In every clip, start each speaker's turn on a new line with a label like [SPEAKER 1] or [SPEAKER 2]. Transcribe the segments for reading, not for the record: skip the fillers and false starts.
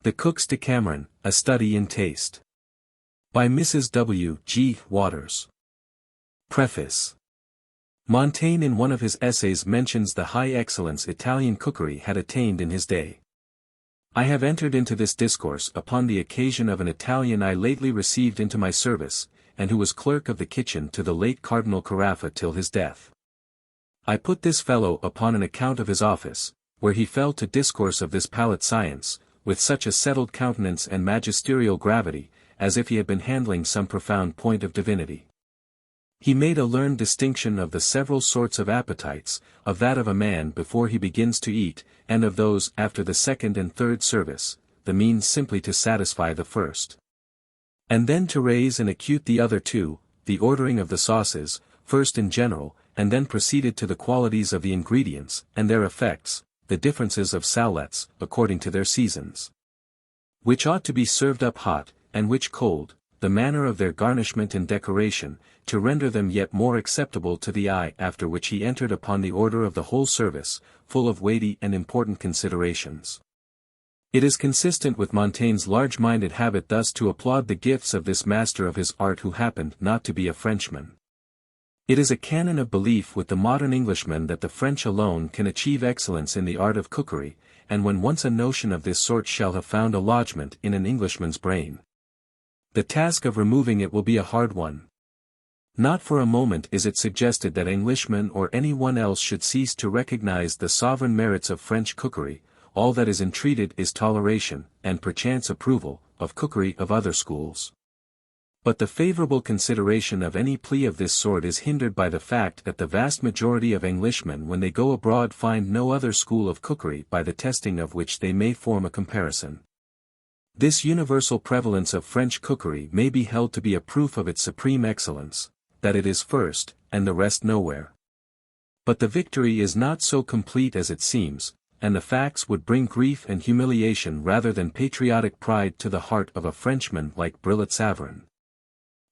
[SPEAKER 1] The Cook's Decameron, A Study in Taste. By Mrs. W. G. Waters. Preface. Montaigne in one of his essays mentions the high excellence Italian cookery had attained in his day. I have entered into this discourse upon the occasion of an Italian I lately received into my service, and who was clerk of the kitchen to the late Cardinal Caraffa till his death. I put this fellow upon an account of his office, where he fell to discourse of this palate science, with such a settled countenance and magisterial gravity, as if he had been handling some profound point of divinity. He made a learned distinction of the several sorts of appetites, of that of a man before he begins to eat, and of those after the second and third service, the means simply to satisfy the first. And then to raise and acute the other two, the ordering of the sauces, first in general, and then proceeded to the qualities of the ingredients, and their effects, the differences of salettes, according to their seasons. Which ought to be served up hot, and which cold, the manner of their garnishment and decoration, to render them yet more acceptable to the eye, after which he entered upon the order of the whole service, full of weighty and important considerations. It is consistent with Montaigne's large-minded habit thus to applaud the gifts of this master of his art who happened not to be a Frenchman. It is a canon of belief with the modern Englishman that the French alone can achieve excellence in the art of cookery, and when once a notion of this sort shall have found a lodgment in an Englishman's brain, the task of removing it will be a hard one. Not for a moment is it suggested that Englishmen or any one else should cease to recognize the sovereign merits of French cookery. All that is entreated is toleration, and perchance approval, of cookery of other schools. But the favorable consideration of any plea of this sort is hindered by the fact that the vast majority of Englishmen when they go abroad find no other school of cookery by the testing of which they may form a comparison. This universal prevalence of French cookery may be held to be a proof of its supreme excellence, that it is first, and the rest nowhere. But the victory is not so complete as it seems, and the facts would bring grief and humiliation rather than patriotic pride to the heart of a Frenchman like Brillat-Savarin.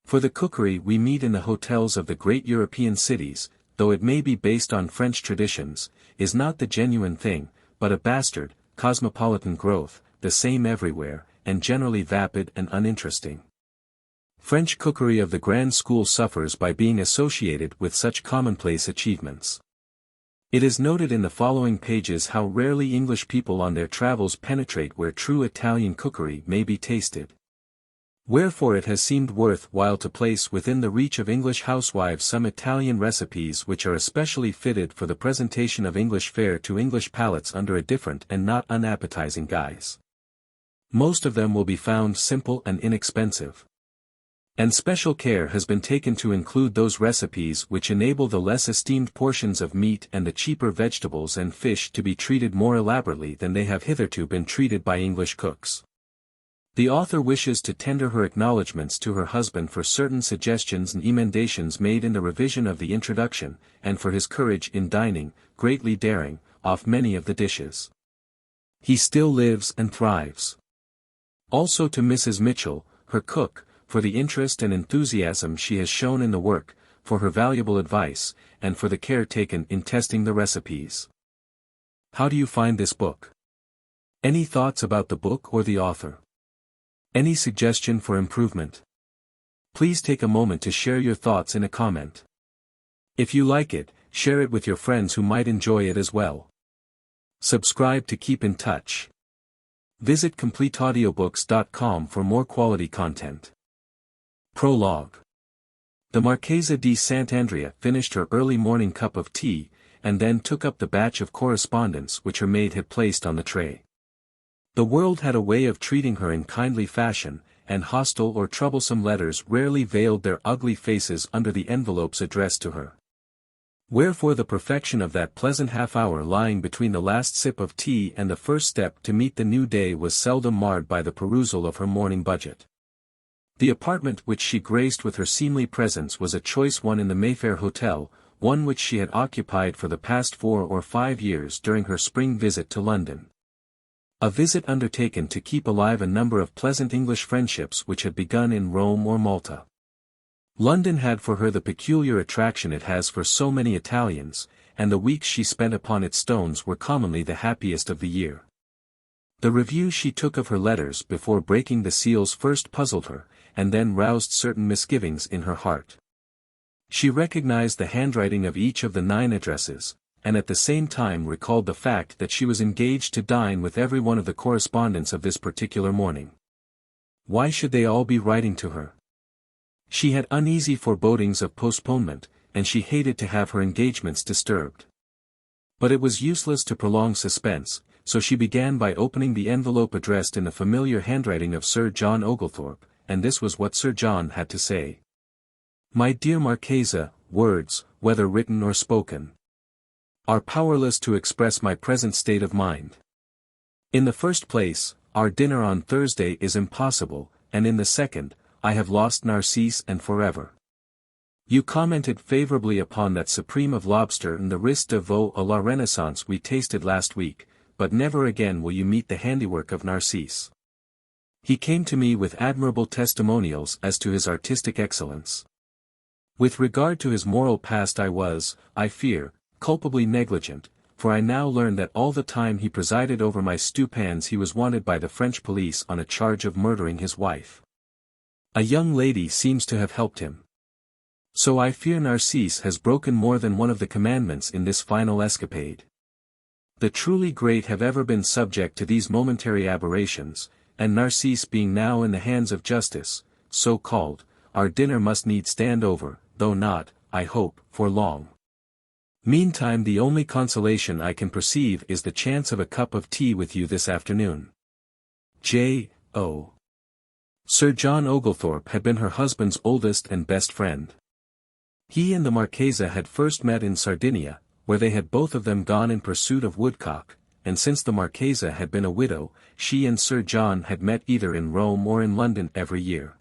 [SPEAKER 1] For the cookery we meet in the hotels of the great European cities, though it may be based on French traditions, is not the genuine thing, but a bastard, cosmopolitan growth, the same everywhere, and generally vapid and uninteresting. French cookery of the grand school suffers by being associated with such commonplace achievements. It is noted in the following pages how rarely English people on their travels penetrate where true Italian cookery may be tasted. Wherefore it has seemed worth while to place within the reach of English housewives some Italian recipes which are especially fitted for the presentation of English fare to English palates under a different and not unappetizing guise. Most of them will be found simple and inexpensive. And special care has been taken to include those recipes which enable the less esteemed portions of meat and the cheaper vegetables and fish to be treated more elaborately than they have hitherto been treated by English cooks. The author wishes to tender her acknowledgments to her husband for certain suggestions and emendations made in the revision of the introduction, and for his courage in dining, greatly daring, off many of the dishes. He still lives and thrives. Also to Mrs. Mitchell, her cook, for the interest and enthusiasm she has shown in the work, for her valuable advice, and for the care taken in testing the recipes. How do you find this book? Any thoughts about the book or the author? Any suggestion for improvement? Please take a moment to share your thoughts in a comment. If you like it, share it with your friends who might enjoy it as well. Subscribe to keep in touch. Visit CompleteAudiobooks.com for more quality content. Prologue. The Marchesa di Sant'Andrea finished her early morning cup of tea, and then took up the batch of correspondence which her maid had placed on the tray. The world had a way of treating her in kindly fashion, and hostile or troublesome letters rarely veiled their ugly faces under the envelopes addressed to her. Wherefore the perfection of that pleasant half-hour lying between the last sip of tea and the first step to meet the new day was seldom marred by the perusal of her morning budget. The apartment which she graced with her seemly presence was a choice one in the Mayfair Hotel, one which she had occupied for the past 4 or 5 years during her spring visit to London. A visit undertaken to keep alive a number of pleasant English friendships which had begun in Rome or Malta. London had for her the peculiar attraction it has for so many Italians, and the weeks she spent upon its stones were commonly the happiest of the year. The review she took of her letters before breaking the seals first puzzled her, and then roused certain misgivings in her heart. She recognized the handwriting of each of the 9 addresses, and at the same time recalled the fact that she was engaged to dine with every one of the correspondents of this particular morning. Why should they all be writing to her? She had uneasy forebodings of postponement, and she hated to have her engagements disturbed. But it was useless to prolong suspense, so she began by opening the envelope addressed in the familiar handwriting of Sir John Oglethorpe, and this was what Sir John had to say. My dear Marchesa, words, whether written or spoken, are powerless to express my present state of mind. In the first place, our dinner on Thursday is impossible, and in the second, I have lost Narcisse and forever. You commented favorably upon that supreme of lobster and the risque de veau à la Renaissance we tasted last week, but never again will you meet the handiwork of Narcisse. He came to me with admirable testimonials as to his artistic excellence. With regard to his moral past I was, I fear, culpably negligent, for I now learn that all the time he presided over my stewpans he was wanted by the French police on a charge of murdering his wife. A young lady seems to have helped him. So I fear Narcisse has broken more than one of the commandments in this final escapade. The truly great have ever been subject to these momentary aberrations, and Narcisse being now in the hands of justice, so called, our dinner must needs stand over, though not, I hope, for long. Meantime the only consolation I can perceive is the chance of a cup of tea with you this afternoon. J.O. Sir John Oglethorpe had been her husband's oldest and best friend. He and the Marchesa had first met in Sardinia, where they had both of them gone in pursuit of woodcock, and since the Marchesa had been a widow, she and Sir John had met either in Rome or in London every year.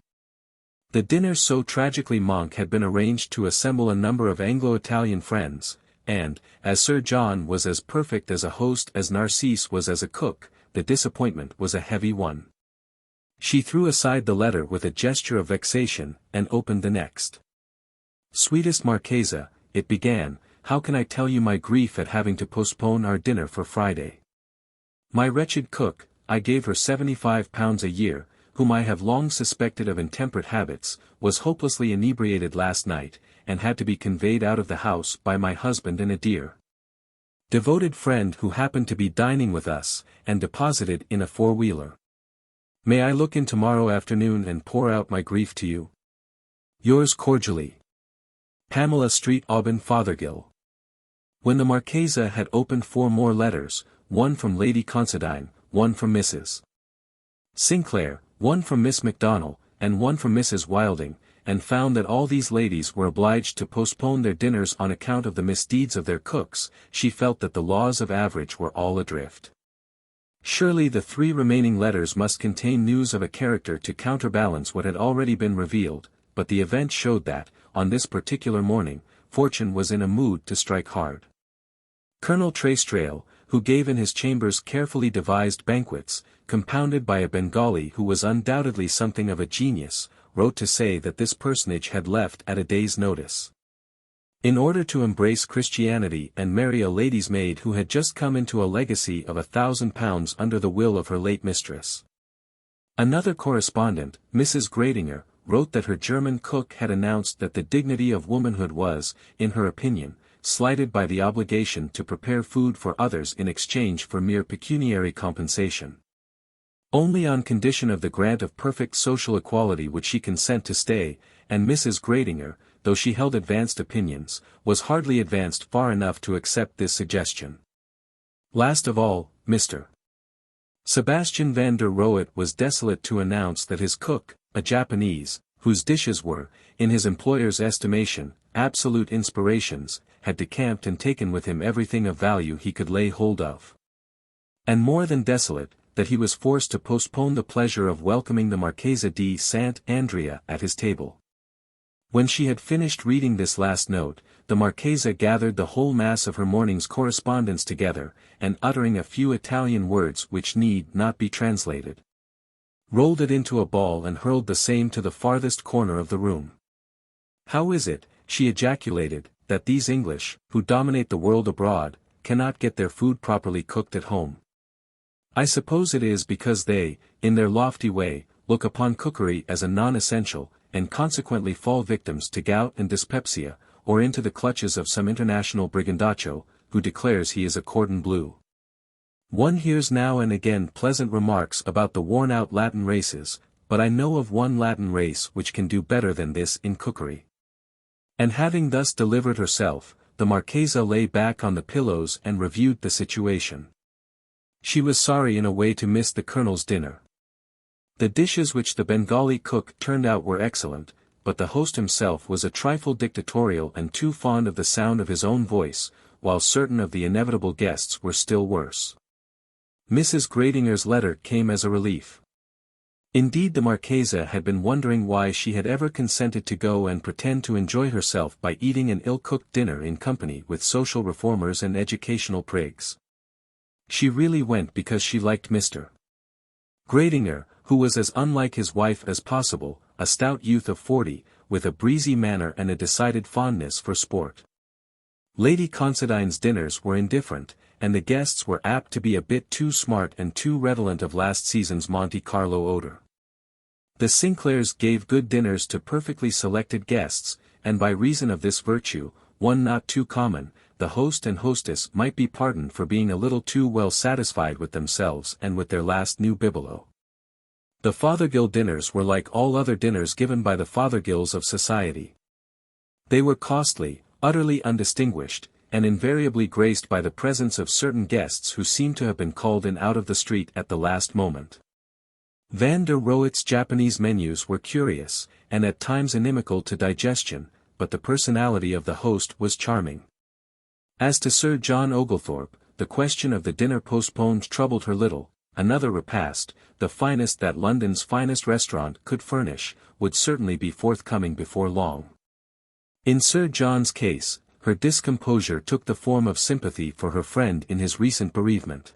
[SPEAKER 1] The dinner so tragically manqué had been arranged to assemble a number of Anglo-Italian friends, and, as Sir John was as perfect as a host as Narcisse was as a cook, the disappointment was a heavy one. She threw aside the letter with a gesture of vexation, and opened the next. Sweetest Marchesa, it began, how can I tell you my grief at having to postpone our dinner for Friday? My wretched cook, I gave her £75 a year, whom I have long suspected of intemperate habits, was hopelessly inebriated last night, and had to be conveyed out of the house by my husband and a dear devoted friend who happened to be dining with us, and deposited in a four-wheeler. May I look in tomorrow afternoon and pour out my grief to you? Yours cordially, Pamela Street, Auburn, Fothergill. When the Marchesa had opened 4 more letters, one from Lady Considine, one from Mrs. Sinclair, one from Miss MacDonald, and one from Mrs. Wilding, and found that all these ladies were obliged to postpone their dinners on account of the misdeeds of their cooks, she felt that the laws of average were all adrift. Surely the 3 remaining letters must contain news of a character to counterbalance what had already been revealed, but the event showed that, on this particular morning, fortune was in a mood to strike hard. Colonel Traistrail, who gave in his chambers carefully devised banquets, compounded by a Bengali who was undoubtedly something of a genius, wrote to say that this personage had left at a day's notice, in order to embrace Christianity and marry a lady's maid who had just come into a legacy of £1,000 under the will of her late mistress. Another correspondent, Mrs. Gradinger, wrote that her German cook had announced that the dignity of womanhood was, in her opinion, slighted by the obligation to prepare food for others in exchange for mere pecuniary compensation. Only on condition of the grant of perfect social equality would she consent to stay, and Mrs. Gradinger, though she held advanced opinions, was hardly advanced far enough to accept this suggestion. Last of all, Mr. Sebastian van der Rohet was desolate to announce that his cook, a Japanese, whose dishes were, in his employer's estimation, absolute inspirations, had decamped and taken with him everything of value he could lay hold of. And more than desolate, that he was forced to postpone the pleasure of welcoming the Marchesa di Sant' Andrea at his table. When she had finished reading this last note, the Marchesa gathered the whole mass of her morning's correspondence together, and uttering a few Italian words which need not be translated, rolled it into a ball and hurled the same to the farthest corner of the room. How is it, she ejaculated, that these English, who dominate the world abroad, cannot get their food properly cooked at home? I suppose it is because they, in their lofty way, look upon cookery as a non-essential, and consequently fall victims to gout and dyspepsia, or into the clutches of some international brigandaccio, who declares he is a cordon bleu. One hears now and again pleasant remarks about the worn-out Latin races, but I know of one Latin race which can do better than this in cookery. And having thus delivered herself, the Marchesa lay back on the pillows and reviewed the situation. She was sorry in a way to miss the Colonel's dinner. The dishes which the Bengali cook turned out were excellent, but the host himself was a trifle dictatorial and too fond of the sound of his own voice, while certain of the inevitable guests were still worse. Mrs. Gradinger's letter came as a relief. Indeed, the Marchesa had been wondering why she had ever consented to go and pretend to enjoy herself by eating an ill-cooked dinner in company with social reformers and educational prigs. She really went because she liked Mr. Gradinger, who was as unlike his wife as possible, a stout youth of 40, with a breezy manner and a decided fondness for sport. Lady Considine's dinners were indifferent, and the guests were apt to be a bit too smart and too redolent of last season's Monte Carlo odor. The Sinclairs gave good dinners to perfectly selected guests, and by reason of this virtue, one not too common, the host and hostess might be pardoned for being a little too well satisfied with themselves and with their last new bibelot. The Fothergill dinners were like all other dinners given by the Fothergills of society. They were costly, utterly undistinguished, and invariably graced by the presence of certain guests who seemed to have been called in out of the street at the last moment. Van der Rohet's Japanese menus were curious, and at times inimical to digestion, but the personality of the host was charming. As to Sir John Oglethorpe, the question of the dinner postponed troubled her little. Another repast, the finest that London's finest restaurant could furnish, would certainly be forthcoming before long. In Sir John's case, her discomposure took the form of sympathy for her friend in his recent bereavement.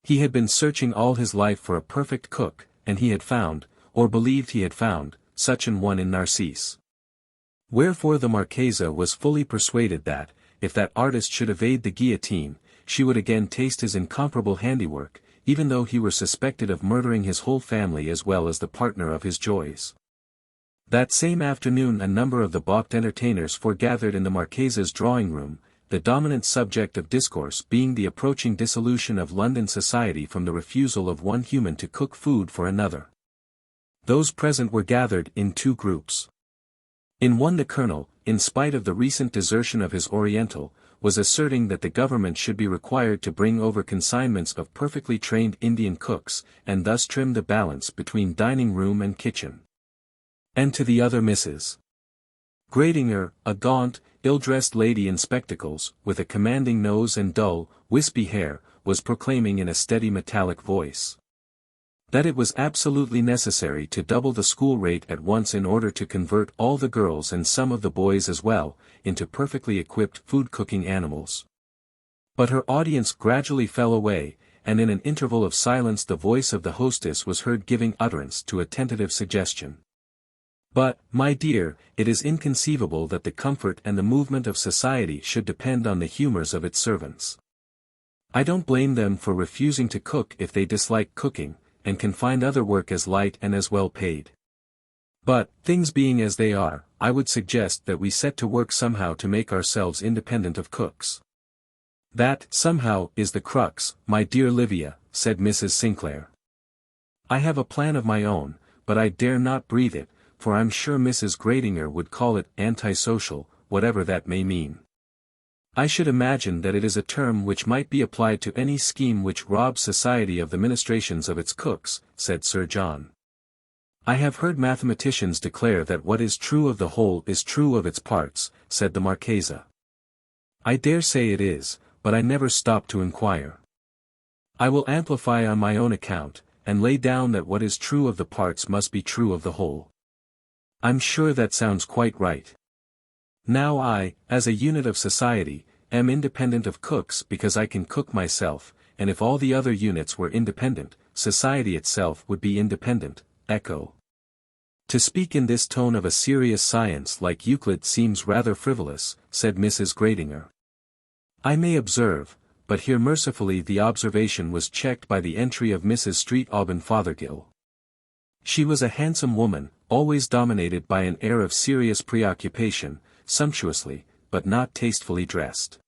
[SPEAKER 1] He had been searching all his life for a perfect cook, and he had found, or believed he had found, such an one in Narcisse. Wherefore the Marchesa was fully persuaded that, if that artist should evade the guillotine, she would again taste his incomparable handiwork, even though he were suspected of murdering his whole family as well as the partner of his joys. That same afternoon a number of the balked entertainers foregathered in the Marchesa's drawing-room, the dominant subject of discourse being the approaching dissolution of London society from the refusal of one human to cook food for another. Those present were gathered in two groups. In one the Colonel, in spite of the recent desertion of his Oriental, was asserting that the government should be required to bring over consignments of perfectly trained Indian cooks, and thus trim the balance between dining-room and kitchen. And to the other Mrs. Gradinger, a gaunt, ill-dressed lady in spectacles, with a commanding nose and dull, wispy hair, was proclaiming in a steady metallic voice that it was absolutely necessary to double the school rate at once in order to convert all the girls and some of the boys as well, into perfectly equipped food-cooking animals. But her audience gradually fell away, and in an interval of silence the voice of the hostess was heard giving utterance to a tentative suggestion. But, my dear, it is inconceivable that the comfort and the movement of society should depend on the humors of its servants. I don't blame them for refusing to cook if they dislike cooking, and can find other work as light and as well paid. But, things being as they are, I would suggest that we set to work somehow to make ourselves independent of cooks. That, somehow, is the crux, my dear Livia, said Mrs. Sinclair. I have a plan of my own, but I dare not breathe it, for I'm sure Mrs. Gradinger would call it antisocial, whatever that may mean. I should imagine that it is a term which might be applied to any scheme which robs society of the ministrations of its cooks, said Sir John. I have heard mathematicians declare that what is true of the whole is true of its parts, said the Marchesa. I dare say it is, but I never stop to inquire. I will amplify on my own account, and lay down that what is true of the parts must be true of the whole. I'm sure that sounds quite right. Now I, as a unit of society, am independent of cooks because I can cook myself, and if all the other units were independent, society itself would be independent. Echo. To speak in this tone of a serious science like Euclid seems rather frivolous, said Mrs. Gradinger. I may observe, but here mercifully the observation was checked by the entry of Mrs. Street Auburn Fothergill. She was a handsome woman, always dominated by an air of serious preoccupation, sumptuously, but not tastefully dressed.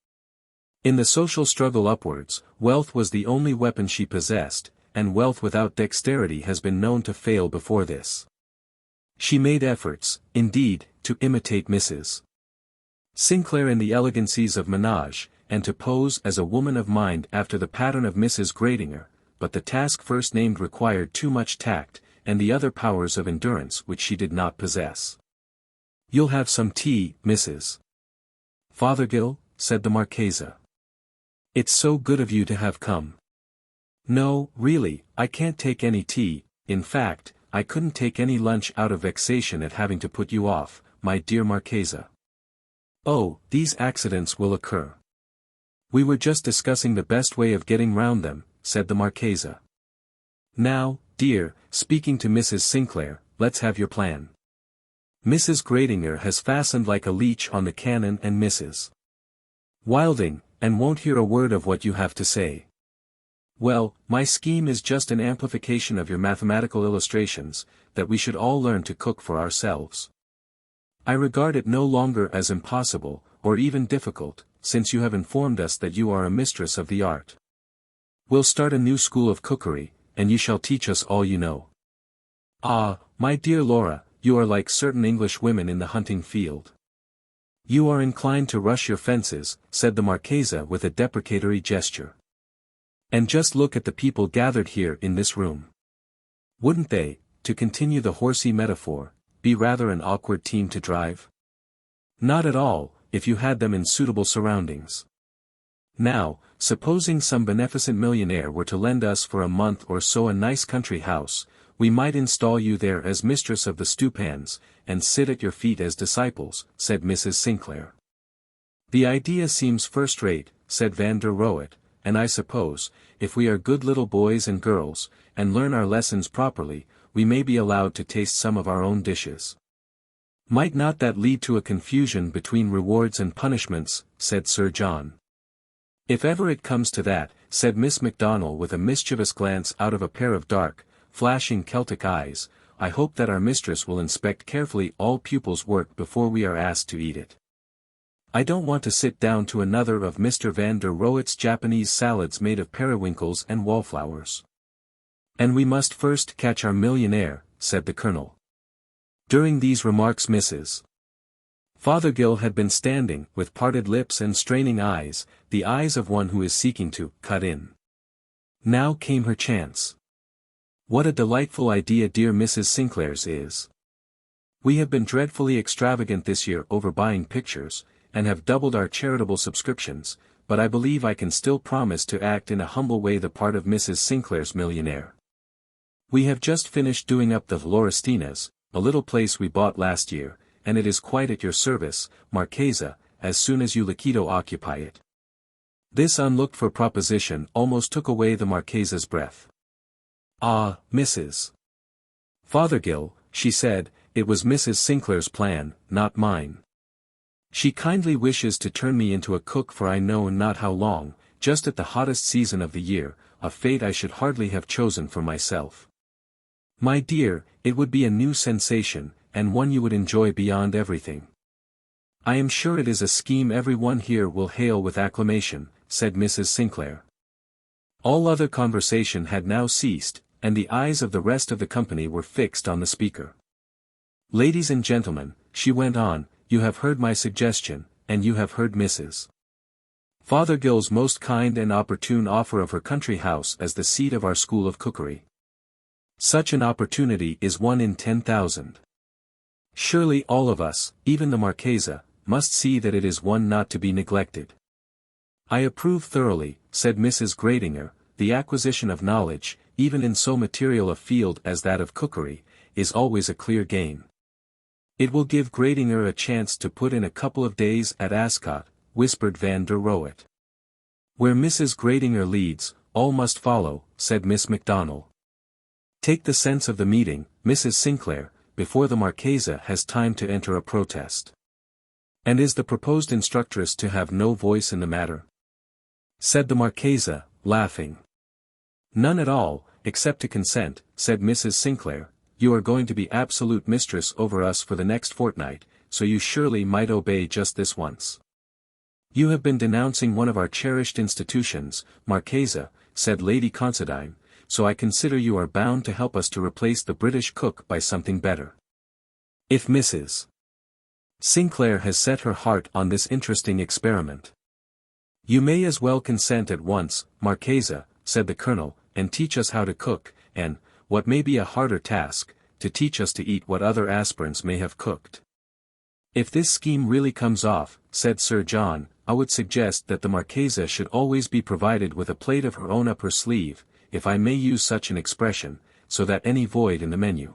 [SPEAKER 1] In the social struggle upwards, wealth was the only weapon she possessed, and wealth without dexterity has been known to fail before this. She made efforts, indeed, to imitate Mrs. Sinclair in the elegancies of menage, and to pose as a woman of mind after the pattern of Mrs. Gradinger, but the task first named required too much tact, and the other powers of endurance which she did not possess. "You'll have some tea, Mrs. Fothergill," said the Marchesa. "It's so good of you to have come." "No, really, I can't take any tea. In fact, I couldn't take any lunch out of vexation at having to put you off, my dear Marchesa." "Oh, these accidents will occur. We were just discussing the best way of getting round them," said the Marchesa. "Now, dear, speaking to Mrs. Sinclair, let's have your plan." Mrs. Gradinger has fastened like a leech on the Canon and Mrs. Wilding, and won't hear a word of what you have to say. "Well, my scheme is just an amplification of your mathematical illustrations, that we should all learn to cook for ourselves. I regard it no longer as impossible, or even difficult, since you have informed us that you are a mistress of the art. We'll start a new school of cookery, and you shall teach us all you know." "Ah, my dear Laura, you are like certain English women in the hunting field. You are inclined to rush your fences," said the Marchesa with a deprecatory gesture. "And just look at the people gathered here in this room. Wouldn't they, to continue the horsey metaphor, be rather an awkward team to drive?" "Not at all, if you had them in suitable surroundings. Now, supposing some beneficent millionaire were to lend us for a month or so a nice country house, we might install you there as mistress of the stewpans, and sit at your feet as disciples," said Mrs. Sinclair. "The idea seems first-rate," said Van der Rohet, "and I suppose, if we are good little boys and girls, and learn our lessons properly, we may be allowed to taste some of our own dishes." "Might not that lead to a confusion between rewards and punishments?" said Sir John. "If ever it comes to that," said Miss MacDonald with a mischievous glance out of a pair of dark, flashing Celtic eyes, "I hope that our mistress will inspect carefully all pupils' work before we are asked to eat it. I don't want to sit down to another of Mr. Van der Rohet's Japanese salads made of periwinkles and wallflowers." "And we must first catch our millionaire," said the Colonel. During these remarks Mrs. Fothergill had been standing, with parted lips and straining eyes, the eyes of one who is seeking to cut in. Now came her chance. "What a delightful idea dear Mrs. Sinclair's is. We have been dreadfully extravagant this year over buying pictures, and have doubled our charitable subscriptions, but I believe I can still promise to act in a humble way the part of Mrs. Sinclair's millionaire. We have just finished doing up the Lauristinas, a little place we bought last year, and it is quite at your service, Marchesa, as soon as you Liquido occupy it." This unlooked-for proposition almost took away the Marchesa's breath. "Ah, Mrs. Fothergill," she said, "it was Mrs. Sinclair's plan, not mine. She kindly wishes to turn me into a cook for I know not how long, just at the hottest season of the year, a fate I should hardly have chosen for myself. My dear, it would be a new sensation, and one you would enjoy beyond everything. I am sure it is a scheme every one here will hail with acclamation," said Mrs. Sinclair. All other conversation had now ceased, and the eyes of the rest of the company were fixed on the speaker. "Ladies and gentlemen," she went on, "you have heard my suggestion, and you have heard Mrs. Fothergill's most kind and opportune offer of her country house as the seat of our school of cookery. Such an opportunity is 1 in 10,000. Surely all of us, even the Marchesa, must see that it is one not to be neglected. I approve thoroughly," said Mrs. Gradinger, "the acquisition of knowledge, even in so material a field as that of cookery, is always a clear gain. It will give Gradinger a chance to put in a couple of days at Ascot," whispered Van der Rohet. "Where Mrs. Gradinger leads, all must follow," said Miss MacDonald. "Take the sense of the meeting, Mrs. Sinclair, before the Marchesa has time to enter a protest. And is the proposed instructress to have no voice in the matter?" said the Marchesa, laughing. None at all, except to consent, said Mrs. Sinclair. You are going to be absolute mistress over us for the next fortnight, so you surely might obey just this once. You have been denouncing one of our cherished institutions, Marchesa, said Lady Considine, so I consider you are bound to help us to replace the British cook by something better. If Mrs. Sinclair has set her heart on this interesting experiment, you may as well consent at once, Marchesa, said the Colonel, and teach us how to cook, and, what may be a harder task, to teach us to eat what other aspirants may have cooked. If this scheme really comes off, said Sir John, I would suggest that the Marchesa should always be provided with a plate of her own up her sleeve, if I may use such an expression, so that any void in the menu,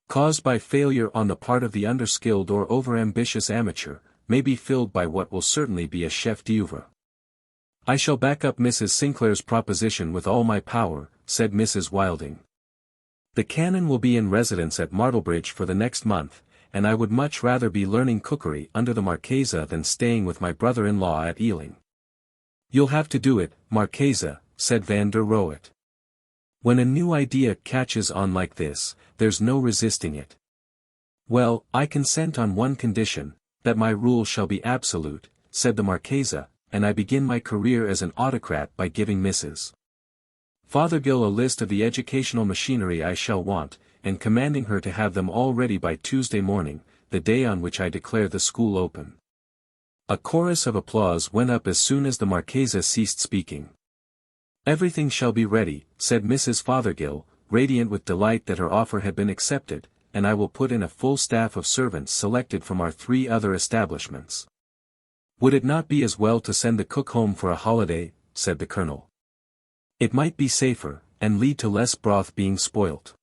[SPEAKER 1] caused by failure on the part of the underskilled or over-ambitious amateur, may be filled by what will certainly be a chef d'oeuvre. I shall back up Mrs. Sinclair's proposition with all my power, said Mrs. Wilding. The Canon will be in residence at Martlebridge for the next month, and I would much rather be learning cookery under the Marchesa than staying with my brother-in-law at Ealing. You'll have to do it, Marchesa, said Van der Rohet. When a new idea catches on like this, there's no resisting it. Well, I consent on one condition, that my rule shall be absolute, said the Marchesa, and I begin my career as an autocrat by giving Mrs. Fothergill a list of the educational machinery I shall want, and commanding her to have them all ready by Tuesday morning, the day on which I declare the school open. A chorus of applause went up as soon as the Marchesa ceased speaking. Everything shall be ready, said Mrs. Fothergill, radiant with delight that her offer had been accepted, and I will put in a full staff of servants selected from our 3 other establishments. Would it not be as well to send the cook home for a holiday, said the Colonel. It might be safer, and lead to less broth being spoilt.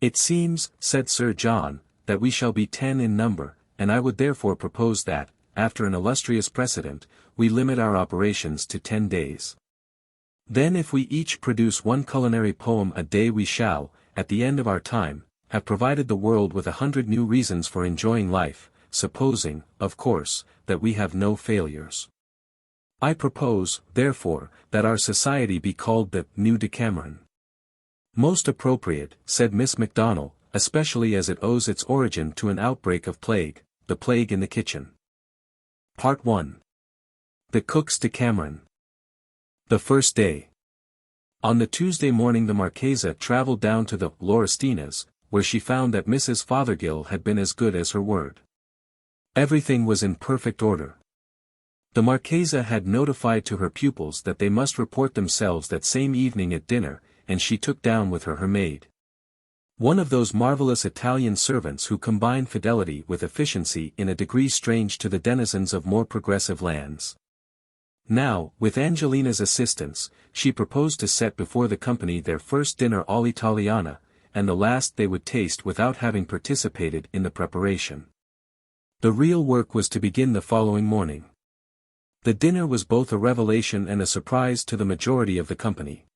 [SPEAKER 1] It seems, said Sir John, that we shall be 10 in number, and I would therefore propose that, after an illustrious precedent, we limit our operations to 10 days. Then if we each produce 1 culinary poem a day we shall, at the end of our time, have provided the world with 100 new reasons for enjoying life, supposing, of course, that we have no failures. I propose, therefore, that our society be called the New Decameron. Most appropriate, said Miss Macdonald, especially as it owes its origin to an outbreak of plague, the plague in the kitchen. Part 1. The Cook's Decameron. The first day. On the Tuesday morning the Marchesa travelled down to the Laurestina's, where she found that Mrs. Fothergill had been as good as her word. Everything was in perfect order. The Marchesa had notified to her pupils that they must report themselves that same evening at dinner, and she took down with her maid. One of those marvelous Italian servants who combine fidelity with efficiency in a degree strange to the denizens of more progressive lands. Now, with Angelina's assistance, she proposed to set before the company their first dinner all'Italiana, and the last they would taste without having participated in the preparation. The real work was to begin the following morning. The dinner was both a revelation and a surprise to the majority of the company.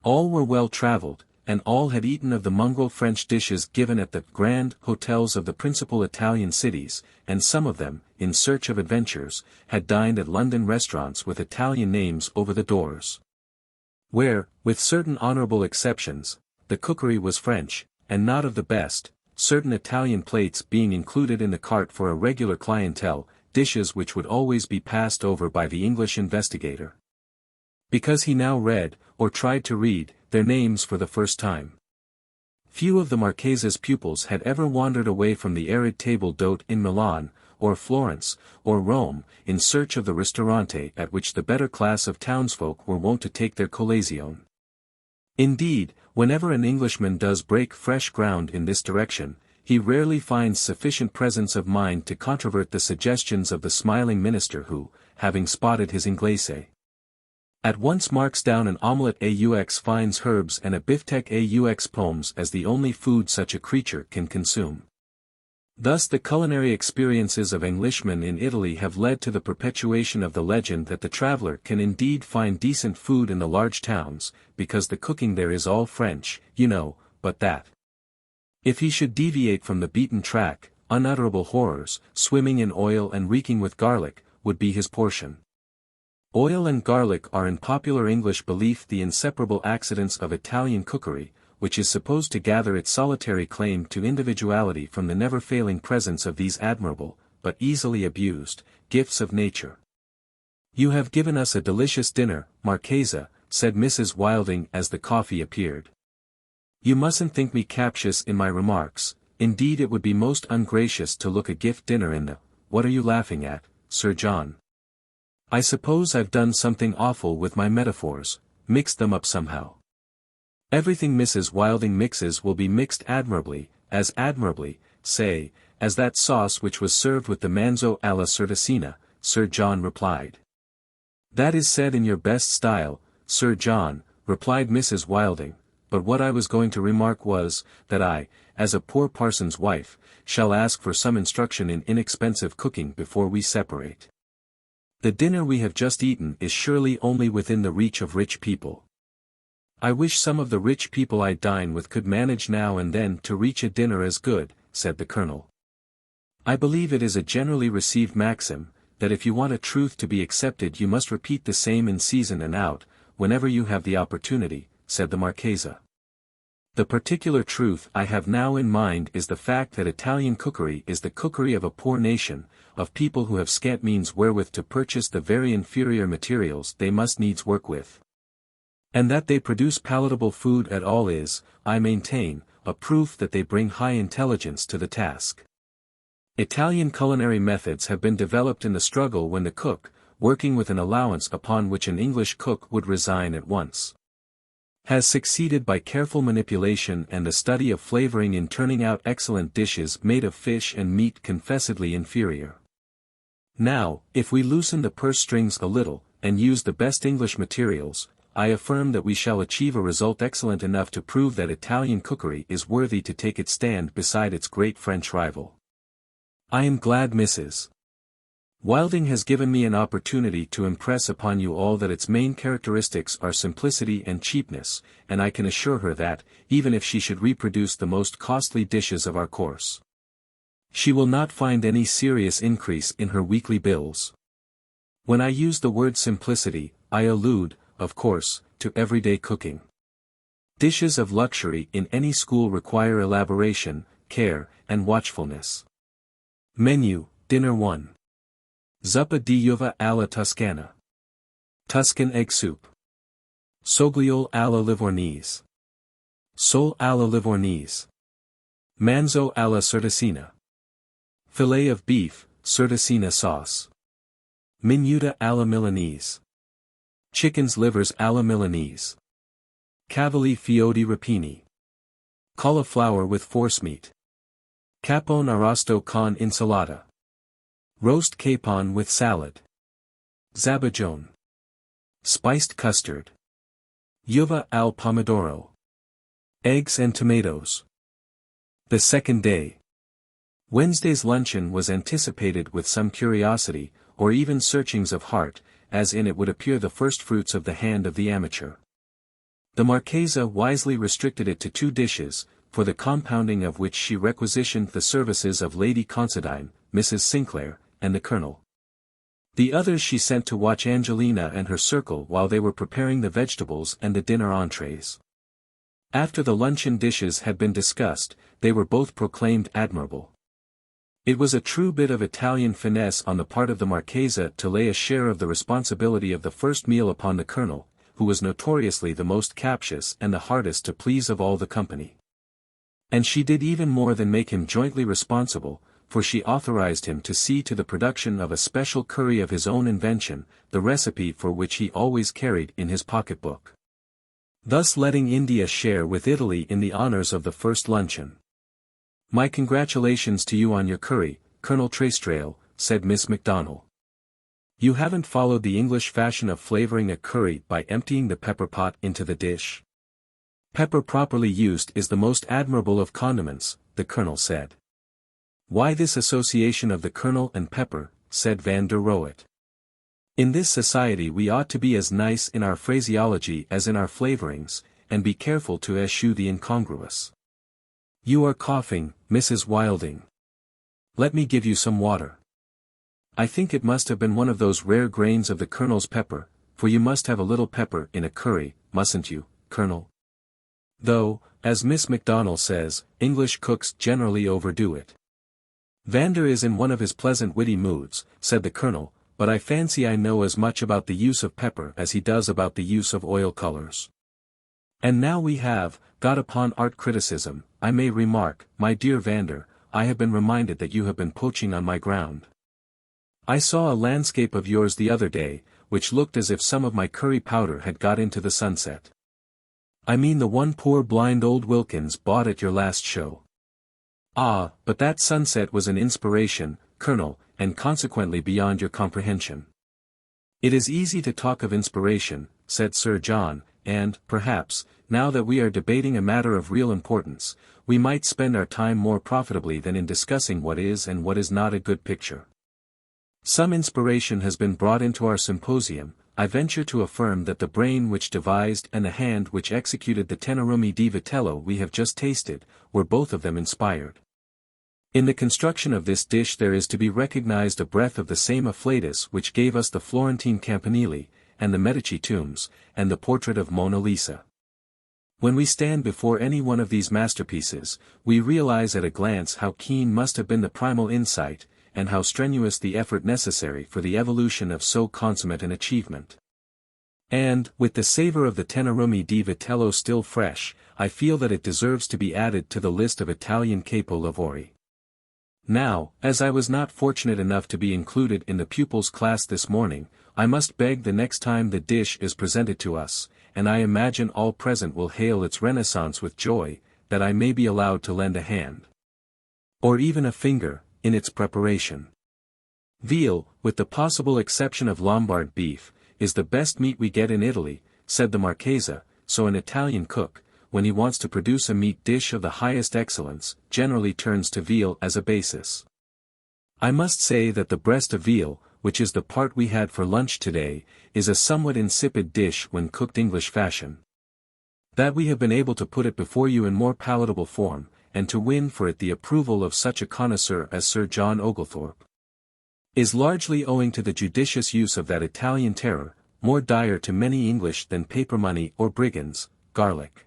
[SPEAKER 1] All were well travelled, and all had eaten of the mongrel French dishes given at the grand hotels of the principal Italian cities, and some of them, in search of adventures, had dined at London restaurants with Italian names over the doors, where, with certain honourable exceptions, the cookery was French, and not of the best, certain Italian plates being included in the cart for a regular clientele, dishes which would always be passed over by the English investigator, because he now read, or tried to read, their names for the first time. Few of the Marchesa's pupils had ever wandered away from the arid table d'hôte in Milan, or Florence, or Rome, in search of the ristorante at which the better class of townsfolk were wont to take their colazione. Indeed, whenever an Englishman does break fresh ground in this direction, he rarely finds sufficient presence of mind to controvert the suggestions of the smiling minister who, having spotted his inglese, at once marks down an omelette aux fines herbs and a biftec aux pommes as the only food such a creature can consume. Thus the culinary experiences of Englishmen in Italy have led to the perpetuation of the legend that the traveller can indeed find decent food in the large towns, because the cooking there is all French, you know, but that if he should deviate from the beaten track, unutterable horrors, swimming in oil and reeking with garlic, would be his portion. Oil and garlic are in popular English belief the inseparable accidents of Italian cookery, which is supposed to gather its solitary claim to individuality from the never-failing presence of these admirable, but easily abused, gifts of nature. "You have given us a delicious dinner, Marchesa," said Mrs. Wilding as the coffee appeared. "You mustn't think me captious in my remarks, indeed it would be most ungracious to look a gift dinner in the— What are you laughing at, Sir John? I suppose I've done something awful with my metaphors, mixed them up somehow. Everything Mrs. Wilding mixes will be mixed admirably, say, as that sauce which was served with the manzo alla Certosina," Sir John replied. "That is said in your best style, Sir John," replied Mrs. Wilding, "but what I was going to remark was, that I, as a poor parson's wife, shall ask for some instruction in inexpensive cooking before we separate. The dinner we have just eaten is surely only within the reach of rich people. I wish some of the rich people I dine with could manage now and then to reach a dinner as good," said the Colonel. "I believe it is a generally received maxim, that if you want a truth to be accepted you must repeat the same in season and out, whenever you have the opportunity," said the Marchesa. "The particular truth I have now in mind is the fact that Italian cookery is the cookery of a poor nation, of people who have scant means wherewith to purchase the very inferior materials they must needs work with. And that they produce palatable food at all is, I maintain, a proof that they bring high intelligence to the task. Italian culinary methods have been developed in the struggle when the cook, working with an allowance upon which an English cook would resign at once, has succeeded by careful manipulation and the study of flavoring in turning out excellent dishes made of fish and meat confessedly inferior. Now, if we loosen the purse strings a little, and use the best English materials, I affirm that we shall achieve a result excellent enough to prove that Italian cookery is worthy to take its stand beside its great French rival. I am glad Mrs. Wilding has given me an opportunity to impress upon you all that its main characteristics are simplicity and cheapness, and I can assure her that, even if she should reproduce the most costly dishes of our course, she will not find any serious increase in her weekly bills. When I use the word simplicity, I allude, of course, to everyday cooking. Dishes of luxury in any school require elaboration, care, and watchfulness. Menu, Dinner 1. Zuppa di uova alla Toscana. Tuscan egg soup. Sogliole alla Livornese. Sole alla Livornese. Manzo alla Certosina. Filet of beef, Certosina sauce. Minuta alla Milanese. Chicken's livers alla Milanese. Cavalli fiori rapini. Cauliflower with forcemeat. Capon arrosto con insalata. Roast capon with salad. Zabajone. Spiced custard. Uva al pomodoro. Eggs and tomatoes. The second day. Wednesday's luncheon was anticipated with some curiosity, or even searchings of heart, as in it would appear the first fruits of the hand of the amateur. The Marchesa wisely restricted it to 2 dishes, for the compounding of which she requisitioned the services of Lady Considine, Mrs. Sinclair, and the Colonel. The others she sent to watch Angelina and her circle while they were preparing the vegetables and the dinner entrees. After the luncheon dishes had been discussed, they were both proclaimed admirable. It was a true bit of Italian finesse on the part of the Marchesa to lay a share of the responsibility of the first meal upon the Colonel, who was notoriously the most captious and the hardest to please of all the company. And she did even more than make him jointly responsible, for she authorized him to see to the production of a special curry of his own invention, the recipe for which he always carried in his pocketbook. Thus letting India share with Italy in the honors of the first luncheon. "My congratulations to you on your curry, Colonel Trestrail," said Miss MacDonald. "You haven't followed the English fashion of flavoring a curry by emptying the pepper pot into the dish. Pepper properly used is the most admirable of condiments," the Colonel said. "Why this association of the Colonel and pepper?" said Van der Rohet. "In this society we ought to be as nice in our phraseology as in our flavorings, and be careful to eschew the incongruous. You are coughing, Mrs. Wilding. Let me give you some water." I think it must have been one of those rare grains of the Colonel's pepper, for you must have a little pepper in a curry, mustn't you, Colonel? Though, as Miss McDonnell says, English cooks generally overdo it. Vander is in one of his pleasant witty moods, said the Colonel, but I fancy I know as much about the use of pepper as he does about the use of oil colors. And now we have got upon art criticism, I may remark, my dear Vander, I have been reminded that you have been poaching on my ground. I saw a landscape of yours the other day, which looked as if some of my curry powder had got into the sunset. I mean the one poor blind old Wilkins bought at your last show. Ah, but that sunset was an inspiration, Colonel, and consequently beyond your comprehension. It is easy to talk of inspiration, said Sir John, and, perhaps, now that we are debating a matter of real importance, we might spend our time more profitably than in discussing what is and what is not a good picture. Some inspiration has been brought into our symposium. I venture to affirm that the brain which devised and the hand which executed the tenerumi di vitello we have just tasted, were both of them inspired. In the construction of this dish there is to be recognized a breath of the same afflatus which gave us the Florentine campanile, and the Medici tombs, and the portrait of Mona Lisa. When we stand before any one of these masterpieces, we realize at a glance how keen must have been the primal insight, and how strenuous the effort necessary for the evolution of so consummate an achievement. And, with the savor of the tenerumi di vitello still fresh, I feel that it deserves to be added to the list of Italian capo lavori. Now, as I was not fortunate enough to be included in the pupils' class this morning, I must beg the next time the dish is presented to us, and I imagine all present will hail its renaissance with joy, that I may be allowed to lend a hand, or even a finger, in its preparation. Veal, with the possible exception of Lombard beef, is the best meat we get in Italy, said the Marchesa, so an Italian cook, when he wants to produce a meat dish of the highest excellence, generally turns to veal as a basis. I must say that the breast of veal, which is the part we had for lunch today, is a somewhat insipid dish when cooked English fashion. That we have been able to put it before you in more palatable form, and to win for it the approval of such a connoisseur as Sir John Oglethorpe, is largely owing to the judicious use of that Italian terror, more dire to many English than paper money or brigands, garlic.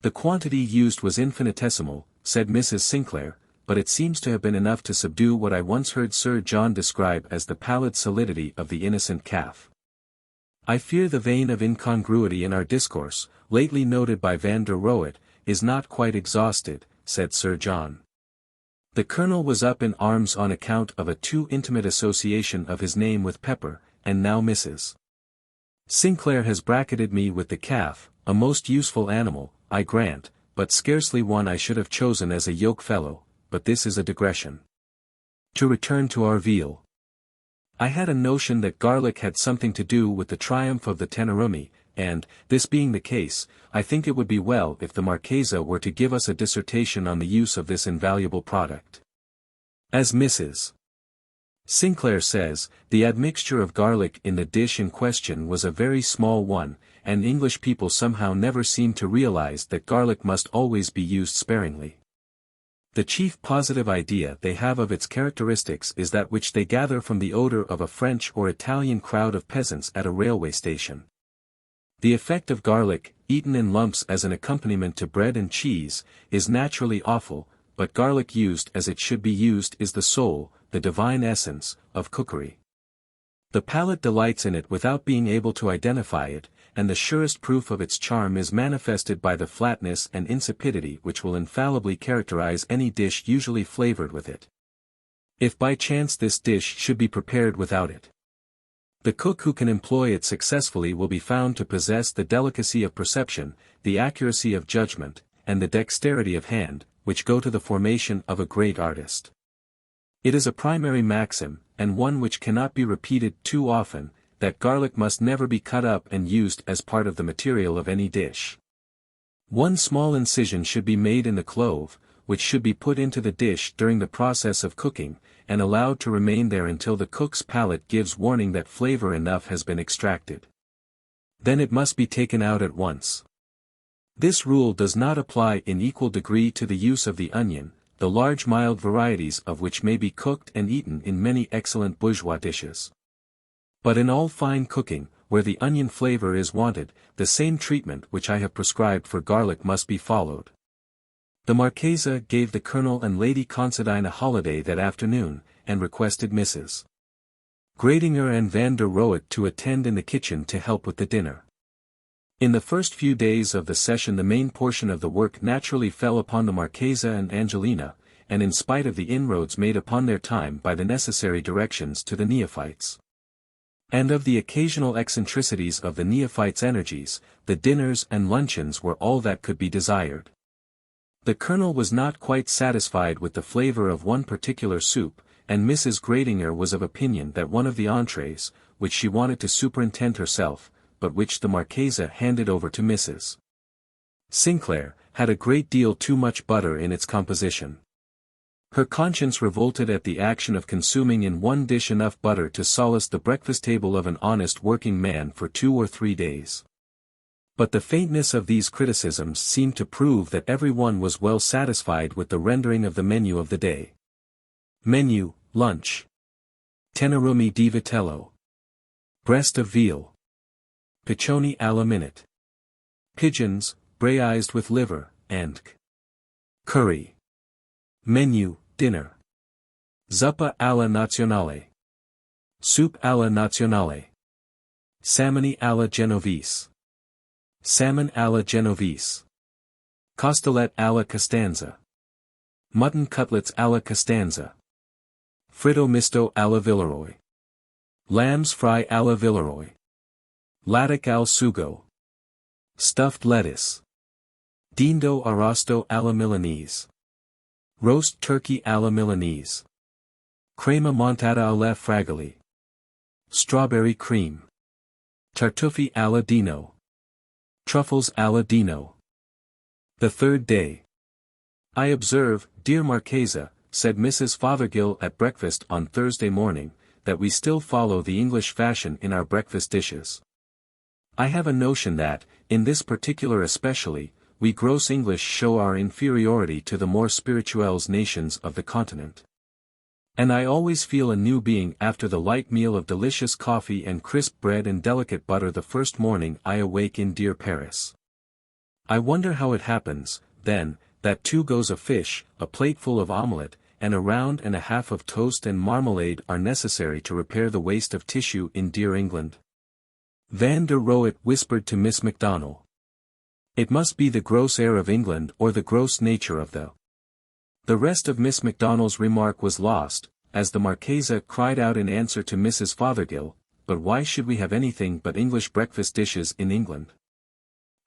[SPEAKER 1] The quantity used was infinitesimal, said Mrs. Sinclair, but it seems to have been enough to subdue what I once heard Sir John describe as the pallid solidity of the innocent calf. I fear the vein of incongruity in our discourse, lately noted by Van der Rohet, is not quite exhausted, said Sir John. The Colonel was up in arms on account of a too intimate association of his name with pepper, and now Mrs. Sinclair has bracketed me with the calf, a most useful animal, I grant, but scarcely one I should have chosen as a yoke fellow, but this is a digression. To return to our veal. I had a notion that garlic had something to do with the triumph of the tenerumi, and, this being the case, I think it would be well if the Marchesa were to give us a dissertation on the use of this invaluable product. As Mrs. Sinclair says, the admixture of garlic in the dish in question was a very small one, and English people somehow never seem to realize that garlic must always be used sparingly. The chief positive idea they have of its characteristics is that which they gather from the odor of a French or Italian crowd of peasants at a railway station. The effect of garlic, eaten in lumps as an accompaniment to bread and cheese, is naturally awful, but garlic used as it should be used is the soul, the divine essence, of cookery. The palate delights in it without being able to identify it, and the surest proof of its charm is manifested by the flatness and insipidity which will infallibly characterize any dish usually flavored with it. If by chance this dish should be prepared without it, the cook who can employ it successfully will be found to possess the delicacy of perception, the accuracy of judgment, and the dexterity of hand, which go to the formation of a great artist. It is a primary maxim, and one which cannot be repeated too often, that garlic must never be cut up and used as part of the material of any dish. One small incision should be made in the clove, which should be put into the dish during the process of cooking, and allowed to remain there until the cook's palate gives warning that flavor enough has been extracted. Then it must be taken out at once. This rule does not apply in equal degree to the use of the onion, the large mild varieties of which may be cooked and eaten in many excellent bourgeois dishes. But in all fine cooking, where the onion flavor is wanted, the same treatment which I have prescribed for garlic must be followed. The Marchesa gave the Colonel and Lady Considine a holiday that afternoon, and requested Mrs. Gradinger and Van der Rohe to attend in the kitchen to help with the dinner. In the first few days of the session the main portion of the work naturally fell upon the Marchesa and Angelina, and in spite of the inroads made upon their time by the necessary directions to the neophytes, and of the occasional eccentricities of the neophytes' energies, the dinners and luncheons were all that could be desired. The Colonel was not quite satisfied with the flavor of one particular soup, and Mrs. Gradinger was of opinion that one of the entrees, which she wanted to superintend herself, but which the Marchesa handed over to Mrs. Sinclair, had a great deal too much butter in its composition. Her conscience revolted at the action of consuming in one dish enough butter to solace the breakfast table of an honest working man for 2 or 3 days. But the faintness of these criticisms seemed to prove that every one was well satisfied with the rendering of the menu of the day. Menu, lunch. Tenerumi di vitello. Breast of veal. Piccioni alla minute. Pigeons, braised with liver, and curry. Menu, dinner. Zuppa alla nazionale. Soup alla nazionale. Salmoni alla genovese. Salmon alla genovese. Costolette alla Costanza. Mutton cutlets alla Costanza. Fritto misto alla Villeroy. Lambs fry alla Villeroy. Laddick al sugo. Stuffed lettuce. Dindo arrosto alla Milanese. Roast turkey alla Milanese. Crema montata alle fragole. Strawberry cream. Tartuffi alla Dino. Truffles alla Dino. The third day. I observe, dear Marchesa, said Mrs. Fothergill at breakfast on Thursday morning, that we still follow the English fashion in our breakfast dishes. I have a notion that, in this particular especially, we gross English show our inferiority to the more spirituelles nations of the continent. And I always feel a new being after the light meal of delicious coffee and crisp bread and delicate butter the first morning I awake in dear Paris. I wonder how it happens, then, that 2 goes of fish, a plateful of omelette, and a round and a half of toast and marmalade are necessary to repair the waste of tissue in dear England. Van der Rohe whispered to Miss Macdonald. It must be the gross air of England or the gross nature of The rest of Miss Macdonald's remark was lost, as the Marchesa cried out in answer to Mrs. Fothergill, but why should we have anything but English breakfast dishes in England?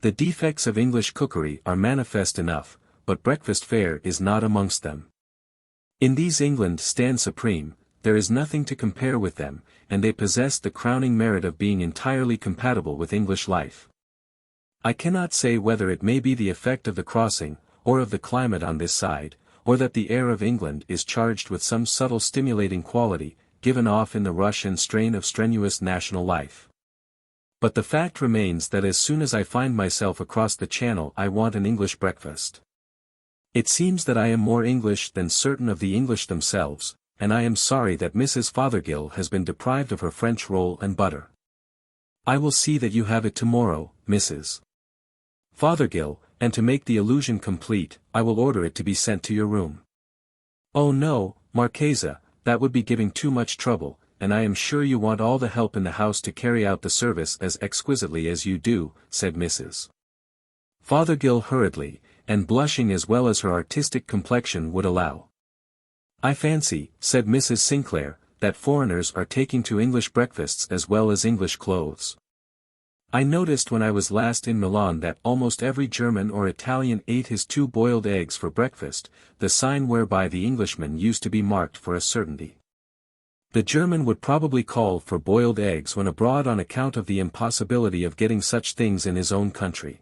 [SPEAKER 1] The defects of English cookery are manifest enough, but breakfast fare is not amongst them. In these England stands supreme, there is nothing to compare with them, and they possess the crowning merit of being entirely compatible with English life. I cannot say whether it may be the effect of the crossing, or of the climate on this side, or that the air of England is charged with some subtle stimulating quality, given off in the rush and strain of strenuous national life. But the fact remains that as soon as I find myself across the Channel I want an English breakfast. It seems that I am more English than certain of the English themselves, and I am sorry that Mrs. Fothergill has been deprived of her French roll and butter. I will see that you have it tomorrow, Mrs. Fothergill, and to make the illusion complete, I will order it to be sent to your room. Oh no, Marchesa, that would be giving too much trouble, and I am sure you want all the help in the house to carry out the service as exquisitely as you do, said Mrs. Fothergill hurriedly, and blushing as well as her artistic complexion would allow. I fancy, said Mrs. Sinclair, that foreigners are taking to English breakfasts as well as English clothes. I noticed when I was last in Milan that almost every German or Italian ate his 2 boiled eggs for breakfast, the sign whereby the Englishman used to be marked for a certainty. The German would probably call for boiled eggs when abroad on account of the impossibility of getting such things in his own country.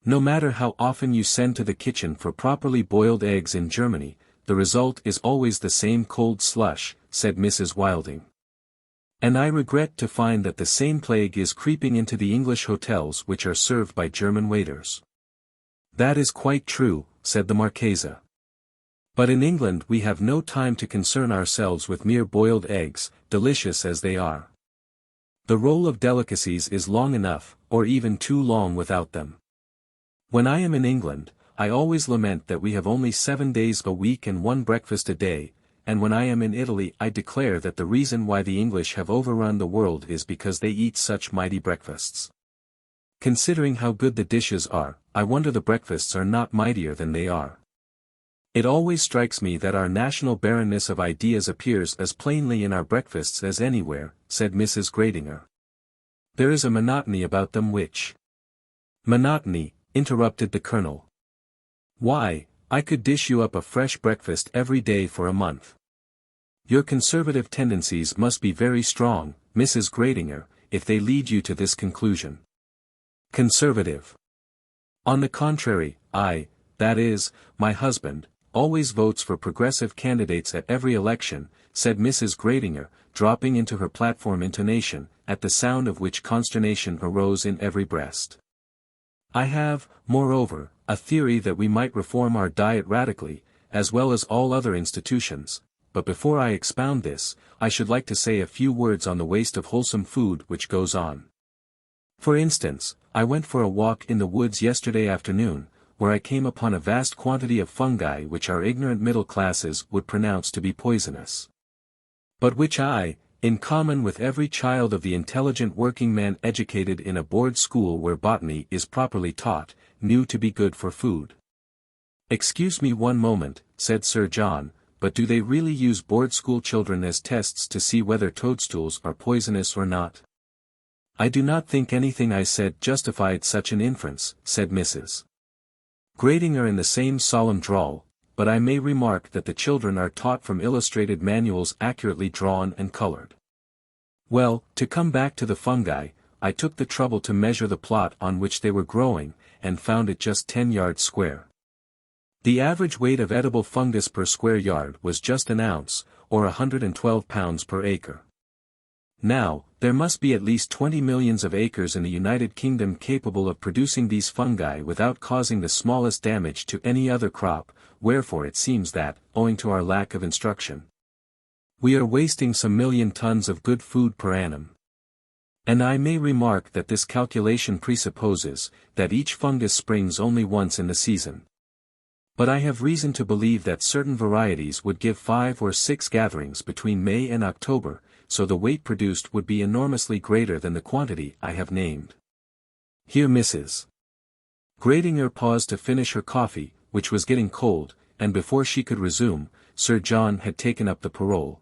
[SPEAKER 1] No matter how often you send to the kitchen for properly boiled eggs in Germany, the result is always the same cold slush, said Mrs. Wilding. And I regret to find that the same plague is creeping into the English hotels which are served by German waiters. That is quite true, said the Marchesa. But in England we have no time to concern ourselves with mere boiled eggs, delicious as they are. The roll of delicacies is long enough, or even too long without them. When I am in England, I always lament that we have only 7 days a week and one breakfast a day, and when I am in Italy I declare that the reason why the English have overrun the world is because they eat such mighty breakfasts. Considering how good the dishes are, I wonder the breakfasts are not mightier than they are. It always strikes me that our national barrenness of ideas appears as plainly in our breakfasts as anywhere, said Mrs. Gradinger. There is a monotony about them which— Monotony, interrupted the Colonel. Why, I could dish you up a fresh breakfast every day for a month. Your conservative tendencies must be very strong, Mrs. Gradinger, if they lead you to this conclusion. Conservative. On the contrary, that is, my husband, always votes for progressive candidates at every election, said Mrs. Gradinger, dropping into her platform intonation, at the sound of which consternation arose in every breast. I have, moreover, a theory that we might reform our diet radically, as well as all other institutions, but before I expound this, I should like to say a few words on the waste of wholesome food which goes on. For instance, I went for a walk in the woods yesterday afternoon, where I came upon a vast quantity of fungi which our ignorant middle classes would pronounce to be poisonous. But which I, in common with every child of the intelligent working man educated in a board school where botany is properly taught, knew to be good for food. Excuse me one moment, said Sir John, but do they really use board school children as tests to see whether toadstools are poisonous or not? I do not think anything I said justified such an inference, said Mrs. Gradinger in the same solemn drawl, but I may remark that the children are taught from illustrated manuals accurately drawn and colored. Well, to come back to the fungi, I took the trouble to measure the plot on which they were growing, and found it just 10 yards square. The average weight of edible fungus per square yard was just an ounce, or 112 pounds per acre. Now, there must be at least 20 millions of acres in the United Kingdom capable of producing these fungi without causing the smallest damage to any other crop, wherefore it seems that, owing to our lack of instruction, we are wasting some million tons of good food per annum. And I may remark that this calculation presupposes that each fungus springs only once in the season. But I have reason to believe that certain varieties would give 5 or 6 gatherings between May and October, so the weight produced would be enormously greater than the quantity I have named. Here Mrs. Gradinger paused to finish her coffee, which was getting cold, and before she could resume, Sir John had taken up the parole.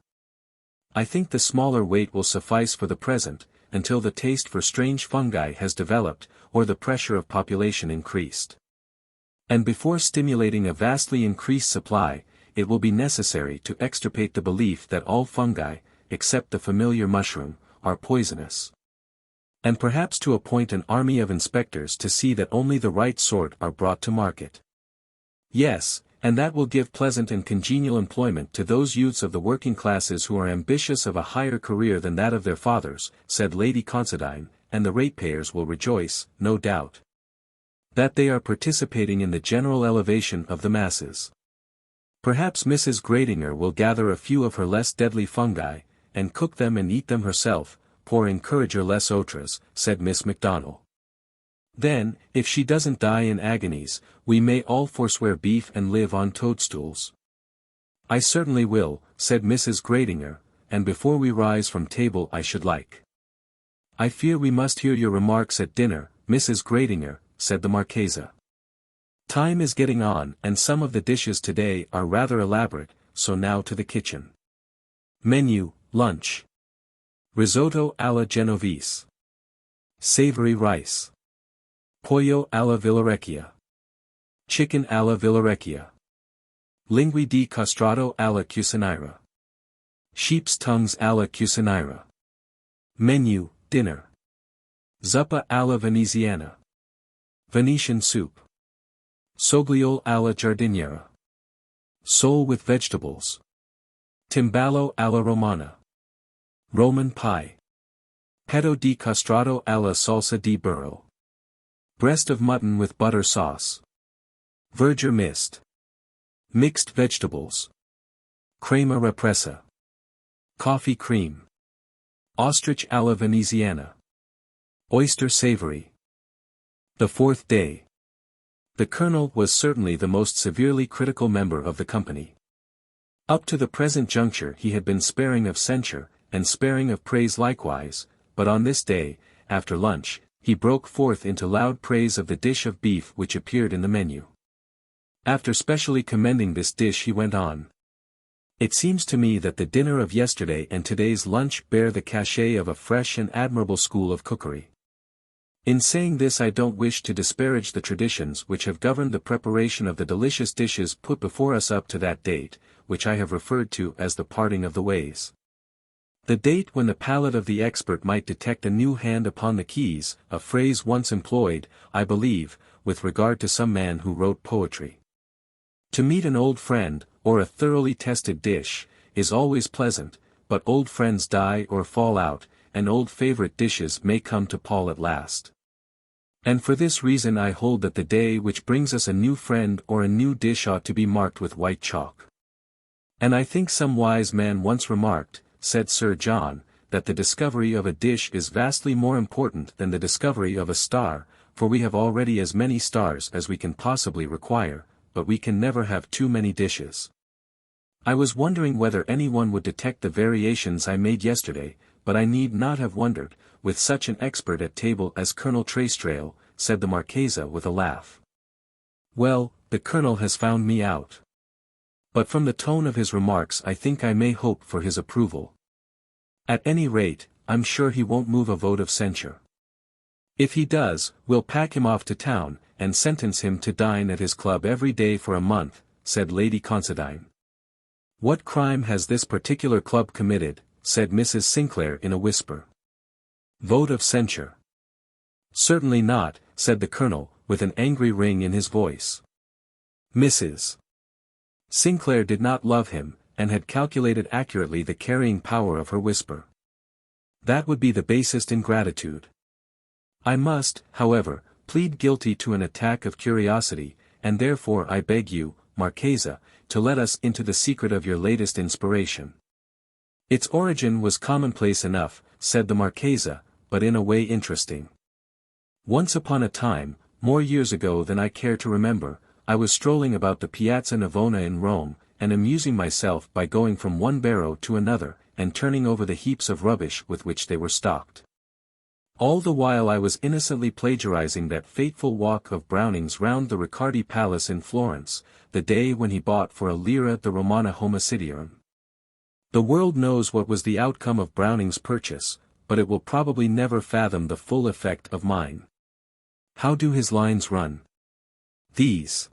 [SPEAKER 1] I think the smaller weight will suffice for the present, until the taste for strange fungi has developed, or the pressure of population increased. And before stimulating a vastly increased supply, it will be necessary to extirpate the belief that all fungi, except the familiar mushroom, are poisonous. And perhaps to appoint an army of inspectors to see that only the right sort are brought to market. Yes, and that will give pleasant and congenial employment to those youths of the working classes who are ambitious of a higher career than that of their fathers, said Lady Considine, and the ratepayers will rejoice, no doubt, that they are participating in the general elevation of the masses. Perhaps Mrs. Gradinger will gather a few of her less deadly fungi, and cook them and eat them herself, pour encourager les autres, said Miss McDonnell. Then, if she doesn't die in agonies, we may all forswear beef and live on toadstools. I certainly will, said Mrs. Gradinger, and before we rise from table I should like. I fear we must hear your remarks at dinner, Mrs. Gradinger, said the Marchesa. Time is getting on and some of the dishes today are rather elaborate, so now to the kitchen. Menu, lunch. Risotto alla Genovese. Savory rice. Pollo alla Villarecchia. Chicken alla Villarecchia. Linguine di castrato alla cucinera. Sheep's tongues alla cucinera. Menu, dinner. Zuppa alla Veneziana. Venetian soup. Sogliole alla giardiniera. Sole with vegetables. Timballo alla Romana. Roman pie. Petto di castrato alla salsa di burro. Breast of mutton with butter sauce. Verdure mist. Mixed vegetables. Crema repressa. Coffee cream. Ostrich alla veneziana. Oyster savory. The fourth day. The colonel was certainly the most severely critical member of the company. Up to the present juncture he had been sparing of censure, and sparing of praise likewise, but on this day, after lunch, he broke forth into loud praise of the dish of beef which appeared in the menu. After specially commending this dish he went on. It seems to me that the dinner of yesterday and today's lunch bear the cachet of a fresh and admirable school of cookery. In saying this I don't wish to disparage the traditions which have governed the preparation of the delicious dishes put before us up to that date, which I have referred to as the parting of the ways. The date when the palate of the expert might detect a new hand upon the keys, a phrase once employed, I believe, with regard to some man who wrote poetry. To meet an old friend, or a thoroughly tested dish, is always pleasant, but old friends die or fall out, and old favorite dishes may come to pall at last. And for this reason I hold that the day which brings us a new friend or a new dish ought to be marked with white chalk. And I think some wise man once remarked, said Sir John, that the discovery of a dish is vastly more important than the discovery of a star, for we have already as many stars as we can possibly require, but we can never have too many dishes. I was wondering whether anyone would detect the variations I made yesterday, but I need not have wondered, with such an expert at table as Colonel Traistrail, said the Marchesa with a laugh. Well, the Colonel has found me out. But from the tone of his remarks I think I may hope for his approval. At any rate, I'm sure he won't move a vote of censure. If he does, we'll pack him off to town, and sentence him to dine at his club every day for a month, said Lady Considine. What crime has this particular club committed? Said Mrs. Sinclair in a whisper. Vote of censure. Certainly not, said the Colonel, with an angry ring in his voice. Mrs. Sinclair did not love him, and had calculated accurately the carrying power of her whisper. That would be the basest ingratitude. I must, however, plead guilty to an attack of curiosity, and therefore I beg you, Marchesa, to let us into the secret of your latest inspiration. Its origin was commonplace enough, said the Marchesa, but in a way interesting. Once upon a time, more years ago than I care to remember, I was strolling about the Piazza Navona in Rome, and amusing myself by going from one barrow to another, and turning over the heaps of rubbish with which they were stocked. All the while I was innocently plagiarizing that fateful walk of Browning's round the Riccardi Palace in Florence, the day when he bought for a lira the Romana Homicidiarum. The world knows what was the outcome of Browning's purchase, but it will probably never fathom the full effect of mine. How do his lines run? These.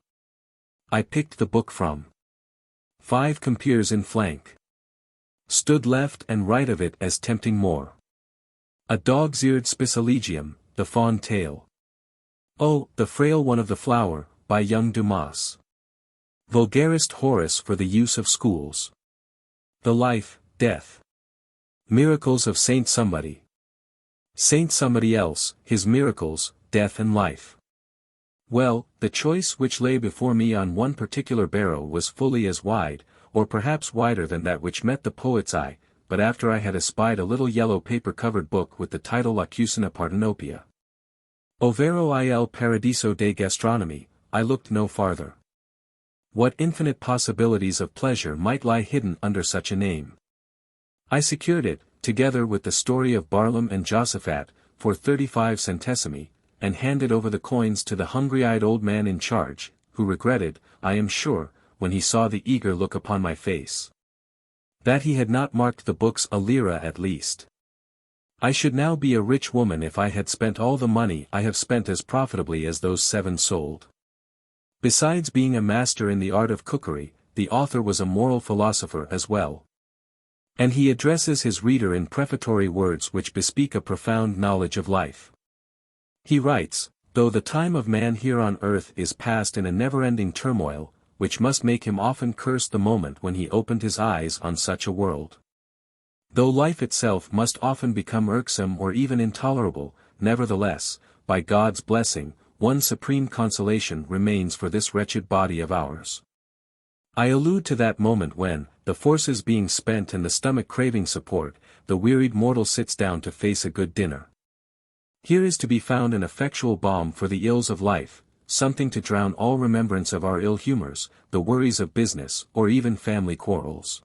[SPEAKER 1] I picked the book from 5 compeers in flank. Stood left and right of it as tempting more. A dog's-eared Spicilegium, the fawn tail. Oh, the frail one of the flower, by young Dumas. Vulgarist Horace for the use of schools. The life, death. Miracles of Saint Somebody. Saint Somebody else, his miracles, death and life. Well, the choice which lay before me on one particular barrow was fully as wide, or perhaps wider than that which met the poet's eye, but after I had espied a little yellow paper-covered book with the title La Cucina Partenopea. Ovvero il Paradiso de Gastronomy, I looked no farther. What infinite possibilities of pleasure might lie hidden under such a name. I secured it, together with the story of Barlaam and Josaphat, for 35 centesimi, and handed over the coins to the hungry-eyed old man in charge, who regretted, I am sure, when he saw the eager look upon my face, that he had not marked the books a lira at least. I should now be a rich woman if I had spent all the money I have spent as profitably as those 7 sold. Besides being a master in the art of cookery, the author was a moral philosopher as well. And he addresses his reader in prefatory words which bespeak a profound knowledge of life. He writes, though the time of man here on earth is passed in a never-ending turmoil, which must make him often curse the moment when he opened his eyes on such a world. Though life itself must often become irksome or even intolerable, nevertheless, by God's blessing, one supreme consolation remains for this wretched body of ours. I allude to that moment when, the forces being spent and the stomach craving support, the wearied mortal sits down to face a good dinner. Here is to be found an effectual balm for the ills of life, something to drown all remembrance of our ill humors, the worries of business, or even family quarrels.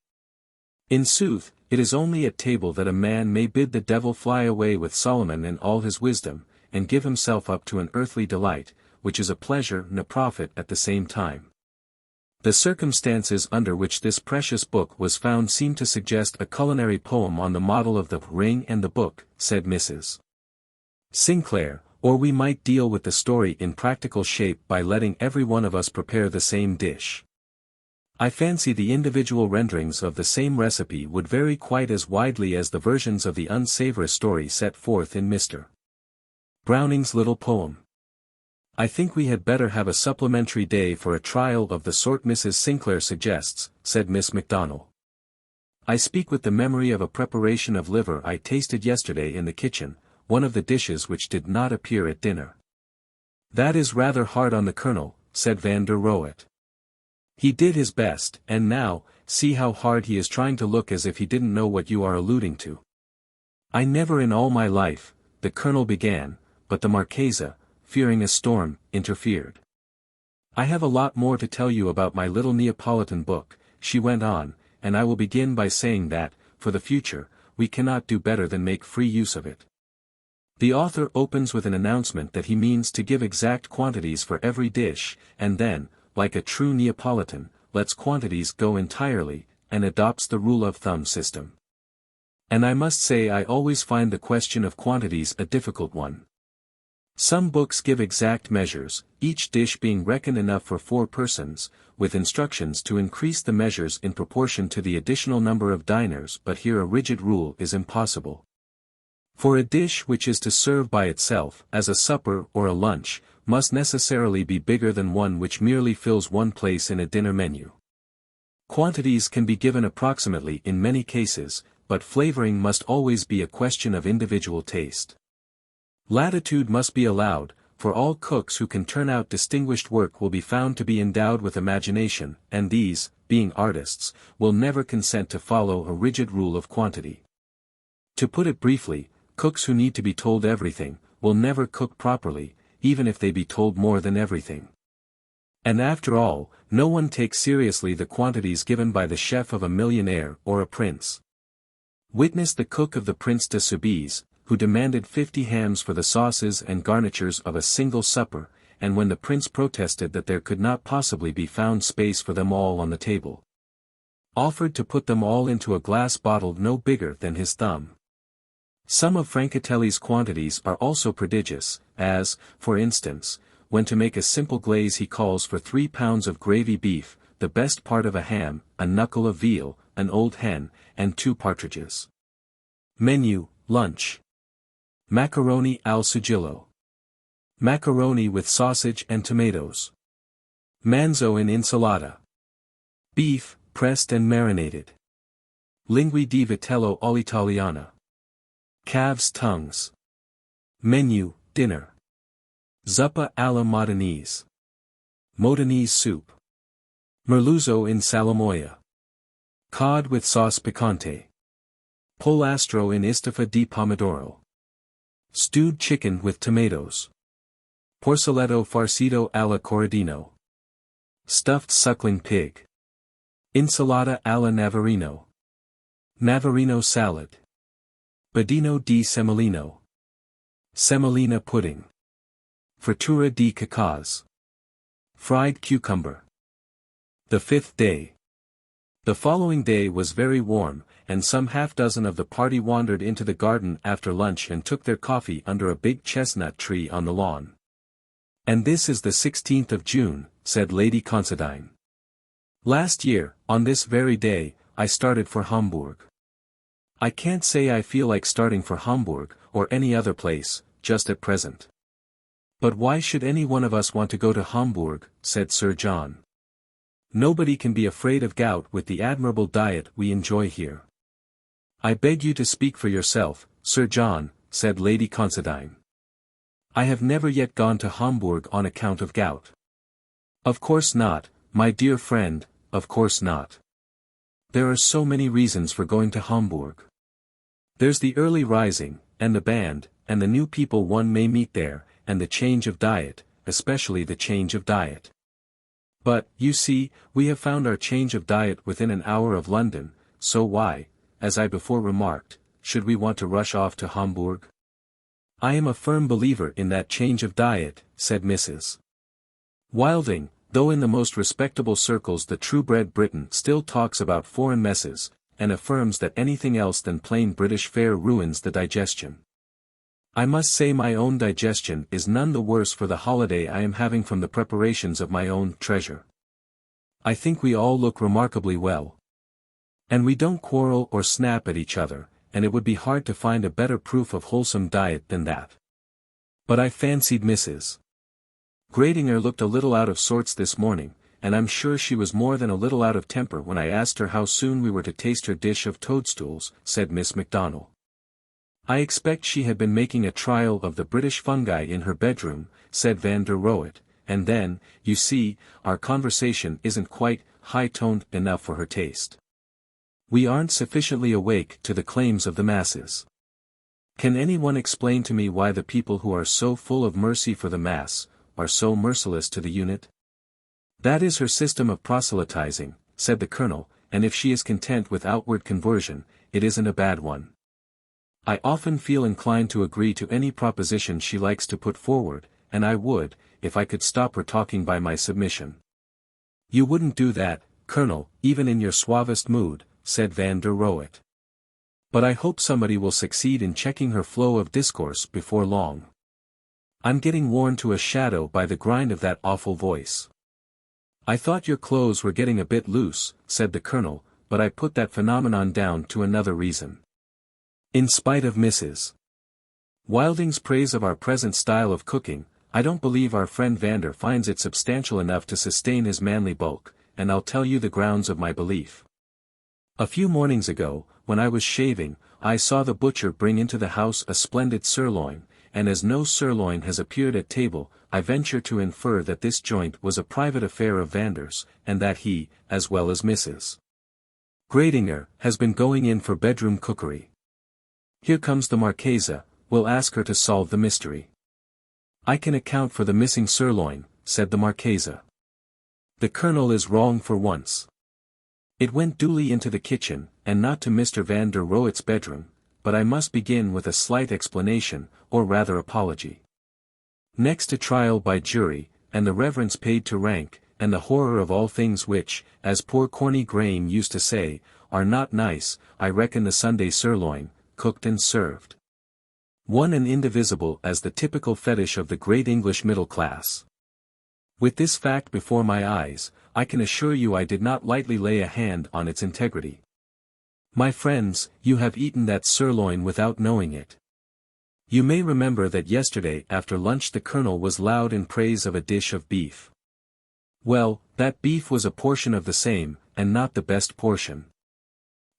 [SPEAKER 1] In sooth, it is only at table that a man may bid the devil fly away with Solomon and all his wisdom, and give himself up to an earthly delight, which is a pleasure and a profit at the same time. The circumstances under which this precious book was found seem to suggest a culinary poem on the model of the Ring and the Book, said Mrs. Sinclair, or we might deal with the story in practical shape by letting every one of us prepare the same dish. I fancy the individual renderings of the same recipe would vary quite as widely as the versions of the unsavory story set forth in Mr. Browning's little poem. I think we had better have a supplementary day for a trial of the sort Mrs. Sinclair suggests, said Miss MacDonald. I speak with the memory of a preparation of liver I tasted yesterday in the kitchen, one of the dishes which did not appear at dinner. That is rather hard on the Colonel, said Van der Rohet. He did his best, and now, see how hard he is trying to look as if he didn't know what you are alluding to. I never in all my life, the Colonel began, but the Marchesa, fearing a storm, interfered. I have a lot more to tell you about my little Neapolitan book, she went on, and I will begin by saying that, for the future, we cannot do better than make free use of it. The author opens with an announcement that he means to give exact quantities for every dish, and then, like a true Neapolitan, lets quantities go entirely, and adopts the rule of thumb system. And I must say I always find the question of quantities a difficult one. Some books give exact measures, each dish being reckoned enough for 4 persons, with instructions to increase the measures in proportion to the additional number of diners, but here a rigid rule is impossible. For a dish which is to serve by itself, as a supper or a lunch, must necessarily be bigger than one which merely fills one place in a dinner menu. Quantities can be given approximately in many cases, but flavoring must always be a question of individual taste. Latitude must be allowed, for all cooks who can turn out distinguished work will be found to be endowed with imagination, and these, being artists, will never consent to follow a rigid rule of quantity. To put it briefly, cooks who need to be told everything, will never cook properly, even if they be told more than everything. And after all, no one takes seriously the quantities given by the chef of a millionaire or a prince. Witness the cook of the Prince de Soubise, who demanded 50 hams for the sauces and garnitures of a single supper, and when the prince protested that there could not possibly be found space for them all on the table, offered to put them all into a glass bottle no bigger than his thumb. Some of Francatelli's quantities are also prodigious, as, for instance, when to make a simple glaze he calls for 3 pounds of gravy beef, the best part of a ham, a knuckle of veal, an old hen, and 2 partridges. Menu, lunch. Macaroni al sigillo. Macaroni with sausage and tomatoes. Manzo in insalata. Beef, pressed and marinated. Linguine di vitello all'italiana. Calves' tongues. Menu, dinner. Zuppa alla Modenese. Modenese soup. Merluzzo in salamoia. Cod with sauce picante. Polastro in istafa di pomodoro. Stewed chicken with tomatoes. Porcelletto farcito alla corradino. Stuffed suckling pig. Insalata alla Navarino. Navarino salad. Budino di semolino. Semolina pudding. Frittura di cacas. Fried cucumber. The 5th day. The following day was very warm, and some half-dozen of the party wandered into the garden after lunch and took their coffee under a big chestnut tree on the lawn. And this is the 16th of June, said Lady Considine. Last year, on this very day, I started for Hamburg. I can't say I feel like starting for Hamburg, or any other place, just at present. But why should any one of us want to go to Hamburg, said Sir John. Nobody can be afraid of gout with the admirable diet we enjoy here. I beg you to speak for yourself, Sir John, said Lady Considine. I have never yet gone to Hamburg on account of gout. Of course not, my dear friend, of course not. There are so many reasons for going to Hamburg. There's the early rising, and the band, and the new people one may meet there, and the change of diet, especially the change of diet. But, you see, we have found our change of diet within an hour of London, so why, as I before remarked, should we want to rush off to Hamburg? I am a firm believer in that change of diet, said Mrs. Wilding, though in the most respectable circles the true-bred Briton still talks about foreign messes, and affirms that anything else than plain British fare ruins the digestion. I must say my own digestion is none the worse for the holiday I am having from the preparations of my own treasure. I think we all look remarkably well. And we don't quarrel or snap at each other, and it would be hard to find a better proof of wholesome diet than that. But I fancied Mrs. Gradinger looked a little out of sorts this morning, and I'm sure she was more than a little out of temper when I asked her how soon we were to taste her dish of toadstools, said Miss MacDonald. I expect she had been making a trial of the British fungi in her bedroom, said Van der Rohet, and then, you see, our conversation isn't quite high-toned enough for her taste. We aren't sufficiently awake to the claims of the masses. Can anyone explain to me why the people who are so full of mercy for the mass, are so merciless to the unit? That is her system of proselytizing, said the Colonel, and if she is content with outward conversion, it isn't a bad one. I often feel inclined to agree to any proposition she likes to put forward, and I would, if I could stop her talking by my submission. You wouldn't do that, Colonel, even in your suavest mood, said Van der Rohet. But I hope somebody will succeed in checking her flow of discourse before long. I'm getting worn to a shadow by the grind of that awful voice. I thought your clothes were getting a bit loose, said the Colonel, but I put that phenomenon down to another reason. In spite of Mrs. Wilding's praise of our present style of cooking, I don't believe our friend Vander finds it substantial enough to sustain his manly bulk, and I'll tell you the grounds of my belief. A few mornings ago, when I was shaving, I saw the butcher bring into the house a splendid sirloin, and as no sirloin has appeared at table, I venture to infer that this joint was a private affair of Vander's, and that he, as well as Mrs. Gradinger, has been going in for bedroom cookery. Here comes the Marchesa, we'll ask her to solve the mystery. I can account for the missing sirloin, said the Marchesa. The Colonel is wrong for once. It went duly into the kitchen, and not to Mr. Van der Rohet's bedroom, but I must begin with a slight explanation, or rather apology. Next to trial by jury, and the reverence paid to rank, and the horror of all things which, as poor Corny Graham used to say, are not nice, I reckon the Sunday sirloin, cooked and served. One and indivisible as the typical fetish of the great English middle class. With this fact before my eyes, I can assure you I did not lightly lay a hand on its integrity. My friends, you have eaten that sirloin without knowing it. You may remember that yesterday after lunch the Colonel was loud in praise of a dish of beef. Well, that beef was a portion of the same, and not the best portion.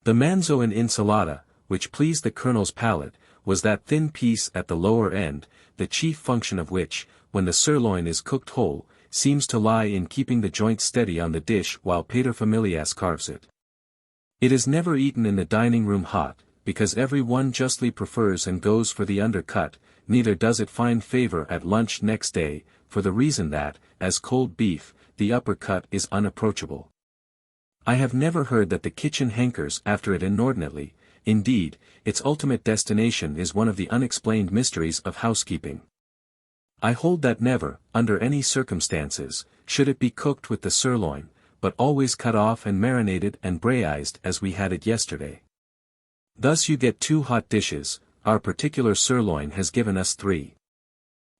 [SPEAKER 1] The manzo and insalata, which pleased the Colonel's palate, was that thin piece at the lower end, the chief function of which, when the sirloin is cooked whole, seems to lie in keeping the joint steady on the dish while paterfamilias carves it. It is never eaten in the dining room hot, because every one justly prefers and goes for the undercut, neither does it find favor at lunch next day, for the reason that, as cold beef, the upper cut is unapproachable. I have never heard that the kitchen hankers after it inordinately, indeed, its ultimate destination is one of the unexplained mysteries of housekeeping. I hold that never, under any circumstances, should it be cooked with the sirloin, but always cut off and marinated and braised as we had it yesterday. Thus you get 2 hot dishes, our particular sirloin has given us 3.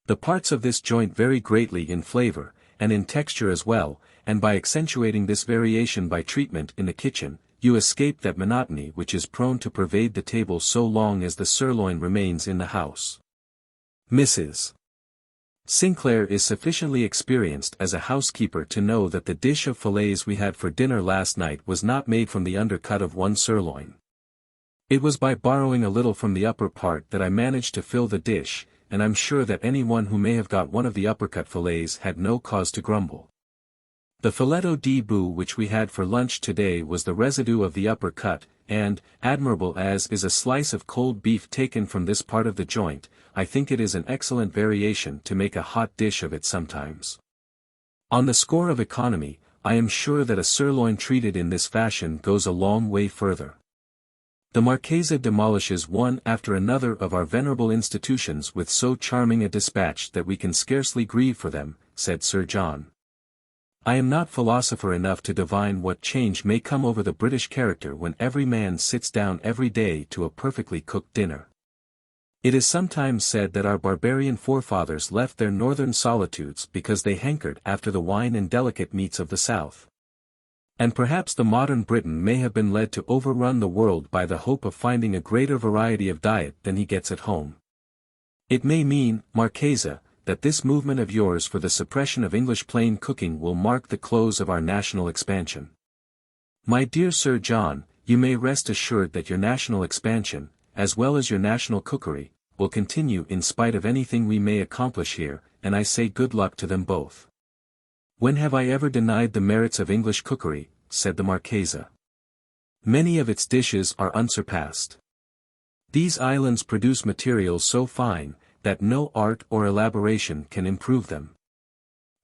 [SPEAKER 1] The parts of this joint vary greatly in flavor, and in texture as well, and by accentuating this variation by treatment in the kitchen, you escape that monotony which is prone to pervade the table so long as the sirloin remains in the house. Mrs. Sinclair is sufficiently experienced as a housekeeper to know that the dish of fillets we had for dinner last night was not made from the undercut of one sirloin. It was by borrowing a little from the upper part that I managed to fill the dish, and I'm sure that anyone who may have got one of the uppercut fillets had no cause to grumble. The filetto di bou which we had for lunch today was the residue of the upper cut, and, admirable as is a slice of cold beef taken from this part of the joint, I think it is an excellent variation to make a hot dish of it sometimes. On the score of economy, I am sure that a sirloin treated in this fashion goes a long way further. The Marchesa demolishes one after another of our venerable institutions with so charming a dispatch that we can scarcely grieve for them, said Sir John. I am not philosopher enough to divine what change may come over the British character when every man sits down every day to a perfectly cooked dinner. It is sometimes said that our barbarian forefathers left their northern solitudes because they hankered after the wine and delicate meats of the south. And perhaps the modern Briton may have been led to overrun the world by the hope of finding a greater variety of diet than he gets at home. It may mean, Marchesa, that this movement of yours for the suppression of English plain cooking will mark the close of our national expansion. My dear Sir John, you may rest assured that your national expansion, as well as your national cookery, will continue in spite of anything we may accomplish here, and I say good luck to them both. When have I ever denied the merits of English cookery, said the Marchesa. Many of its dishes are unsurpassed. These islands produce materials so fine, that no art or elaboration can improve them.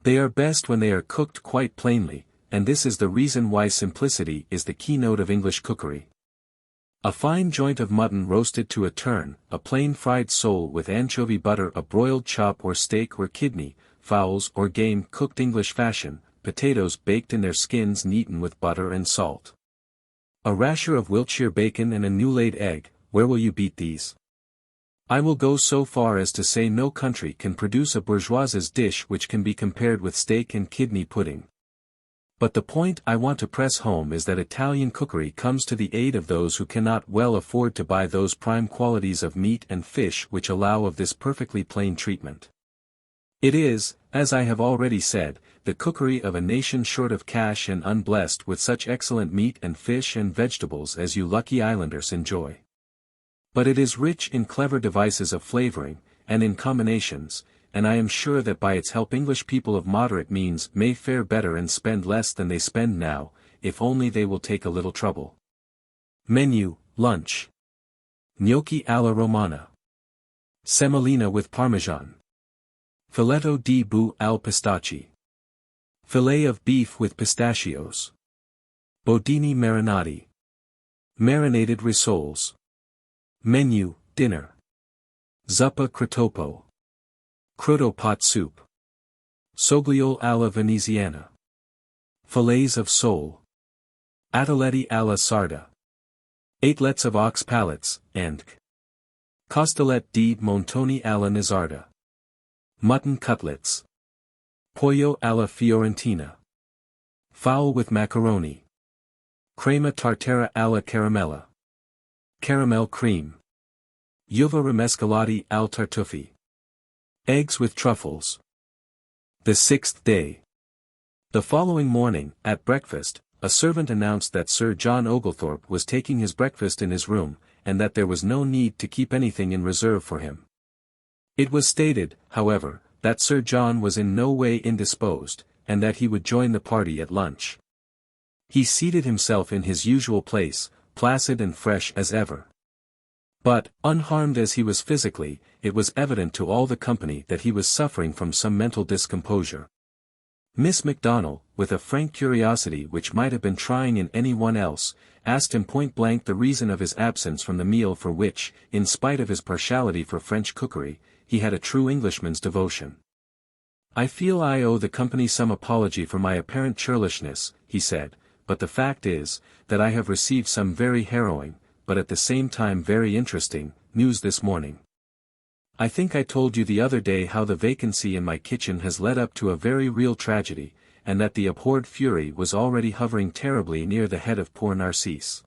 [SPEAKER 1] They are best when they are cooked quite plainly, and this is the reason why simplicity is the keynote of English cookery. A fine joint of mutton roasted to a turn, a plain fried sole with anchovy butter, a broiled chop or steak or kidney, fowls or game cooked English fashion, potatoes baked in their skins and eaten with butter and salt. A rasher of Wiltshire bacon and a new-laid egg, where will you beat these? I will go so far as to say no country can produce a bourgeois's dish which can be compared with steak and kidney pudding. But the point I want to press home is that Italian cookery comes to the aid of those who cannot well afford to buy those prime qualities of meat and fish which allow of this perfectly plain treatment. It is, as I have already said, the cookery of a nation short of cash and unblessed with such excellent meat and fish and vegetables as you lucky islanders enjoy. But it is rich in clever devices of flavoring, and in combinations, and I am sure that by its help English people of moderate means may fare better and spend less than they spend now, if only they will take a little trouble. Menu, lunch. Gnocchi alla romana. Semolina with parmesan. Filetto di bou al pistacchi. Fillet of beef with pistachios. Bodini marinati. Marinated rissoles. Menu, dinner. Zuppa crotopo. Croto pot soup. Sogliole alla veneziana. Fillets of sole. Ataletti alla sarda. Eightlets of ox palates, and Costolette di montoni alla nizzarda. Mutton cutlets. Pollo alla fiorentina. Fowl with macaroni. Crema tartara alla caramella. Caramel cream. Uva rimescolati al tartuffi. Eggs with truffles. The 6th day. The following morning, at breakfast, a servant announced that Sir John Oglethorpe was taking his breakfast in his room, and that there was no need to keep anything in reserve for him. It was stated, however, that Sir John was in no way indisposed, and that he would join the party at lunch. He seated himself in his usual place, placid and fresh as ever. But, unharmed as he was physically, it was evident to all the company that he was suffering from some mental discomposure. Miss Macdonald, with a frank curiosity which might have been trying in any one else, asked him point-blank the reason of his absence from the meal for which, in spite of his partiality for French cookery, he had a true Englishman's devotion. "I feel I owe the company some apology for my apparent churlishness," he said, "but the fact is, that I have received some very harrowing, but at the same time very interesting, news this morning. I think I told you the other day how the vacancy in my kitchen has led up to a very real tragedy, and that the abhorred fury was already hovering terribly near the head of poor Narcisse.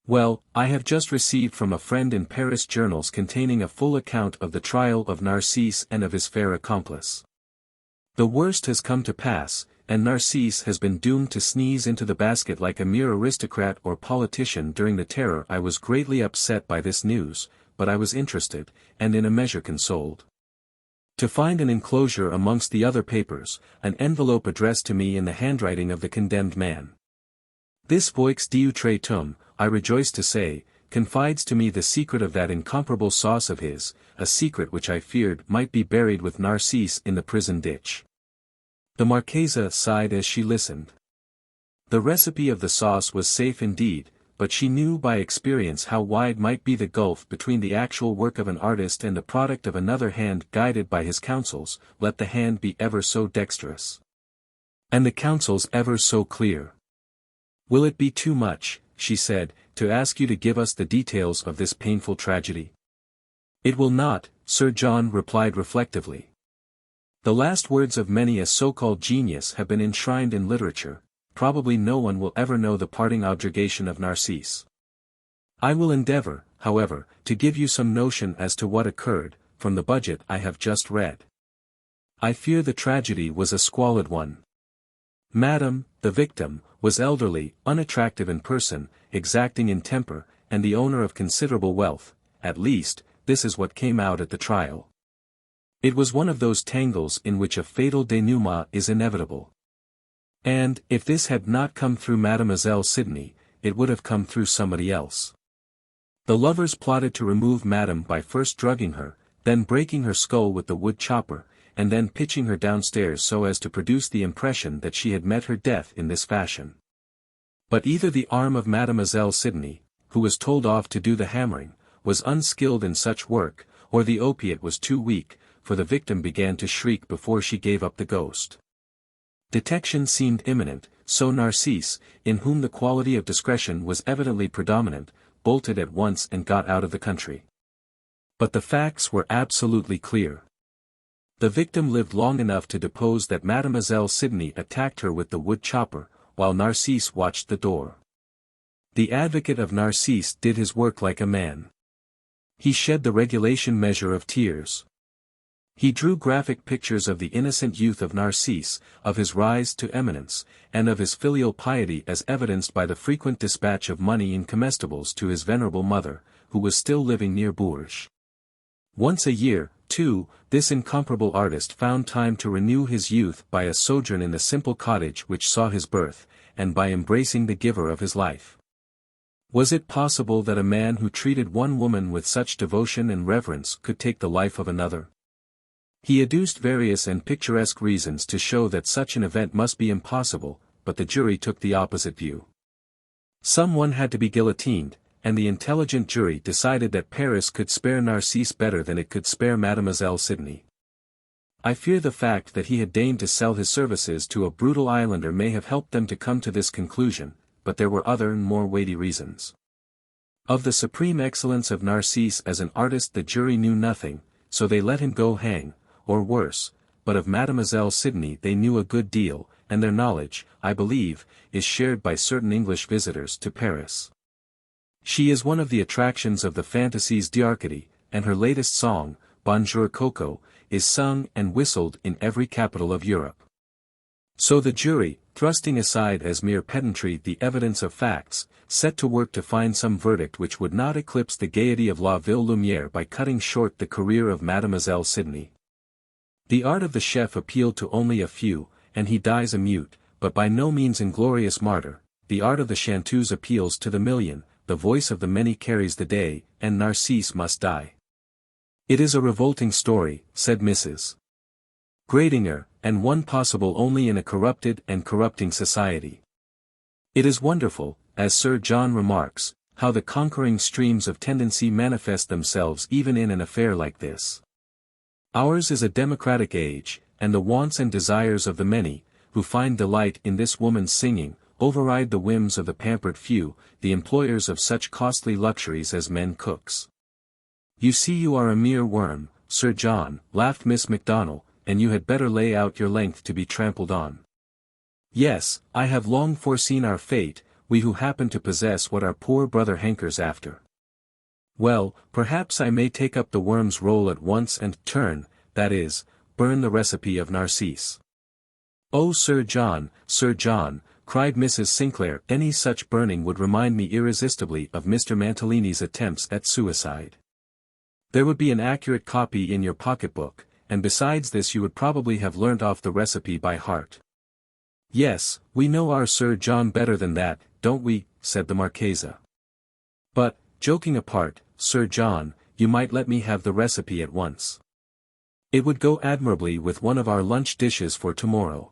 [SPEAKER 1] Well, I have just received from a friend in Paris journals containing a full account of the trial of Narcisse and of his fair accomplice. The worst has come to pass, and Narcisse has been doomed to sneeze into the basket like a mere aristocrat or politician. During the Terror I was greatly upset by this news, but I was interested, and in a measure consoled. To find an enclosure amongst the other papers, an envelope addressed to me in the handwriting of the condemned man. This voix diutre tum, I rejoice to say, confides to me the secret of that incomparable sauce of his, a secret which I feared might be buried with Narcisse in the prison ditch. The Marchesa sighed as she listened. The recipe of the sauce was safe indeed, but she knew by experience how wide might be the gulf between the actual work of an artist and the product of another hand guided by his counsels, let the hand be ever so dexterous. And the counsels ever so clear. Will it be too much, she said, to ask you to give us the details of this painful tragedy? It will not, Sir John replied reflectively. The last words of many a so-called genius have been enshrined in literature. Probably no one will ever know the parting objurgation of Narcisse. I will endeavor, however, to give you some notion as to what occurred, from the budget I have just read. I fear the tragedy was a squalid one. Madame, the victim, was elderly, unattractive in person, exacting in temper, and the owner of considerable wealth, at least, this is what came out at the trial. It was one of those tangles in which a fatal denouement is inevitable. And, if this had not come through Mademoiselle Sidney, it would have come through somebody else. The lovers plotted to remove Madame by first drugging her, then breaking her skull with the wood chopper, and then pitching her downstairs so as to produce the impression that she had met her death in this fashion. But either the arm of Mademoiselle Sidney, who was told off to do the hammering, was unskilled in such work, or the opiate was too weak, for the victim began to shriek before she gave up the ghost. Detection seemed imminent, so Narcisse, in whom the quality of discretion was evidently predominant, bolted at once and got out of the country. But the facts were absolutely clear. The victim lived long enough to depose that Mademoiselle Sidney attacked her with the wood chopper, while Narcisse watched the door. The advocate of Narcisse did his work like a man. He shed the regulation measure of tears. He drew graphic pictures of the innocent youth of Narcisse, of his rise to eminence, and of his filial piety as evidenced by the frequent dispatch of money in comestibles to his venerable mother, who was still living near Bourges. Once a year, too, this incomparable artist found time to renew his youth by a sojourn in the simple cottage which saw his birth, and by embracing the giver of his life. Was it possible that a man who treated one woman with such devotion and reverence could take the life of another? He adduced various and picturesque reasons to show that such an event must be impossible, but the jury took the opposite view. Someone had to be guillotined, and the intelligent jury decided that Paris could spare Narcisse better than it could spare Mademoiselle Sidney. I fear the fact that he had deigned to sell his services to a brutal islander may have helped them to come to this conclusion, but there were other and more weighty reasons. Of the supreme excellence of Narcisse as an artist the jury knew nothing, so they let him go hang, or worse, but of Mademoiselle Sidney they knew a good deal, and their knowledge, I believe, is shared by certain English visitors to Paris. She is one of the attractions of the Fantasies d'Arcady, and her latest song, Bonjour Coco, is sung and whistled in every capital of Europe. So the jury, thrusting aside as mere pedantry the evidence of facts, set to work to find some verdict which would not eclipse the gaiety of La Ville Lumière by cutting short the career of Mademoiselle Sidney. The art of the chef appealed to only a few, and he dies a mute, but by no means inglorious martyr. The art of the chanteuse appeals to the million, the voice of the many carries the day, and Narcisse must die. It is a revolting story, said Mrs. Gradinger, and one possible only in a corrupted and corrupting society. It is wonderful, as Sir John remarks, how the conquering streams of tendency manifest themselves even in an affair like this. Ours is a democratic age, and the wants and desires of the many, who find delight in this woman's singing, override the whims of the pampered few, the employers of such costly luxuries as men cooks. You see you are a mere worm, Sir John, laughed Miss Macdonald, and you had better lay out your length to be trampled on. Yes, I have long foreseen our fate, we who happen to possess what our poor brother hankers after. Well, perhaps I may take up the worm's role at once and turn, that is, burn the recipe of Narcisse. Oh Sir John, cried Mrs. Sinclair, any such burning would remind me irresistibly of Mr. Mantalini's attempts at suicide. There would be an accurate copy in your pocketbook, and besides this you would probably have learnt off the recipe by heart. Yes, we know our Sir John better than that, don't we, said the Marchesa. But, joking apart, Sir John, you might let me have the recipe at once. It would go admirably with one of our lunch dishes for tomorrow.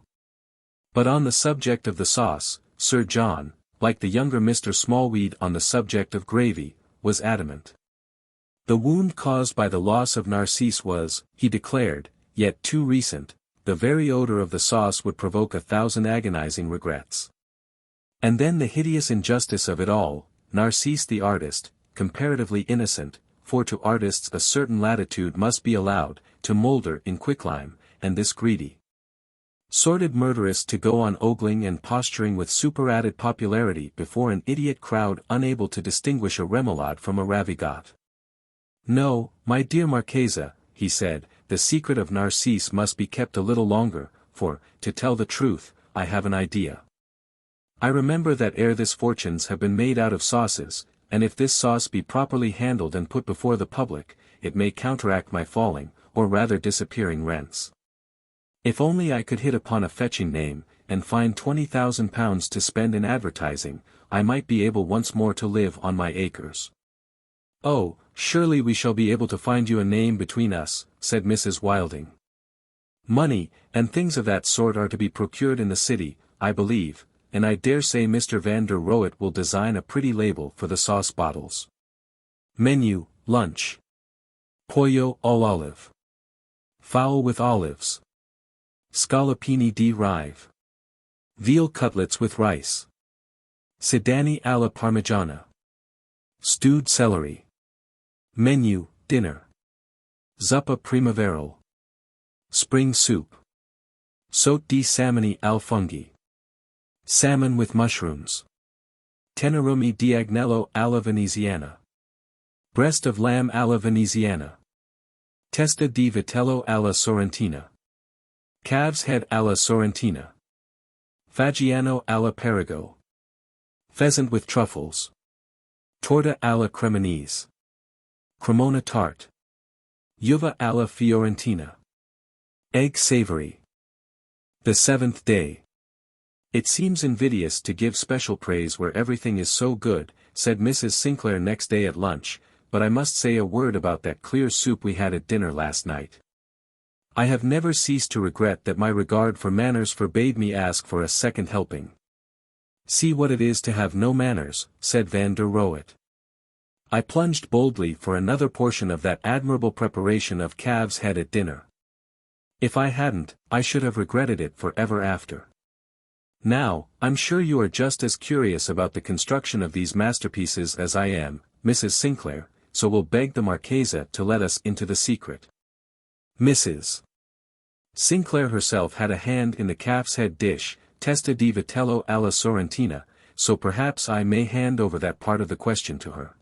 [SPEAKER 1] But on the subject of the sauce, Sir John, like the younger Mr. Smallweed on the subject of gravy, was adamant. The wound caused by the loss of Narcisse was, he declared, yet too recent. The very odor of the sauce would provoke 1,000 agonizing regrets. And then the hideous injustice of it all, Narcisse the artist, comparatively innocent, for to artists a certain latitude must be allowed, to moulder in quicklime, and this greedy, sordid murderess to go on ogling and posturing with superadded popularity before an idiot crowd unable to distinguish a remoulade from a ravigotte. No, my dear Marchesa, he said, the secret of Narcisse must be kept a little longer, for, to tell the truth, I have an idea. I remember that ere this fortunes have been made out of sauces, and if this sauce be properly handled and put before the public, it may counteract my falling, or rather disappearing rents. If only I could hit upon a fetching name, and find £20,000 to spend in advertising, I might be able once more to live on my acres. Oh, surely we shall be able to find you a name between us, said Mrs. Wilding. Money, and things of that sort are to be procured in the city, I believe, and I dare say Mr. Van der Rohet will design a pretty label for the sauce bottles. Menu, lunch. Pollo all olive. Fowl with olives. Scallopini di rive. Veal cutlets with rice. Sedani alla parmigiana. Stewed celery. Menu, dinner. Zuppa primaveral. Spring soup. Saute di salmoni al funghi. Salmon with mushrooms. Tenerumi di agnello alla veneziana. Breast of lamb alla veneziana. Testa di vitello alla sorrentina. Calf's head alla sorrentina. Fagiano alla Perigo. Pheasant with truffles. Torta alla cremonese. Cremona tart. Uva alla fiorentina. Egg savory. The seventh day. It seems invidious to give special praise where everything is so good, said Mrs. Sinclair next day at lunch, but I must say a word about that clear soup we had at dinner last night. I have never ceased to regret that my regard for manners forbade me ask for a second helping. See what it is to have no manners, said Van der Rohet. I plunged boldly for another portion of that admirable preparation of calf's head at dinner. If I hadn't, I should have regretted it for ever after. Now, I'm sure you are just as curious about the construction of these masterpieces as I am, Mrs. Sinclair, so we'll beg the Marchesa to let us into the secret. Mrs. Sinclair herself had a hand in the calf's head dish, testa di vitello alla sorrentina, so perhaps I may hand over that part of the question to her.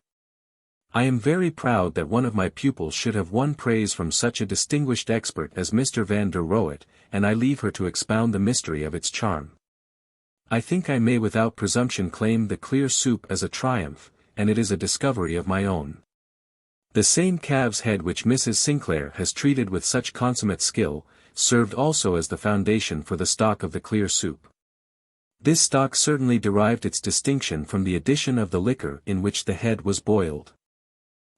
[SPEAKER 1] I am very proud that one of my pupils should have won praise from such a distinguished expert as Mr. Van der Rohet, and I leave her to expound the mystery of its charm. I think I may without presumption claim the clear soup as a triumph, and it is a discovery of my own. The same calf's head which Mrs. Sinclair has treated with such consummate skill, served also as the foundation for the stock of the clear soup. This stock certainly derived its distinction from the addition of the liquor in which the head was boiled.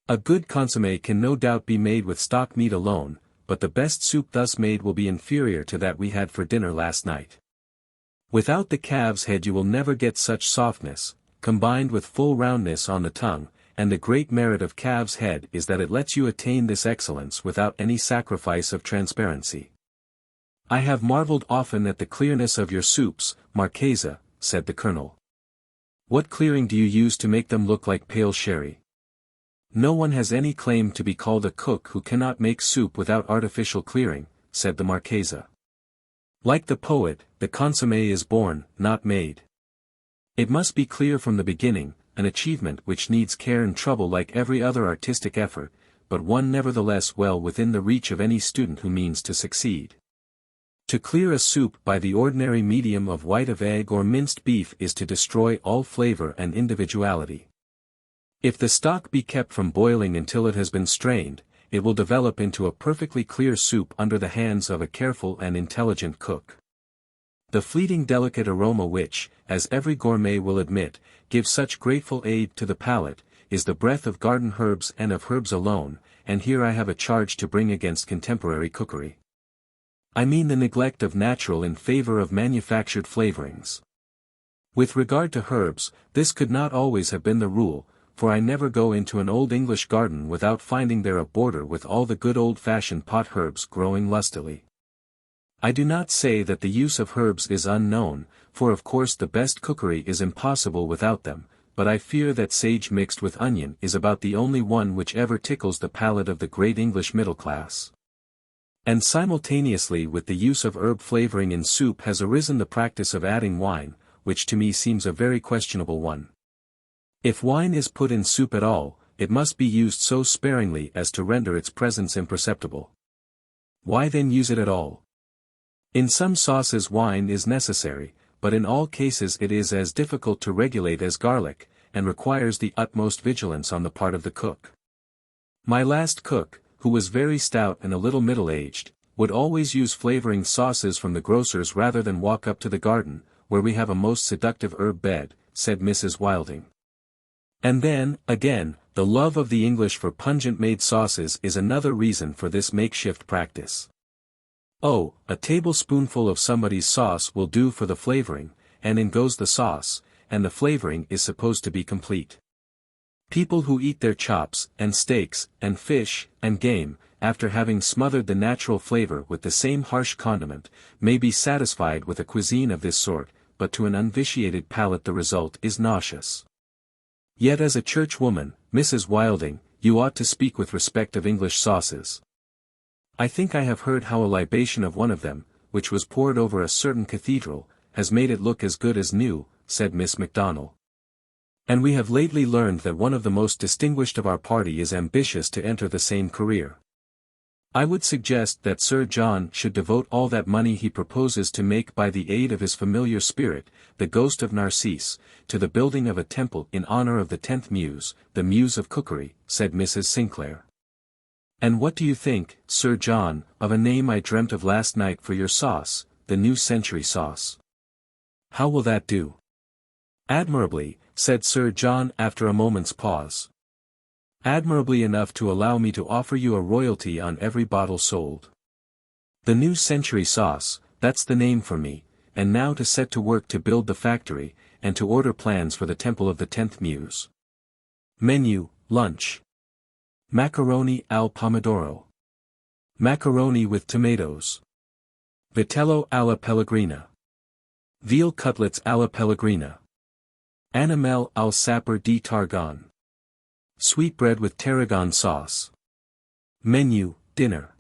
[SPEAKER 1] A good consommé can no doubt be made with stock meat alone, but the best soup thus made will be inferior to that we had for dinner last night. Without the calf's head you will never get such softness, combined with full roundness on the tongue, and the great merit of calf's head is that it lets you attain this excellence without any sacrifice of transparency. I have marveled often at the clearness of your soups, Marchesa, said the Colonel. What clearing do you use to make them look like pale sherry? No one has any claim to be called a cook who cannot make soup without artificial clearing, said the Marchesa. Like the poet, the consommé is born, not made. It must be clear from the beginning, an achievement which needs care and trouble like every other artistic effort, but one nevertheless well within the reach of any student who means to succeed. To clear a soup by the ordinary medium of white of egg or minced beef is to destroy all flavor and individuality. If the stock be kept from boiling until it has been strained, it will develop into a perfectly clear soup under the hands of a careful and intelligent cook. The fleeting delicate aroma which, as every gourmet will admit, gives such grateful aid to the palate, is the breath of garden herbs and of herbs alone, and here I have a charge to bring against contemporary cookery. I mean the neglect of natural in favor of manufactured flavorings. With regard to herbs, this could not always have been the rule, for I never go into an old English garden without finding there a border with all the good old-fashioned pot herbs growing lustily. I do not say that the use of herbs is unknown, for of course the best cookery is impossible without them, but I fear that sage mixed with onion is about the only one which ever tickles the palate of the great English middle class. And simultaneously with the use of herb flavoring in soup has arisen the practice of adding wine, which to me seems a very questionable one. If wine is put in soup at all, it must be used so sparingly as to render its presence imperceptible. Why then use it at all? In some sauces wine is necessary, but in all cases it is as difficult to regulate as garlic, and requires the utmost vigilance on the part of the cook. My last cook, who was very stout and a little middle-aged, would always use flavoring sauces from the grocer's rather than walk up to the garden, where we have a most seductive herb bed, said Mrs. Wilding. And then, again, the love of the English for pungent made sauces is another reason for this makeshift practice. Oh, a tablespoonful of somebody's sauce will do for the flavoring, and in goes the sauce, and the flavoring is supposed to be complete. People who eat their chops, and steaks, and fish, and game, after having smothered the natural flavor with the same harsh condiment, may be satisfied with a cuisine of this sort, but to an unvitiated palate the result is nauseous. Yet as a churchwoman, Mrs. Wilding, you ought to speak with respect of English sauces. I think I have heard how a libation of one of them, which was poured over a certain cathedral, has made it look as good as new, said Miss Macdonald. And we have lately learned that one of the most distinguished of our party is ambitious to enter the same career. I would suggest that Sir John should devote all that money he proposes to make by the aid of his familiar spirit, the ghost of Narcisse, to the building of a temple in honor of the 10th muse, the muse of cookery, said Mrs. Sinclair. And what do you think, Sir John, of a name I dreamt of last night for your sauce, the new century sauce? How will that do? Admirably, said Sir John after a moment's pause. Admirably enough to allow me to offer you a royalty on every bottle sold. The new century sauce, that's the name for me, and now to set to work to build the factory, and to order plans for the temple of the 10th muse. Menu, lunch. Macaroni al pomodoro. Macaroni with tomatoes. Vitello alla pellegrina. Veal cutlets alla pellegrina. Animal al sapper di tarragon. Sweetbread with tarragon sauce. Menu, dinner.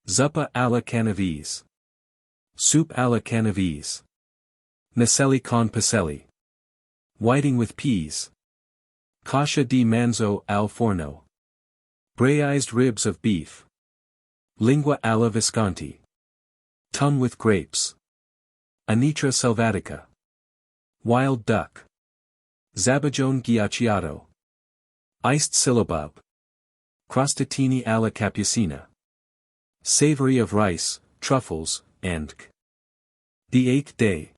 [SPEAKER 1] Zuppa alla Canavese. Soup alla Canavese. Naselli con piselli. Whiting with peas. Cascia di manzo al forno. Braised ribs of beef. Lingua alla Visconti. Tongue with grapes. Anitra selvatica. Wild duck. Zabajone ghiacciato. Iced syllabub. Crostatini alla Capucina. Savory of rice, truffles, and The 8th day.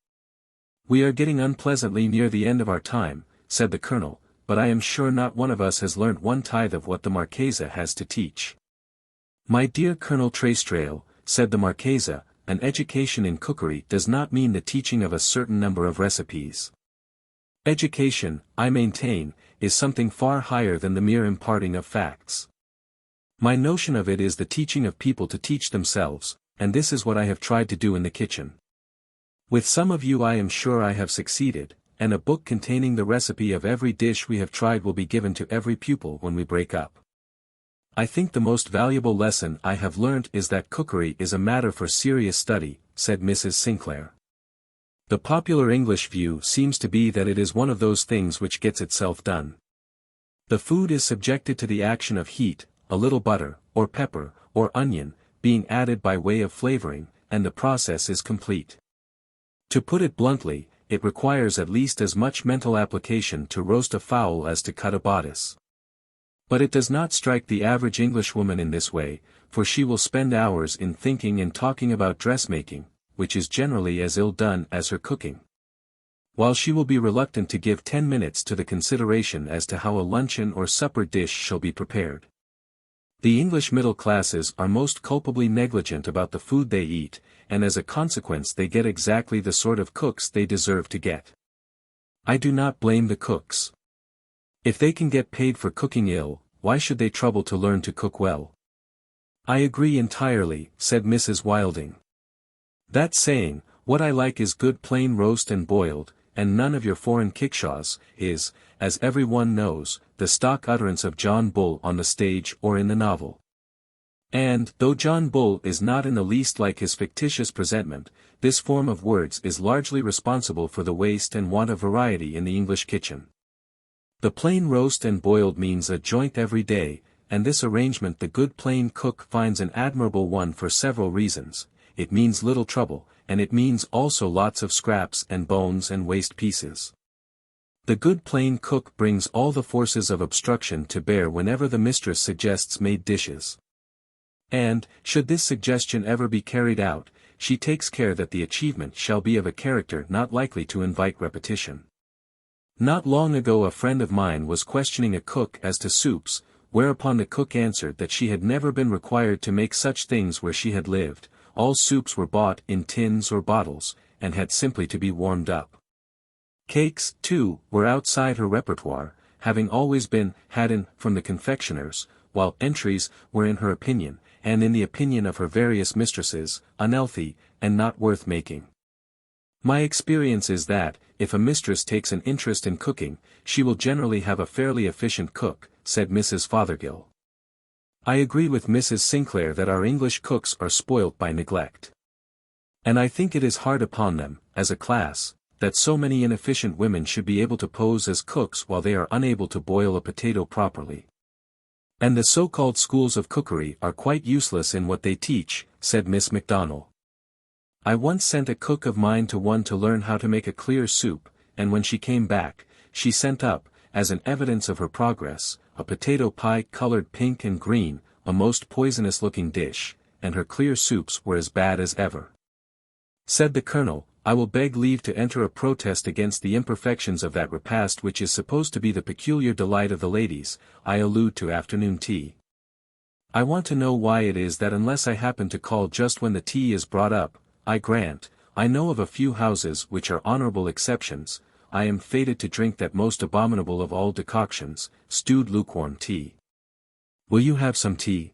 [SPEAKER 1] We are getting unpleasantly near the end of our time, said the Colonel, but I am sure not one of us has learnt one tithe of what the Marchesa has to teach. My dear Colonel Traistrail, said the Marchesa, an education in cookery does not mean the teaching of a certain number of recipes. Education, I maintain, is something far higher than the mere imparting of facts. My notion of it is the teaching of people to teach themselves, and this is what I have tried to do in the kitchen. With some of you I am sure I have succeeded, and a book containing the recipe of every dish we have tried will be given to every pupil when we break up. I think the most valuable lesson I have learnt is that cookery is a matter for serious study, said Mrs. Sinclair. The popular English view seems to be that it is one of those things which gets itself done. The food is subjected to the action of heat, a little butter, or pepper, or onion, being added by way of flavoring, and the process is complete. To put it bluntly, it requires at least as much mental application to roast a fowl as to cut a bodice. But it does not strike the average Englishwoman in this way, for she will spend hours in thinking and talking about dressmaking, which is generally as ill done as her cooking. While she will be reluctant to give 10 minutes to the consideration as to how a luncheon or supper dish shall be prepared. The English middle classes are most culpably negligent about the food they eat, and as a consequence they get exactly the sort of cooks they deserve to get. I do not blame the cooks. If they can get paid for cooking ill, why should they trouble to learn to cook well? I agree entirely, said Mrs. Wilding. That saying, what I like is good plain roast and boiled, and none of your foreign kickshaws, is, as every one knows, the stock utterance of John Bull on the stage or in the novel. And, though John Bull is not in the least like his fictitious presentment, this form of words is largely responsible for the waste and want of variety in the English kitchen. The plain roast and boiled means a joint every day, and this arrangement the good plain cook finds an admirable one for several reasons. It means little trouble, and it means also lots of scraps and bones and waste pieces. The good plain cook brings all the forces of obstruction to bear whenever the mistress suggests made dishes. And, should this suggestion ever be carried out, she takes care that the achievement shall be of a character not likely to invite repetition. Not long ago a friend of mine was questioning a cook as to soups, whereupon the cook answered that she had never been required to make such things where she had lived. All soups were bought in tins or bottles, and had simply to be warmed up. Cakes, too, were outside her repertoire, having always been had in from the confectioners, while entries were in her opinion, and in the opinion of her various mistresses, unhealthy, and not worth making. My experience is that, if a mistress takes an interest in cooking, she will generally have a fairly efficient cook, said Mrs. Fothergill. I agree with Mrs. Sinclair that our English cooks are spoilt by neglect. And I think it is hard upon them, as a class, that so many inefficient women should be able to pose as cooks while they are unable to boil a potato properly. And the so-called schools of cookery are quite useless in what they teach, said Miss MacDonald. I once sent a cook of mine to one to learn how to make a clear soup, and when she came back, she sent up, as an evidence of her progress, a potato pie colored pink and green, a most poisonous-looking dish, and her clear soups were as bad as ever. Said the Colonel, I will beg leave to enter a protest against the imperfections of that repast which is supposed to be the peculiar delight of the ladies. I allude to afternoon tea. I want to know why it is that unless I happen to call just when the tea is brought up, I grant, I know of a few houses which are honorable exceptions, I am fated to drink that most abominable of all decoctions, stewed lukewarm tea. Will you have some tea?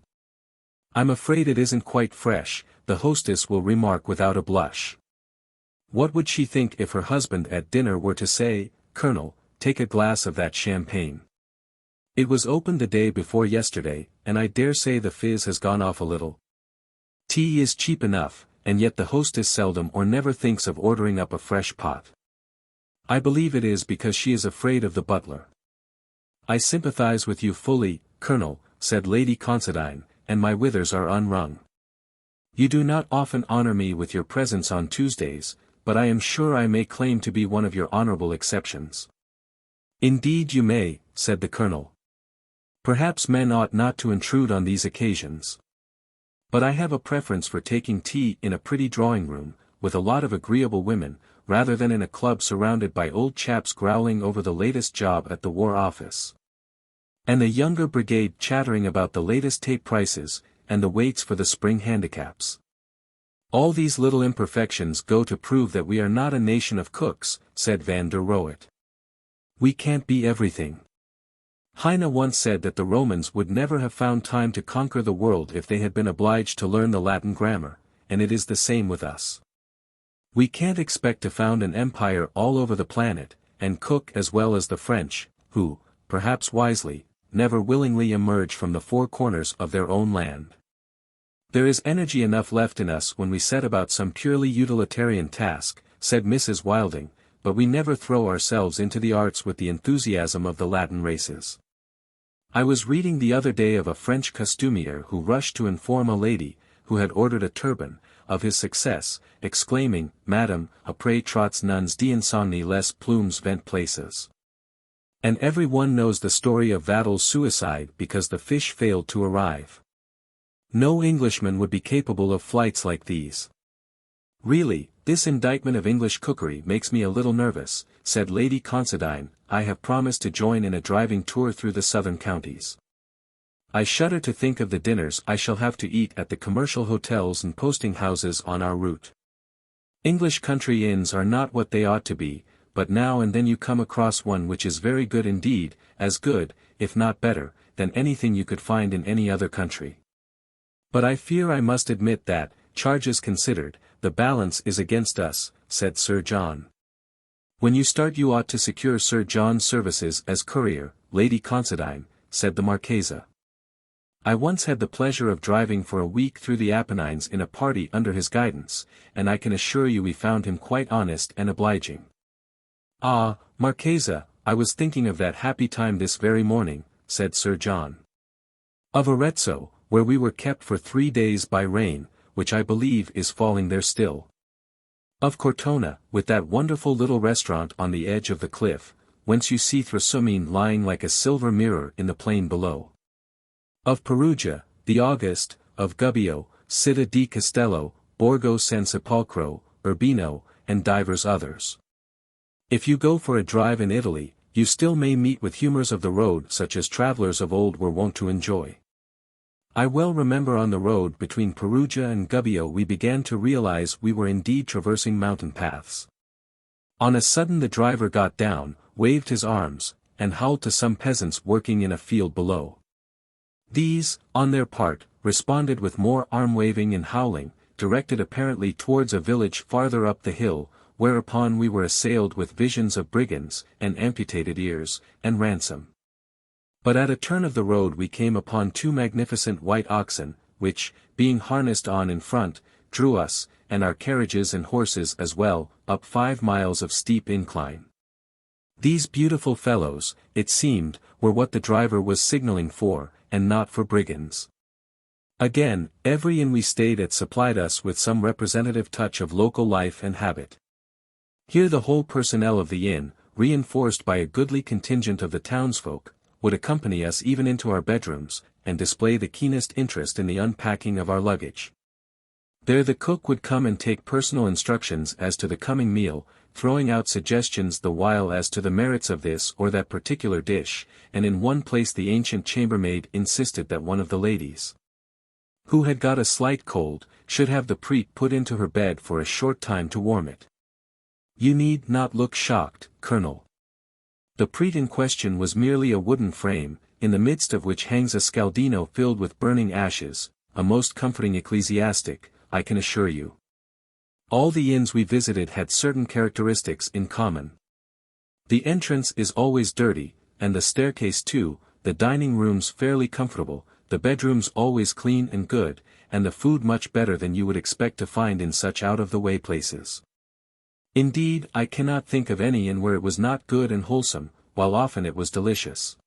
[SPEAKER 1] I'm afraid it isn't quite fresh, the hostess will remark without a blush. What would she think if her husband at dinner were to say, Colonel, take a glass of that champagne? It was opened the day before yesterday, and I dare say the fizz has gone off a little. Tea is cheap enough, and yet the hostess seldom or never thinks of ordering up a fresh pot. I believe it is because she is afraid of the butler. I sympathize with you fully, Colonel, said Lady Considine, and my withers are unwrung. You do not often honor me with your presence on Tuesdays, but I am sure I may claim to be one of your honorable exceptions. Indeed you may, said the Colonel. Perhaps men ought not to intrude on these occasions. But I have a preference for taking tea in a pretty drawing-room, with a lot of agreeable women, rather than in a club surrounded by old chaps growling over the latest job at the War Office. And the younger brigade chattering about the latest tape prices, and the weights for the spring handicaps. All these little imperfections go to prove that we are not a nation of cooks, said Van der Rohet. We can't be everything. Heine once said that the Romans would never have found time to conquer the world if they had been obliged to learn the Latin grammar, and it is the same with us. We can't expect to found an empire all over the planet, and cook as well as the French, who, perhaps wisely, never willingly emerge from the four corners of their own land. There is energy enough left in us when we set about some purely utilitarian task, said Mrs. Wilding, but we never throw ourselves into the arts with the enthusiasm of the Latin races. I was reading the other day of a French costumier who rushed to inform a lady, who had ordered a turban, of his success, exclaiming, Madame, après trots nuns d'insomnie les plumes vent places. And every one knows the story of Vattel's suicide because the fish failed to arrive. No Englishman would be capable of flights like these. Really, this indictment of English cookery makes me a little nervous, said Lady Considine. I have promised to join in a driving tour through the southern counties. I shudder to think of the dinners I shall have to eat at the commercial hotels and posting houses on our route. English country inns are not what they ought to be, but now and then you come across one which is very good indeed, as good, if not better, than anything you could find in any other country. But I fear I must admit that, charges considered, the balance is against us, said Sir John. When you start you ought to secure Sir John's services as courier, Lady Considine, said the Marchesa. I once had the pleasure of driving for a week through the Apennines in a party under his guidance, and I can assure you we found him quite honest and obliging. Ah, Marchesa, I was thinking of that happy time this very morning, said Sir John. Of Arezzo, where we were kept for 3 days by rain, which I believe is falling there still. Of Cortona, with that wonderful little restaurant on the edge of the cliff, whence you see Thrasymene lying like a silver mirror in the plain below. Of Perugia, the August, of Gubbio, Città di Castello, Borgo San Sepolcro, Urbino, and divers others. If you go for a drive in Italy, you still may meet with humours of the road such as travellers of old were wont to enjoy. I well remember on the road between Perugia and Gubbio we began to realize we were indeed traversing mountain paths. On a sudden the driver got down, waved his arms, and howled to some peasants working in a field below. These, on their part, responded with more arm-waving and howling, directed apparently towards a village farther up the hill, whereupon we were assailed with visions of brigands, and amputated ears, and ransom. But at a turn of the road we came upon 2 magnificent white oxen, which, being harnessed on in front, drew us, and our carriages and horses as well, up 5 miles of steep incline. These beautiful fellows, it seemed, were what the driver was signalling for, and not for brigands. Again, every inn we stayed at supplied us with some representative touch of local life and habit. Here the whole personnel of the inn, reinforced by a goodly contingent of the townsfolk, would accompany us even into our bedrooms, and display the keenest interest in the unpacking of our luggage. There the cook would come and take personal instructions as to the coming meal, throwing out suggestions the while as to the merits of this or that particular dish, and in one place the ancient chambermaid insisted that one of the ladies, who had got a slight cold, should have the preat put into her bed for a short time to warm it. You need not look shocked, Colonel. The preat in question was merely a wooden frame, in the midst of which hangs a scaldino filled with burning ashes, a most comforting ecclesiastic, I can assure you. All the inns we visited had certain characteristics in common. The entrance is always dirty, and the staircase too, the dining rooms fairly comfortable, the bedrooms always clean and good, and the food much better than you would expect to find in such out-of-the-way places. Indeed, I cannot think of any inn where it was not good and wholesome, while often it was delicious.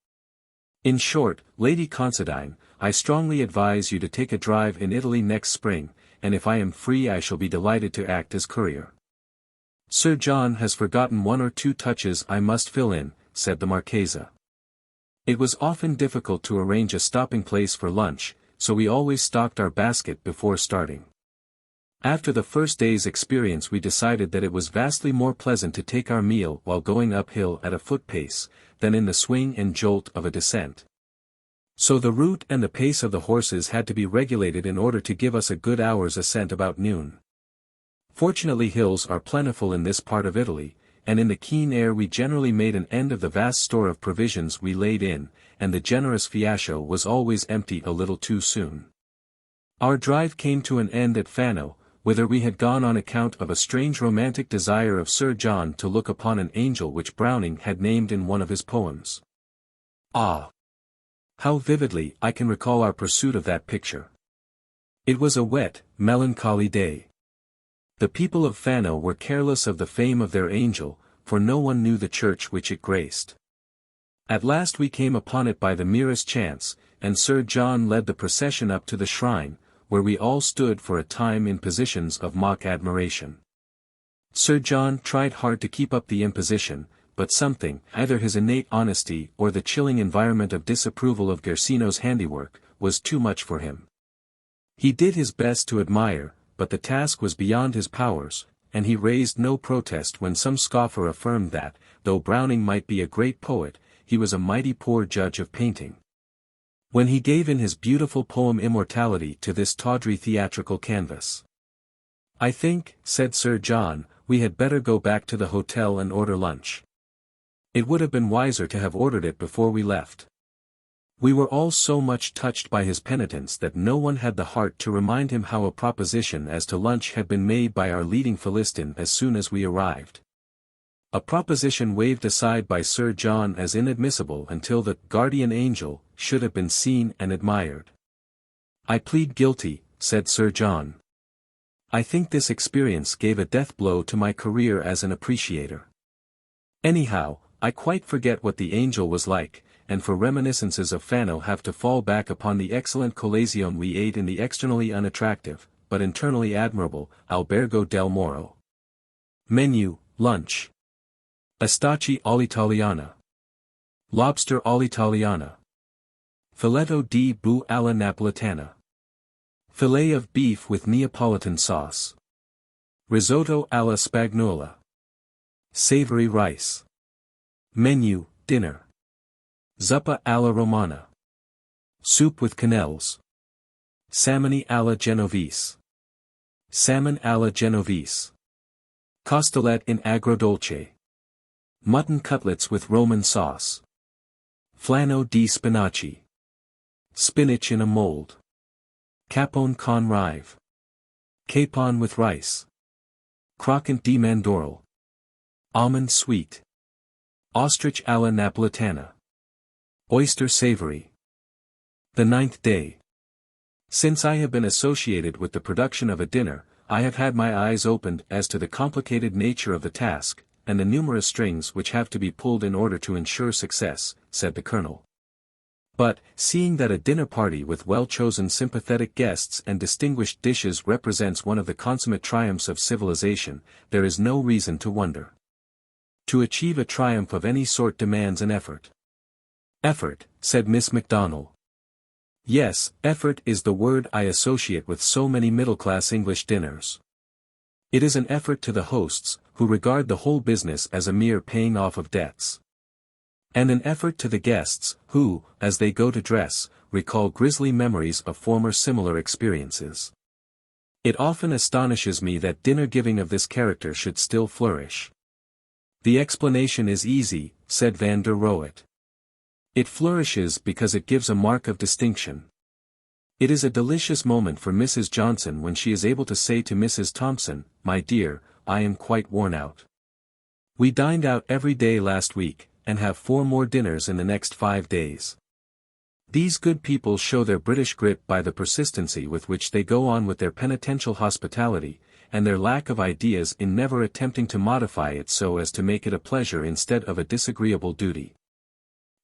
[SPEAKER 1] In short, Lady Considine, I strongly advise you to take a drive in Italy next spring, and if I am free I shall be delighted to act as courier. Sir John has forgotten 1 or 2 touches I must fill in, said the Marchesa. It was often difficult to arrange a stopping place for lunch, so we always stocked our basket before starting. After the first day's experience we decided that it was vastly more pleasant to take our meal while going uphill at a foot pace, than in the swing and jolt of a descent. So the route and the pace of the horses had to be regulated in order to give us a good hour's ascent about noon. Fortunately hills are plentiful in this part of Italy, and in the keen air we generally made an end of the vast store of provisions we laid in, and the generous fiasco was always empty a little too soon. Our drive came to an end at Fano, whither we had gone on account of a strange romantic desire of Sir John to look upon an angel which Browning had named in one of his poems. Ah! How vividly I can recall our pursuit of that picture. It was a wet, melancholy day. The people of Fano were careless of the fame of their angel, for no one knew the church which it graced. At last we came upon it by the merest chance, and Sir John led the procession up to the shrine, where we all stood for a time in positions of mock admiration. Sir John tried hard to keep up the imposition, but but something, either his innate honesty or the chilling environment of disapproval of Gersino's handiwork, was too much for him. He did his best to admire, but the task was beyond his powers, and he raised no protest when some scoffer affirmed that, though Browning might be a great poet, he was a mighty poor judge of painting. When he gave in his beautiful poem Immortality to this tawdry theatrical canvas. "I think," said Sir John, "we had better go back to the hotel and order lunch. It would have been wiser to have ordered it before we left." We were all so much touched by his penitence that no one had the heart to remind him how a proposition as to lunch had been made by our leading Philistin as soon as we arrived. A proposition waved aside by Sir John as inadmissible until the guardian angel should have been seen and admired. "I plead guilty," said Sir John. "I think this experience gave a death blow to my career as an appreciator. Anyhow, I quite forget what the angel was like, and for reminiscences of Fano have to fall back upon the excellent colazione we ate in the externally unattractive, but internally admirable, Albergo del Moro. Menu, lunch. Astaci all'italiana. Lobster all'italiana. Filetto di bue alla napoletana. Filet of beef with Neapolitan sauce. Risotto alla spagnola. Savory rice. Menu, dinner. Zuppa alla romana. Soup with quenelles. Salmoni alla genovese. Salmon alla genovese. Costolette in agrodolce. Mutton cutlets with Roman sauce. Flano di spinaci. Spinach in a mold. Capone con rive. Capon with rice. Croquant di mandorle. Almond sweet. Ostrich alla napoletana. Oyster savory. The 9th day. Since I have been associated with the production of a dinner, I have had my eyes opened as to the complicated nature of the task, and the numerous strings which have to be pulled in order to ensure success, said the Colonel. But, seeing that a dinner party with well-chosen sympathetic guests and distinguished dishes represents one of the consummate triumphs of civilization, there is no reason to wonder. To achieve a triumph of any sort demands an effort. Effort, said Miss MacDonald. Yes, effort is the word I associate with so many middle-class English dinners. It is an effort to the hosts, who regard the whole business as a mere paying off of debts. And an effort to the guests, who, as they go to dress, recall grisly memories of former similar experiences. It often astonishes me that dinner-giving of this character should still flourish. The explanation is easy, said Van der Rohet. It flourishes because it gives a mark of distinction. It is a delicious moment for Mrs. Johnson when she is able to say to Mrs. Thompson, "My dear, I am quite worn out. We dined out every day last week, and have 4 more dinners in the next 5 days." These good people show their British grit by the persistency with which they go on with their penitential hospitality, and their lack of ideas in never attempting to modify it so as to make it a pleasure instead of a disagreeable duty.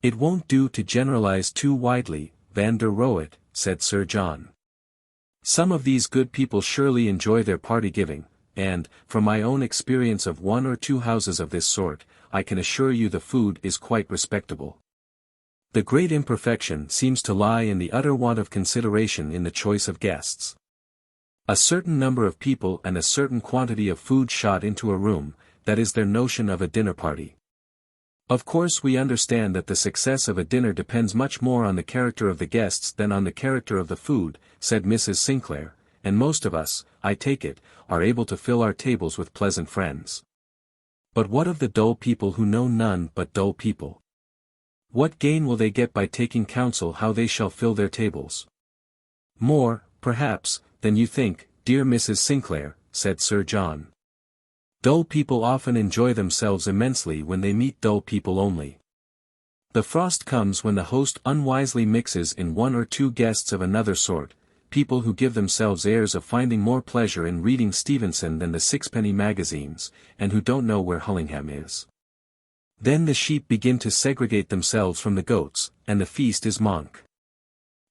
[SPEAKER 1] "It won't do to generalize too widely, Van der Rohet," said Sir John. "Some of these good people surely enjoy their party-giving, and, from my own experience of 1 or 2 houses of this sort, I can assure you the food is quite respectable. The great imperfection seems to lie in the utter want of consideration in the choice of guests. A certain number of people and a certain quantity of food shot into a room, that is their notion of a dinner party. Of course we understand that the success of a dinner depends much more on the character of the guests than on the character of the food," said Mrs. Sinclair, "and most of us, I take it, are able to fill our tables with pleasant friends. But what of the dull people who know none but dull people? What gain will they get by taking counsel how they shall fill their tables?" "More, perhaps, than you think, dear Mrs. Sinclair," said Sir John. "Dull people often enjoy themselves immensely when they meet dull people only. The frost comes when the host unwisely mixes in 1 or 2 guests of another sort, people who give themselves airs of finding more pleasure in reading Stevenson than the sixpenny magazines, and who don't know where Hullingham is. Then the sheep begin to segregate themselves from the goats, and the feast is monk.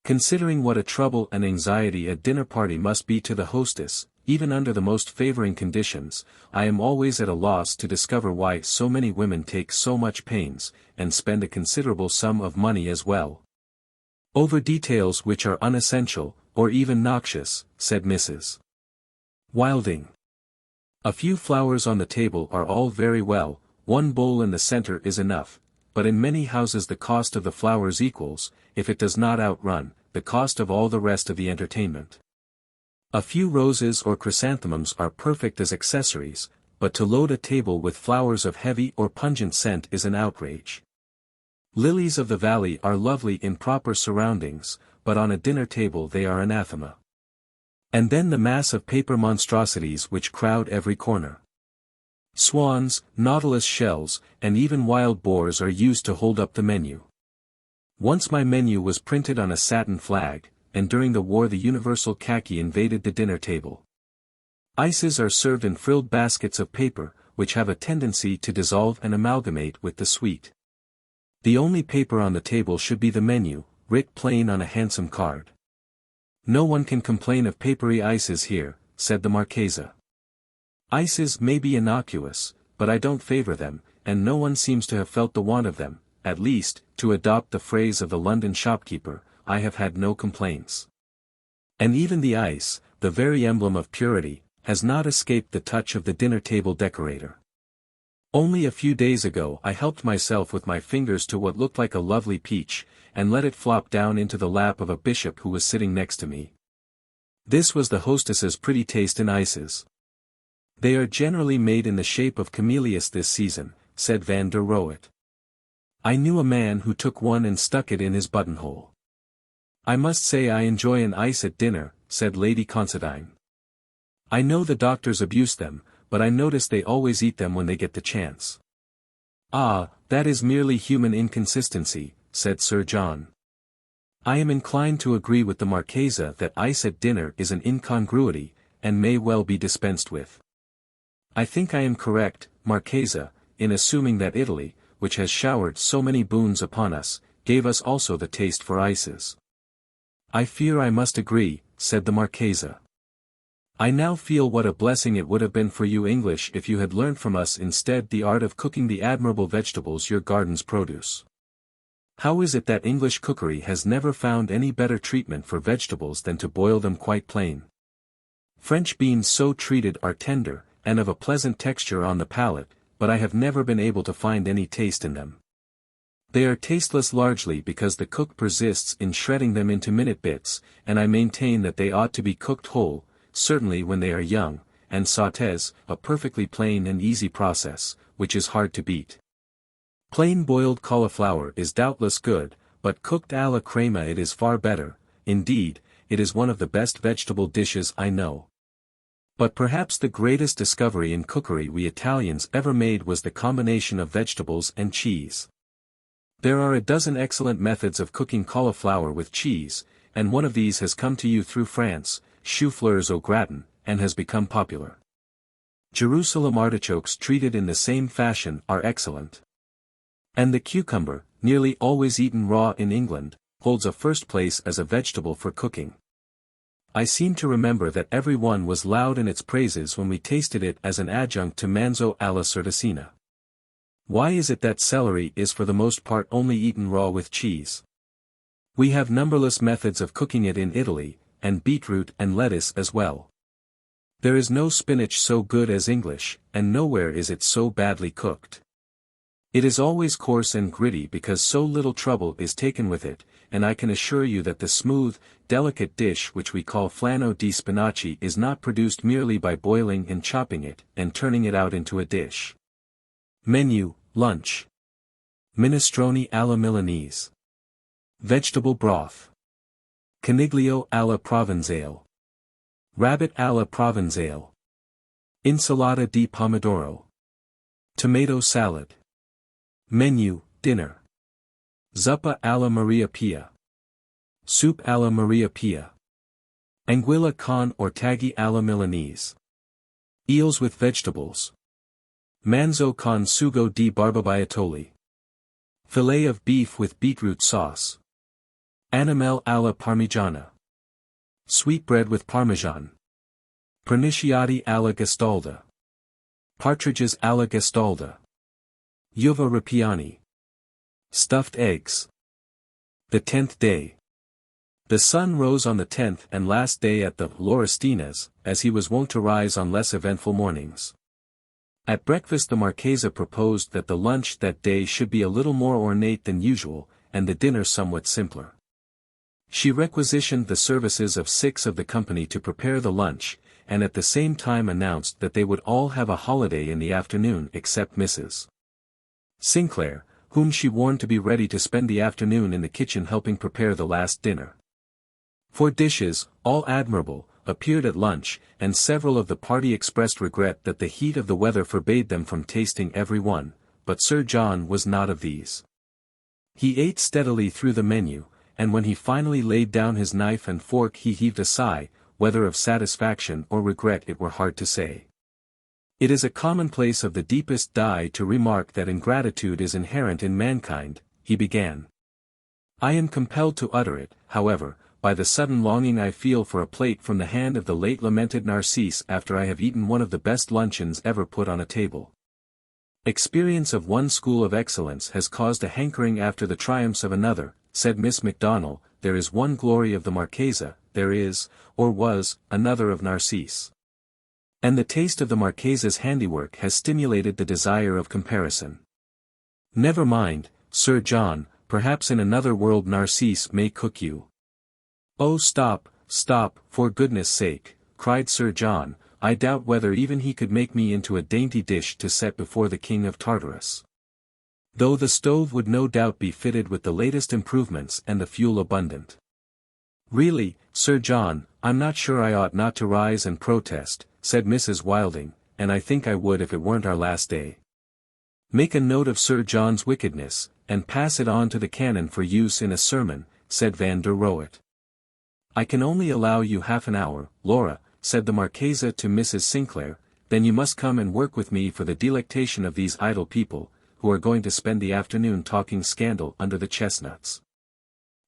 [SPEAKER 1] Considering what a trouble and anxiety a dinner party must be to the hostess, even under the most favoring conditions, I am always at a loss to discover why so many women take so much pains, and spend a considerable sum of money as well, over details which are unessential, or even noxious, said Mrs. Wilding. A few flowers on the table are all very well, one bowl in the center is enough, but in many houses the cost of the flowers equals, if it does not outrun, the cost of all the rest of the entertainment. A few roses or chrysanthemums are perfect as accessories, but to load a table with flowers of heavy or pungent scent is an outrage. Lilies of the valley are lovely in proper surroundings, but on a dinner table they are anathema. And then the mass of paper monstrosities which crowd every corner. Swans, nautilus shells, and even wild boars are used to hold up the menu. Once my menu was printed on a satin flag, and during the war the universal khaki invaded the dinner table. Ices are served in frilled baskets of paper, which have a tendency to dissolve and amalgamate with the sweet. The only paper on the table should be the menu, writ plain on a handsome card. No one can complain of papery ices here, said the Marchesa. Ices may be innocuous, but I don't favor them, and no one seems to have felt the want of them, at least, to adopt the phrase of the London shopkeeper, I have had no complaints. And even the ice, the very emblem of purity, has not escaped the touch of the dinner table decorator. Only a few days ago I helped myself with my fingers to what looked like a lovely peach, and let it flop down into the lap of a bishop who was sitting next to me. This was the hostess's pretty taste in ices. They are generally made in the shape of camellias this season, said Van der Rohet. I knew a man who took one and stuck it in his buttonhole. I must say I enjoy an ice at dinner, said Lady Considine. I know the doctors abuse them, but I notice they always eat them when they get the chance. Ah, that is merely human inconsistency, said Sir John. I am inclined to agree with the Marchesa that ice at dinner is an incongruity, and may well be dispensed with. I think I am correct, Marchesa, in assuming that Italy, which has showered so many boons upon us, gave us also the taste for ices. I fear I must agree, said the Marchesa. I now feel what a blessing it would have been for you English if you had learnt from us instead the art of cooking the admirable vegetables your gardens produce. How is it that English cookery has never found any better treatment for vegetables than to boil them quite plain? French beans so treated are tender, and of a pleasant texture on the palate, but I have never been able to find any taste in them. They are tasteless largely because the cook persists in shredding them into minute bits, and I maintain that they ought to be cooked whole, certainly when they are young, and sautés, a perfectly plain and easy process, which is hard to beat. Plain boiled cauliflower is doubtless good, but cooked à la crema it is far better, indeed, it is one of the best vegetable dishes I know. But perhaps the greatest discovery in cookery we Italians ever made was the combination of vegetables and cheese. There are a dozen excellent methods of cooking cauliflower with cheese, and one of these has come to you through France, choux-fleurs au gratin, and has become popular. Jerusalem artichokes treated in the same fashion are excellent. And the cucumber, nearly always eaten raw in England, holds a first place as a vegetable for cooking. I seem to remember that every one was loud in its praises when we tasted it as an adjunct to manzo alla Certosina. Why is it that celery is for the most part only eaten raw with cheese? We have numberless methods of cooking it in Italy, and beetroot and lettuce as well. There is no spinach so good as English, and nowhere is it so badly cooked. It is always coarse and gritty because so little trouble is taken with it, and I can assure you that the smooth, delicate dish which we call flano di spinaci is not produced merely by boiling and chopping it, and turning it out into a dish. Menu, lunch. Minestrone alla Milanese. Vegetable broth. Coniglio alla Provenzale. Rabbit alla Provenzale. Insalata di pomodoro. Tomato salad. Menu, dinner. Zuppa alla Maria Pia. Soup alla Maria Pia. Anguilla con ortaggi alla Milanese. Eels with vegetables. Manzo con sugo di barbabietoli. Fillet of beef with beetroot sauce. Animal alla Parmigiana. Sweetbread with Parmesan. Perniciati alla Gastalda. Partridges alla Gastalda. Uva ripiani. Stuffed eggs. The 10th day. The sun rose on the 10th and last day at the Laurestines, as he was wont to rise on less eventful mornings. At breakfast the Marchesa proposed that the lunch that day should be a little more ornate than usual, and the dinner somewhat simpler. She requisitioned the services of 6 of the company to prepare the lunch, and at the same time announced that they would all have a holiday in the afternoon except Mrs. Sinclair, whom she warned to be ready to spend the afternoon in the kitchen helping prepare the last dinner. 4 dishes, all admirable, appeared at lunch, and several of the party expressed regret that the heat of the weather forbade them from tasting every one, but Sir John was not of these. He ate steadily through the menu, and when he finally laid down his knife and fork he heaved a sigh, whether of satisfaction or regret it were hard to say. It is a commonplace of the deepest dye to remark that ingratitude is inherent in mankind, he began. I am compelled to utter it, however, by the sudden longing I feel for a plate from the hand of the late lamented Narcisse after I have eaten one of the best luncheons ever put on a table. Experience of one school of excellence has caused a hankering after the triumphs of another, said Miss Macdonald. There is one glory of the Marchesa, there is, or was, another of Narcisse. And the taste of the Marchesa's handiwork has stimulated the desire of comparison. Never mind, Sir John, perhaps in another world Narcisse may cook you. Oh stop, stop, for goodness sake, cried Sir John, I doubt whether even he could make me into a dainty dish to set before the King of Tartarus. Though the stove would no doubt be fitted with the latest improvements and the fuel abundant. Really, Sir John, I'm not sure I ought not to rise and protest, said Mrs. Wilding, and I think I would if it weren't our last day. Make a note of Sir John's wickedness, and pass it on to the canon for use in a sermon, said Van der Rohet. I can only allow you half an hour, Laura, said the Marchesa to Mrs. Sinclair, then you must come and work with me for the delectation of these idle people, who are going to spend the afternoon talking scandal under the chestnuts.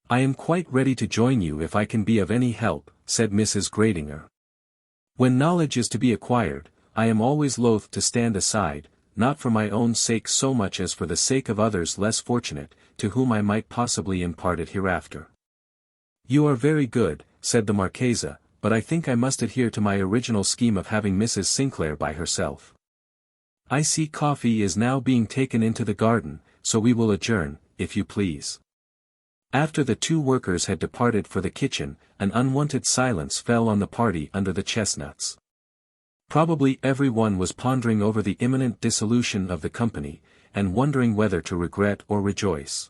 [SPEAKER 1] I am quite ready to join you if I can be of any help, said Mrs. Gradinger. When knowledge is to be acquired, I am always loath to stand aside, not for my own sake so much as for the sake of others less fortunate, to whom I might possibly impart it hereafter. You are very good, said the Marchesa, but I think I must adhere to my original scheme of having Mrs. Sinclair by herself. I see coffee is now being taken into the garden, so we will adjourn, if you please. After the 2 workers had departed for the kitchen, an unwonted silence fell on the party under the chestnuts. Probably every one was pondering over the imminent dissolution of the company, and wondering whether to regret or rejoice.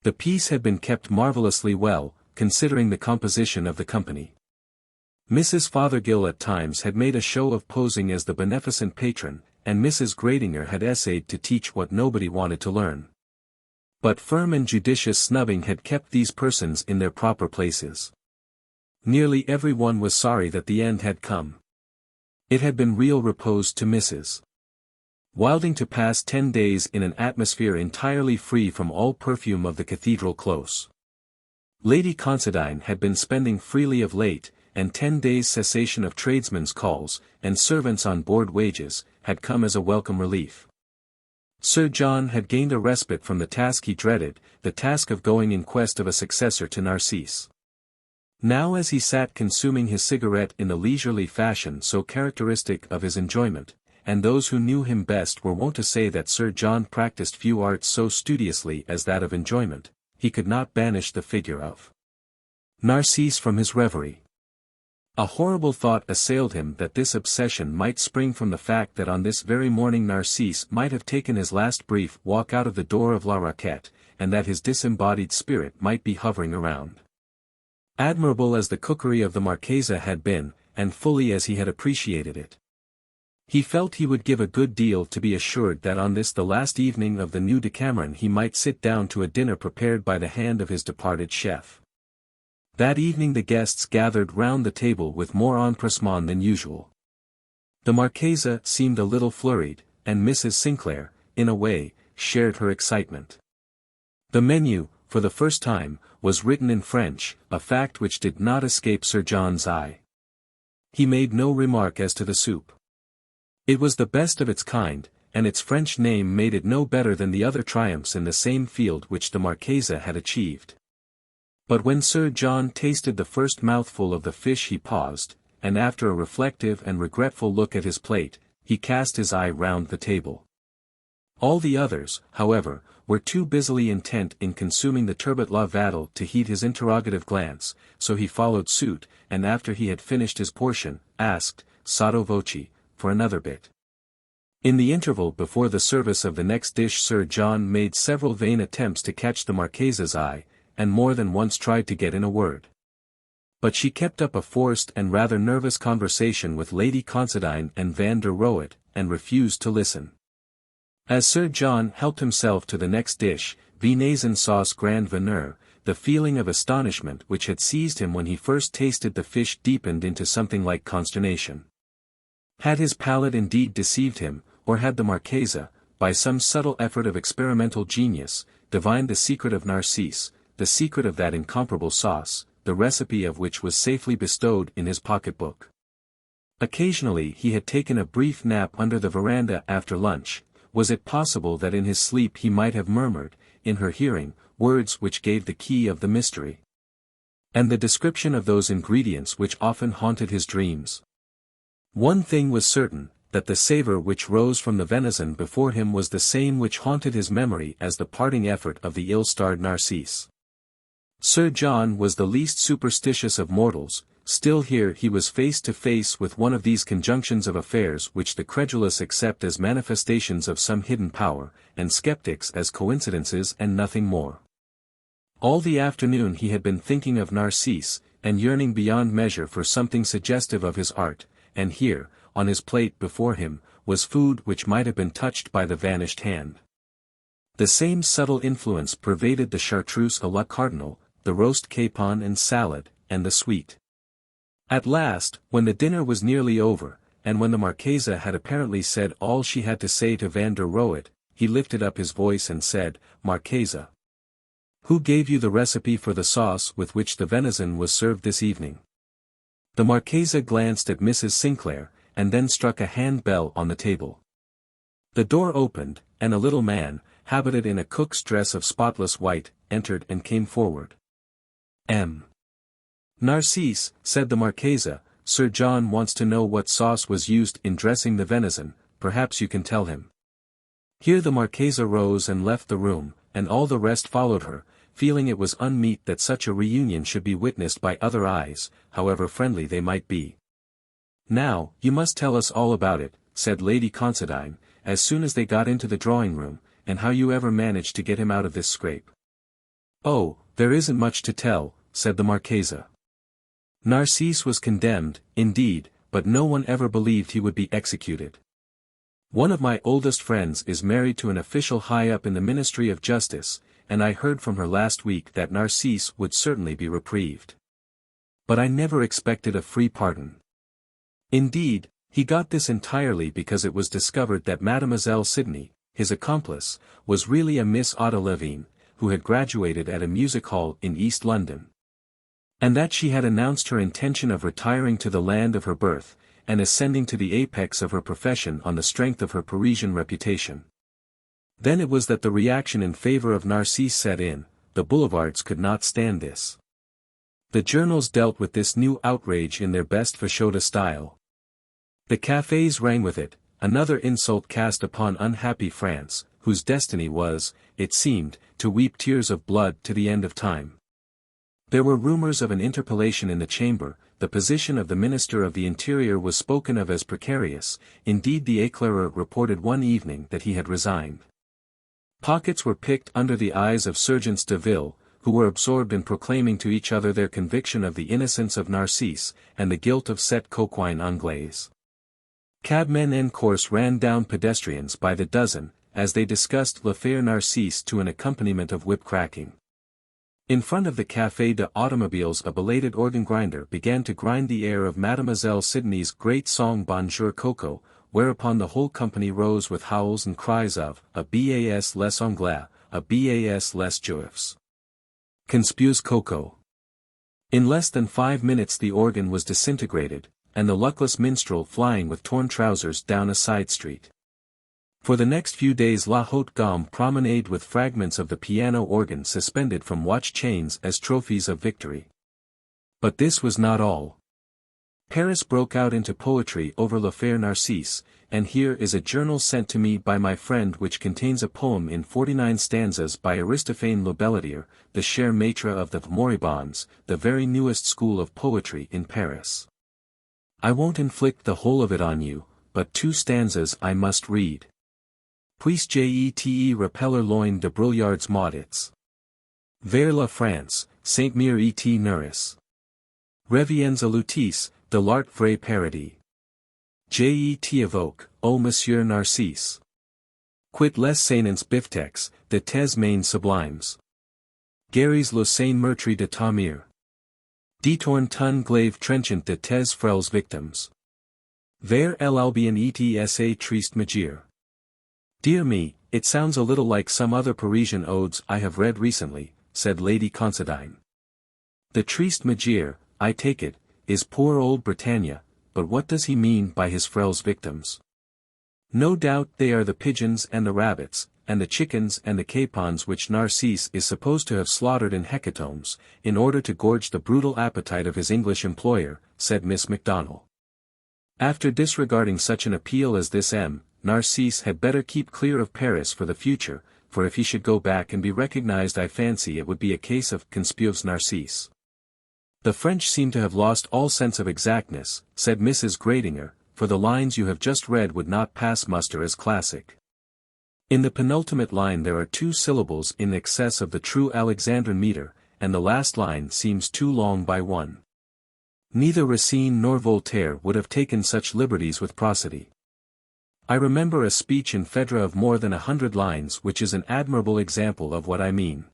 [SPEAKER 1] The peace had been kept marvellously well, considering the composition of the company. Mrs. Fothergill at times had made a show of posing as the beneficent patron, and Mrs. Gradinger had essayed to teach what nobody wanted to learn. But firm and judicious snubbing had kept these persons in their proper places. Nearly every one was sorry that the end had come. It had been real repose to Mrs. Wilding to pass 10 days in an atmosphere entirely free from all perfume of the cathedral close. Lady Considine had been spending freely of late, and 10 days' cessation of tradesmen's calls, and servants on board wages, had come as a welcome relief. Sir John had gained a respite from the task he dreaded, the task of going in quest of a successor to Narcisse. Now as he sat consuming his cigarette in the leisurely fashion so characteristic of his enjoyment, and those who knew him best were wont to say that Sir John practiced few arts so studiously as that of enjoyment, he could not banish the figure of Narcisse from his reverie. A horrible thought assailed him that this obsession might spring from the fact that on this very morning Narcisse might have taken his last brief walk out of the door of La Raquette, and that his disembodied spirit might be hovering around. Admirable as the cookery of the Marchesa had been, and fully as he had appreciated it, he felt he would give a good deal to be assured that on this the last evening of the new Decameron he might sit down to a dinner prepared by the hand of his departed chef. That evening the guests gathered round the table with more empressement than usual. The Marchesa seemed a little flurried, and Mrs. Sinclair, in a way, shared her excitement. The menu, for the first time, was written in French, a fact which did not escape Sir John's eye. He made no remark as to the soup. It was the best of its kind, and its French name made it no better than the other triumphs in the same field which the Marchesa had achieved. But when Sir John tasted the first mouthful of the fish he paused, and after a reflective and regretful look at his plate, he cast his eye round the table. All the others, however, were too busily intent in consuming the turbot la vadel to heed his interrogative glance, so he followed suit, and after he had finished his portion, asked, sotto voce, for another bit. In the interval before the service of the next dish Sir John made several vain attempts to catch the Marchesa's eye, and more than once tried to get in a word. But she kept up a forced and rather nervous conversation with Lady Considine and Van der Rohet, and refused to listen. As Sir John helped himself to the next dish, Venaisin sauce grand veneur, the feeling of astonishment which had seized him when he first tasted the fish deepened into something like consternation. Had his palate indeed deceived him, or had the Marchesa, by some subtle effort of experimental genius, divined the secret of Narcisse, the secret of that incomparable sauce, the recipe of which was safely bestowed in his pocket-book? Occasionally he had taken a brief nap under the veranda after lunch. Was it possible that in his sleep he might have murmured, in her hearing, words which gave the key of the mystery? And the description of those ingredients which often haunted his dreams? One thing was certain, that the savor which rose from the venison before him was the same which haunted his memory as the parting effort of the ill-starred Narcisse. Sir John was the least superstitious of mortals, still here he was face to face with one of these conjunctions of affairs which the credulous accept as manifestations of some hidden power, and skeptics as coincidences and nothing more. All the afternoon he had been thinking of Narcisse, and yearning beyond measure for something suggestive of his art, and here, on his plate before him, was food which might have been touched by the vanished hand. The same subtle influence pervaded the chartreuse à la cardinal, the roast capon and salad, and the sweet. At last, when the dinner was nearly over, and when the Marchesa had apparently said all she had to say to Van der Rohet, he lifted up his voice and said, Marchesa, who gave you the recipe for the sauce with which the venison was served this evening? The Marchesa glanced at Mrs. Sinclair, and then struck a hand-bell on the table. The door opened, and a little man, habited in a cook's dress of spotless white, entered and came forward. Narcisse, said the Marchesa, Sir John wants to know what sauce was used in dressing the venison, perhaps you can tell him. Here the Marchesa rose and left the room, and all the rest followed her, feeling it was unmeet that such a reunion should be witnessed by other eyes, however friendly they might be. Now, you must tell us all about it, said Lady Considine, as soon as they got into the drawing-room, and how you ever managed to get him out of this scrape. Oh, there isn't much to tell, said the Marchesa. Narcisse was condemned, indeed, but no one ever believed he would be executed. One of my oldest friends is married to an official high up in the Ministry of Justice, and I heard from her last week that Narcisse would certainly be reprieved. But I never expected a free pardon. Indeed, he got this entirely because it was discovered that Mademoiselle Sidney, his accomplice, was really a Miss Ada Levine, who had graduated at a music hall in East London. And that she had announced her intention of retiring to the land of her birth, and ascending to the apex of her profession on the strength of her Parisian reputation. Then it was that the reaction in favor of Narcisse set in. The boulevards could not stand this. The journals dealt with this new outrage in their best fachota style. The cafés rang with it, another insult cast upon unhappy France, whose destiny was, it seemed, to weep tears of blood to the end of time. There were rumors of an interpellation in the chamber, the position of the Minister of the Interior was spoken of as precarious, indeed the Éclaireur reported one evening that he had resigned. Pockets were picked under the eyes of Sergeants de Ville, who were absorbed in proclaiming to each other their conviction of the innocence of Narcisse, and the guilt of cette coquine anglaise. Cabmen en course ran down pedestrians by the dozen, as they discussed l'affaire Narcisse to an accompaniment of whip-cracking. In front of the Café de Automobiles a belated organ-grinder began to grind the air of Mademoiselle Sidney's great song Bonjour Coco, whereupon the whole company rose with howls and cries of, a bas les Anglais, a bas les Juifs. Conspues Coco. In less than 5 minutes the organ was disintegrated, and the luckless minstrel flying with torn trousers down a side street. For the next few days La Haute Gamme promenade with fragments of the piano organ suspended from watch chains as trophies of victory. But this was not all. Paris broke out into poetry over L'Affaire Narcisse, and here is a journal sent to me by my friend which contains a poem in 49 stanzas by Aristophane Lebeledier, the cher maître of the Moribonds, the very newest school of poetry in Paris. I won't inflict the whole of it on you, but 2 stanzas I must read. Puis jete repeller loin de brouillards maudits. Vers la France, Saint-Mere et Neuris. Reviens à l'outis, de l'art vrai paradis. Jet evoque, ô Monsieur Narcisse. Quit les sénants biftex, de tes mains sublimes. Guéris le saint meurtri de ta mère. Détourne ton glaive trenchant de tes frêles victims. Vers l'Albion et sa triste magère. Dear me, it sounds a little like some other Parisian odes I have read recently, said Lady Considine. The triste magère, I take it, is poor old Britannia, but what does he mean by his frêles victims? No doubt they are the pigeons and the rabbits, and the chickens and the capons which Narcisse is supposed to have slaughtered in hecatombs, in order to gorge the brutal appetite of his English employer, said Miss Macdonald. After disregarding such an appeal as this Narcisse had better keep clear of Paris for the future, for if he should go back and be recognized I fancy it would be a case of conspieux Narcisse. The French seem to have lost all sense of exactness, said Mrs. Gradinger, for the lines you have just read would not pass muster as classic. In the penultimate line there are 2 syllables in excess of the true Alexandrine meter, and the last line seems too long by 1. Neither Racine nor Voltaire would have taken such liberties with prosody. I remember a speech in Phèdre of more than 100 lines which is an admirable example of what I mean.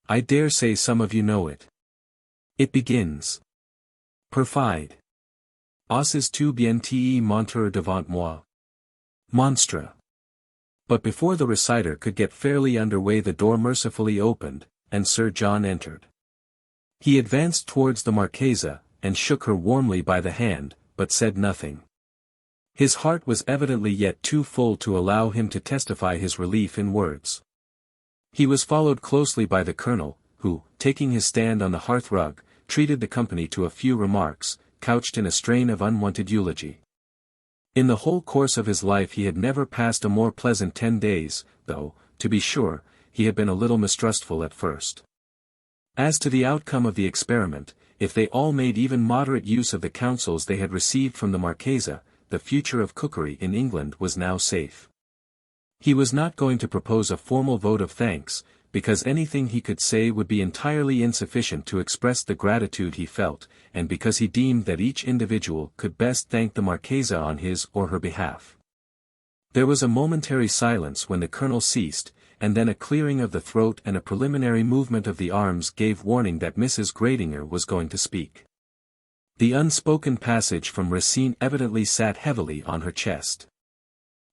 [SPEAKER 1] I dare say some of you know it. It begins. Perfide. Osses tu bien te monter devant moi. Monstre. But before the reciter could get fairly under way the door mercifully opened, and Sir John entered. He advanced towards the Marchesa, and shook her warmly by the hand, but said nothing. His heart was evidently yet too full to allow him to testify his relief in words. He was followed closely by the Colonel, who, taking his stand on the hearth-rug, treated the company to a few remarks, couched in a strain of unwonted eulogy. In the whole course of his life he had never passed a more pleasant 10 days, though, to be sure, he had been a little mistrustful at first. As to the outcome of the experiment, if they all made even moderate use of the counsels they had received from the Marchesa, the future of cookery in England was now safe. He was not going to propose a formal vote of thanks, because anything he could say would be entirely insufficient to express the gratitude he felt, and because he deemed that each individual could best thank the Marchesa on his or her behalf. There was a momentary silence when the Colonel ceased, and then a clearing of the throat and a preliminary movement of the arms gave warning that Mrs. Gradinger was going to speak. The unspoken passage from Racine evidently sat heavily on her chest.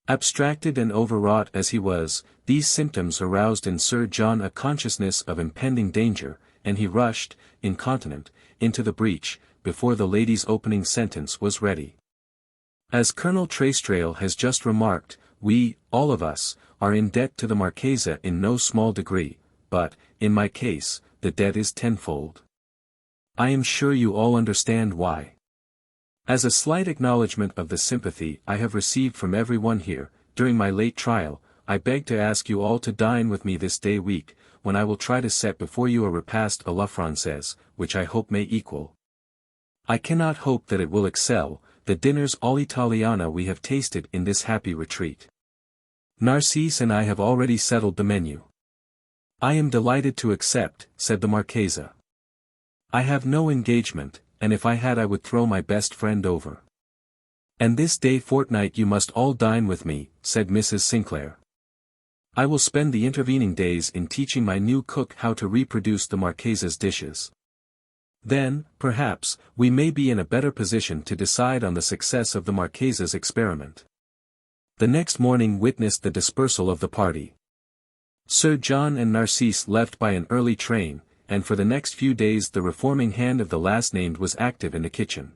[SPEAKER 1] Abstracted and overwrought as he was, these symptoms aroused in Sir John a consciousness of impending danger, and he rushed, incontinent, into the breach, before the lady's opening sentence was ready. As Colonel Traistrail has just remarked, we, all of us, are in debt to the Marchesa in no small degree, but, in my case, the debt is tenfold. I am sure you all understand why. As a slight acknowledgement of the sympathy I have received from everyone here, during my late trial, I beg to ask you all to dine with me this day week, when I will try to set before you a repast à la Française, which I hope may equal. I cannot hope that it will excel, the dinners all'italiana we have tasted in this happy retreat. Narcisse and I have already settled the menu. I am delighted to accept, said the Marchesa. I have no engagement, and if I had I would throw my best friend over. And this day fortnight you must all dine with me, said Mrs. Sinclair. I will spend the intervening days in teaching my new cook how to reproduce the Marchesa's dishes. Then, perhaps, we may be in a better position to decide on the success of the Marchesa's experiment. The next morning witnessed the dispersal of the party. Sir John and Narcisse left by an early train, and for the next few days the reforming hand of the last named was active in the kitchen.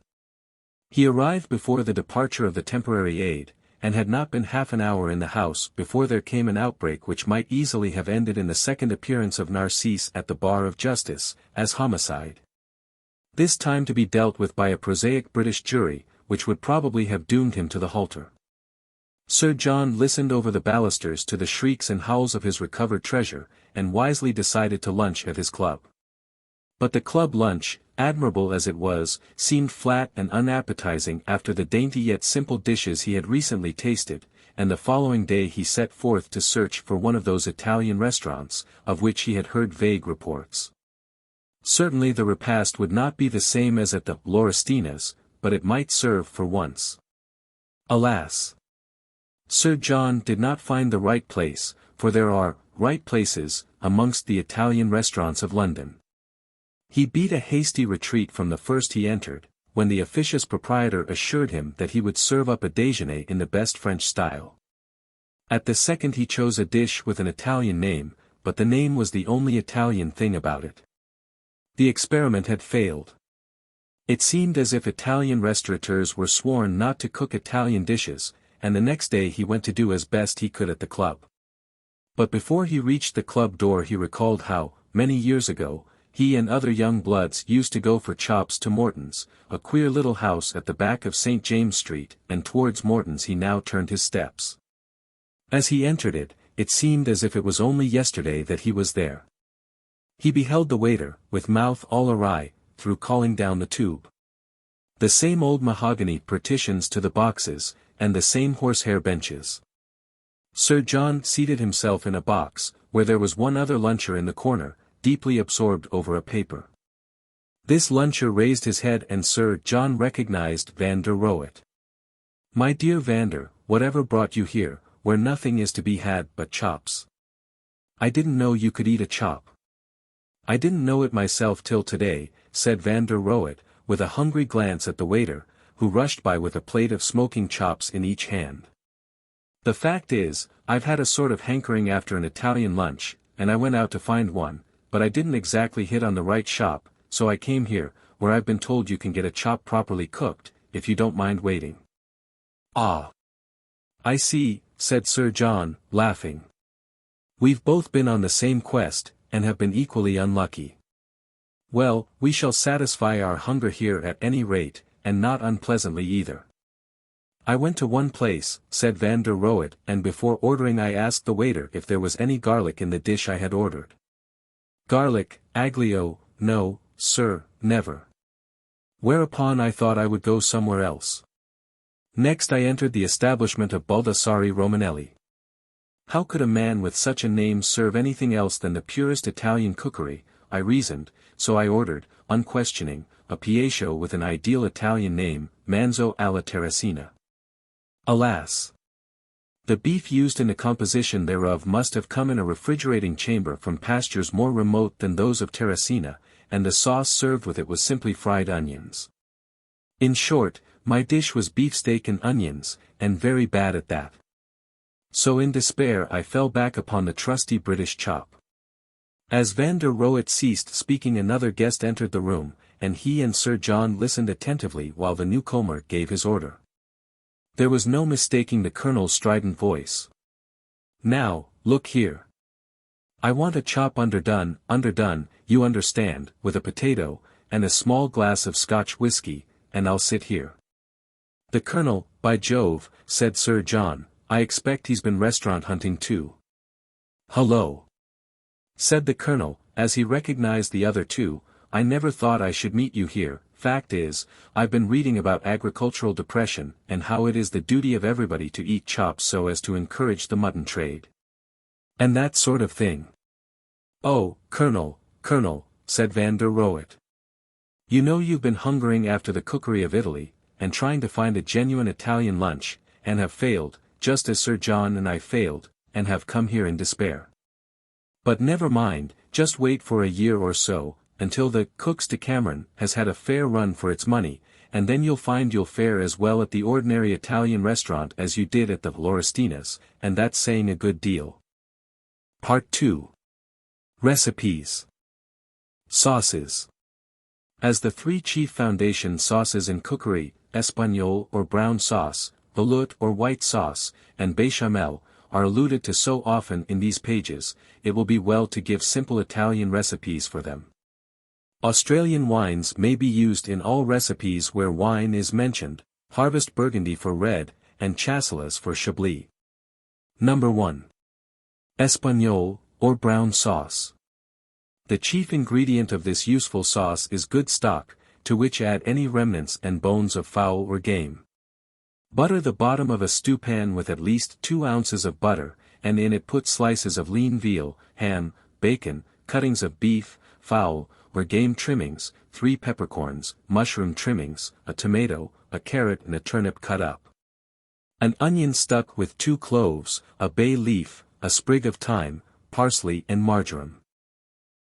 [SPEAKER 1] He arrived before the departure of the temporary aide, and had not been half an hour in the house before there came an outbreak which might easily have ended in the second appearance of Narcisse at the bar of justice, as homicide. This time to be dealt with by a prosaic British jury, which would probably have doomed him to the halter. Sir John listened over the balusters to the shrieks and howls of his recovered treasure, and wisely decided to lunch at his club. But the club lunch, admirable as it was, seemed flat and unappetizing after the dainty yet simple dishes he had recently tasted, and the following day he set forth to search for one of those Italian restaurants, of which he had heard vague reports. Certainly the repast would not be the same as at the Laurestina's, but it might serve for once. Alas! Sir John did not find the right place, for there are right places amongst the Italian restaurants of London. He beat a hasty retreat from the first he entered, when the officious proprietor assured him that he would serve up a déjeuner in the best French style. At the second he chose a dish with an Italian name, but the name was the only Italian thing about it. The experiment had failed. It seemed as if Italian restaurateurs were sworn not to cook Italian dishes, and the next day he went to do as best he could at the club. But before he reached the club door he recalled how, many years ago, he and other young bloods used to go for chops to Morton's, a queer little house at the back of St. James Street, and towards Morton's he now turned his steps. As he entered it, it seemed as if it was only yesterday that he was there. He beheld the waiter, with mouth all awry, through calling down the tube. The same old mahogany partitions to the boxes, and the same horsehair benches. Sir John seated himself in a box, where there was one other luncher in the corner, deeply absorbed over a paper. This luncher raised his head and Sir John recognized van der Rohet. "My dear Vander, whatever brought you here, where nothing is to be had but chops?" "I didn't know you could eat a chop." "I didn't know it myself till today," said van der Rohet, with a hungry glance at the waiter, who rushed by with a plate of smoking chops in each hand. "The fact is, I've had a sort of hankering after an Italian lunch, and I went out to find one, but I didn't exactly hit on the right shop, so I came here, where I've been told you can get a chop properly cooked, if you don't mind waiting." "Ah! I see," said Sir John, laughing. "We've both been on the same quest, and have been equally unlucky. Well, we shall satisfy our hunger here at any rate, and not unpleasantly either." "I went to one place," said van der Rohet, "and before ordering I asked the waiter if there was any garlic in the dish I had ordered." "Garlic, aglio, no, sir, never." Whereupon I thought I would go somewhere else. Next I entered the establishment of Baldassare Romanelli. How could a man with such a name serve anything else than the purest Italian cookery, I reasoned, so I ordered, unquestioning, a piatto with an ideal Italian name, manzo alla terracina. Alas! The beef used in the composition thereof must have come in a refrigerating chamber from pastures more remote than those of Terracina, and the sauce served with it was simply fried onions. In short, my dish was beefsteak and onions, and very bad at that. So in despair I fell back upon the trusty British chop. As van der Rohet ceased speaking another guest entered the room, and he and Sir John listened attentively while the newcomer gave his order. There was no mistaking the colonel's strident voice. "Now, look here. I want a chop underdone, you understand, with a potato, and a small glass of Scotch whisky, and I'll sit here." "The colonel, by Jove," said Sir John, "I expect he's been restaurant hunting too." "Hullo!" said the colonel, as he recognized the other two, "I never thought I should meet you here. Fact is, I've been reading about agricultural depression, and how it is the duty of everybody to eat chops so as to encourage the mutton trade. And that sort of thing." "Oh, Colonel," said van der Rohet. "You know you've been hungering after the cookery of Italy, and trying to find a genuine Italian lunch, and have failed, just as Sir John and I failed, and have come here in despair. But never mind, just wait for a year or so, until the cook's Decameron has had a fair run for its money, and then you'll find you'll fare as well at the ordinary Italian restaurant as you did at the Laurestina's, and that's saying a good deal. Part 2. Recipes. Sauces. As the three chief foundation sauces in cookery, espagnole or brown sauce, veloute or white sauce, and béchamel, are alluded to so often in these pages, it will be well to give simple Italian recipes for them. Australian wines may be used in all recipes where wine is mentioned, harvest Burgundy for red, and Chasselas for Chablis. Number 1. Espagnole, or brown sauce. The chief ingredient of this useful sauce is good stock, to which add any remnants and bones of fowl or game. Butter the bottom of a stewpan with at least 2 ounces of butter, and in it put slices of lean veal, ham, bacon, cuttings of beef, fowl, or game trimmings, 3 peppercorns, mushroom trimmings, a tomato, a carrot and a turnip cut up. An onion stuck with 2 cloves, a bay leaf, a sprig of thyme, parsley and marjoram.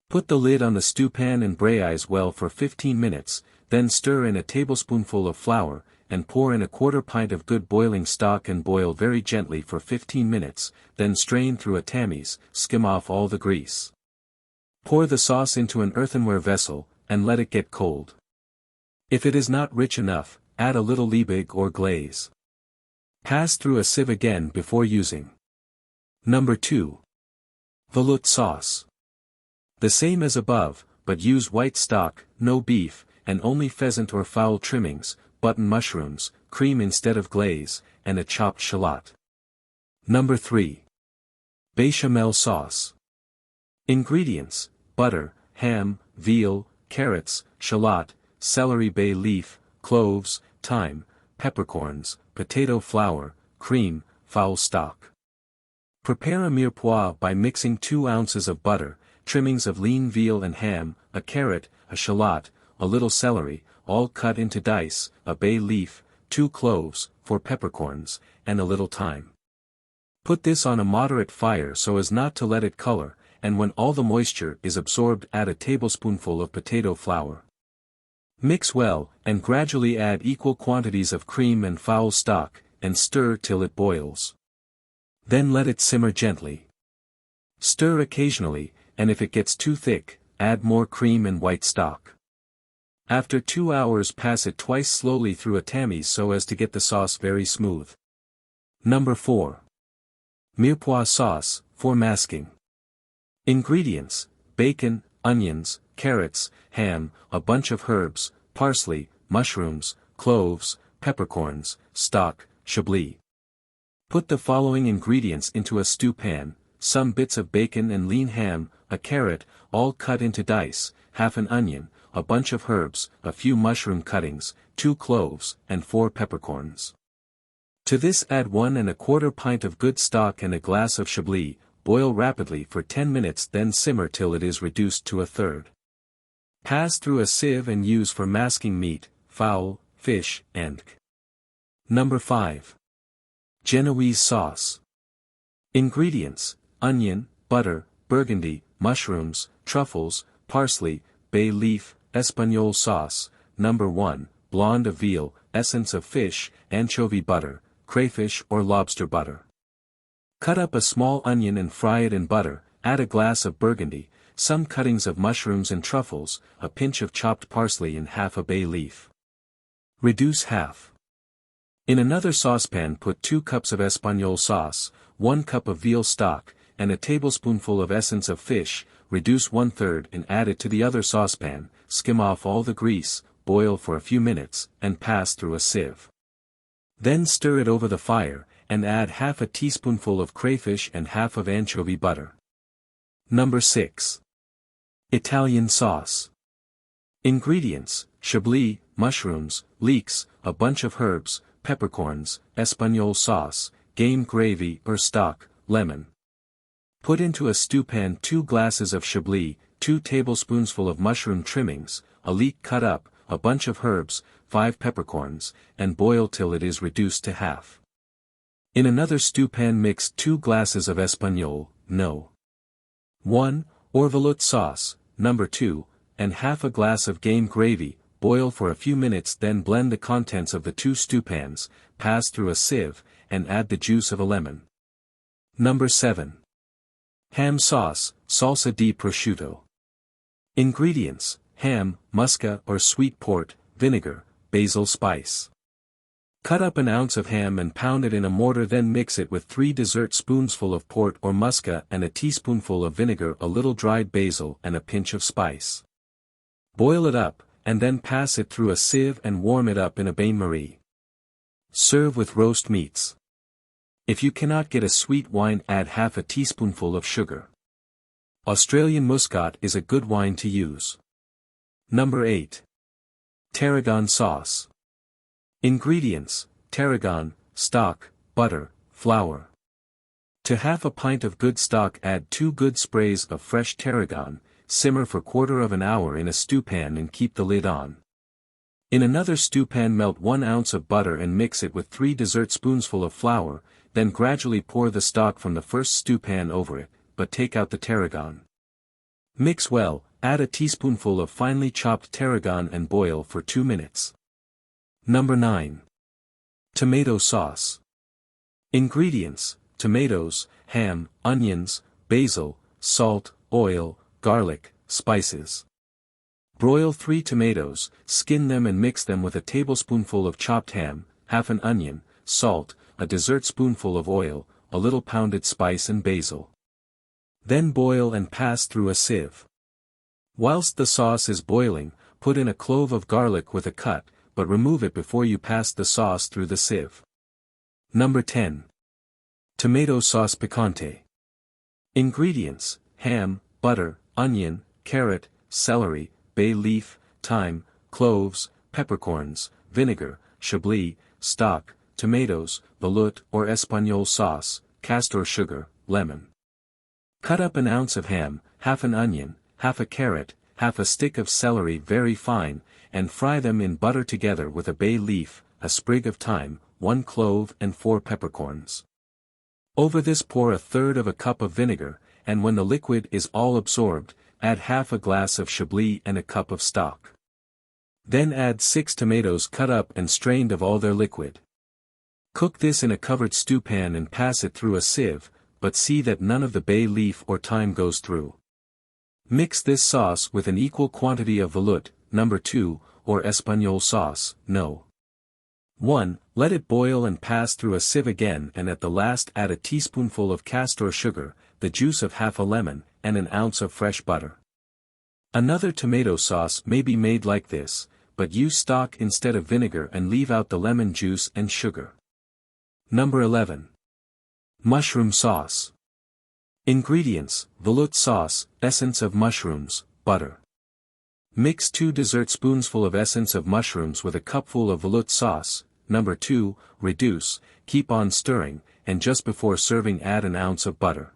[SPEAKER 1] Put the lid on the stewpan and braise well for 15 minutes, then stir in a tablespoonful of flour, and pour in a quarter pint of good boiling stock and boil very gently for 15 minutes, then strain through a tamiz, skim off all the grease. Pour the sauce into an earthenware vessel, and let it get cold. If it is not rich enough, add a little liebig or glaze. Pass through a sieve again before using. Number 2. Veloute sauce. The same as above, but use white stock, no beef, and only pheasant or fowl trimmings, button mushrooms, cream instead of glaze, and a chopped shallot. Number 3. Béchamel sauce. Ingredients: butter, ham, veal, carrots, shallot, celery bay leaf, cloves, thyme, peppercorns, potato flour, cream, fowl stock. Prepare a mirepoix by mixing 2 ounces of butter, trimmings of lean veal and ham, a carrot, a shallot, a little celery, all cut into dice, a bay leaf, 2 cloves, 4 peppercorns, and a little thyme. Put this on a moderate fire so as not to let it color, and when all the moisture is absorbed add a tablespoonful of potato flour. Mix well, and gradually add equal quantities of cream and fowl stock, and stir till it boils. Then let it simmer gently. Stir occasionally, and if it gets too thick, add more cream and white stock. After 2 hours pass it twice slowly through a tamiz so as to get the sauce very smooth. Number 4. Mirepoix sauce, for masking. Ingredients: bacon, onions, carrots, ham, a bunch of herbs, parsley, mushrooms, cloves, peppercorns, stock, chablis. Put the following ingredients into a stewpan: some bits of bacon and lean ham, a carrot, all cut into dice, half an onion, a bunch of herbs, a few mushroom cuttings, 2 cloves, and 4 peppercorns. To this add 1 1/4 pint of good stock and a glass of chablis, boil rapidly for 10 minutes then simmer till it is reduced to a third. Pass through a sieve and use for masking meat, fowl, fish, and Number 5. Genoese sauce. Ingredients: onion, butter, burgundy, mushrooms, truffles, parsley, bay leaf, espagnole sauce. Number 1, blonde of veal, essence of fish, anchovy butter, crayfish or lobster butter. Cut up a small onion and fry it in butter, add a glass of burgundy, some cuttings of mushrooms and truffles, a pinch of chopped parsley and half a bay leaf. Reduce half. In another saucepan put 2 cups of espagnole sauce, 1 cup of veal stock, and a tablespoonful of essence of fish. Reduce 1/3 and add it to the other saucepan, skim off all the grease, boil for a few minutes, and pass through a sieve. Then stir it over the fire, and add half a teaspoonful of crayfish and half of anchovy butter. Number 6. Italian sauce. Ingredients: chablis, mushrooms, leeks, a bunch of herbs, peppercorns, espagnole sauce, game gravy or stock, lemon. Put into a stewpan 2 glasses of chablis, 2 tablespoonsful of mushroom trimmings, a leek cut up, a bunch of herbs, 5 peppercorns, and boil till it is reduced to half. In another stewpan mix 2 glasses of espagnole, no. 1, or veloute sauce, number 2, and half a glass of game gravy, boil for a few minutes then blend the contents of the 2 stewpans, pass through a sieve, and add the juice of a lemon. Number 7. Ham sauce, salsa di prosciutto. Ingredients: ham, musca or sweet port, vinegar, basil spice. Cut up an ounce of ham and pound it in a mortar, then mix it with 3 dessert spoonsful of port or muscat and a teaspoonful of vinegar, a little dried basil and a pinch of spice. Boil it up, and then pass it through a sieve and warm it up in a bain-marie. Serve with roast meats. If you cannot get a sweet wine, add half a teaspoonful of sugar. Australian muscat is a good wine to use. Number 8. Tarragon sauce. Ingredients: tarragon, stock, butter, flour. To half a pint of good stock add 2 good sprays of fresh tarragon, simmer for quarter of an hour in a stewpan and keep the lid on. In another stewpan melt 1 ounce of butter and mix it with 3 dessertspoonsful of flour, then gradually pour the stock from the first stewpan over it, but take out the tarragon. Mix well, add a teaspoonful of finely chopped tarragon and boil for 2 minutes. Number 9. Tomato sauce. Ingredients: tomatoes, ham, onions, basil, salt, oil, garlic, spices. Broil 3 tomatoes, skin them and mix them with a tablespoonful of chopped ham, half an onion, salt, a dessertspoonful of oil, a little pounded spice and basil. Then boil and pass through a sieve. Whilst the sauce is boiling, put in a clove of garlic with a cut, but remove it before you pass the sauce through the sieve. Number 10. Tomato sauce picante. Ingredients: ham, butter, onion, carrot, celery, bay leaf, thyme, cloves, peppercorns, vinegar, chablis, stock, tomatoes, veloute or espagnole sauce, castor sugar, lemon. Cut up an ounce of ham, half an onion, half a carrot, half a stick of celery very fine, and fry them in butter together with a bay leaf, a sprig of thyme, 1 clove and 4 peppercorns. Over this pour a third of a cup of vinegar, and when the liquid is all absorbed, add half a glass of chablis and a cup of stock. Then add 6 tomatoes cut up and strained of all their liquid. Cook this in a covered stewpan and pass it through a sieve, but see that none of the bay leaf or thyme goes through. Mix this sauce with an equal quantity of veloute, number 2, or espagnole sauce, no. 1. Let it boil and pass through a sieve again, and at the last add a teaspoonful of castor sugar, the juice of half a lemon, and an ounce of fresh butter. Another tomato sauce may be made like this, but use stock instead of vinegar and leave out the lemon juice and sugar. Number 11. Mushroom sauce. Ingredients: veloute sauce, essence of mushrooms, butter. Mix 2 dessertspoonsful of essence of mushrooms with a cupful of veloute sauce. Number 2, reduce, keep on stirring, and just before serving add an ounce of butter.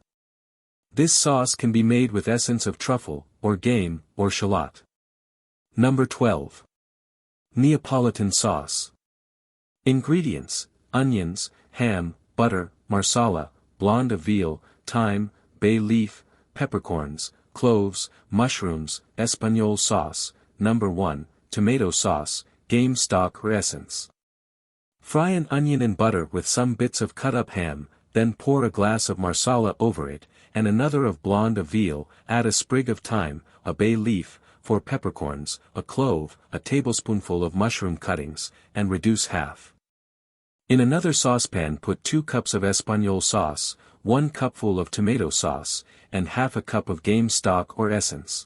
[SPEAKER 1] This sauce can be made with essence of truffle, or game, or shallot. Number 12. Neapolitan sauce. Ingredients: onions, ham, butter, marsala, blonde of veal, thyme, bay leaf, peppercorns, cloves, mushrooms, espagnole sauce. Number 1, tomato sauce, game stock or essence. Fry an onion in butter with some bits of cut-up ham, then pour a glass of marsala over it, and another of blonde of veal, add a sprig of thyme, a bay leaf, 4 peppercorns, a clove, a tablespoonful of mushroom cuttings, and reduce half. In another saucepan put 2 cups of espagnole sauce, 1 cupful of tomato sauce, and half a cup of game stock or essence.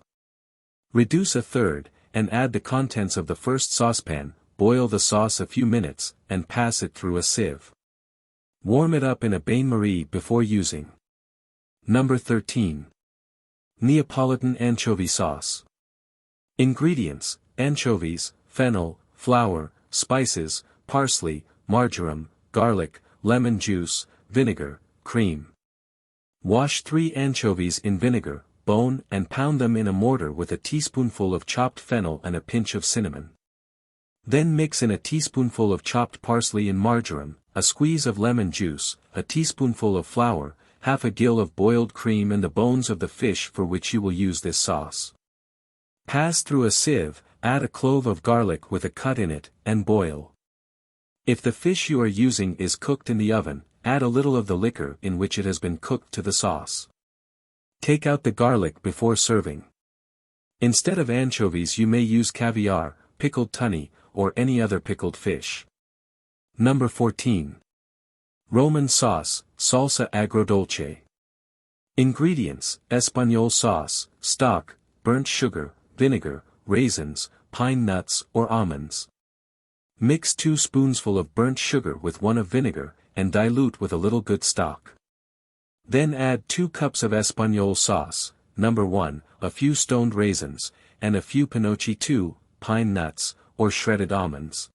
[SPEAKER 1] Reduce a third, and add the contents of the first saucepan, boil the sauce a few minutes, and pass it through a sieve. Warm it up in a bain-marie before using. Number 13. Neapolitan anchovy sauce. Ingredients: anchovies, fennel, flour, spices, parsley, marjoram, garlic, lemon juice, vinegar, cream. Wash 3 anchovies in vinegar, bone and pound them in a mortar with a teaspoonful of chopped fennel and a pinch of cinnamon. Then mix in a teaspoonful of chopped parsley and marjoram, a squeeze of lemon juice, a teaspoonful of flour, half a gill of boiled cream and the bones of the fish for which you will use this sauce. Pass through a sieve, add a clove of garlic with a cut in it, and boil. If the fish you are using is cooked in the oven, add a little of the liquor in which it has been cooked to the sauce. Take out the garlic before serving. Instead of anchovies you may use caviar, pickled tunny, or any other pickled fish. Number 14. Roman sauce, salsa agrodolce. Ingredients: Espagnole sauce, stock, burnt sugar, vinegar, raisins, pine nuts or almonds. Mix 2 spoonsful of burnt sugar with 1 of vinegar, and dilute with a little good stock. Then add 2 cups of Espagnole sauce, number 1, a few stoned raisins, and a few pinocchi 2, pine nuts, or shredded almonds.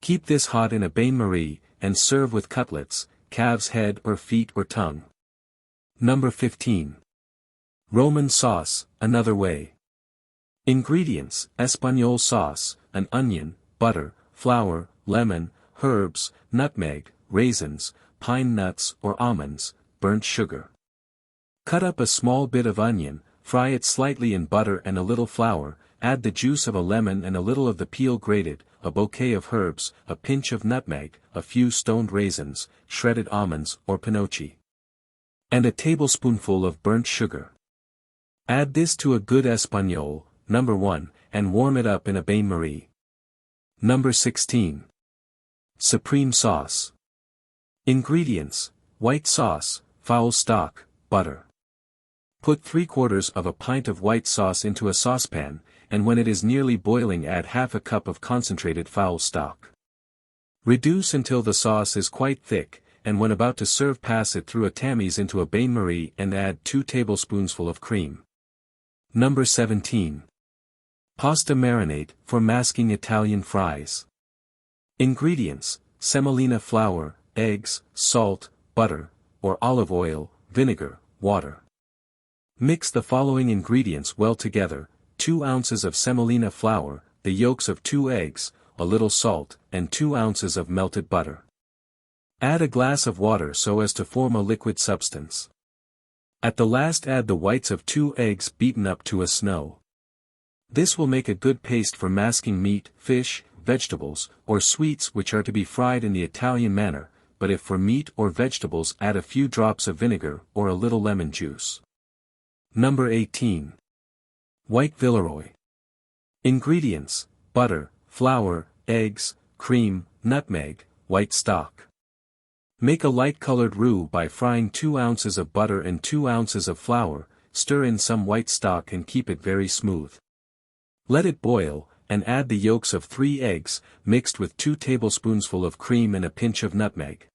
[SPEAKER 1] Keep this hot in a bain-marie, and serve with cutlets, calf's head or feet or tongue. Number 15. Roman sauce, another way. Ingredients: Espagnole sauce, an onion, butter, flour, lemon, herbs, nutmeg, raisins, pine nuts or almonds, burnt sugar. Cut up a small bit of onion, fry it slightly in butter and a little flour, add the juice of a lemon and a little of the peel grated, a bouquet of herbs, a pinch of nutmeg, a few stoned raisins, shredded almonds or pinocchi, and a tablespoonful of burnt sugar. Add this to a good espagnole, number 1, and warm it up in a bain-marie. Number 16. Supreme sauce. Ingredients: white sauce, fowl stock, butter. Put 3/4 of a pint of white sauce into a saucepan, and when it is nearly boiling add half a cup of concentrated fowl stock. Reduce until the sauce is quite thick, and when about to serve pass it through a tamiz into a bain-marie and add 2 tablespoonsful of cream. Number 17. Pasta marinade, for masking Italian fries. Ingredients: semolina flour, eggs, salt, butter, or olive oil, vinegar, water. Mix the following ingredients well together: 2 ounces of semolina flour, the yolks of 2 eggs, a little salt, and 2 ounces of melted butter. Add a glass of water so as to form a liquid substance. At the last add the whites of 2 eggs beaten up to a snow. This will make a good paste for masking meat, fish, vegetables, or sweets which are to be fried in the Italian manner, but if for meat or vegetables add a few drops of vinegar or a little lemon juice. Number 18. White Villeroy. Ingredients: butter, flour, eggs, cream, nutmeg, white stock. Make a light-colored roux by frying 2 ounces of butter and 2 ounces of flour, stir in some white stock and keep it very smooth. Let it boil, and add the yolks of 3 eggs, mixed with 2 tablespoonsful of cream and a pinch of nutmeg.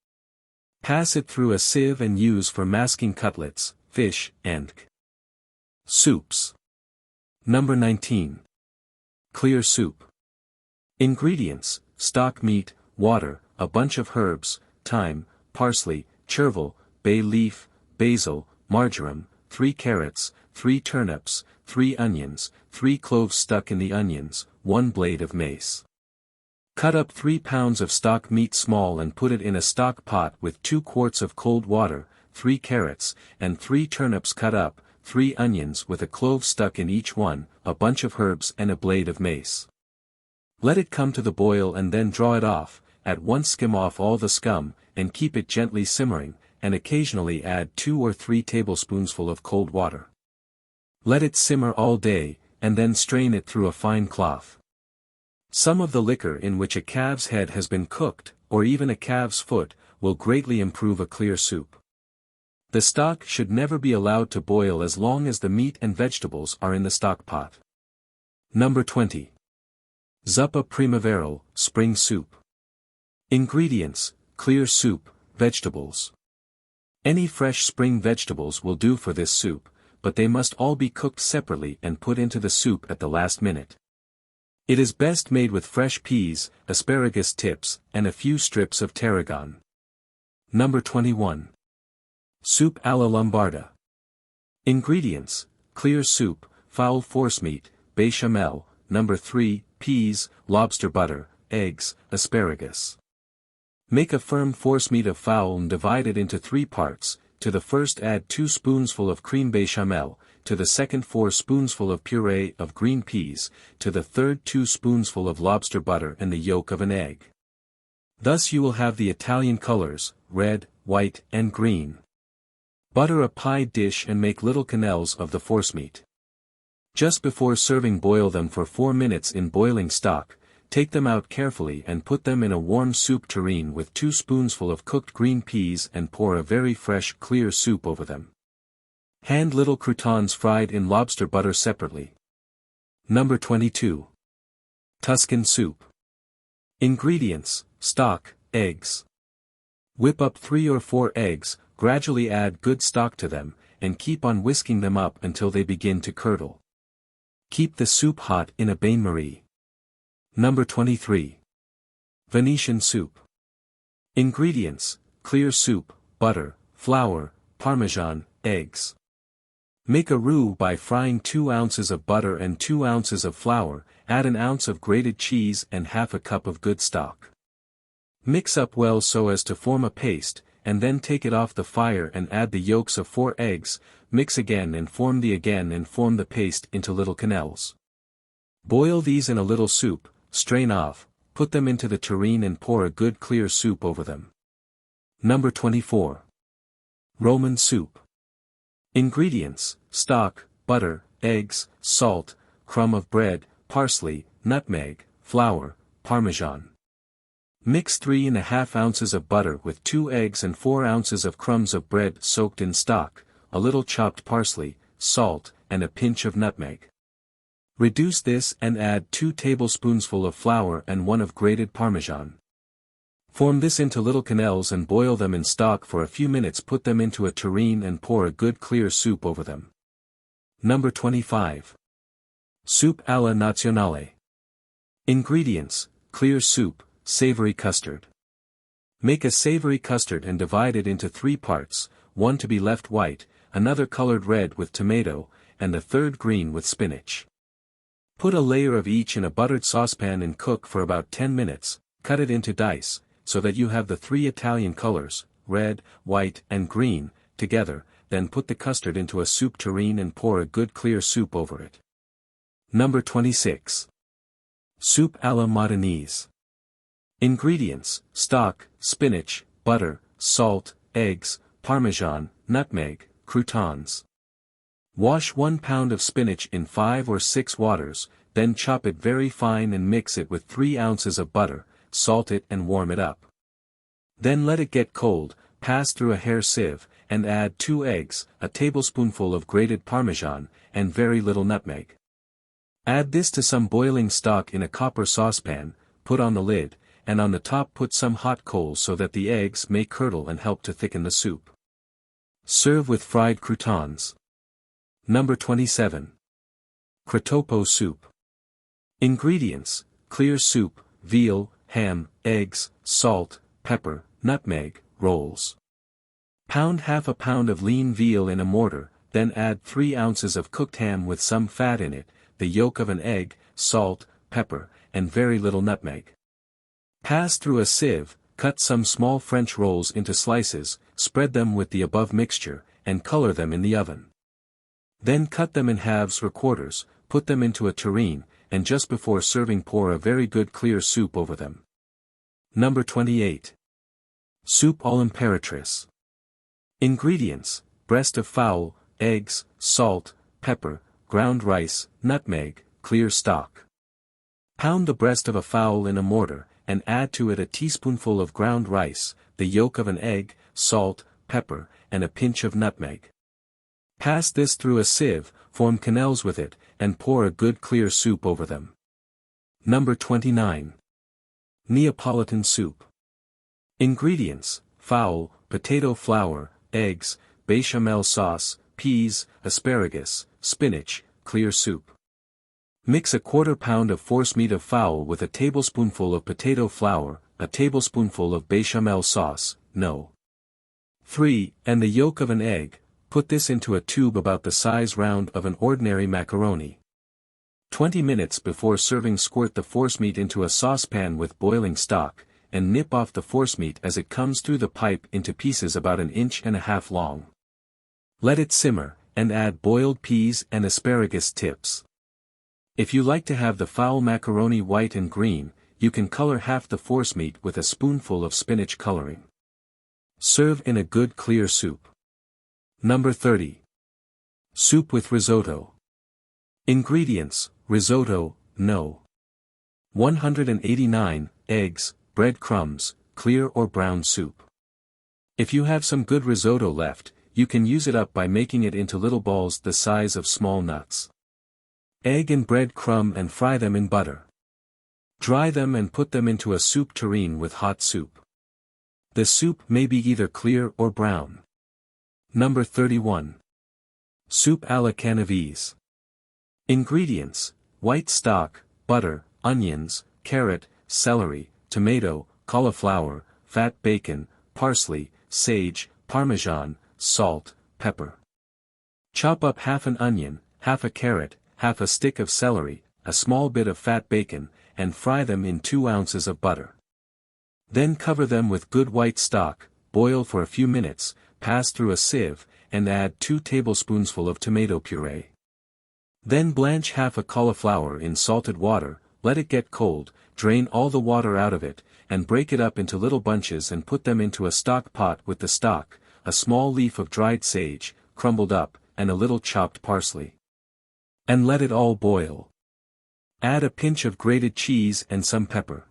[SPEAKER 1] Pass it through a sieve and use for masking cutlets, fish, and soups. Number 19. Clear soup. Ingredients: stock meat, water, a bunch of herbs, thyme, parsley, chervil, bay leaf, basil, marjoram, 3 carrots, 3 turnips, 3 onions, 3 cloves stuck in the onions, 1 blade of mace. Cut up 3 pounds of stock meat small and put it in a stock pot with 2 quarts of cold water, 3 carrots, and 3 turnips cut up, 3 onions with a clove stuck in each one, a bunch of herbs and a blade of mace. Let it come to the boil and then draw it off, at once skim off all the scum, and keep it gently simmering, and occasionally add 2 or 3 tablespoonsful of cold water. Let it simmer all day, and then strain it through a fine cloth. Some of the liquor in which a calf's head has been cooked, or even a calf's foot, will greatly improve a clear soup. The stock should never be allowed to boil as long as the meat and vegetables are in the stock pot. Number 20. Zuppa primaveral, spring soup. Ingredients: clear soup, vegetables. Any fresh spring vegetables will do for this soup, but they must all be cooked separately and put into the soup at the last minute. It is best made with fresh peas, asparagus tips, and a few strips of tarragon. Number 21. Soup alla Lombarda. Ingredients: clear soup, fowl forcemeat, béchamel, number 3, peas, lobster butter, eggs, asparagus. Make a firm forcemeat of fowl and divide it into 3 parts. To the first add 2 spoonsful of cream béchamel, to the second 4 spoonsful of puree of green peas, to the third 2 spoonsful of lobster butter and the yolk of an egg. Thus you will have the Italian colors, red, white, and green. Butter a pie dish and make little quenelles of the forcemeat. Just before serving boil them for 4 minutes in boiling stock, take them out carefully and put them in a warm soup tureen with 2 spoonsful of cooked green peas and pour a very fresh clear soup over them. Hand little croutons fried in lobster butter separately. Number 22. Tuscan soup. Ingredients: stock, eggs. Whip up 3 or 4 eggs, gradually add good stock to them, and keep on whisking them up until they begin to curdle. Keep the soup hot in a bain-marie. Number 23. Venetian soup. Ingredients: clear soup, butter, flour, parmesan, eggs. Make a roux by frying 2 ounces of butter and 2 ounces of flour, add an ounce of grated cheese and half a cup of good stock. Mix up well so as to form a paste, and then take it off the fire and add the yolks of 4 eggs, mix again and form the paste into little quenelles. Boil these in a little soup, strain off, put them into the tureen and pour a good clear soup over them. Number 24. Roman soup. Ingredients: stock, butter, eggs, salt, crumb of bread, parsley, nutmeg, flour, parmesan. Mix 3½ ounces of butter with 2 eggs and 4 ounces of crumbs of bread soaked in stock, a little chopped parsley, salt, and a pinch of nutmeg. Reduce this and add 2 tablespoonsful of flour and 1 of grated parmesan. Form this into little quenelles and boil them in stock for a few minutes. Put them into a tureen and pour a good clear soup over them. Number 25. Soup à la Nazionale. Ingredients: clear soup, savory custard. Make a savory custard and divide it into 3 parts, one to be left white, another colored red with tomato, and the third green with spinach. Put a layer of each in a buttered saucepan and cook for about 10 minutes, cut it into dice, so that you have the 3 Italian colors, red, white and green, together, then put the custard into a soup tureen and pour a good clear soup over it. Number 26. Soup à la Modenese. Ingredients: stock, spinach, butter, salt, eggs, parmesan, nutmeg, croutons. Wash 1 pound of spinach in 5 or 6 waters, then chop it very fine and mix it with 3 ounces of butter, salt it and warm it up. Then let it get cold, pass through a hair sieve, and add 2 eggs, a tablespoonful of grated parmesan, and very little nutmeg. Add this to some boiling stock in a copper saucepan, put on the lid, and on the top put some hot coals so that the eggs may curdle and help to thicken the soup. Serve with fried croutons. Number 27. Crottopo soup. Ingredients: clear soup, veal, ham, eggs, salt, pepper, nutmeg, rolls. Pound half a pound of lean veal in a mortar, then add 3 ounces of cooked ham with some fat in it, the yolk of an egg, salt, pepper, and very little nutmeg. Pass through a sieve, cut some small French rolls into slices, spread them with the above mixture, and color them in the oven. Then cut them in halves or quarters, put them into a tureen, and just before serving pour a very good clear soup over them. Number 28. Soup à l'impératrice. Ingredients: breast of fowl, eggs, salt, pepper, ground rice, nutmeg, clear stock. Pound the breast of a fowl in a mortar, and add to it a teaspoonful of ground rice, the yolk of an egg, salt, pepper, and a pinch of nutmeg. Pass this through a sieve, form quenelles with it, and pour a good clear soup over them. Number 29. Neapolitan soup. Ingredients: fowl, potato flour, eggs, bechamel sauce, peas, asparagus, spinach, clear soup. Mix a 1/4 pound of forcemeat of fowl with a tablespoonful of potato flour, a tablespoonful of bechamel sauce, no. 3, and the yolk of an egg. Put this into a tube about the size round of an ordinary macaroni. 20 minutes before serving, squirt the forcemeat into a saucepan with boiling stock, and nip off the forcemeat as it comes through the pipe into pieces about 1.5 inches long. Let it simmer, and add boiled peas and asparagus tips. If you like to have the fowl macaroni white and green, you can color half the forcemeat with a spoonful of spinach coloring. Serve in a good clear soup. Number 30. Soup with risotto. Ingredients: risotto, no. 189, eggs, bread crumbs, clear or brown soup. If you have some good risotto left, you can use it up by making it into little balls the size of small nuts. Egg and bread crumb and fry them in butter. Dry them and put them into a soup tureen with hot soup. The soup may be either clear or brown. Number 31. Soup à la Canavese. Ingredients: white stock, butter, onions, carrot, celery, tomato, cauliflower, fat bacon, parsley, sage, parmesan, salt, pepper. Chop up half an onion, half a carrot, half a stick of celery, a small bit of fat bacon, and fry them in 2 ounces of butter. Then cover them with good white stock, boil for a few minutes, pass through a sieve, and add 2 tablespoonfuls of tomato puree. Then blanch half a cauliflower in salted water, let it get cold, drain all the water out of it, and break it up into little bunches and put them into a stock pot with the stock, a small leaf of dried sage, crumbled up, and a little chopped parsley. And let it all boil. Add a pinch of grated cheese and some pepper.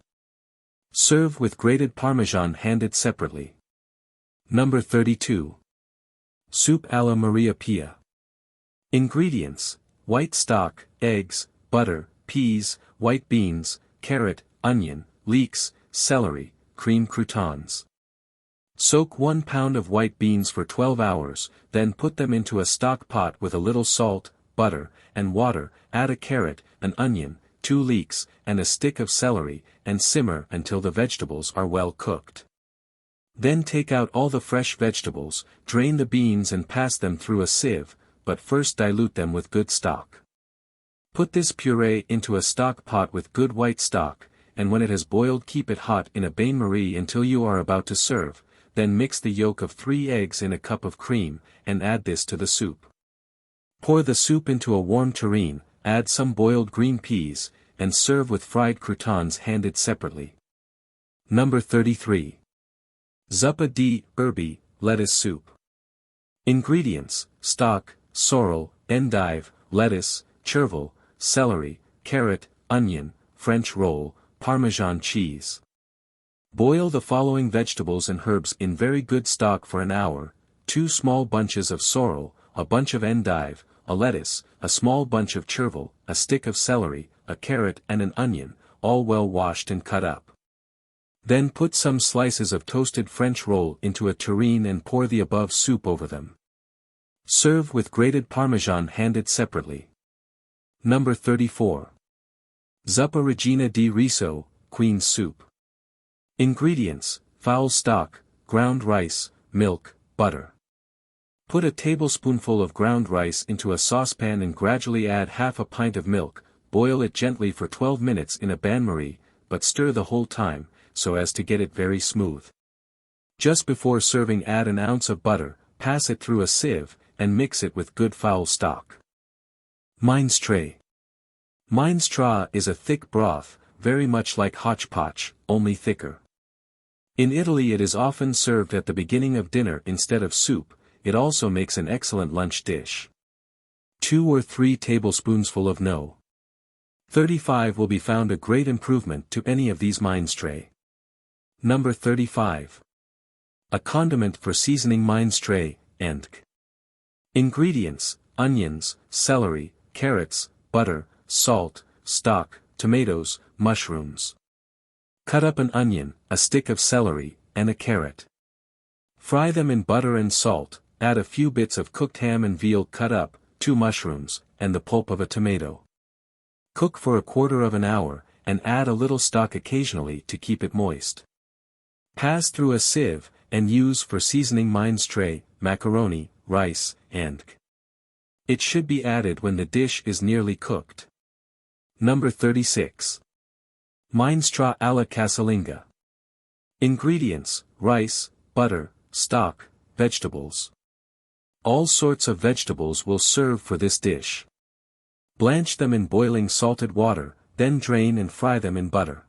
[SPEAKER 1] Serve with grated Parmesan handed separately. Number 32. Soup à la Maria Pia. Ingredients: white stock, eggs, butter, peas, white beans, carrot, onion, leeks, celery, cream croutons. Soak 1 pound of white beans for 12 hours, then put them into a stock pot with a little salt, butter, and water, add a carrot, an onion, 2 leeks, and a stick of celery, and simmer until the vegetables are well cooked. Then take out all the fresh vegetables, drain the beans and pass them through a sieve, but first dilute them with good stock. Put this puree into a stock pot with good white stock, and when it has boiled keep it hot in a bain-marie until you are about to serve, then mix the yolk of 3 eggs in a cup of cream, and add this to the soup. Pour the soup into a warm tureen, add some boiled green peas, and serve with fried croutons handed separately. Number 33. Zuppa di Erbe, lettuce soup. Ingredients: stock, sorrel, endive, lettuce, chervil, celery, carrot, onion, French roll, Parmesan cheese. Boil the following vegetables and herbs in very good stock for an hour: 2 small bunches of sorrel, a bunch of endive, a lettuce, a small bunch of chervil, a stick of celery, a carrot and an onion, all well washed and cut up. Then put some slices of toasted French roll into a tureen and pour the above soup over them. Serve with grated Parmesan handed separately. Number 34. Zuppa Regina di Riso, Queen's soup. Ingredients: fowl stock, ground rice, milk, butter. Put a tablespoonful of ground rice into a saucepan and gradually add half a pint of milk, boil it gently for 12 minutes in a bain-marie, but stir the whole time, so as to get it very smooth. Just before serving add an ounce of butter, pass it through a sieve, and mix it with good fowl stock. Minestre. Minestre is a thick broth, very much like hotchpotch, only thicker. In Italy it is often served at the beginning of dinner instead of soup. It also makes an excellent lunch dish. 2 or 3 tablespoonsful of No. 35 will be found a great improvement to any of these minestre. Number 35. A condiment for seasoning minestre, Endk. Ingredients: onions, celery, carrots, butter, salt, stock, tomatoes, mushrooms. Cut up an onion, a stick of celery, and a carrot. Fry them in butter and salt, add a few bits of cooked ham and veal cut up, 2 mushrooms, and the pulp of a tomato. Cook for a quarter of an hour, and add a little stock occasionally to keep it moist. Pass through a sieve, and use for seasoning minestre, macaroni, rice, and it should be added when the dish is nearly cooked. Number 36. Minestre alla casalinga. Ingredients: rice, butter, stock, vegetables. All sorts of vegetables will serve for this dish. Blanch them in boiling salted water, then drain and fry them in butter.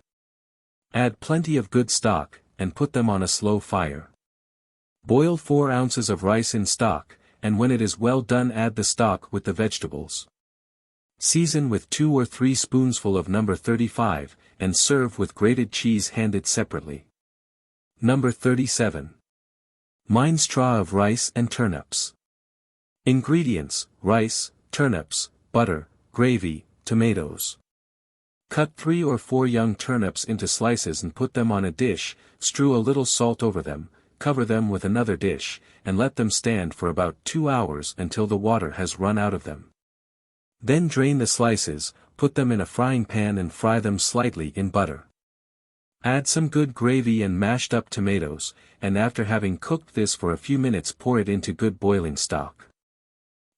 [SPEAKER 1] Add plenty of good stock, and put them on a slow fire. Boil 4 ounces of rice in stock, and when it is well done add the stock with the vegetables. Season with 2 or 3 spoonsful of number 35, and serve with grated cheese handed separately. Number 37. Minestre of rice and turnips. Ingredients: rice, turnips, butter, gravy, tomatoes. Cut 3 or 4 young turnips into slices and put them on a dish, strew a little salt over them, cover them with another dish, and let them stand for about 2 hours until the water has run out of them. Then drain the slices, put them in a frying pan and fry them slightly in butter. Add some good gravy and mashed up tomatoes, and after having cooked this for a few minutes pour it into good boiling stock.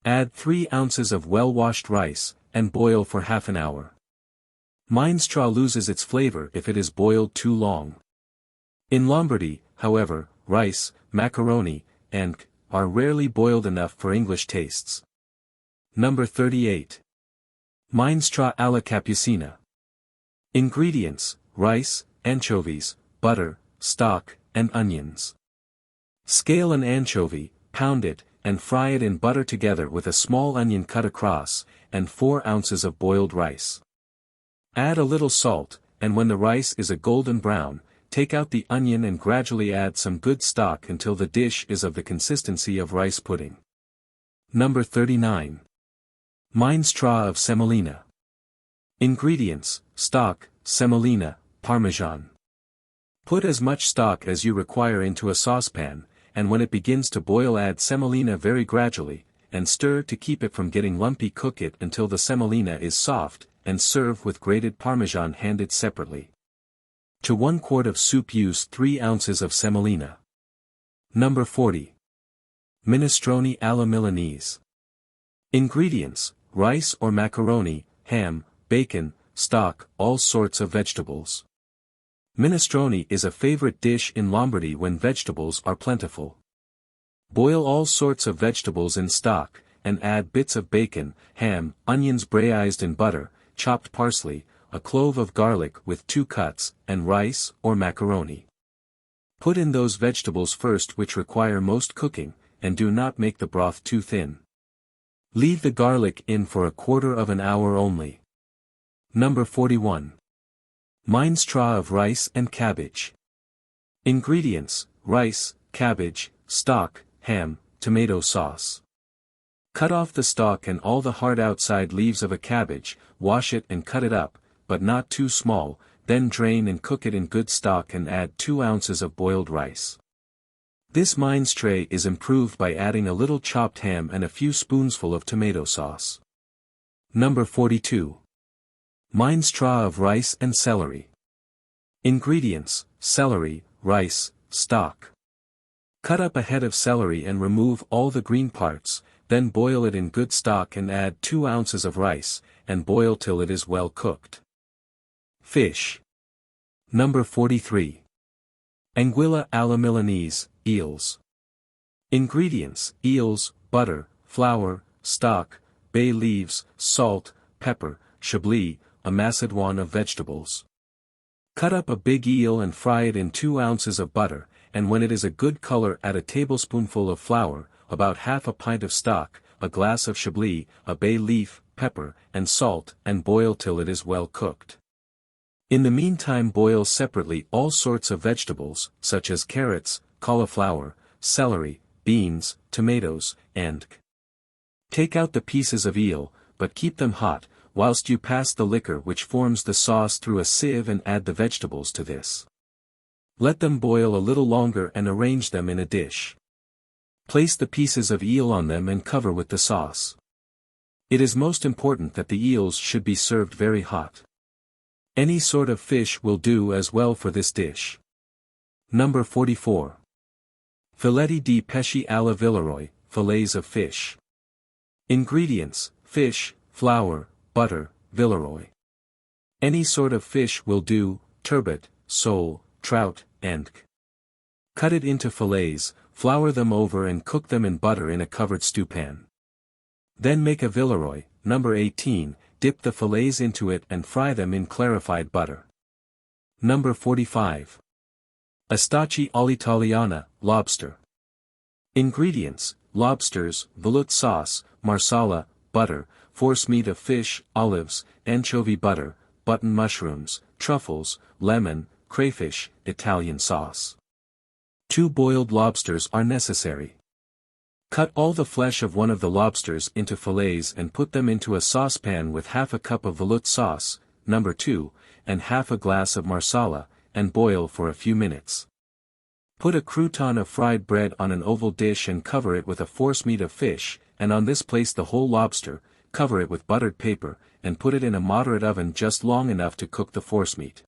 [SPEAKER 1] Add 3 ounces of well-washed rice, and boil for half an hour. Minestre loses its flavor if it is boiled too long. In Lombardy, however, rice, macaroni, and are rarely boiled enough for English tastes. Number 38. Minestre alla Capucina. Ingredients: rice, anchovies, butter, stock, and onions. Scale an anchovy, pound it, and fry it in butter together with a small onion cut across, and 4 ounces of boiled rice. Add a little salt, and when the rice is a golden brown, take out the onion and gradually add some good stock until the dish is of the consistency of rice pudding. Number 39. Minestre of semolina. Ingredients: stock, semolina, parmesan. Put as much stock as you require into a saucepan, and when it begins to boil add semolina very gradually, and stir to keep it from getting lumpy. Cook it until the semolina is soft, and serve with grated parmesan handed separately. To 1 quart of soup use 3 ounces of semolina. Number 40. Minestrone alla Milanese. Ingredients: rice or macaroni, ham, bacon, stock, all sorts of vegetables. Minestrone is a favorite dish in Lombardy when vegetables are plentiful. Boil all sorts of vegetables in stock, and add bits of bacon, ham, onions braised in butter, chopped parsley, a clove of garlic with 2 cuts, and rice or macaroni. Put in those vegetables first which require most cooking, and do not make the broth too thin. Leave the garlic in for a quarter of an hour only. Number 41. Minestre of rice and cabbage. Ingredients: rice, cabbage, stock, ham, tomato sauce. Cut off the stalk and all the hard outside leaves of a cabbage, wash it and cut it up, but not too small, then drain and cook it in good stock and add 2 ounces of boiled rice. This minestre is improved by adding a little chopped ham and a few spoonsful of tomato sauce. Number 42. Minestre of rice and celery. Ingredients: celery, rice, stock. Cut up a head of celery and remove all the green parts, then boil it in good stock and add 2 ounces of rice, and boil till it is well cooked. Fish. Number 43. Anguilla alla Milanese, eels. Ingredients: eels, butter, flour, stock, bay leaves, salt, pepper, chablis, a macédoine of vegetables. Cut up a big eel and fry it in 2 ounces of butter, and when it is a good color add a tablespoonful of flour, about half a pint of stock, a glass of chablis, a bay leaf, pepper, and salt, and boil till it is well cooked. In the meantime boil separately all sorts of vegetables, such as carrots, cauliflower, celery, beans, tomatoes, and take out the pieces of eel, but keep them hot, whilst you pass the liquor which forms the sauce through a sieve and add the vegetables to this. Let them boil a little longer and arrange them in a dish. Place the pieces of eel on them and cover with the sauce. It is most important that the eels should be served very hot. Any sort of fish will do as well for this dish. Number 44. Filetti di pesce alla Villeroy, fillets of fish. Ingredients: fish, flour, butter, Villeroy. Any sort of fish will do: turbot, sole, trout, and cut it into fillets, flour them over and cook them in butter in a covered stewpan. Then make a Villeroy, number 18, dip the fillets into it and fry them in clarified butter. Number 45. Astaci all'italiana, lobster. Ingredients: lobsters, velouté sauce, marsala, butter, forcemeat of fish, olives, anchovy butter, button mushrooms, truffles, lemon, crayfish, Italian sauce. 2 boiled lobsters are necessary. Cut all the flesh of one of the lobsters into fillets and put them into a saucepan with half a cup of veloute sauce, No. 2, and half a glass of marsala, and boil for a few minutes. Put a crouton of fried bread on an oval dish and cover it with a forcemeat of fish, and on this place the whole lobster, cover it with buttered paper, and put it in a moderate oven just long enough to cook the forcemeat.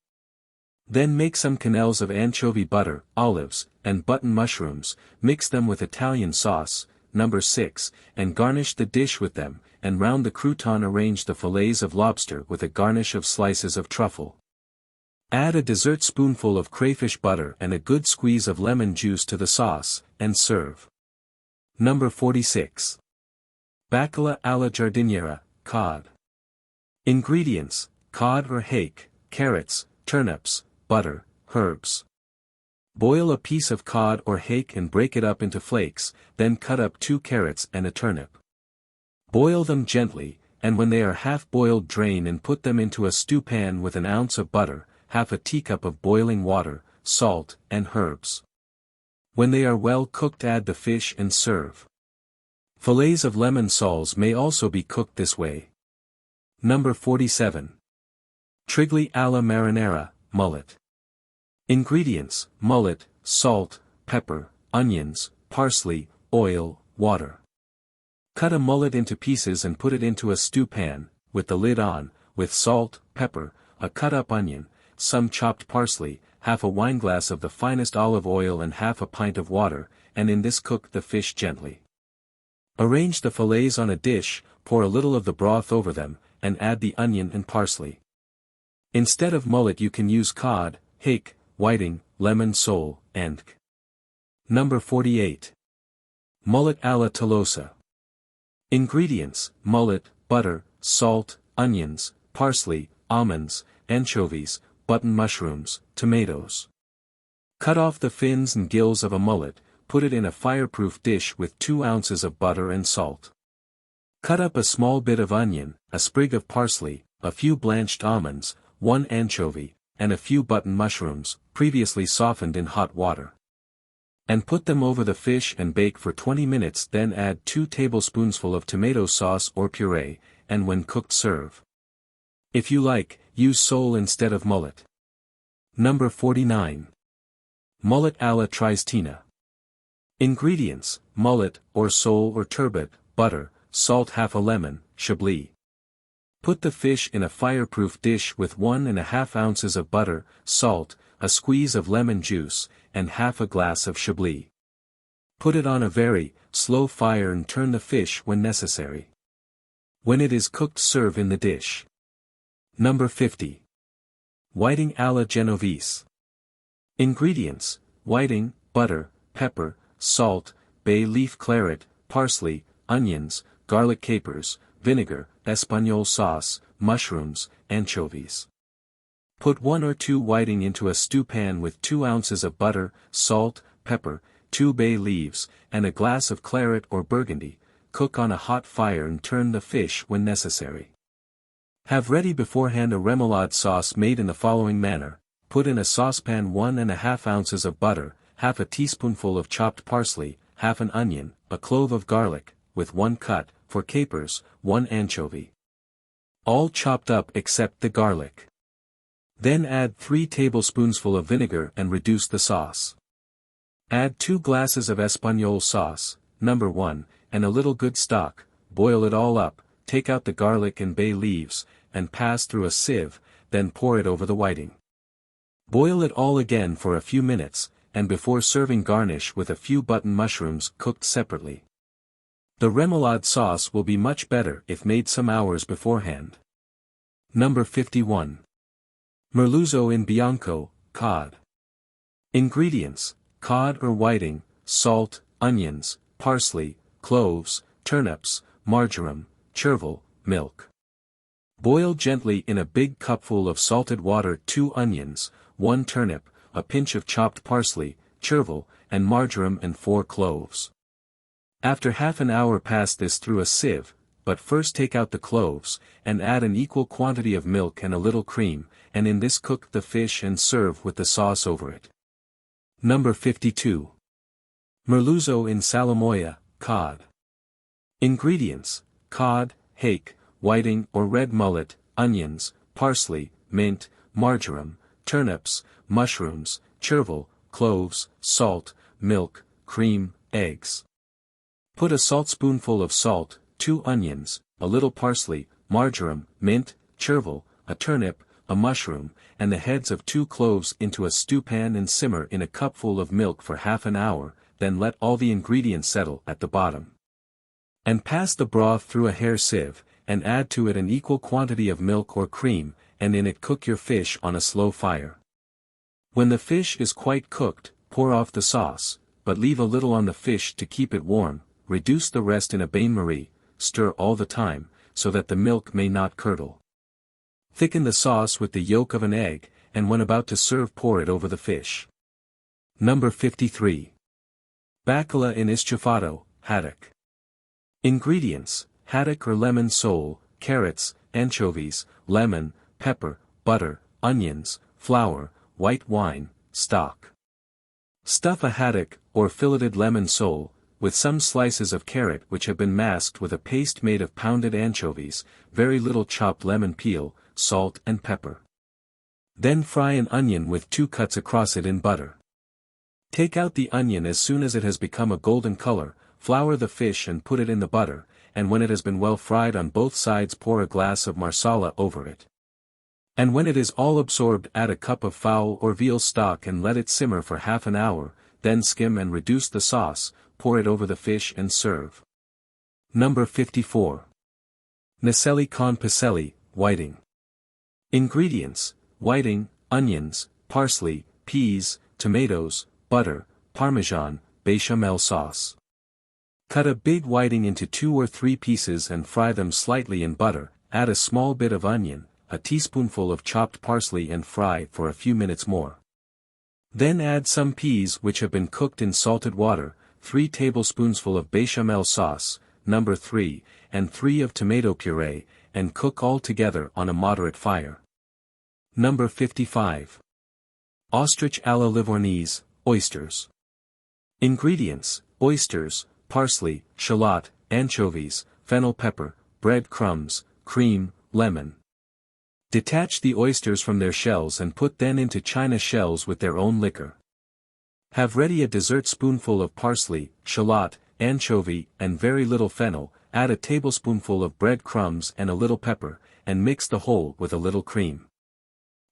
[SPEAKER 1] Then make some quenelles of anchovy butter, olives, and button mushrooms, mix them with Italian sauce, No. 6, and garnish the dish with them, and round the crouton arrange the fillets of lobster with a garnish of slices of truffle. Add a dessert spoonful of crayfish butter and a good squeeze of lemon juice to the sauce, and serve. No. 46. Bacala alla giardiniera, cod. Ingredients: cod or hake, carrots, turnips, butter, herbs. Boil a piece of cod or hake and break it up into flakes, then cut up 2 carrots and a turnip. Boil them gently, and when they are half boiled drain and put them into a stew pan with an ounce of butter, half a teacup of boiling water, salt, and herbs. When they are well cooked add the fish and serve. Fillets of lemon soles may also be cooked this way. No. 47. Trigli alla marinara, mullet. Ingredients: mullet, salt, pepper, onions, parsley, oil, water. Cut a mullet into pieces and put it into a stew pan, with the lid on, with salt, pepper, a cut-up onion, some chopped parsley, half a wineglass of the finest olive oil and half a pint of water, and in this cook the fish gently. Arrange the fillets on a dish, pour a little of the broth over them, and add the onion and parsley. Instead of mullet you can use cod, hake, whiting, lemon sole, and No. 48. Mullet alla Tolosa. Ingredients: mullet, butter, salt, onions, parsley, almonds, anchovies, button mushrooms, tomatoes. Cut off the fins and gills of a mullet, put it in a fireproof dish with 2 ounces of butter and salt. Cut up a small bit of onion, a sprig of parsley, a few blanched almonds, 1 anchovy, and a few button mushrooms, previously softened in hot water. And put them over the fish and bake for 20 minutes, then add 2 tablespoonfuls of tomato sauce or puree, and when cooked serve. If you like, use sole instead of mullet. No. 49. Mullet alla Triestina. Ingredients: mullet, or sole or turbot, butter, salt, half a lemon, chablis. Put the fish in a fireproof dish with 1½ ounces of butter, salt, a squeeze of lemon juice, and half a glass of chablis. Put it on a very slow fire and turn the fish when necessary. When it is cooked serve in the dish. No. 50. Whiting alla Genovese. Ingredients: whiting, butter, pepper, salt, bay leaf claret, parsley, onions, garlic capers, vinegar, Espagnole sauce, mushrooms, anchovies. Put 1 or 2 whiting into a stew pan with 2 ounces of butter, salt, pepper, 2 bay leaves, and a glass of claret or burgundy. Cook on a hot fire and turn the fish when necessary. Have ready beforehand a remoulade sauce made in the following manner: put in a saucepan 1½ ounces of butter, half a teaspoonful of chopped parsley, half an onion, a clove of garlic, with 1 cut, for capers, 1 anchovy. All chopped up except the garlic. Then add 3 tablespoonfuls of vinegar and reduce the sauce. Add 2 glasses of Espagnole sauce, No. 1, and a little good stock, boil it all up, take out the garlic and bay leaves, and pass through a sieve, then pour it over the whiting. Boil it all again for a few minutes, and before serving garnish with a few button mushrooms cooked separately. The remoulade sauce will be much better if made some hours beforehand. No. 51. Merluzzo in bianco, cod. Ingredients: cod or whiting, salt, onions, parsley, cloves, turnips, marjoram, chervil, milk. Boil gently in a big cupful of salted water 2 onions, 1 turnip, a pinch of chopped parsley, chervil, and marjoram and 4 cloves. After half an hour pass this through a sieve, but first take out the cloves, and add an equal quantity of milk and a little cream, and in this cook the fish and serve with the sauce over it. Number 52. Merluzzo in Salamoya, cod. Ingredients: cod, hake, whiting or red mullet, onions, parsley, mint, marjoram, turnips, mushrooms, chervil, cloves, salt, milk, cream, eggs. Put a saltspoonful of salt, 2 onions, a little parsley, marjoram, mint, chervil, a turnip, a mushroom, and the heads of 2 cloves into a stewpan and simmer in a cupful of milk for half an hour, then let all the ingredients settle at the bottom. And pass the broth through a hair sieve, and add to it an equal quantity of milk or cream, and in it cook your fish on a slow fire. When the fish is quite cooked, pour off the sauce, but leave a little on the fish to keep it warm, reduce the rest in a bain-marie, stir all the time, so that the milk may not curdle. Thicken the sauce with the yolk of an egg, and when about to serve pour it over the fish. Number 53. Bacala in Estofado, haddock. Ingredients: haddock or lemon sole, carrots, anchovies, lemon, pepper, butter, onions, flour, white wine, stock. Stuff a haddock, or filleted lemon sole, with some slices of carrot which have been masked with a paste made of pounded anchovies, very little chopped lemon peel, salt and pepper. Then fry an onion with 2 cuts across it in butter. Take out the onion as soon as it has become a golden color, flour the fish and put it in the butter, and when it has been well fried on both sides pour a glass of marsala over it. And when it is all absorbed add a cup of fowl or veal stock and let it simmer for half an hour, then skim and reduce the sauce, pour it over the fish and serve. Number 54. Nacelle con piselli, whiting. Ingredients: whiting, onions, parsley, peas, tomatoes, butter, parmesan, bechamel sauce. Cut a big whiting into 2 or 3 pieces and fry them slightly in butter, add a small bit of onion, a teaspoonful of chopped parsley and fry for a few minutes more. Then add some peas which have been cooked in salted water, 3 tablespoonsful of bechamel sauce, number 3, and 3 of tomato puree, and cook all together on a moderate fire. Number 55. Ostrich à la Livornese, oysters. Ingredients: oysters, parsley, shallot, anchovies, fennel pepper, bread crumbs, cream, lemon. Detach the oysters from their shells and put them into china shells with their own liquor. Have ready a dessert spoonful of parsley, shallot, anchovy, and very little fennel, add a tablespoonful of bread crumbs and a little pepper, and mix the whole with a little cream.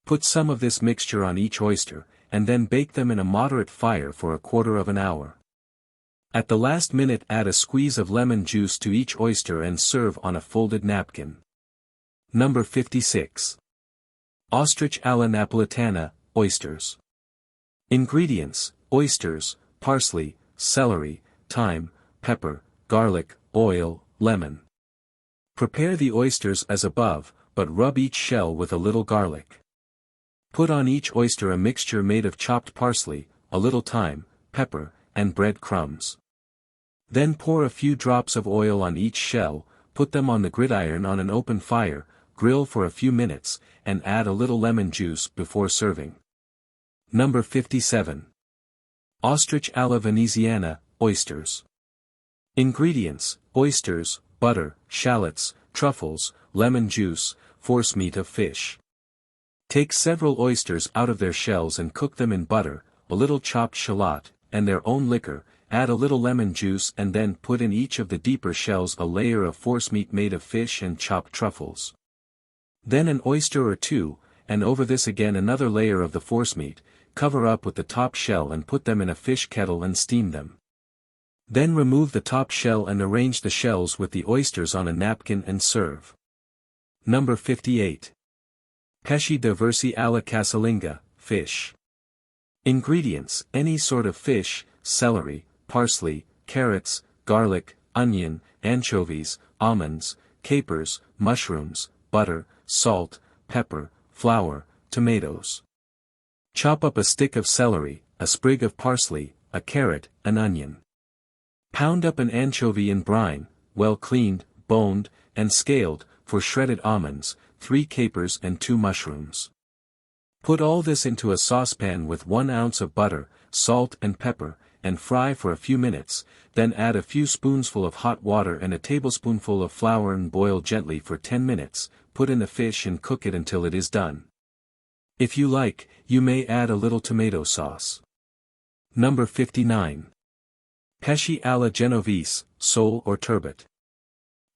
[SPEAKER 1] Put some of this mixture on each oyster, and then bake them in a moderate fire for a quarter of an hour. At the last minute add a squeeze of lemon juice to each oyster and serve on a folded napkin. Number 56. Ostrich alla Napolitana, oysters. Ingredients: oysters, parsley, celery, thyme, pepper, garlic, oil, lemon. Prepare the oysters as above, but rub each shell with a little garlic. Put on each oyster a mixture made of chopped parsley, a little thyme, pepper, and bread crumbs. Then pour a few drops of oil on each shell, put them on the gridiron on an open fire, grill for a few minutes, and add a little lemon juice before serving. Number 57. Ostrich alla Veneziana, oysters. Ingredients: oysters, butter, shallots, truffles, lemon juice, forcemeat of fish. Take several oysters out of their shells and cook them in butter, a little chopped shallot, and their own liquor, add a little lemon juice and then put in each of the deeper shells a layer of forcemeat made of fish and chopped truffles. Then an oyster or 2, and over this again another layer of the forcemeat, cover up with the top shell and put them in a fish kettle and steam them. Then remove the top shell and arrange the shells with the oysters on a napkin and serve. Number 58. Pesci de versi alla casalinga, fish. Ingredients: any sort of fish, celery, parsley, carrots, garlic, onion, anchovies, almonds, capers, mushrooms, butter, salt, pepper, flour, tomatoes. Chop up a stick of celery, a sprig of parsley, a carrot, an onion. Pound up an anchovy in brine, well cleaned, boned, and scaled, for shredded almonds, 3 capers and 2 mushrooms. Put all this into a saucepan with 1 ounce of butter, salt and pepper, and fry for a few minutes, then add a few spoonsful of hot water and a tablespoonful of flour and boil gently for 10 minutes, put in the fish and cook it until it is done. If you like, you may add a little tomato sauce. Number 59. Pesce alla Genovese, sole or turbot.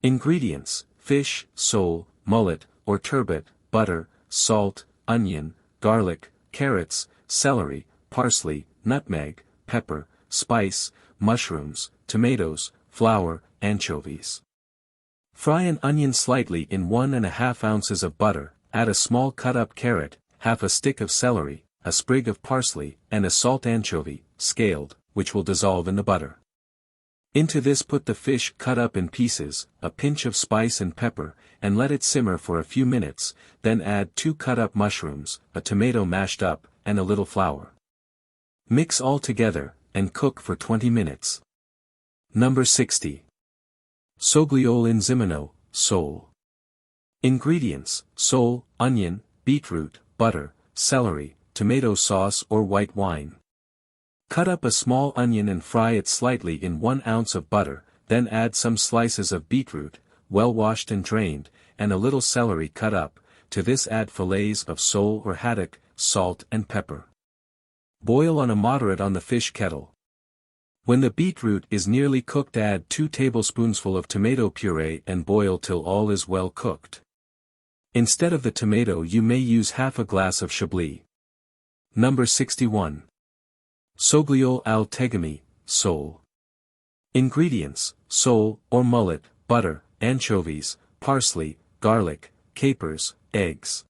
[SPEAKER 1] Ingredients: fish, sole, mullet, or turbot, butter, salt, onion, garlic, carrots, celery, parsley, nutmeg, pepper, spice, mushrooms, tomatoes, flour, anchovies. Fry an onion slightly in 1½ ounces of butter, add a small cut-up carrot, half a stick of celery, a sprig of parsley, and a salt anchovy, scaled, which will dissolve in the butter. Into this put the fish cut up in pieces, a pinch of spice and pepper, and let it simmer for a few minutes, then add 2 cut-up mushrooms, a tomato mashed up, and a little flour. Mix all together, and cook for 20 minutes. Number 60. Sogliole in Zimino, sole. Ingredients: sole, onion, beetroot, butter, celery, tomato sauce or white wine. Cut up a small onion and fry it slightly in 1 ounce of butter, then add some slices of beetroot, well washed and drained, and a little celery cut up. To this add fillets of sole or haddock, salt and pepper. Boil on a moderate on the fish kettle. When the beetroot is nearly cooked, add 2 tablespoonsful of tomato puree and boil till all is well cooked. Instead of the tomato you may use half a glass of Chablis. Number 61. Sogliole al tegami, sole. Ingredients: sole, or mullet, butter, anchovies, parsley, garlic, capers, eggs.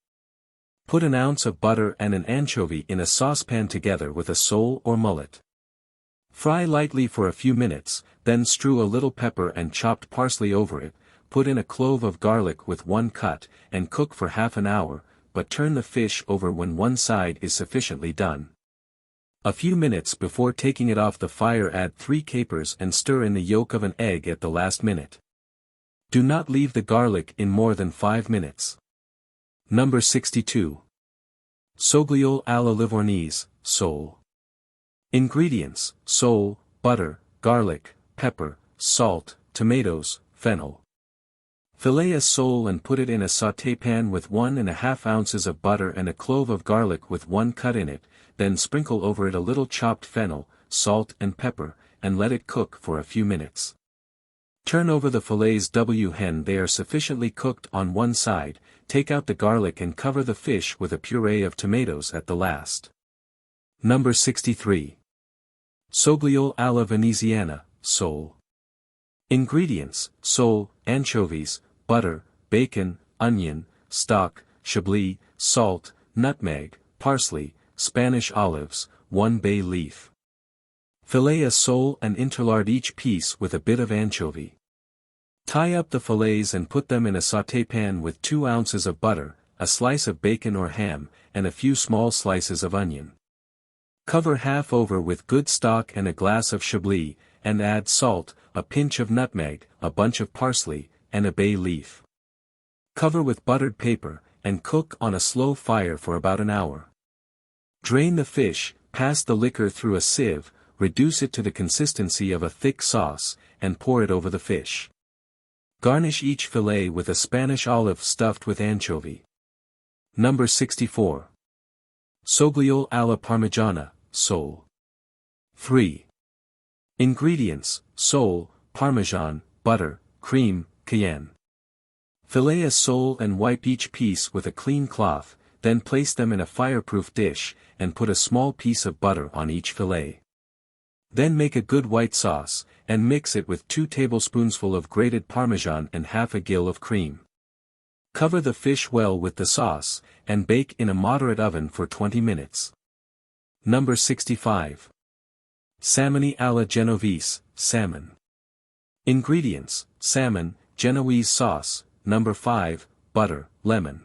[SPEAKER 1] Put an ounce of butter and an anchovy in a saucepan together with a sole or mullet. Fry lightly for a few minutes, then strew a little pepper and chopped parsley over it, put in a clove of garlic with 1 cut, and cook for half an hour, but turn the fish over when one side is sufficiently done. A few minutes before taking it off the fire add 3 capers and stir in the yolk of an egg at the last minute. Do not leave the garlic in more than 5 minutes. Number 62. Sogliole alla Livornese, sole. Ingredients: sole, butter, garlic, pepper, salt, tomatoes, fennel. Fillet a sole and put it in a sauté pan with 1½ ounces of butter and a clove of garlic with 1 cut in it, then sprinkle over it a little chopped fennel, salt and pepper, and let it cook for a few minutes. Turn over the fillets when they are sufficiently cooked on one side, take out the garlic and cover the fish with a puree of tomatoes at the last. Number 63. Sogliole alla Veneziana, sole. Ingredients: sole, anchovies, butter, bacon, onion, stock, Chablis, salt, nutmeg, parsley, Spanish olives, 1 bay leaf. Fillet a sole and interlard each piece with a bit of anchovy. Tie up the fillets and put them in a sauté pan with 2 ounces of butter, a slice of bacon or ham, and a few small slices of onion. Cover half over with good stock and a glass of Chablis, and add salt, a pinch of nutmeg, a bunch of parsley, and a bay leaf. Cover with buttered paper, and cook on a slow fire for about an hour. Drain the fish, pass the liquor through a sieve, reduce it to the consistency of a thick sauce, and pour it over the fish. Garnish each fillet with a Spanish olive stuffed with anchovy. Number 64. Sogliole alla Parmigiana, sole. 3. Ingredients: sole, Parmesan, butter, cream, cayenne. Fillet a sole and wipe each piece with a clean cloth, then place them in a fireproof dish, and put a small piece of butter on each fillet. Then make a good white sauce, and mix it with 2 tablespoonsful of grated Parmesan and half a gill of cream. Cover the fish well with the sauce, and bake in a moderate oven for 20 minutes. Number 65. Salmoni alla Genovese, salmon. Ingredients: salmon, Genoese sauce, number 5, butter, lemon.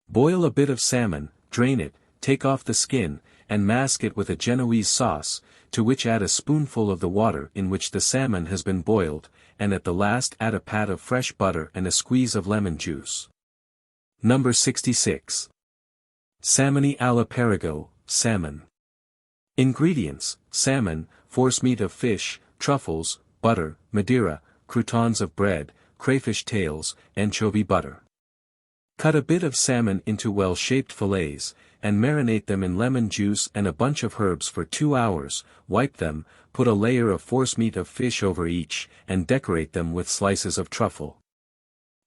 [SPEAKER 1] Boil a bit of salmon, drain it, take off the skin, and mask it with a Genoese sauce, to which add a spoonful of the water in which the salmon has been boiled, and at the last add a pat of fresh butter and a squeeze of lemon juice. Number 66. Salmoni alla Perigo, salmon. Ingredients: salmon, forcemeat of fish, truffles, butter, Madeira, croutons of bread, crayfish tails, anchovy butter. Cut a bit of salmon into well-shaped fillets, and marinate them in lemon juice and a bunch of herbs for 2 hours, wipe them, put a layer of forcemeat of fish over each, and decorate them with slices of truffle.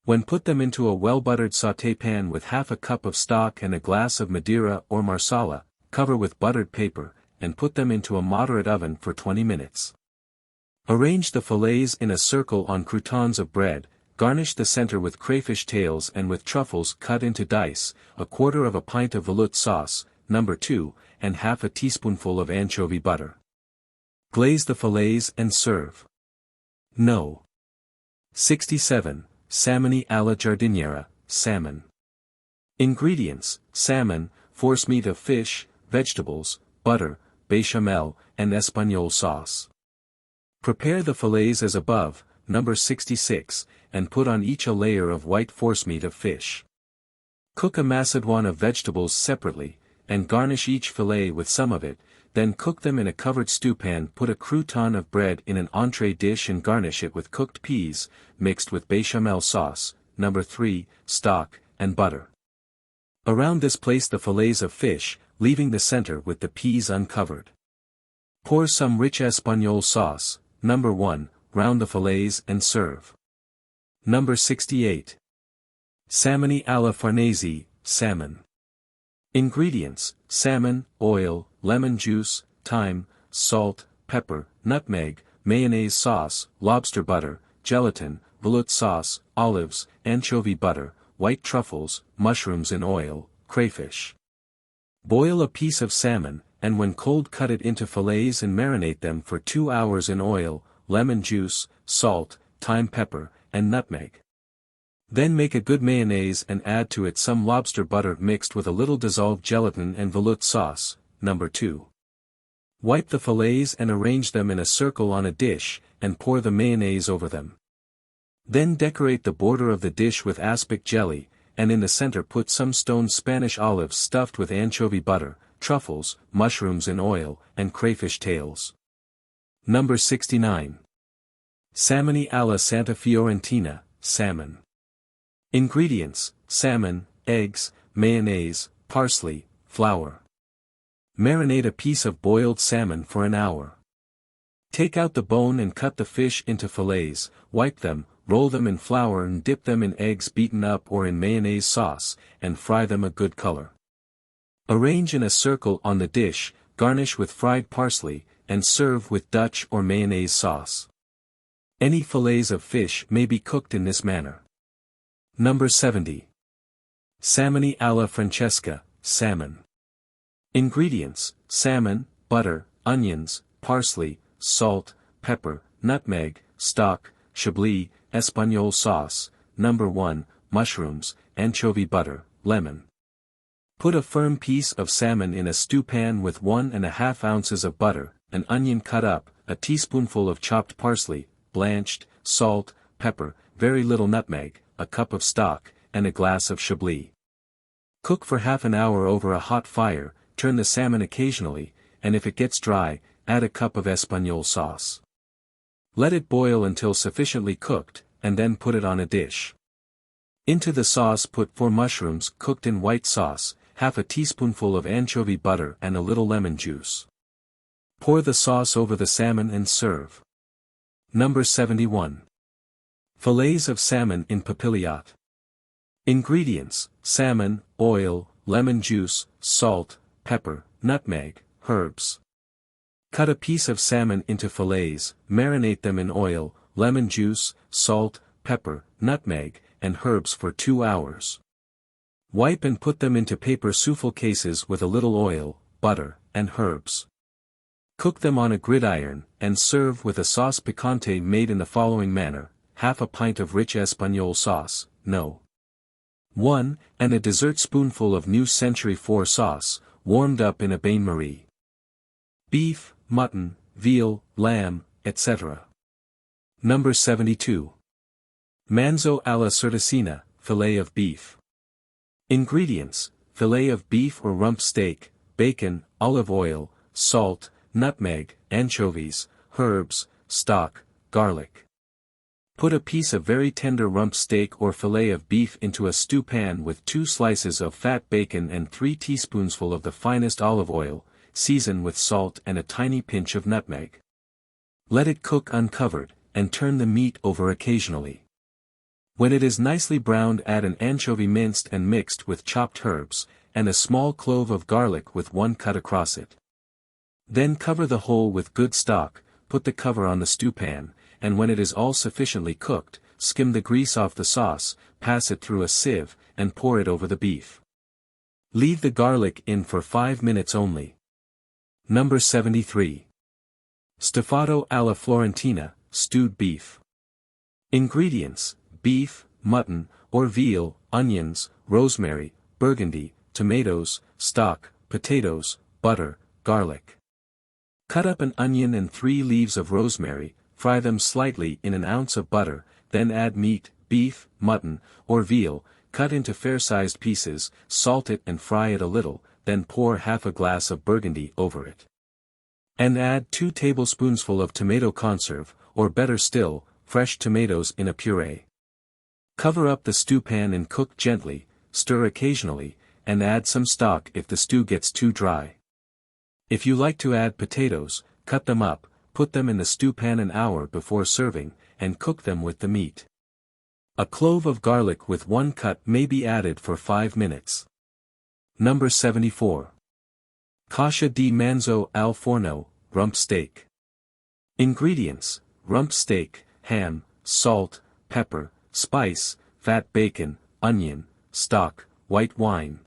[SPEAKER 1] When put them into a well-buttered sauté pan with half a cup of stock and a glass of Madeira or Marsala, cover with buttered paper, and put them into a moderate oven for 20 minutes. Arrange the fillets in a circle on croutons of bread, garnish the center with crayfish tails and with truffles cut into dice, a quarter of a pint of velouté sauce, number 2, and half a teaspoonful of anchovy butter. Glaze the fillets and serve. No. 67. Salmoni alla giardiniera, salmon. Ingredients: salmon, forcemeat of fish, vegetables, butter, béchamel, and espagnole sauce. Prepare the fillets as above, number 66, and put on each a layer of white forcemeat of fish. Cook a macédoine of vegetables separately, and garnish each fillet with some of it, then cook them in a covered stewpan. Put a crouton of bread in an entrée dish and garnish it with cooked peas, mixed with béchamel sauce, number 3, stock, and butter. Around this place the fillets of fish, leaving the center with the peas uncovered. Pour some rich espagnole sauce, number 1, round the fillets and serve. Number 68. Salmoni alla Farnese, salmon. Ingredients: salmon, oil, lemon juice, thyme, salt, pepper, nutmeg, mayonnaise sauce, lobster butter, gelatin, velouté sauce, olives, anchovy butter, white truffles, mushrooms in oil, crayfish. Boil a piece of salmon, and when cold cut it into fillets and marinate them for 2 hours in oil, lemon juice, salt, thyme, pepper, and nutmeg. Then make a good mayonnaise and add to it some lobster butter mixed with a little dissolved gelatin and velouté sauce, number 2. Wipe the fillets and arrange them in a circle on a dish, and pour the mayonnaise over them. Then decorate the border of the dish with aspic jelly, and in the center put some stoned Spanish olives stuffed with anchovy butter, truffles, mushrooms in oil, and crayfish tails. Number 69. Salmoni alla Santa Fiorentina, salmon. Ingredients: salmon, eggs, mayonnaise, parsley, flour. Marinate a piece of boiled salmon for an hour. Take out the bone and cut the fish into fillets, wipe them, roll them in flour and dip them in eggs beaten up or in mayonnaise sauce, and fry them a good color. Arrange in a circle on the dish, garnish with fried parsley, and serve with Dutch or mayonnaise sauce. Any fillets of fish may be cooked in this manner. Number 70. Salmoni alla Francesca, salmon. Ingredients: salmon, butter, onions, parsley, salt, pepper, nutmeg, stock, chablis, espagnole sauce, number 1, mushrooms, anchovy butter, lemon. Put a firm piece of salmon in a stewpan with 1½ ounces of butter, an onion cut up, a teaspoonful of chopped parsley, blanched, salt, pepper, very little nutmeg, a cup of stock, and a glass of chablis. Cook for half an hour over a hot fire, turn the salmon occasionally, and if it gets dry, add a cup of espagnole sauce. Let it boil until sufficiently cooked, and then put it on a dish. Into the sauce put 4 mushrooms cooked in white sauce, half a teaspoonful of anchovy butter and a little lemon juice. Pour the sauce over the salmon and serve. Number 71. Fillets of salmon in papillote. Ingredients: salmon, oil, lemon juice, salt, pepper, nutmeg, herbs. Cut a piece of salmon into fillets, marinate them in oil, lemon juice, salt, pepper, nutmeg, and herbs for 2 hours. Wipe and put them into paper souffle cases with a little oil, butter, and herbs. Cook them on a gridiron, and serve with a sauce picante made in the following manner: half a pint of rich espagnole sauce, no. 1, and a dessert spoonful of New Century 4 sauce, warmed up in a bain-marie. Beef, mutton, veal, lamb, etc. Number 72. Manzo alla Certosina, fillet of beef. Ingredients: fillet of beef or rump steak, bacon, olive oil, salt, nutmeg, anchovies, herbs, stock, garlic. Put a piece of very tender rump steak or fillet of beef into a stew pan with 2 slices of fat bacon and 3 teaspoonsful of the finest olive oil, season with salt and a tiny pinch of nutmeg. Let it cook uncovered, and turn the meat over occasionally. When it is nicely browned, add an anchovy minced and mixed with chopped herbs, and a small clove of garlic with 1 cut across it. Then cover the whole with good stock, put the cover on the stew pan, and when it is all sufficiently cooked, skim the grease off the sauce, pass it through a sieve, and pour it over the beef. Leave the garlic in for 5 minutes only. Number 73. Stufato alla Florentina, stewed beef. Ingredients: beef, mutton, or veal, onions, rosemary, burgundy, tomatoes, stock, potatoes, butter, garlic. Cut up an onion and 3 leaves of rosemary, fry them slightly in an ounce of butter, then add meat, beef, mutton, or veal, cut into fair-sized pieces, salt it and fry it a little, then pour half a glass of burgundy over it. And add 2 tablespoonsful of tomato conserve, or better still, fresh tomatoes in a puree. Cover up the stew pan and cook gently, stir occasionally, and add some stock if the stew gets too dry. If you like to add potatoes, cut them up, put them in the stew pan an hour before serving, and cook them with the meat. A clove of garlic with 1 cut may be added for 5 minutes. Number 74. Coscia di manzo al forno, rump steak. Ingredients: rump steak, ham, salt, pepper, spice, fat bacon, onion, stock, white wine.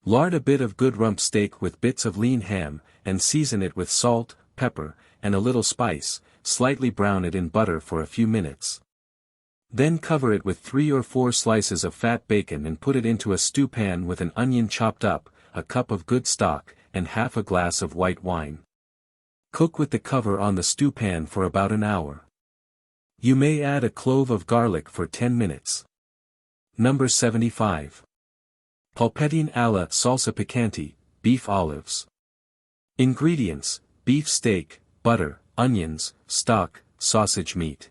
[SPEAKER 1] Lard a bit of good rump steak with bits of lean ham, and season it with salt, pepper, and a little spice, slightly brown it in butter for a few minutes. Then cover it with 3 or 4 slices of fat bacon and put it into a stew pan with an onion chopped up, a cup of good stock, and half a glass of white wine. Cook with the cover on the stew pan for about an hour. You may add a clove of garlic for 10 minutes. Number 75. Polpettine alla salsa picante, beef olives. Ingredients: beef steak, butter, onions, stock, sausage meat.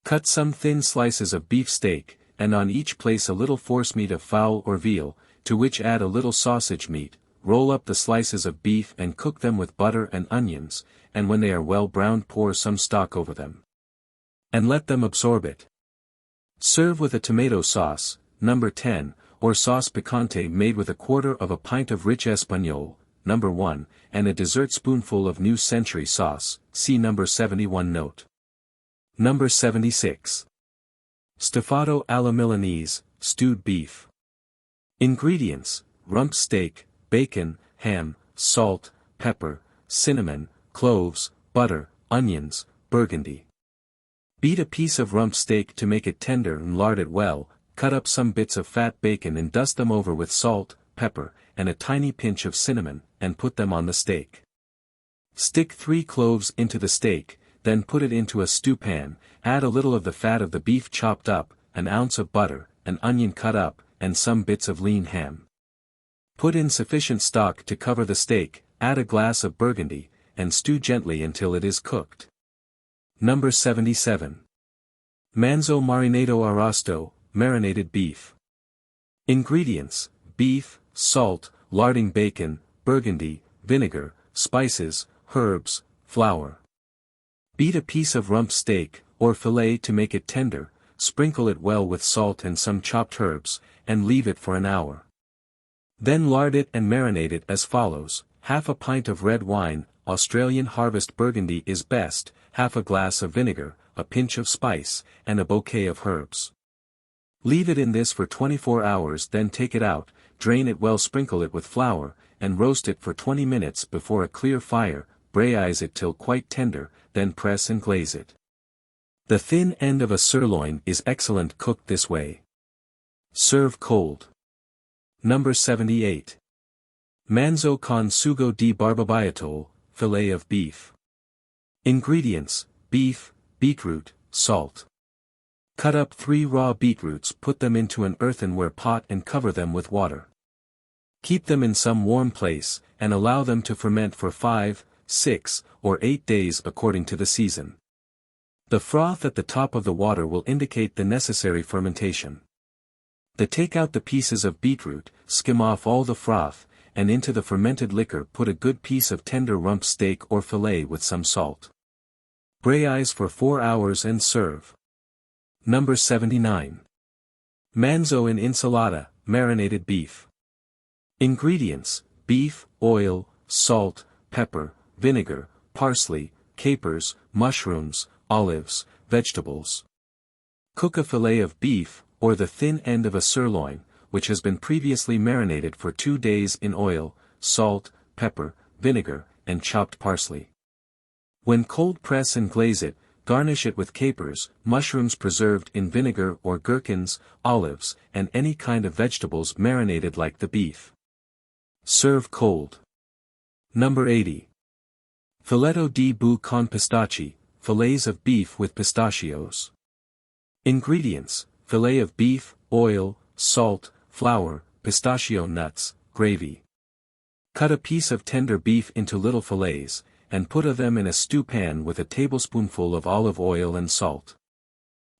[SPEAKER 1] Cut some thin slices of beef steak, and on each place a little forcemeat of fowl or veal, to which add a little sausage meat, roll up the slices of beef and cook them with butter and onions, and when they are well browned pour some stock over them. And let them absorb it. Serve with a tomato sauce, number 10, or sauce picante made with 1/4 pint of rich espagnole, number 1, and a dessert spoonful of New Century sauce, see number 71 note. Number 76. Stufato alla Milanese, stewed beef. Ingredients: rump steak, bacon, ham, salt, pepper, cinnamon, cloves, butter, onions, burgundy. Beat a piece of rump steak to make it tender and lard it well, cut up some bits of fat bacon and dust them over with salt, pepper, and a tiny pinch of cinnamon, and put them on the steak. Stick 3 cloves into the steak, then put it into a stew pan, add a little of the fat of the beef chopped up, an ounce of butter, an onion cut up, and some bits of lean ham. Put in sufficient stock to cover the steak, add a glass of burgundy, and stew gently until it is cooked. Number 77. Manzo marinato arrosto, marinated beef. Ingredients: beef, salt, larding bacon, burgundy, vinegar, spices, herbs, flour. Beat a piece of rump steak, or fillet to make it tender, sprinkle it well with salt and some chopped herbs, and leave it for an hour. Then lard it and marinate it as follows: half a pint of red wine, Australian harvest burgundy is best, half a glass of vinegar, a pinch of spice, and a bouquet of herbs. Leave it in this for 24 hours, then take it out, drain it well, sprinkle it with flour, and roast it for 20 minutes before a clear fire, braise it till quite tender, then press and glaze it. The thin end of a sirloin is excellent cooked this way. Serve cold. Number 78. Manzo con sugo di barbabietole, fillet of beef. Ingredients: beef, beetroot, salt. Cut up 3 raw beetroots, put them into an earthenware pot and cover them with water. Keep them in some warm place, and allow them to ferment for 5, 6, or 8 days according to the season. The froth at the top of the water will indicate the necessary fermentation. Take out the pieces of beetroot, skim off all the froth, and into the fermented liquor put a good piece of tender rump steak or fillet with some salt. Braise for 4 hours and serve. Number 79. Manzo in Insalata, marinated beef. Ingredients: beef, oil, salt, pepper, vinegar, parsley, capers, mushrooms, olives, vegetables. Cook a fillet of beef, or the thin end of a sirloin, which has been previously marinated for 2 days in oil, salt, pepper, vinegar, and chopped parsley. When cold, press and glaze it, garnish it with capers, mushrooms preserved in vinegar or gherkins, olives, and any kind of vegetables marinated like the beef. Serve cold. Number 80. Filetto di bue con pistachi, fillets of beef with pistachios. Ingredients: fillet of beef, oil, salt, flour, pistachio nuts, gravy. Cut a piece of tender beef into little fillets, and put them in a stew pan with a tablespoonful of olive oil and salt.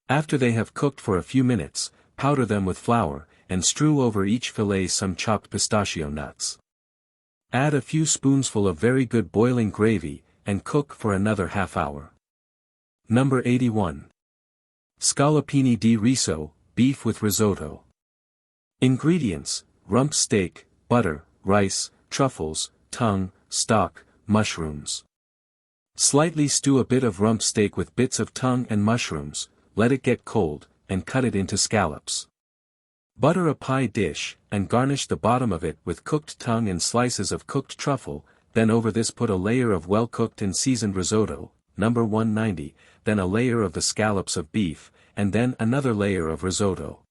[SPEAKER 1] After they have cooked for a few minutes, powder them with flour, and strew over each fillet some chopped pistachio nuts. Add a few spoonsful of very good boiling gravy, and cook for another half hour. Number 81. Scaloppini di riso, beef with risotto. Ingredients: rump steak, butter, rice, truffles, tongue, stock, mushrooms. Slightly stew a bit of rump steak with bits of tongue and mushrooms, let it get cold, and cut it into scallops. Butter a pie dish, and garnish the bottom of it with cooked tongue and slices of cooked truffle, then over this put a layer of well-cooked and seasoned risotto, number 190, then a layer of the scallops of beef, and then another layer of risotto.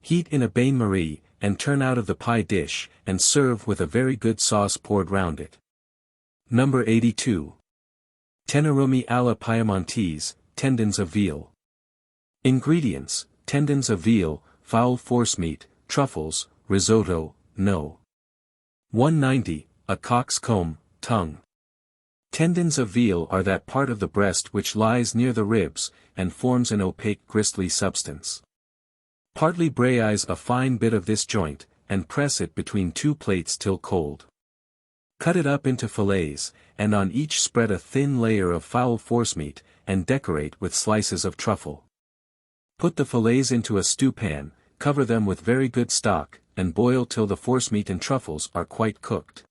[SPEAKER 1] Heat in a bain-marie, and turn out of the pie dish, and serve with a very good sauce poured round it. Number 82. Tenerumi alla Piemontese, tendons of veal. Ingredients: tendons of veal, fowl forcemeat, truffles, risotto, no. 190, a cock's comb, tongue. Tendons of veal are that part of the breast which lies near the ribs, and forms an opaque gristly substance. Partly braise a fine bit of this joint, and press it between 2 plates till cold. Cut it up into fillets, and on each spread a thin layer of fowl forcemeat, and decorate with slices of truffle. Put the fillets into a stew pan, cover them with very good stock, and boil till the forcemeat and truffles are quite cooked.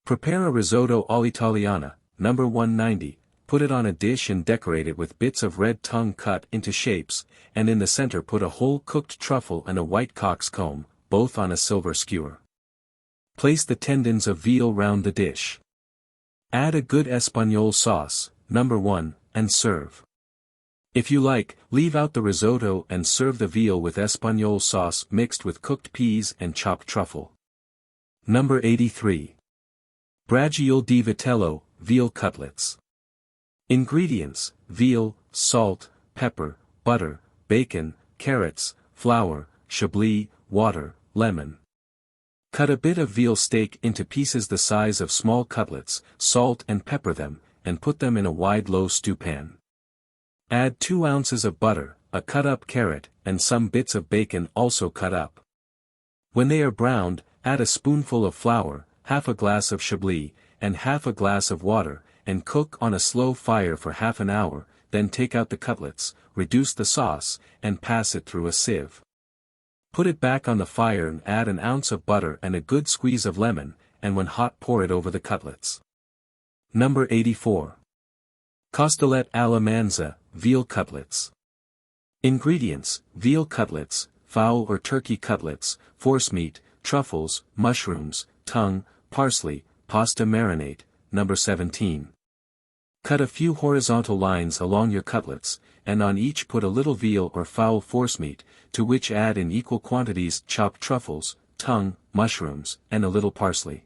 [SPEAKER 1] Prepare a risotto all'italiana, number 190, put it on a dish and decorate it with bits of red tongue cut into shapes, and in the center put a whole cooked truffle and a white cock's comb, both on a silver skewer. Place the tendons of veal round the dish. Add a good espagnole sauce, number 1, and serve. If you like, leave out the risotto and serve the veal with espagnole sauce mixed with cooked peas and chopped truffle. Number 83. Braciole di vitello, veal cutlets. Ingredients: veal, salt, pepper, butter, bacon, carrots, flour, chablis, water, lemon. Cut a bit of veal steak into pieces the size of small cutlets, salt and pepper them, and put them in a wide low stew pan. Add 2 ounces of butter, a cut-up carrot, and some bits of bacon also cut up. When they are browned, add a spoonful of flour, half a glass of chablis, and half a glass of water, and cook on a slow fire for half an hour, then take out the cutlets, reduce the sauce, and pass it through a sieve. Put it back on the fire and add an ounce of butter and a good squeeze of lemon, and when hot pour it over the cutlets. Number 84. Costolette alla manza, veal cutlets. Ingredients: veal cutlets, fowl or turkey cutlets, forcemeat, truffles, mushrooms, tongue, parsley, pasta marinade, number 17. Cut a few horizontal lines along your cutlets, and on each put a little veal or fowl forcemeat, to which add in equal quantities chopped truffles, tongue, mushrooms, and a little parsley.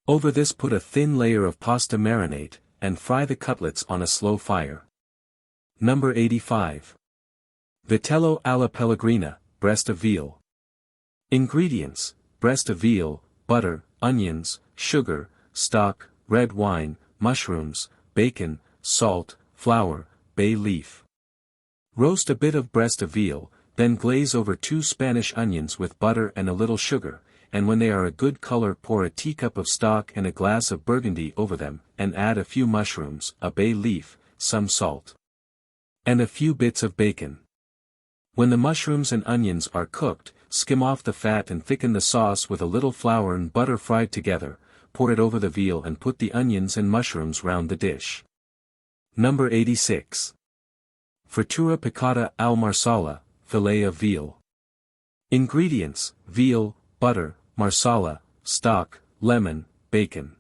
[SPEAKER 1] Over this put a thin layer of pasta marinade, and fry the cutlets on a slow fire. Number 85. Vitello alla Pellegrina, breast of veal. Ingredients: breast of veal, butter, onions, sugar, stock, red wine, mushrooms, bacon, salt, flour, bay leaf. Roast a bit of breast of veal, then glaze over 2 Spanish onions with butter and a little sugar, and when they are a good color pour a teacup of stock and a glass of burgundy over them, and add a few mushrooms, a bay leaf, some salt, and a few bits of bacon. When the mushrooms and onions are cooked, skim off the fat and thicken the sauce with a little flour and butter fried together, pour it over the veal and put the onions and mushrooms round the dish. Number 86. Frittura piccata al marsala, fillet of veal. Ingredients: veal, butter, marsala, stock, lemon, bacon.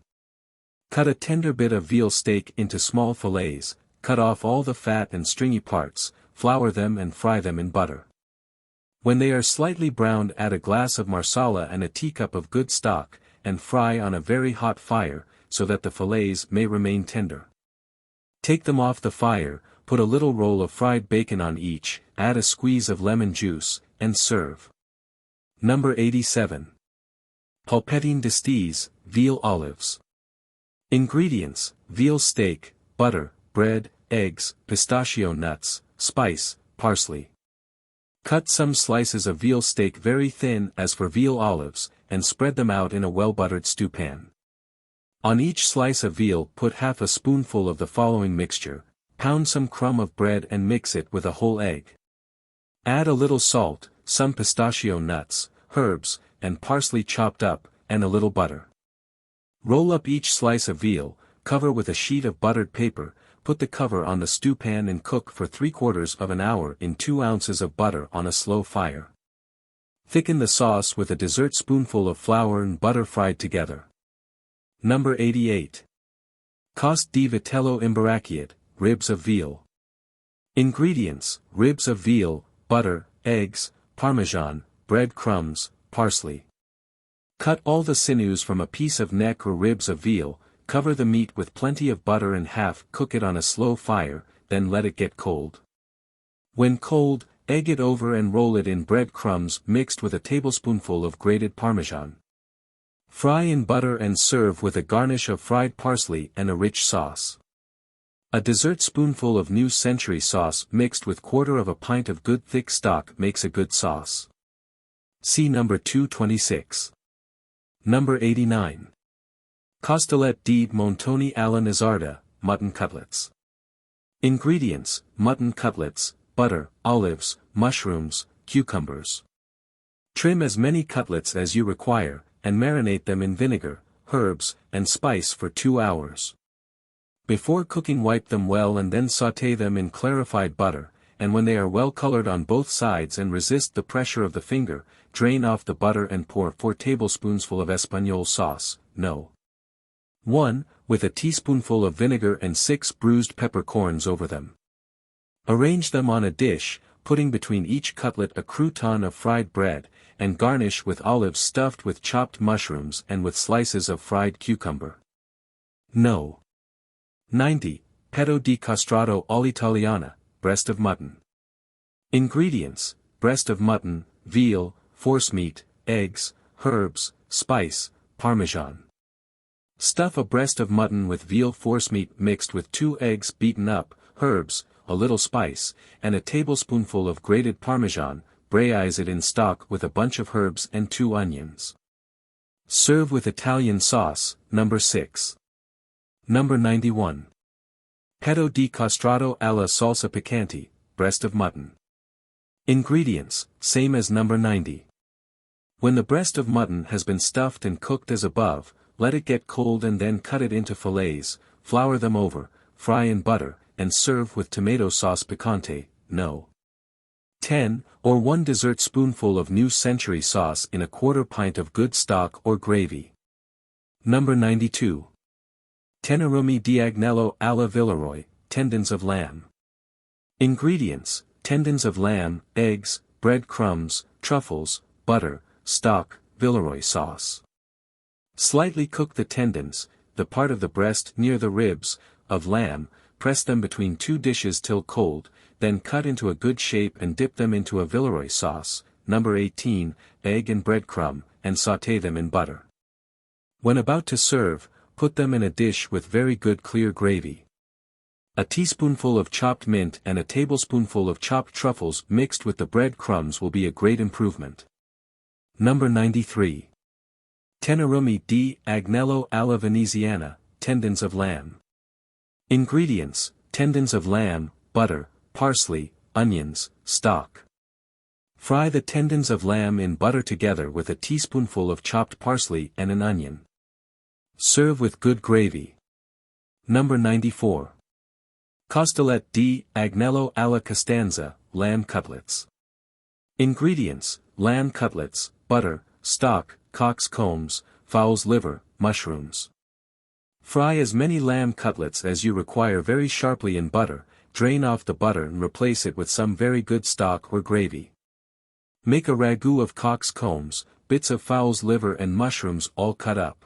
[SPEAKER 1] Cut a tender bit of veal steak into small fillets, cut off all the fat and stringy parts, flour them and fry them in butter. When they are slightly browned, add a glass of marsala and a teacup of good stock, and fry on a very hot fire, so that the fillets may remain tender. Take them off the fire, put a little roll of fried bacon on each, add a squeeze of lemon juice, and serve. Number 87. Polpettine d'Estes, veal olives. Ingredients: veal steak, butter, bread, eggs, pistachio nuts, spice, parsley. Cut some slices of veal steak very thin as for veal olives, and spread them out in a well-buttered stewpan. On each slice of veal put half a spoonful of the following mixture: pound some crumb of bread and mix it with a whole egg. Add a little salt, some pistachio nuts, herbs, and parsley chopped up, and a little butter. Roll up each slice of veal, cover with a sheet of buttered paper, put the cover on the stewpan and cook for 3/4 of an hour in 2 ounces of butter on a slow fire. Thicken the sauce with a dessert spoonful of flour and butter fried together. Number 88. Coste di vitello imbaracchiate, ribs of veal. Ingredients: ribs of veal, butter, eggs, parmesan, bread crumbs, parsley. Cut all the sinews from a piece of neck or ribs of veal, cover the meat with plenty of butter and cook it on a slow fire, then let it get cold. When cold, egg it over and roll it in bread crumbs mixed with a tablespoonful of grated parmesan. Fry in butter and serve with a garnish of fried parsley and a rich sauce. A dessert spoonful of New Century sauce mixed with 1/4 of a pint of good thick stock makes a good sauce. See number 226. Number 89. Costolette di Montone alla Nizzarda, mutton cutlets. Ingredients: mutton cutlets, butter, olives, mushrooms, cucumbers. Trim as many cutlets as you require, and marinate them in vinegar, herbs, and spice for 2 hours. Before cooking, wipe them well and then sauté them in clarified butter, and when they are well colored on both sides and resist the pressure of the finger, drain off the butter and pour 4 tablespoonfuls of Espagnole sauce, No. 1, with a teaspoonful of vinegar and 6 bruised peppercorns over them. Arrange them on a dish, putting between each cutlet a crouton of fried bread, and garnish with olives stuffed with chopped mushrooms and with slices of fried cucumber. No. 90. Petto di castrato all'italiana, breast of mutton. Ingredients: breast of mutton, veal, forcemeat, eggs, herbs, spice, parmesan. Stuff a breast of mutton with veal forcemeat mixed with 2 eggs beaten up, herbs, a little spice, and a tablespoonful of grated parmesan. Braise it in stock with a bunch of herbs and 2 onions. Serve with Italian sauce, number 6. Number 91. Petto di castrato alla salsa piccante, breast of mutton. Ingredients: same as number 90. When the breast of mutton has been stuffed and cooked as above, let it get cold and then cut it into fillets, flour them over, fry in butter, and serve with tomato sauce picante, No. 10, or 1 dessert spoonful of New Century sauce in a 1/4 pint of good stock or gravy. Number 92. Tenerumi di agnello alla Villeroy, tendons of lamb. Ingredients: tendons of lamb, eggs, bread crumbs, truffles, butter, stock, Villeroy sauce. Slightly cook the tendons, the part of the breast near the ribs, of lamb, press them between 2 dishes till cold, then cut into a good shape and dip them into a Villeroy sauce, number 18, egg and breadcrumb, and sauté them in butter. When about to serve, put them in a dish with very good clear gravy. A teaspoonful of chopped mint and a tablespoonful of chopped truffles mixed with the bread crumbs will be a great improvement. Number 93. Tenerumi di agnello alla veneziana, tendons of lamb. Ingredients: tendons of lamb, butter, parsley, onions, stock. Fry the tendons of lamb in butter together with a teaspoonful of chopped parsley and an onion. Serve with good gravy. Number 94. Costolette di agnello alla Costanza, lamb cutlets. Ingredients: lamb cutlets, butter, stock, cock's combs, fowl's liver, mushrooms. Fry as many lamb cutlets as you require very sharply in butter, drain off the butter and replace it with some very good stock or gravy. Make a ragout of cock's combs, bits of fowl's liver and mushrooms all cut up.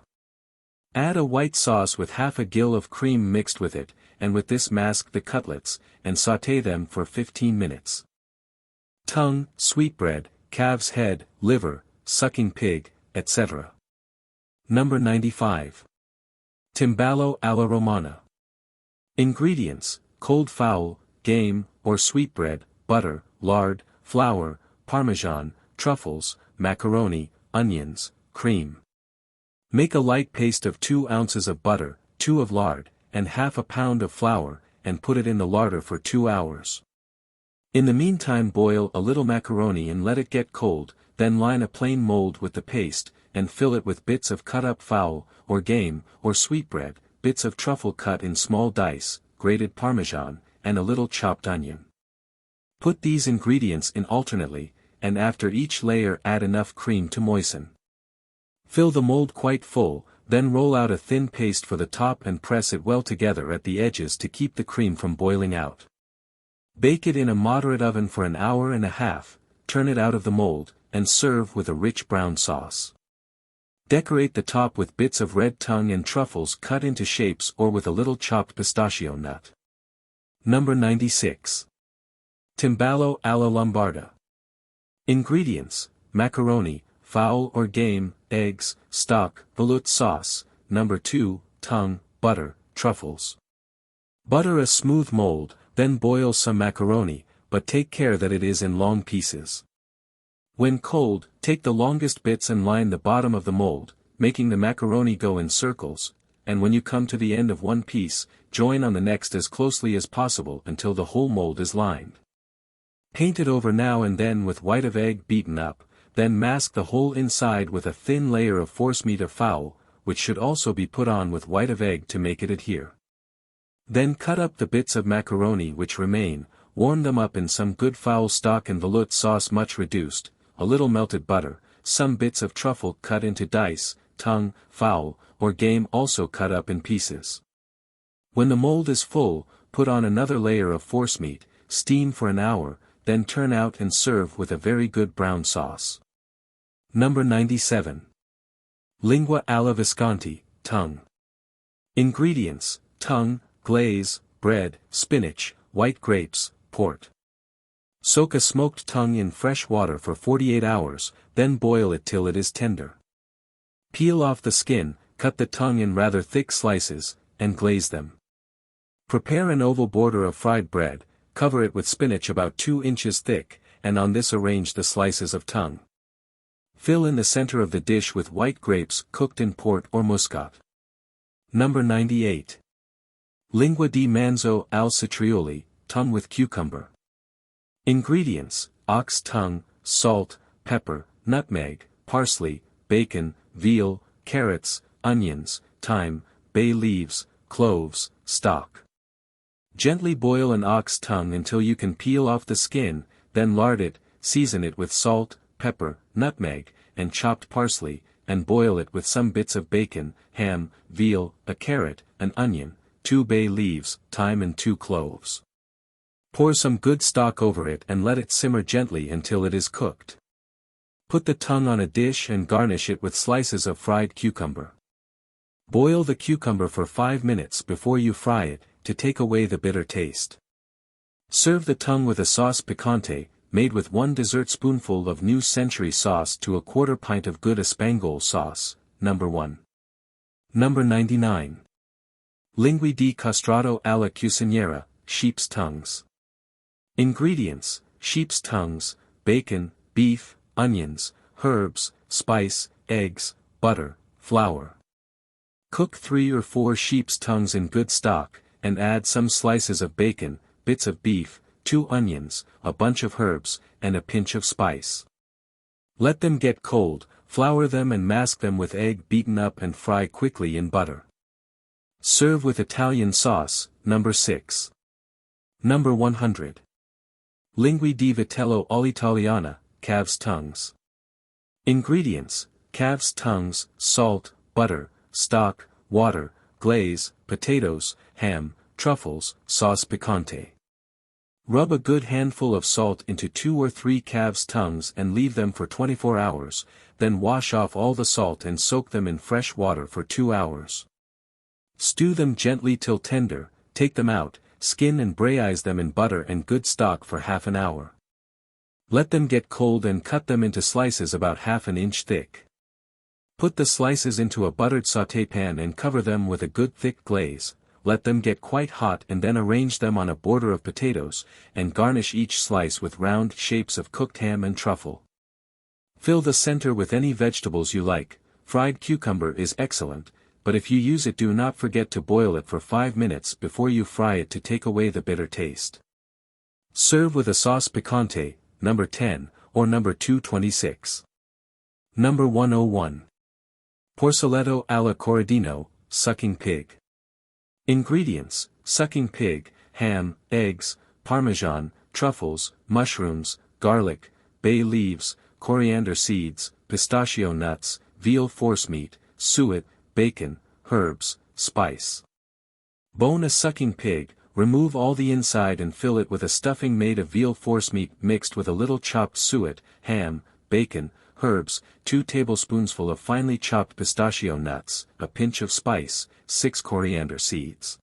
[SPEAKER 1] Add a white sauce with half a gill of cream mixed with it, and with this mask the cutlets, and sauté them for 15 minutes. Tongue, sweetbread, calf's head, liver, sucking pig, etc. Number 95. Timballo alla Romana. Ingredients: cold fowl, game, or sweetbread, butter, lard, flour, parmesan, truffles, macaroni, onions, cream. Make a light paste of 2 ounces of butter, 2 of lard, and half a pound of flour, and put it in the larder for 2 hours. In the meantime boil a little macaroni and let it get cold, then line a plain mold with the paste, and fill it with bits of cut-up fowl, or game, or sweetbread, bits of truffle cut in small dice, grated parmesan, and a little chopped onion. Put these ingredients in alternately, and after each layer add enough cream to moisten. Fill the mold quite full, then roll out a thin paste for the top and press it well together at the edges to keep the cream from boiling out. Bake it in a moderate oven for an hour and a half, turn it out of the mold, and serve with a rich brown sauce. Decorate the top with bits of red tongue and truffles cut into shapes or with a little chopped pistachio nut. Number 96. Timballo alla Lombarda. Ingredients: macaroni, fowl or game, eggs, stock, velouté sauce, number 2, tongue, butter, truffles. Butter a smooth mold, then boil some macaroni, but take care that it is in long pieces. When cold, take the longest bits and line the bottom of the mold, making the macaroni go in circles, and when you come to the end of one piece, join on the next as closely as possible until the whole mold is lined. Paint it over now and then with white of egg beaten up, then mask the whole inside with a thin layer of forcemeat or fowl, which should also be put on with white of egg to make it adhere. Then cut up the bits of macaroni which remain, warm them up in some good fowl stock and velouté sauce much reduced, a little melted butter, some bits of truffle cut into dice, tongue, fowl, or game also cut up in pieces. When the mold is full, put on another layer of forcemeat, steam for an hour, then turn out and serve with a very good brown sauce. Number 97. Lingua alla Visconti, tongue. Ingredients: tongue, glaze, bread, spinach, white grapes, port. Soak a smoked tongue in fresh water for 48 hours, then boil it till it is tender. Peel off the skin, cut the tongue in rather thick slices, and glaze them. Prepare an oval border of fried bread, cover it with spinach about 2 inches thick, and on this arrange the slices of tongue. Fill in the center of the dish with white grapes cooked in port or muscat. Number 98. Lingua di manzo al citrioli, tongue with cucumber. Ingredients: ox tongue, salt, pepper, nutmeg, parsley, bacon, veal, carrots, onions, thyme, bay leaves, cloves, stock. Gently boil an ox tongue until you can peel off the skin, then lard it, season it with salt, pepper, nutmeg, and chopped parsley, and boil it with some bits of bacon, ham, veal, a carrot, an onion, 2 bay leaves, thyme and 2 cloves. Pour some good stock over it and let it simmer gently until it is cooked. Put the tongue on a dish and garnish it with slices of fried cucumber. Boil the cucumber for 5 minutes before you fry it, to take away the bitter taste. Serve the tongue with a sauce picante, made with 1 dessertspoonful of New Century sauce to a 1/4 pint of good Espagnole sauce, number 1. Number 99. Linguine di castrato alla cuciniera, sheep's tongues. Ingredients: sheep's tongues, bacon, beef, onions, herbs, spice, eggs, butter, flour. Cook 3 or 4 sheep's tongues in good stock, and add some slices of bacon, bits of beef, 2 onions, a bunch of herbs, and a pinch of spice. Let them get cold, flour them and mask them with egg beaten up and fry quickly in butter. Serve with Italian sauce, number 6. Number 100. Linguine di vitello all'italiana, calf's tongues. Ingredients: calf's tongues, salt, butter, stock, water, glaze, potatoes, ham, truffles, sauce picante. Rub a good handful of salt into 2 or 3 calf's tongues and leave them for 24 hours, then wash off all the salt and soak them in fresh water for 2 hours. Stew them gently till tender, take them out, skin and braise them in butter and good stock for half an hour. Let them get cold and cut them into slices about 1/2 inch thick. Put the slices into a buttered sauté pan and cover them with a good thick glaze, let them get quite hot and then arrange them on a border of potatoes, and garnish each slice with round shapes of cooked ham and truffle. Fill the center with any vegetables you like. Fried cucumber is excellent, but if you use it, do not forget to boil it for 5 minutes before you fry it to take away the bitter taste. Serve with a sauce picante, number 10, or number 226. Number 101. Porcelletto alla corradino, sucking pig. Ingredients: sucking pig, ham, eggs, parmesan, truffles, mushrooms, garlic, bay leaves, coriander seeds, pistachio nuts, veal forcemeat, suet, bacon, herbs, spice. Bone a sucking pig, remove all the inside and fill it with a stuffing made of veal forcemeat mixed with a little chopped suet, ham, bacon, herbs, 2 tablespoonsful of finely chopped pistachio nuts, a pinch of spice, 6 coriander seeds.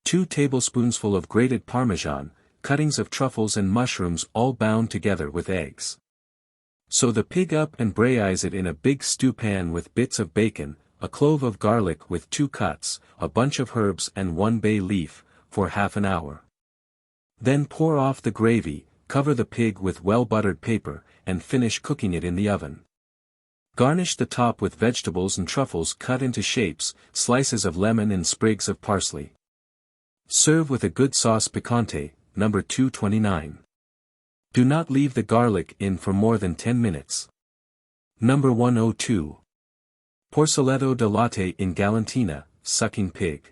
[SPEAKER 1] 2 tablespoonsful of grated parmesan, cuttings of truffles and mushrooms all bound together with eggs. Sew the pig up and braise it in a big stew pan with bits of bacon, a clove of garlic with 2 cuts, a bunch of herbs and 1 bay leaf, for half an hour. Then pour off the gravy, cover the pig with well-buttered paper, and finish cooking it in the oven. Garnish the top with vegetables and truffles cut into shapes, slices of lemon and sprigs of parsley. Serve with a good sauce picante, number 229. Do not leave the garlic in for more than 10 minutes. Number 102. Porcelletto de latte in gallantina, sucking pig.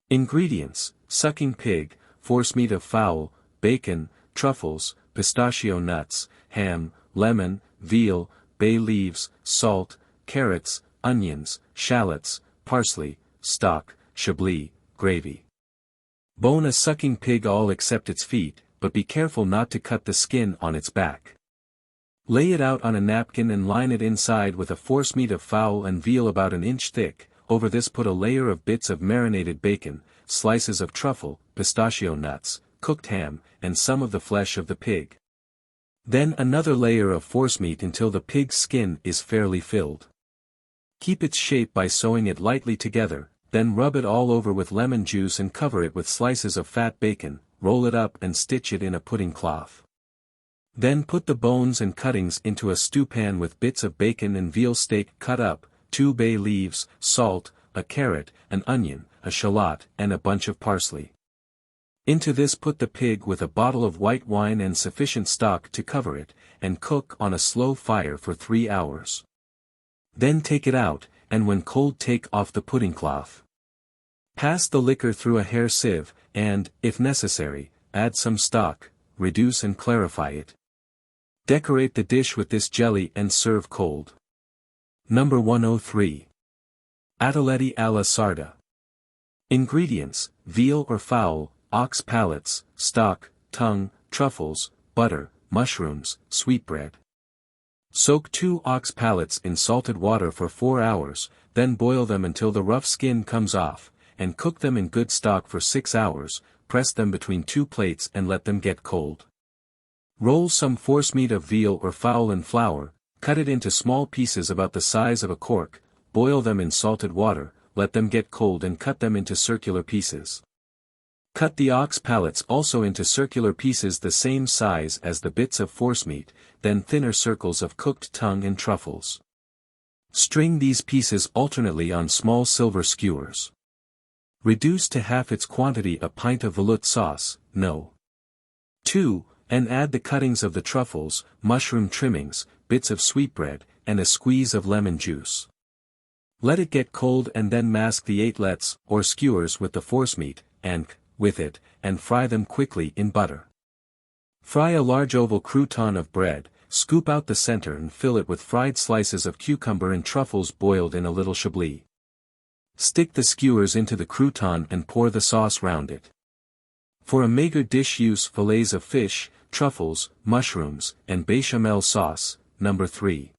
[SPEAKER 1] Ingredients: sucking pig, forcemeat of fowl, bacon, truffles, pistachio nuts, ham, lemon, veal, bay leaves, salt, carrots, onions, shallots, parsley, stock, chablis, gravy. Bone a sucking pig all except its feet, but be careful not to cut the skin on its back. Lay it out on a napkin and line it inside with a forcemeat of fowl and veal about 1 inch thick. Over this put a layer of bits of marinated bacon, slices of truffle, pistachio nuts, cooked ham, and some of the flesh of the pig. Then another layer of forcemeat until the pig's skin is fairly filled. Keep its shape by sewing it lightly together, then rub it all over with lemon juice and cover it with slices of fat bacon, roll it up and stitch it in a pudding cloth. Then put the bones and cuttings into a stew pan with bits of bacon and veal steak cut up, 2 bay leaves, salt, a carrot, an onion, a shallot, and a bunch of parsley. Into this put the pig with a bottle of white wine and sufficient stock to cover it, and cook on a slow fire for 3 hours. Then take it out, and when cold take off the pudding cloth. Pass the liquor through a hair sieve, and, if necessary, add some stock, reduce and clarify it. Decorate the dish with this jelly and serve cold. Number 103. Ataletti alla sarda. Ingredients: veal or fowl, ox palates, stock, tongue, truffles, butter, mushrooms, sweetbread. Soak 2 ox palates in salted water for 4 hours, then boil them until the rough skin comes off, and cook them in good stock for 6 hours, press them between 2 plates and let them get cold. Roll some forcemeat of veal or fowl in flour, cut it into small pieces about the size of a cork, boil them in salted water, let them get cold and cut them into circular pieces. Cut the ox palates also into circular pieces the same size as the bits of forcemeat, then thinner circles of cooked tongue and truffles. String these pieces alternately on small silver skewers. Reduce to half its quantity a pint of velouté sauce, No. 2, and add the cuttings of the truffles, mushroom trimmings, bits of sweetbread, and a squeeze of lemon juice. Let it get cold and then mask the aitlets, or skewers with the forcemeat, with it, and fry them quickly in butter. Fry a large oval crouton of bread, scoop out the center and fill it with fried slices of cucumber and truffles boiled in a little chablis. Stick the skewers into the crouton and pour the sauce round it. For a maigre dish use fillets of fish, truffles, mushrooms, and bechamel sauce, No. 3.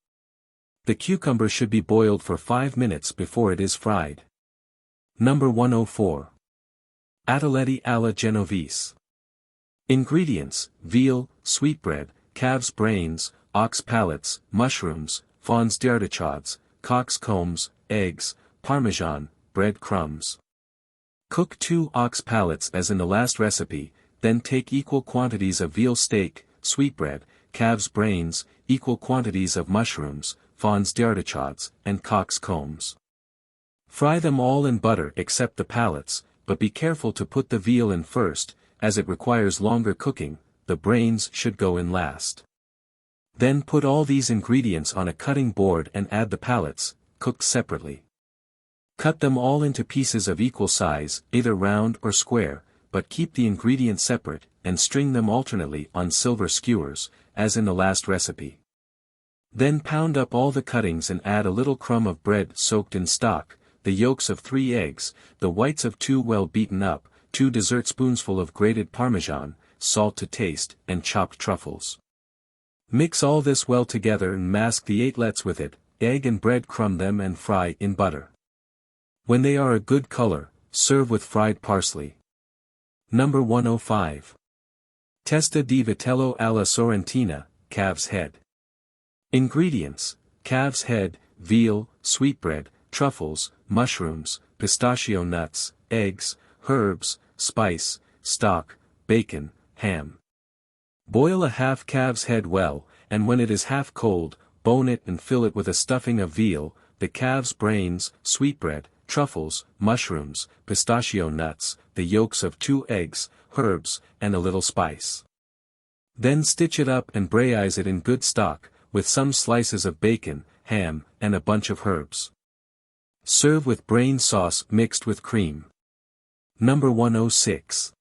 [SPEAKER 1] The cucumber should be boiled for 5 minutes before it is fried. No. 104. Ataletti alla Genovese. Ingredients: veal, sweetbread, calf's brains, ox palates, mushrooms, fawn's d'artichaudes, cock's combs, eggs, parmesan, bread crumbs. Cook 2 ox palates as in the last recipe, then take equal quantities of veal steak, sweetbread, calf's brains, equal quantities of mushrooms, fawn's d'artichaudes, and cock's combs. Fry them all in butter except the palates, but be careful to put the veal in first, as it requires longer cooking, the brains should go in last. Then put all these ingredients on a cutting board and add the palates, cooked separately. Cut them all into pieces of equal size, either round or square, but keep the ingredients separate, and string them alternately on silver skewers, as in the last recipe. Then pound up all the cuttings and add a little crumb of bread soaked in stock, the yolks of 3 eggs, the whites of 2 well beaten up, 2 dessertspoonsful of grated parmesan, salt to taste, and chopped truffles. Mix all this well together and mask the aitlets with it, egg and bread crumb them and fry in butter. When they are a good color, serve with fried parsley. No. 105. Testa di vitello alla Sorrentina, calf's head. Ingredients: calf's head, veal, sweetbread, truffles, mushrooms, pistachio nuts, eggs, herbs, spice, stock, bacon, ham. Boil a half calf's head well, and when it is half cold, bone it and fill it with a stuffing of veal, the calf's brains, sweetbread, truffles, mushrooms, pistachio nuts, the yolks of 2 eggs, herbs, and a little spice. Then stitch it up and braise it in good stock, with some slices of bacon, ham, and a bunch of herbs. Serve with brain sauce mixed with cream. No. 106.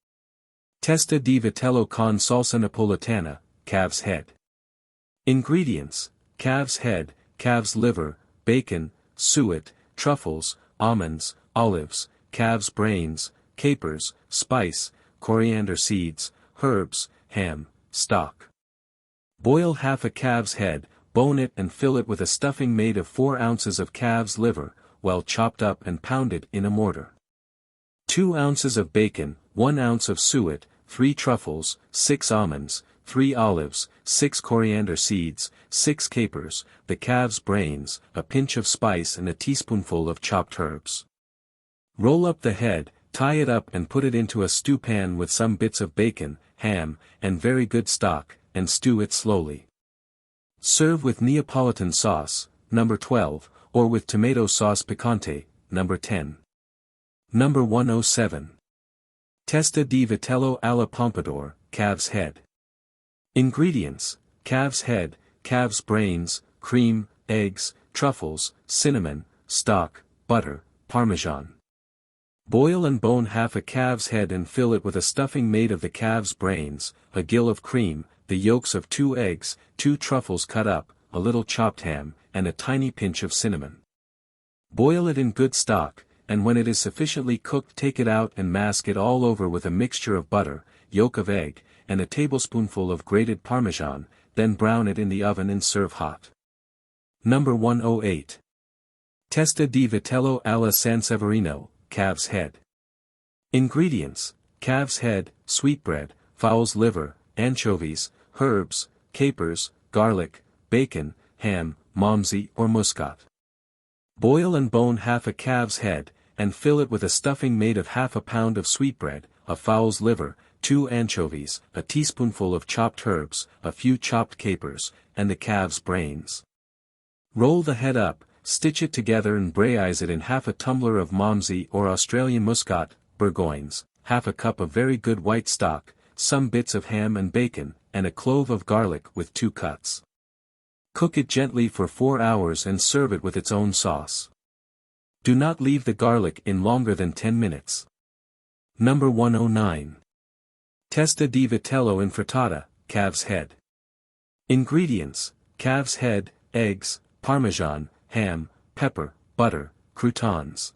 [SPEAKER 1] Testa di vitello con salsa napoletana, calf's head. Ingredients: calf's head, calf's liver, bacon, suet, truffles, almonds, olives, calf's brains, capers, spice, coriander seeds, herbs, ham, stock. Boil half a calf's head, bone it and fill it with a stuffing made of 4 ounces of calf's liver, well chopped up and pounded in a mortar. 2 ounces of bacon, 1 ounce of suet, 3 truffles, 6 almonds, 3 olives, 6 coriander seeds, 6 capers, the calf's brains, a pinch of spice and a teaspoonful of chopped herbs. Roll up the head, tie it up and put it into a stew pan with some bits of bacon, ham, and very good stock, and stew it slowly. Serve with Neapolitan sauce, No. 12, or with tomato sauce picante, No. 10. No. 107. Testa di vitello alla Pompadour, calf's head. Ingredients: calf's head, calf's brains, cream, eggs, truffles, cinnamon, stock, butter, parmesan. Boil and bone half a calf's head and fill it with a stuffing made of the calf's brains, a gill of cream, the yolks of 2 eggs, 2 truffles cut up, a little chopped ham, and a tiny pinch of cinnamon. Boil it in good stock, and when it is sufficiently cooked take it out and mask it all over with a mixture of butter, yolk of egg, and a tablespoonful of grated parmesan, then brown it in the oven and serve hot. No. 108. Testa di vitello alla Sanseverino, calf's head. Ingredients: calf's head, sweetbread, fowl's liver, anchovies, herbs, capers, garlic, bacon, ham, malmsey or muscat. Boil and bone half a calf's head, and fill it with a stuffing made of half a pound of sweetbread, a fowl's liver, 2 anchovies, a teaspoonful of chopped herbs, a few chopped capers, and the calf's brains. Roll the head up, stitch it together and braise it in half a tumbler of malmsey or Australian muscat, bourgoignes, half a cup of very good white stock, some bits of ham and bacon, and a clove of garlic with 2 cuts. Cook it gently for 4 hours and serve it with its own sauce. Do not leave the garlic in longer than 10 minutes. Number 109. Testa di vitello in frittata, calf's head. Ingredients: calf's head, eggs, parmesan, ham, pepper, butter, croutons.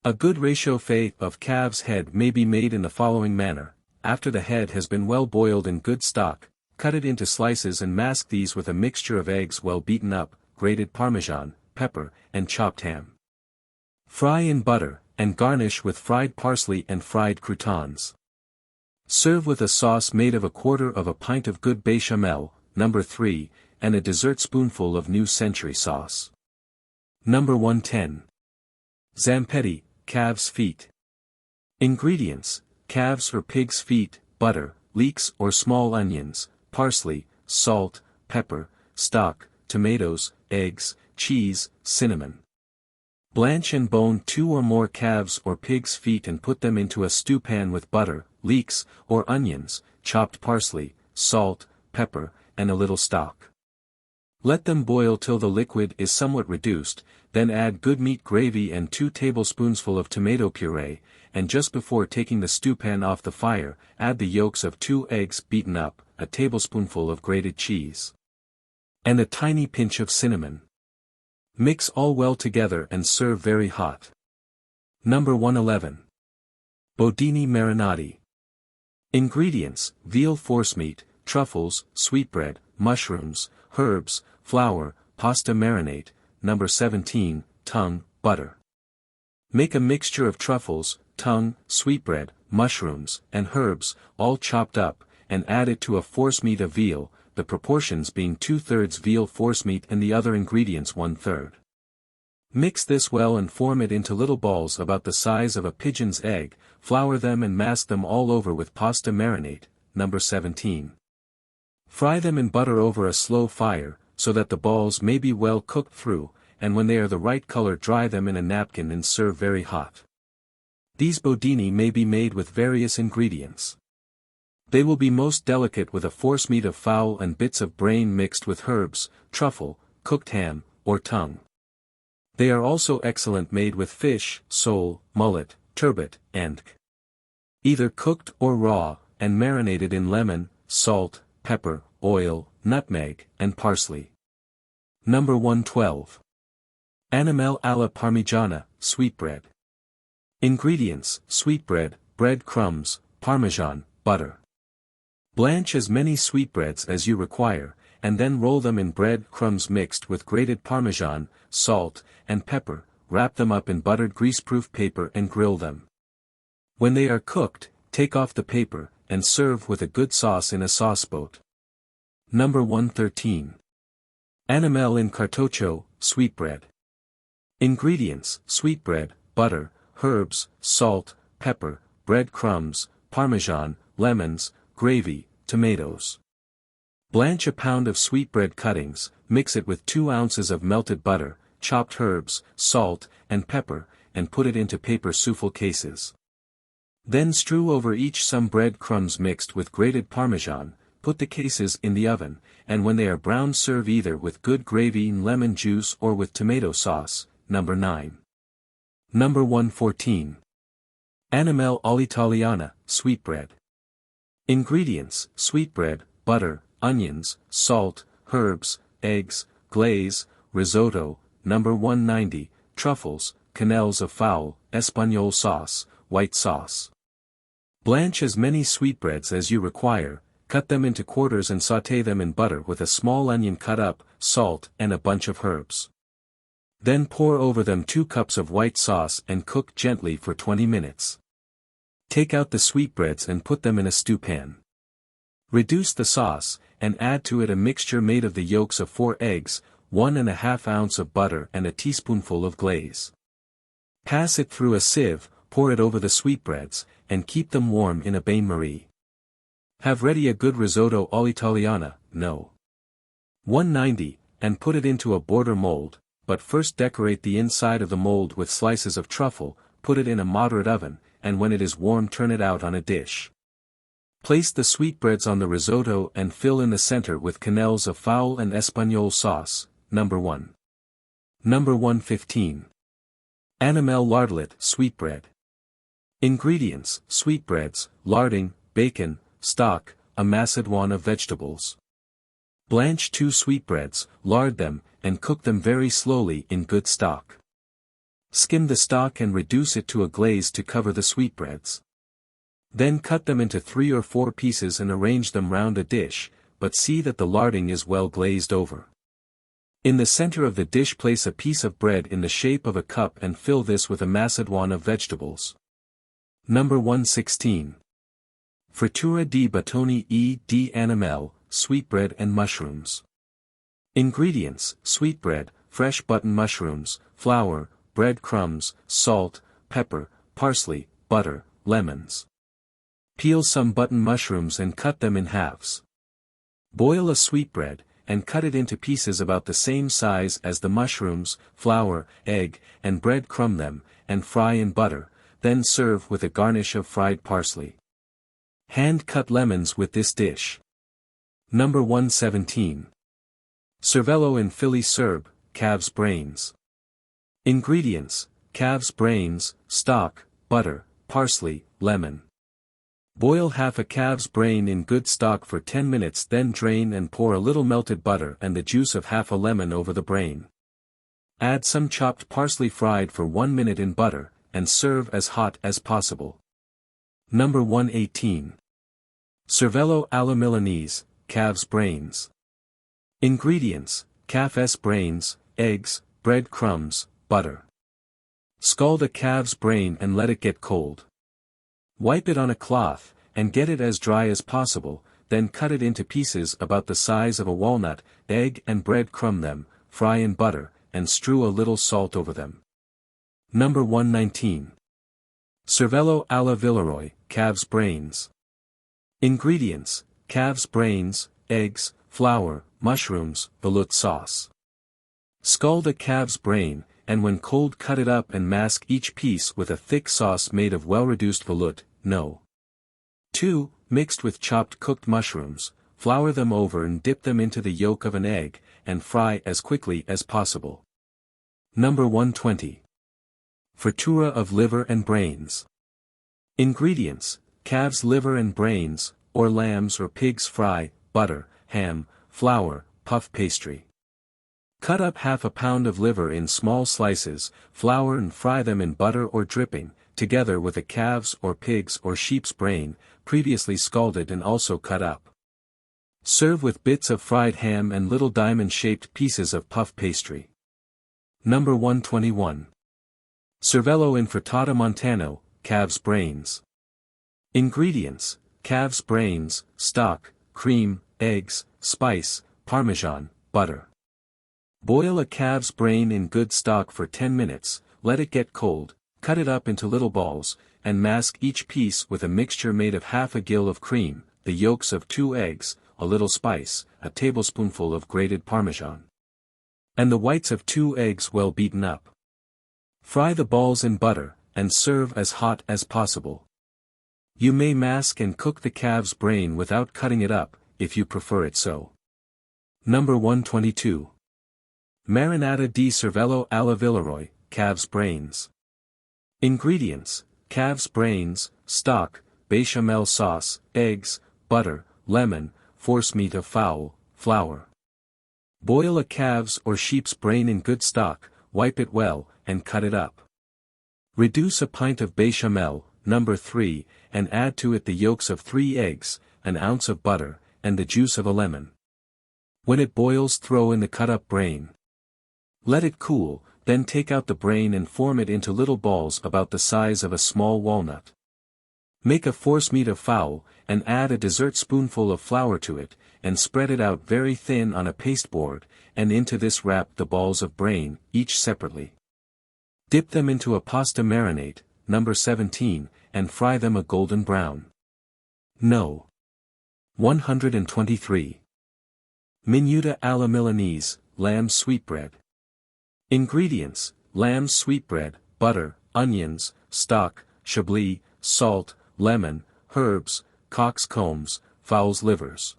[SPEAKER 1] A good réchauffé of calf's head may be made in the following manner. After the head has been well boiled in good stock, cut it into slices and mask these with a mixture of eggs well beaten up, grated parmesan, pepper, and chopped ham. Fry in butter, and garnish with fried parsley and fried croutons. Serve with a sauce made of 1/4 of a pint of good béchamel, number 3, and a dessertspoonful of New Century sauce. Number 110. Zampetti, calf's feet. Ingredients: calf's or pig's feet, butter, leeks or small onions, parsley, salt, pepper, stock, tomatoes, eggs, cheese, cinnamon. Blanch and bone 2 or more calves or pig's feet and put them into a stewpan with butter, leeks, or onions, chopped parsley, salt, pepper, and a little stock. Let them boil till the liquid is somewhat reduced, then add good meat gravy and 2 tablespoonsful of tomato puree, and just before taking the stewpan off the fire, add the yolks of 2 eggs beaten up, a tablespoonful of grated cheese, and a tiny pinch of cinnamon. Mix all well together and serve very hot. Number 111. Bodini marinati. Ingredients: veal forcemeat, truffles, sweetbread, mushrooms, herbs, flour, pasta marinade, number 17, tongue, butter. Make a mixture of truffles, tongue, sweetbread, mushrooms, and herbs, all chopped up, and add it to a forcemeat of veal, the proportions being 2/3 veal forcemeat and the other ingredients 1/3. Mix this well and form it into little balls about the size of a pigeon's egg, flour them and mask them all over with pasta marinade, number 17. Fry them in butter over a slow fire, so that the balls may be well cooked through, and when they are the right color dry them in a napkin and serve very hot. These bodini may be made with various ingredients. They will be most delicate with a forcemeat of fowl and bits of brain mixed with herbs, truffle, cooked ham, or tongue. They are also excellent made with fish, sole, mullet, turbot, and either cooked or raw, and marinated in lemon, salt, pepper, oil, nutmeg, and parsley. Number 112. Animelle alla parmigiana, sweetbread. Ingredients: sweetbread, bread crumbs, parmesan, butter. Blanch as many sweetbreads as you require, and then roll them in bread crumbs mixed with grated parmesan, salt, and pepper, wrap them up in buttered greaseproof paper and grill them. When they are cooked, take off the paper, and serve with a good sauce in a sauceboat. Number 113. Animelle in cartoccio, sweetbread. Ingredients: sweetbread, butter, herbs, salt, pepper, bread crumbs, parmesan, lemons, gravy, tomatoes. Blanch a pound of sweetbread cuttings, mix it with 2 ounces of melted butter, chopped herbs, salt, and pepper, and put it into paper souffle cases. Then strew over each some bread crumbs mixed with grated parmesan, put the cases in the oven, and when they are brown serve either with good gravy and lemon juice or with tomato sauce, number 9. Number 114. Animelle all'italiana, sweetbread. Ingredients: sweetbread, butter, onions, salt, herbs, eggs, glaze, risotto, number 190, truffles, quenelles of fowl, espagnole sauce, white sauce. Blanch as many sweetbreads as you require, cut them into quarters and sauté them in butter with a small onion cut up, salt, and a bunch of herbs. Then pour over them 2 cups of white sauce and cook gently for 20 minutes. Take out the sweetbreads and put them in a stewpan. Reduce the sauce, and add to it a mixture made of the yolks of 4 eggs, 1½ ounce of butter and a teaspoonful of glaze. Pass it through a sieve, pour it over the sweetbreads, and keep them warm in a bain-marie. Have ready a good risotto all'italiana, no. 190, and put it into a border mold, but first decorate the inside of the mold with slices of truffle, put it in a moderate oven, and when it is warm turn it out on a dish. Place the sweetbreads on the risotto and fill in the center with quenelles of fowl and espagnole sauce, number 1. Number 115. Animal lardlet sweetbread. Ingredients: sweetbreads, larding, bacon, stock, a macédoine of vegetables. Blanch 2 sweetbreads, lard them, and cook them very slowly in good stock. Skim the stock and reduce it to a glaze to cover the sweetbreads. Then cut them into 3 or 4 pieces and arrange them round a dish, but see that the larding is well glazed over. In the center of the dish place a piece of bread in the shape of a cup and fill this with a macédoine of vegetables. Number 116. Frittura di batoni e di animale, sweetbread and mushrooms. Ingredients: sweetbread, fresh button mushrooms, flour, bread crumbs, salt, pepper, parsley, butter, lemons. Peel some button mushrooms and cut them in halves. Boil a sweetbread, and cut it into pieces about the same size as the mushrooms, flour, egg, and bread crumb them, and fry in butter, then serve with a garnish of fried parsley. Hand-cut lemons with this dish. Number 117. Cervello in Philly Serb, calf's brains. Ingredients: calf's brains, stock, butter, parsley, lemon. Boil half a calf's brain in good stock for 10 minutes, then drain and pour a little melted butter and the juice of half a lemon over the brain. Add some chopped parsley fried for 1 minute in butter, and serve as hot as possible. Number 118. Cervello alla Milanese, calf's brains. Ingredients: calf's brains, eggs, bread crumbs, butter. Scald a calf's brain and let it get cold. Wipe it on a cloth, and get it as dry as possible, then cut it into pieces about the size of a walnut, egg and bread crumb them, fry in butter, and strew a little salt over them. Number 119. Cervello alla Villeroy, calf's brains. Ingredients: calf's brains, eggs, flour, mushrooms, veloute sauce. Scald a calf's brain, and when cold cut it up and mask each piece with a thick sauce made of well-reduced veloute, no. 2, mixed with chopped cooked mushrooms, flour them over and dip them into the yolk of an egg, and fry as quickly as possible. Number 120. Frittura of liver and brains. Ingredients: calf's liver and brains, or lamb's or pig's fry, butter, ham, flour, puff pastry. Cut up half a pound of liver in small slices, flour and fry them in butter or dripping, together with a calf's or pig's or sheep's brain, previously scalded and also cut up. Serve with bits of fried ham and little diamond-shaped pieces of puff pastry. Number 121. Cervello in frittata montano, calf's brains. Ingredients: calf's brains, stock, cream, eggs, spice, parmesan, butter. Boil a calf's brain in good stock for 10 minutes, let it get cold, cut it up into little balls, and mask each piece with a mixture made of half a gill of cream, the yolks of 2 eggs, a little spice, a tablespoonful of grated parmesan, and the whites of 2 eggs well beaten up. Fry the balls in butter, and serve as hot as possible. You may mask and cook the calf's brain without cutting it up, if you prefer it so. Number 122. Marinata di cervello alla Villeroy, calf's brains. Ingredients: calf's brains, stock, bechamel sauce, eggs, butter, lemon, forcemeat of fowl, flour. Boil a calf's or sheep's brain in good stock, wipe it well, and cut it up. Reduce a pint of bechamel, number 3, and add to it the yolks of 3 eggs, an ounce of butter, and the juice of a lemon. When it boils, throw in the cut-up brain. Let it cool, then take out the brain and form it into little balls about the size of a small walnut. Make a forcemeat of fowl, and add a dessertspoonful of flour to it, and spread it out very thin on a pasteboard, and into this wrap the balls of brain, each separately. Dip them into a pasta marinade, number 17, and fry them a golden brown. No. 123. Minuta alla Milanese, lamb sweetbread. Ingredients: lamb sweetbread, butter, onions, stock, chablis, salt, lemon, herbs, cock's combs, fowl's livers.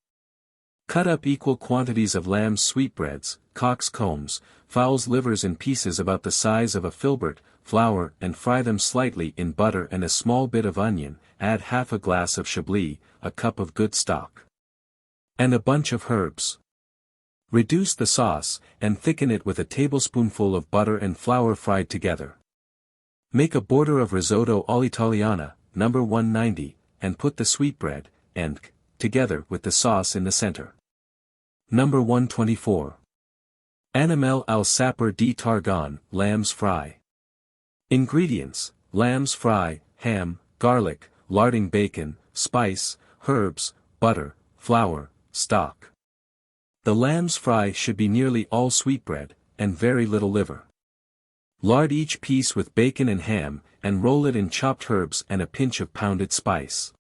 [SPEAKER 1] Cut up equal quantities of lamb's sweetbreads, cock's combs, fowl's livers in pieces about the size of a filbert, flour and fry them slightly in butter and a small bit of onion, add half a glass of chablis, a cup of good stock, and a bunch of herbs. Reduce the sauce, and thicken it with a tablespoonful of butter and flour fried together. Make a border of risotto all'italiana, number 190, and put the sweetbread, and, together with the sauce in the center. Number 124. Animal al sapor di targon, lamb's fry. Ingredients: lamb's fry, ham, garlic, larding bacon, spice, herbs, butter, flour, stock. The lamb's fry should be nearly all sweetbread, and very little liver. Lard each piece with bacon and ham, and roll it in chopped herbs and a pinch of pounded spice.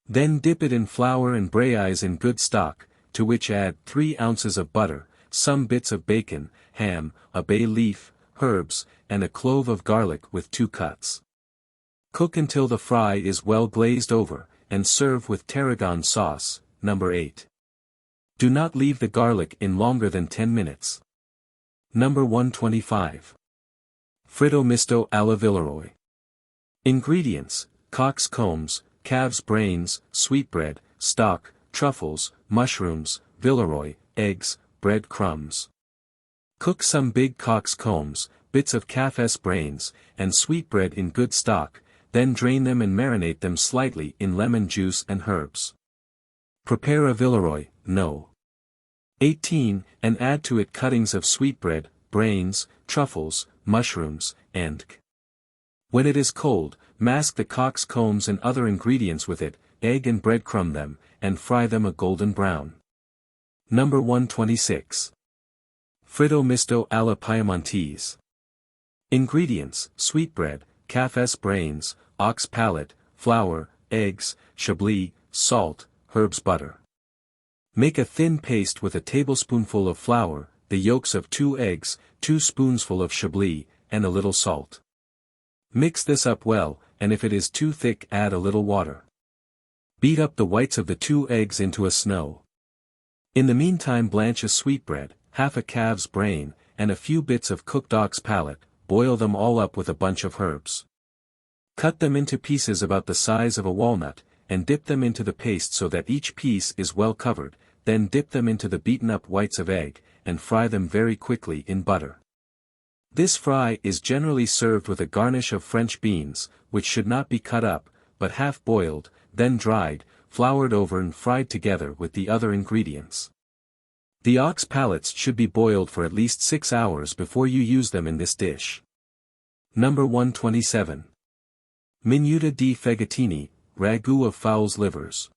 [SPEAKER 1] Then dip it in flour and braise in good stock, to which add 3 ounces of butter, some bits of bacon, ham, a bay leaf, herbs, and a clove of garlic with 2 cuts. Cook until the fry is well glazed over, and serve with tarragon sauce, number 8. Do not leave the garlic in longer than 10 minutes. Number 125. Fritto misto alla Villeroy. Ingredients: cock's combs, calf's brains, sweetbread, stock, truffles, mushrooms, Villeroy, eggs, bread crumbs. Cook some big cock's combs, bits of calf's brains, and sweetbread in good stock, then drain them and marinate them slightly in lemon juice and herbs. Prepare a Villeroy, no. 18, and add to it cuttings of sweetbread, brains, truffles, mushrooms, and when it is cold, mask the cock's combs and other ingredients with it, egg and breadcrumb them, and fry them a golden brown. Number 126. Fritto misto alla Piemontese. Ingredients: sweetbread, calf's brains, ox palate, flour, eggs, chablis, salt, herbs, butter. Make a thin paste with a tablespoonful of flour, the yolks of 2 eggs, 2 spoonsful of chablis, and a little salt. Mix this up well, and if it is too thick add a little water. Beat up the whites of the 2 eggs into a snow. In the meantime blanch a sweetbread, half a calf's brain, and a few bits of cooked ox palate, boil them all up with a bunch of herbs. Cut them into pieces about the size of a walnut, and dip them into the paste so that each piece is well covered, then dip them into the beaten-up whites of egg, and fry them very quickly in butter. This fry is generally served with a garnish of French beans, which should not be cut up, but half-boiled, then dried, floured over and fried together with the other ingredients. The ox palates should be boiled for at least 6 hours before you use them in this dish. Number 127. Minuta di fegatini, ragu of fowl's livers.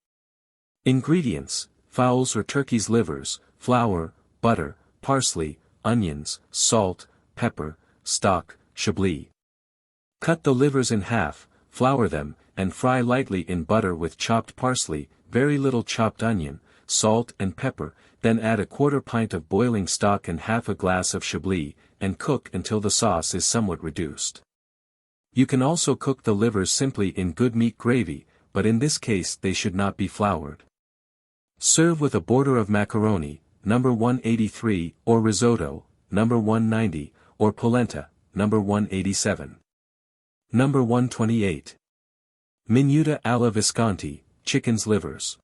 [SPEAKER 1] Ingredients: fowl's or turkey's livers, flour, butter, parsley, onions, salt, pepper, stock, chablis. Cut the livers in half, flour them, and fry lightly in butter with chopped parsley, very little chopped onion, salt and pepper, then add a 1/4 pint of boiling stock and half a glass of chablis, and cook until the sauce is somewhat reduced. You can also cook the livers simply in good meat gravy, but in this case they should not be floured. Serve with a border of macaroni, number 183, or risotto, number 190, or polenta, number 187. Number 128. Minuta alla Visconti, chicken's livers.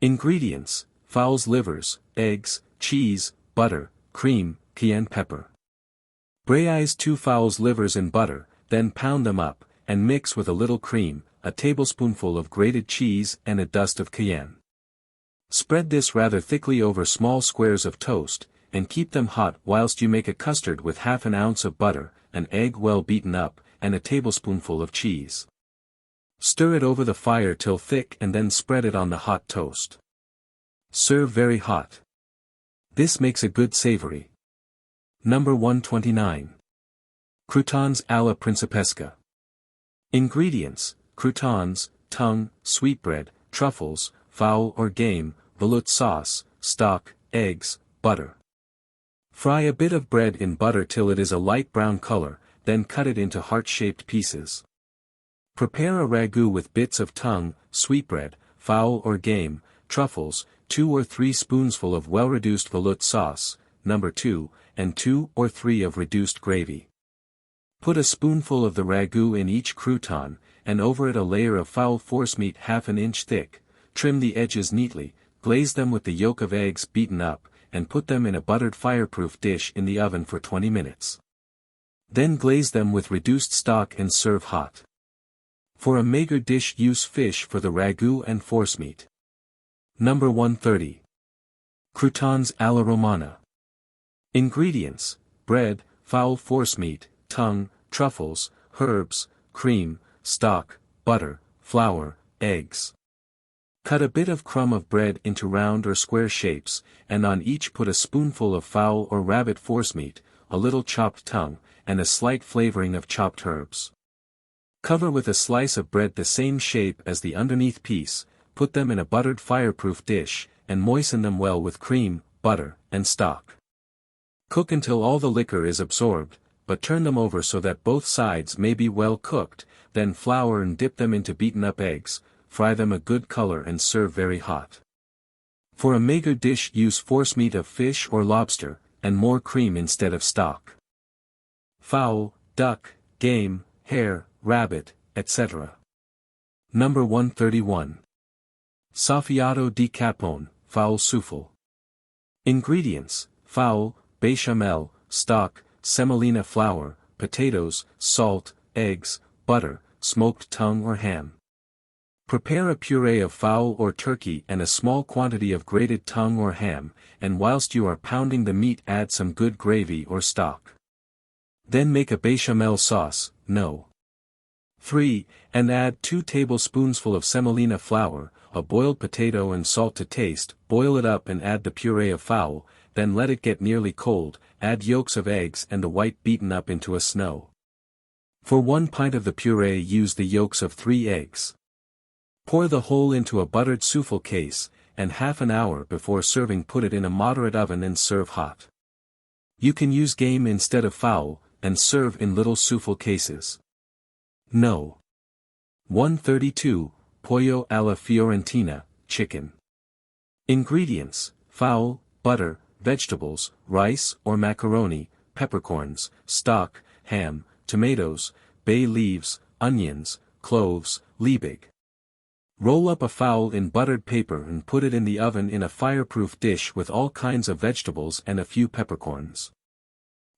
[SPEAKER 1] Ingredients: fowl's livers, eggs, cheese, butter, cream, cayenne pepper. Braise 2 fowl's livers in butter, then pound them up, and mix with a little cream, a tablespoonful of grated cheese and a dust of cayenne. Spread this rather thickly over small squares of toast, and keep them hot whilst you make a custard with half an ounce of butter, an egg well beaten up, and a tablespoonful of cheese. Stir it over the fire till thick and then spread it on the hot toast. Serve very hot. This makes a good savory. Number 129. Croutons à la Principesca. Ingredients: croutons, tongue, sweetbread, truffles, fowl or game, veloute sauce, stock, eggs, butter. Fry a bit of bread in butter till it is a light brown color, then cut it into heart-shaped pieces. Prepare a ragout with bits of tongue, sweetbread, fowl or game, truffles, 2 or 3 spoonsful of well-reduced veloute sauce, number 2, and 2 or 3 of reduced gravy. Put a spoonful of the ragout in each crouton, and over it a layer of fowl forcemeat half an inch thick. Trim the edges neatly, glaze them with the yolk of eggs beaten up, and put them in a buttered fireproof dish in the oven for 20 minutes. Then glaze them with reduced stock and serve hot. For a maigre dish, use fish for the ragout and forcemeat. Number 130. Croutons à la Romana. Ingredients: bread, fowl forcemeat, tongue, truffles, herbs, cream, stock, butter, flour, eggs. Cut a bit of crumb of bread into round or square shapes, and on each put a spoonful of fowl or rabbit forcemeat, a little chopped tongue, and a slight flavoring of chopped herbs. Cover with a slice of bread the same shape as the underneath piece, put them in a buttered fireproof dish, and moisten them well with cream, butter, and stock. Cook until all the liquor is absorbed, but turn them over so that both sides may be well cooked, then flour and dip them into beaten-up eggs, fry them a good color and serve very hot. For a maigre dish, use forcemeat of fish or lobster, and more cream instead of stock. Fowl, duck, game, hare, rabbit, etc. Number 131. Soffiato di capone, fowl souffle. Ingredients: fowl, béchamel, stock, semolina flour, potatoes, salt, eggs, butter, smoked tongue or ham. Prepare a puree of fowl or turkey and a small quantity of grated tongue or ham, and whilst you are pounding the meat add some good gravy or stock. Then make a béchamel sauce, no. 3, and add 2 tablespoonsful of semolina flour, a boiled potato and salt to taste. Boil it up and add the puree of fowl, then let it get nearly cold, add yolks of eggs and the white beaten up into a snow. For 1 pint of the puree use the yolks of 3 eggs. Pour the whole into a buttered souffle case, and half an hour before serving put it in a moderate oven and serve hot. You can use game instead of fowl, and serve in little souffle cases. No. 132, Pollo alla Fiorentina, chicken. Ingredients: fowl, butter, vegetables, rice or macaroni, peppercorns, stock, ham, tomatoes, bay leaves, onions, cloves, liebig. Roll up a fowl in buttered paper and put it in the oven in a fireproof dish with all kinds of vegetables and a few peppercorns.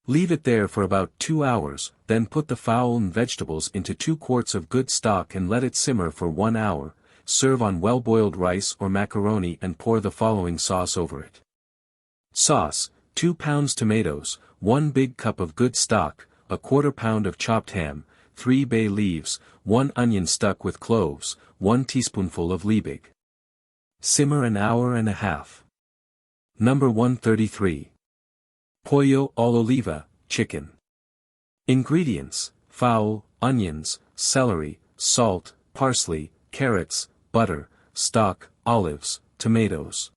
[SPEAKER 1] Leave it there for about 2 hours, then put the fowl and vegetables into 2 quarts of good stock and let it simmer for 1 hour. Serve on well-boiled rice or macaroni and pour the following sauce over it. Sauce: 2 pounds tomatoes, 1 big cup of good stock, a quarter pound of chopped ham, 3 bay leaves, 1 onion stuck with cloves, 1 teaspoonful of liebig. Simmer an hour and a half. Number 133. Pollo all'oliva, chicken. Ingredients: fowl, onions, celery, salt, parsley, carrots, butter, stock, olives, tomatoes.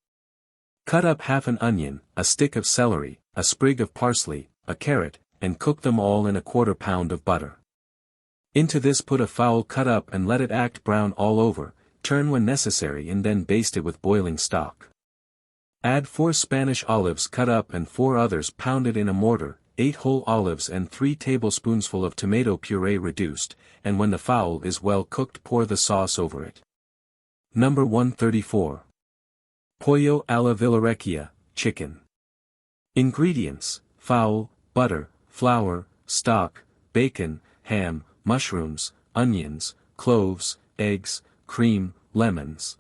[SPEAKER 1] Cut up half an onion, a stick of celery, a sprig of parsley, a carrot, and cook them all in a quarter pound of butter. Into this put a fowl cut up and let it act brown all over, turn when necessary and then baste it with boiling stock. Add 4 Spanish olives cut up and 4 others pounded in a mortar, 8 whole olives and 3 tablespoonsful of tomato puree reduced, and when the fowl is well cooked pour the sauce over it. Number 134. Pollo alla Villarecchia, chicken. Ingredients: fowl, butter, flour, stock, bacon, ham, mushrooms, onions, cloves, eggs, cream, lemons.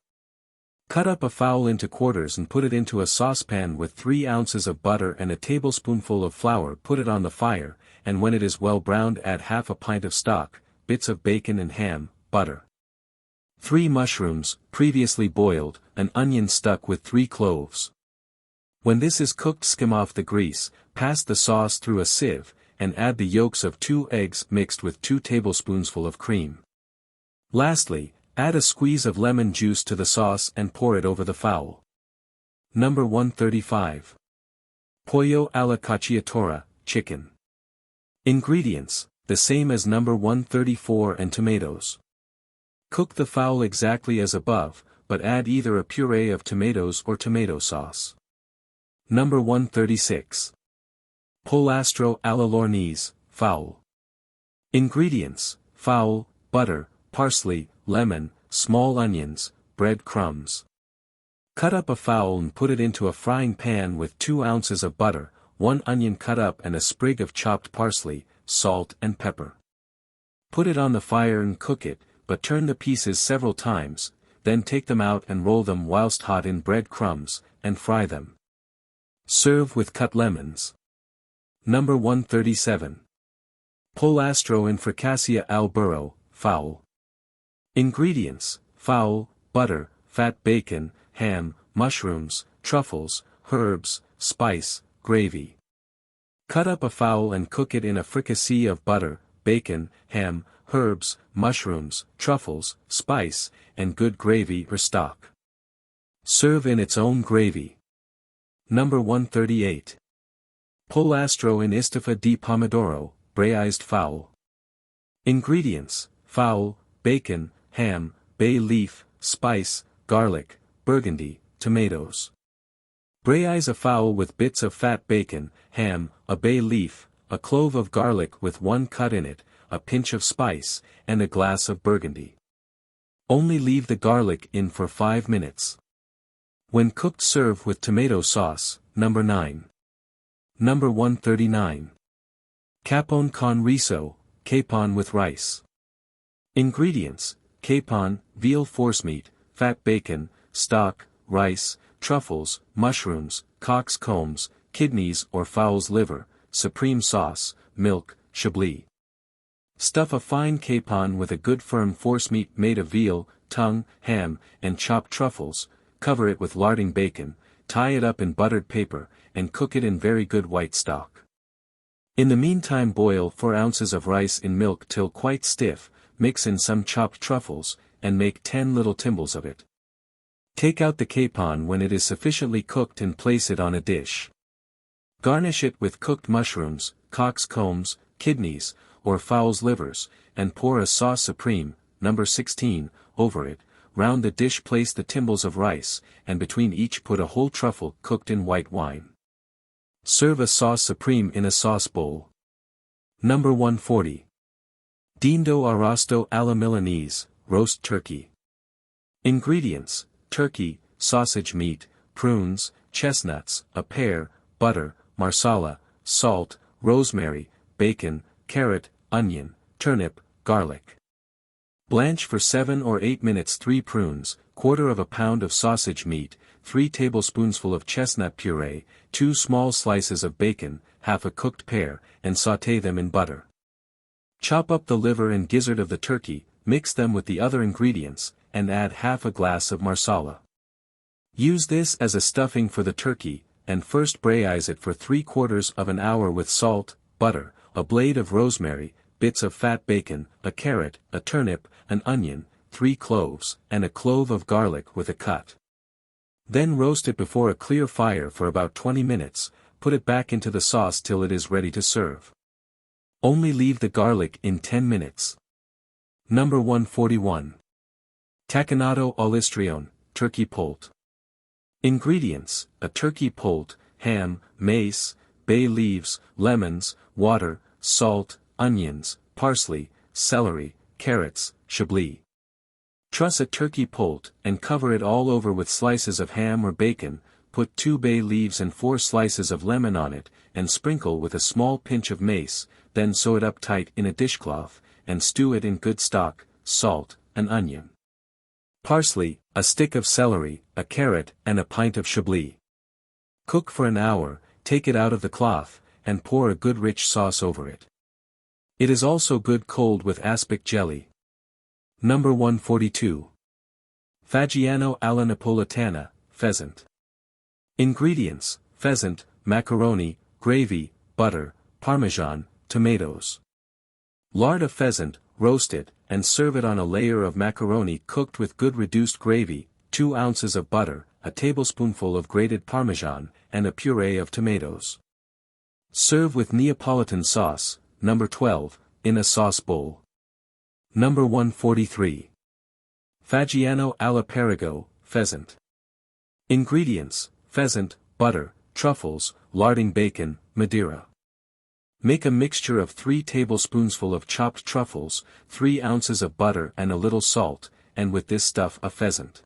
[SPEAKER 1] Cut up a fowl into quarters and put it into a saucepan with 3 ounces of butter and a tablespoonful of flour. Put it on the fire, and when it is well browned add half a pint of stock, bits of bacon and ham, butter. 3 mushrooms, previously boiled, an onion stuck with 3 cloves. When this is cooked, skim off the grease, pass the sauce through a sieve, and add the yolks of 2 eggs mixed with 2 tablespoonfuls of cream. Lastly, add a squeeze of lemon juice to the sauce and pour it over the fowl. Number 135. Pollo alla cacciatora, chicken. Ingredients, the same as number 134 and tomatoes. Cook the fowl exactly as above, but add either a puree of tomatoes or tomato sauce. Number 136. Polastro alla Lornese, fowl. Ingredients, fowl, butter, parsley, lemon, small onions, bread crumbs. Cut up a fowl and put it into a frying pan with 2 ounces of butter, 1 onion cut up and a sprig of chopped parsley, salt and pepper. Put it on the fire and cook it, but turn the pieces several times, then take them out and roll them whilst hot in bread crumbs, and fry them. Serve with cut lemons. Number 137. Polastro in fricassea al burro, fowl. Ingredients, fowl, butter, fat bacon, ham, mushrooms, truffles, herbs, spice, gravy. Cut up a fowl and cook it in a fricassee of butter, bacon, ham, herbs, mushrooms, truffles, spice, and good gravy or stock. Serve in its own gravy. Number 138. Polastro in istafa di pomodoro, braised fowl. Ingredients, fowl, bacon, ham, bay leaf, spice, garlic, burgundy, tomatoes. Braise a fowl with bits of fat bacon, ham, a bay leaf, a clove of garlic with 1 cut in it, a pinch of spice, and a glass of burgundy. Only leave the garlic in for 5 minutes. When cooked, serve with tomato sauce. Number 9. Number 139. Capon con riso, capon with rice. Ingredients, capon, veal forcemeat, fat bacon, stock, rice, truffles, mushrooms, cock's combs, kidneys or fowl's liver, supreme sauce, milk, chablis. Stuff a fine capon with a good firm forcemeat made of veal, tongue, ham, and chopped truffles, cover it with larding bacon, tie it up in buttered paper, and cook it in very good white stock. In the meantime boil 4 ounces of rice in milk till quite stiff, mix in some chopped truffles, and make 10 little timbales of it. Take out the capon when it is sufficiently cooked and place it on a dish. Garnish it with cooked mushrooms, cock's combs, kidneys, or fowl's livers, and pour a sauce supreme, number 16, over it. Round the dish place the timbales of rice, and between each put a whole truffle cooked in white wine. Serve a sauce supreme in a sauce bowl. Number 140. Dindo arrosto alla Milanese, roast turkey. Ingredients, turkey, sausage meat, prunes, chestnuts, a pear, butter, marsala, salt, rosemary, bacon, carrot, onion, turnip, garlic. Blanch for 7 or 8 minutes 3 prunes, 1/4 pound of sausage meat, 3 tablespoonfuls of chestnut puree, 2 small slices of bacon, half a cooked pear, and sauté them in butter. Chop up the liver and gizzard of the turkey, mix them with the other ingredients, and add half a glass of marsala. Use this as a stuffing for the turkey, and first braise it for 3/4 hour with salt, butter, a blade of rosemary, bits of fat bacon, a carrot, a turnip, an onion, 3 cloves, and a clove of garlic with a cut. Then roast it before a clear fire for about 20 minutes, put it back into the sauce till it is ready to serve. Only leave the garlic in 10 minutes. Number 141. Taccinato all'istrione, turkey poult. Ingredients, a turkey poult, ham, mace, bay leaves, lemons, water, salt, onions, parsley, celery, carrots, chablis. Truss a turkey poult, and cover it all over with slices of ham or bacon, put 2 bay leaves and 4 slices of lemon on it, and sprinkle with a small pinch of mace, then sew it up tight in a dishcloth, and stew it in good stock, salt, an onion, parsley, a stick of celery, a carrot, and a pint of chablis. Cook for an hour, take it out of the cloth, and pour a good rich sauce over it. It is also good cold with aspic jelly. Number 142. Fagiano alla Napoletana, pheasant. Ingredients: pheasant, macaroni, gravy, butter, parmesan, tomatoes. Lard a pheasant, roast it, and serve it on a layer of macaroni cooked with good reduced gravy, 2 ounces of butter, a tablespoonful of grated parmesan, and a puree of tomatoes. Serve with Neapolitan sauce, number 12, in a sauce bowl. Number 143. Fagiano alla Perigo, pheasant. Ingredients: pheasant, butter, truffles, larding bacon, Madeira. Make a mixture of 3 tablespoonsful of chopped truffles, 3 ounces of butter and a little salt, and with this stuff a pheasant.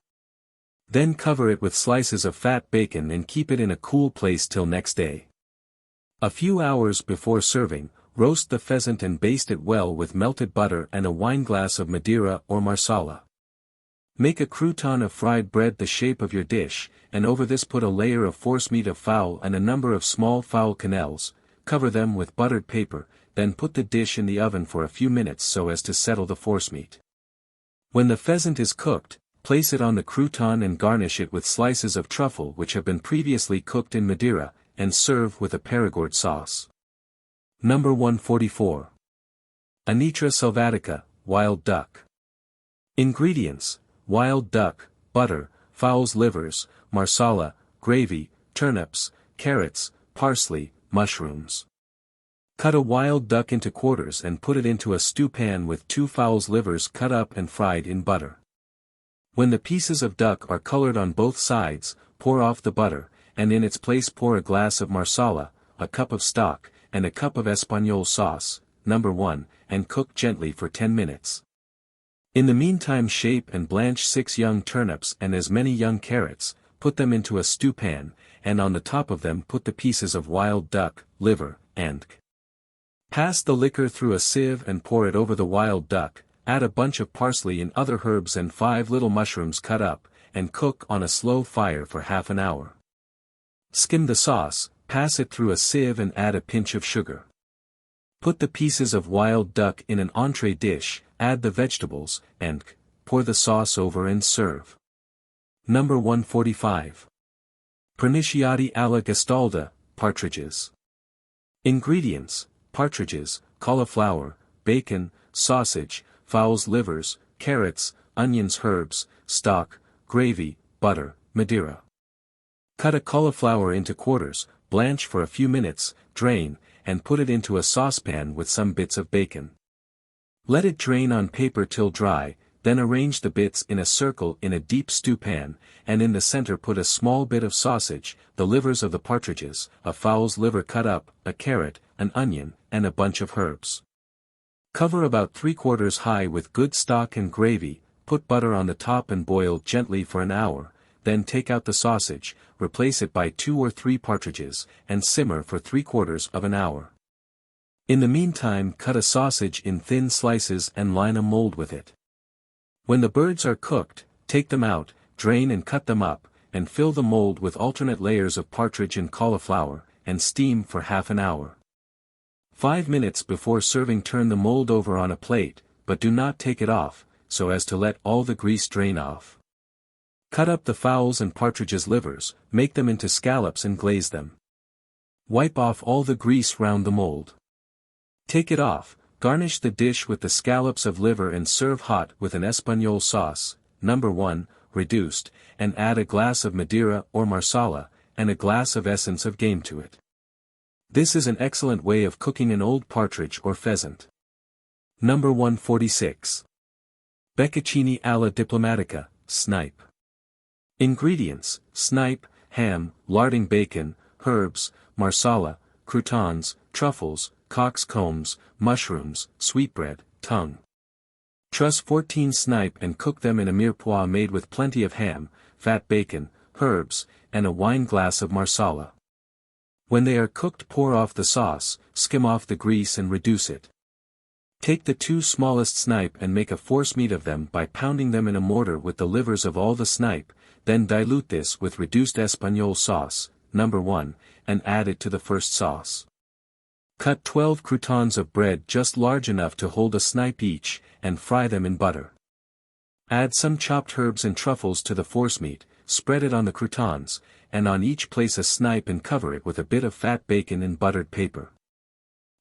[SPEAKER 1] Then cover it with slices of fat bacon and keep it in a cool place till next day. A few hours before serving, roast the pheasant and baste it well with melted butter and a wineglass of Madeira or Marsala. Make a crouton of fried bread the shape of your dish, and over this put a layer of forcemeat of fowl and a number of small fowl quenelles, cover them with buttered paper, then put the dish in the oven for a few minutes so as to settle the forcemeat. When the pheasant is cooked, place it on the crouton and garnish it with slices of truffle which have been previously cooked in Madeira, and serve with a Perigord sauce. Number 144. Anitra selvatica, wild duck. Ingredients: wild duck, butter, fowl's livers, marsala, gravy, turnips, carrots, parsley, mushrooms. Cut a wild duck into quarters and put it into a stew pan with 2 fowl's livers cut up and fried in butter. When the pieces of duck are colored on both sides, pour off the butter, and in its place pour a glass of marsala, a cup of stock, and a cup of Espagnole sauce, number 1, and cook gently for 10 minutes. In the meantime shape and blanch 6 young turnips and as many young carrots, put them into a stew pan, and on the top of them put the pieces of wild duck, liver, and pass the liquor through a sieve and pour it over the wild duck, add a bunch of parsley and other herbs and 5 little mushrooms cut up, and cook on a slow fire for half an hour. Skim the sauce, pass it through a sieve and add a pinch of sugar. Put the pieces of wild duck in an entree dish, add the vegetables, and pour the sauce over and serve. Number 145. Perniciati alla Gastalda, partridges. Ingredients: partridges, cauliflower, bacon, sausage, fowl's livers, carrots, onions, herbs, stock, gravy, butter, Madeira. Cut a cauliflower into quarters, blanch for a few minutes, drain, and put it into a saucepan with some bits of bacon. Let it drain on paper till dry, then arrange the bits in a circle in a deep stew pan, and in the center put a small bit of sausage, the livers of the partridges, a fowl's liver cut up, a carrot, an onion, and a bunch of herbs. Cover about 3/4 high with good stock and gravy, put butter on the top and boil gently for an hour, then take out the sausage, replace it by 2 or 3 partridges, and simmer for 3/4 of an hour. In the meantime cut a sausage in thin slices and line a mold with it. When the birds are cooked, take them out, drain and cut them up, and fill the mold with alternate layers of partridge and cauliflower, and steam for half an hour. 5 minutes before serving turn the mold over on a plate, but do not take it off, so as to let all the grease drain off. Cut up the fowls and partridges' livers, make them into scallops and glaze them. Wipe off all the grease round the mold. Take it off, garnish the dish with the scallops of liver and serve hot with an Espagnole sauce, number 1, reduced, and add a glass of Madeira or Marsala, and a glass of essence of game to it. This is an excellent way of cooking an old partridge or pheasant. Number 146. Beccaccini alla Diplomatica, snipe. Ingredients: snipe, ham, larding bacon, herbs, marsala, croutons, truffles, cock's combs, mushrooms, sweetbread, tongue. Truss 14 snipe and cook them in a mirepoix made with plenty of ham, fat bacon, herbs, and a wine glass of marsala. When they are cooked pour off the sauce, skim off the grease and reduce it. Take the 2 smallest snipe and make a forcemeat of them by pounding them in a mortar with the livers of all the snipe, then dilute this with reduced Espagnole sauce, number 1, and add it to the first sauce. Cut 12 croutons of bread just large enough to hold a snipe each, and fry them in butter. Add some chopped herbs and truffles to the forcemeat, spread it on the croutons, and on each place a snipe and cover it with a bit of fat bacon in buttered paper.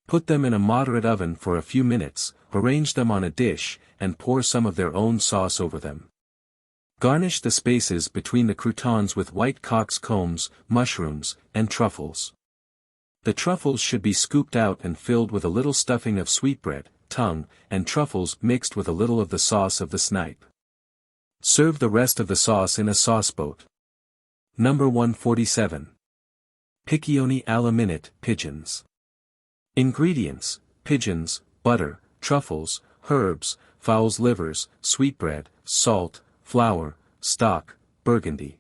[SPEAKER 1] Put them in a moderate oven for a few minutes, arrange them on a dish, and pour some of their own sauce over them. Garnish the spaces between the croutons with white cock's combs, mushrooms, and truffles. The truffles should be scooped out and filled with a little stuffing of sweetbread, tongue, and truffles mixed with a little of the sauce of the snipe. Serve the rest of the sauce in a sauceboat. Number 147. Piccioni alla minute, pigeons. Ingredients: pigeons, butter, truffles, herbs, fowl's livers, sweetbread, salt, flour, stock, burgundy.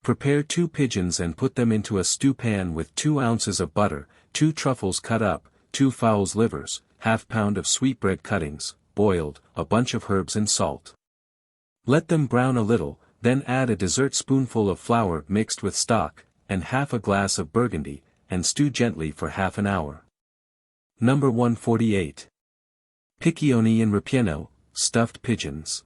[SPEAKER 1] Prepare 2 pigeons and put them into a stew pan with 2 ounces of butter, 2 truffles cut up, 2 fowl's livers, ½ pound of sweetbread cuttings, boiled, a bunch of herbs and salt. Let them brown a little, then add a dessert spoonful of flour mixed with stock, and half a glass of burgundy, and stew gently for half an hour. Number 148. Piccioni in ripieno, stuffed pigeons.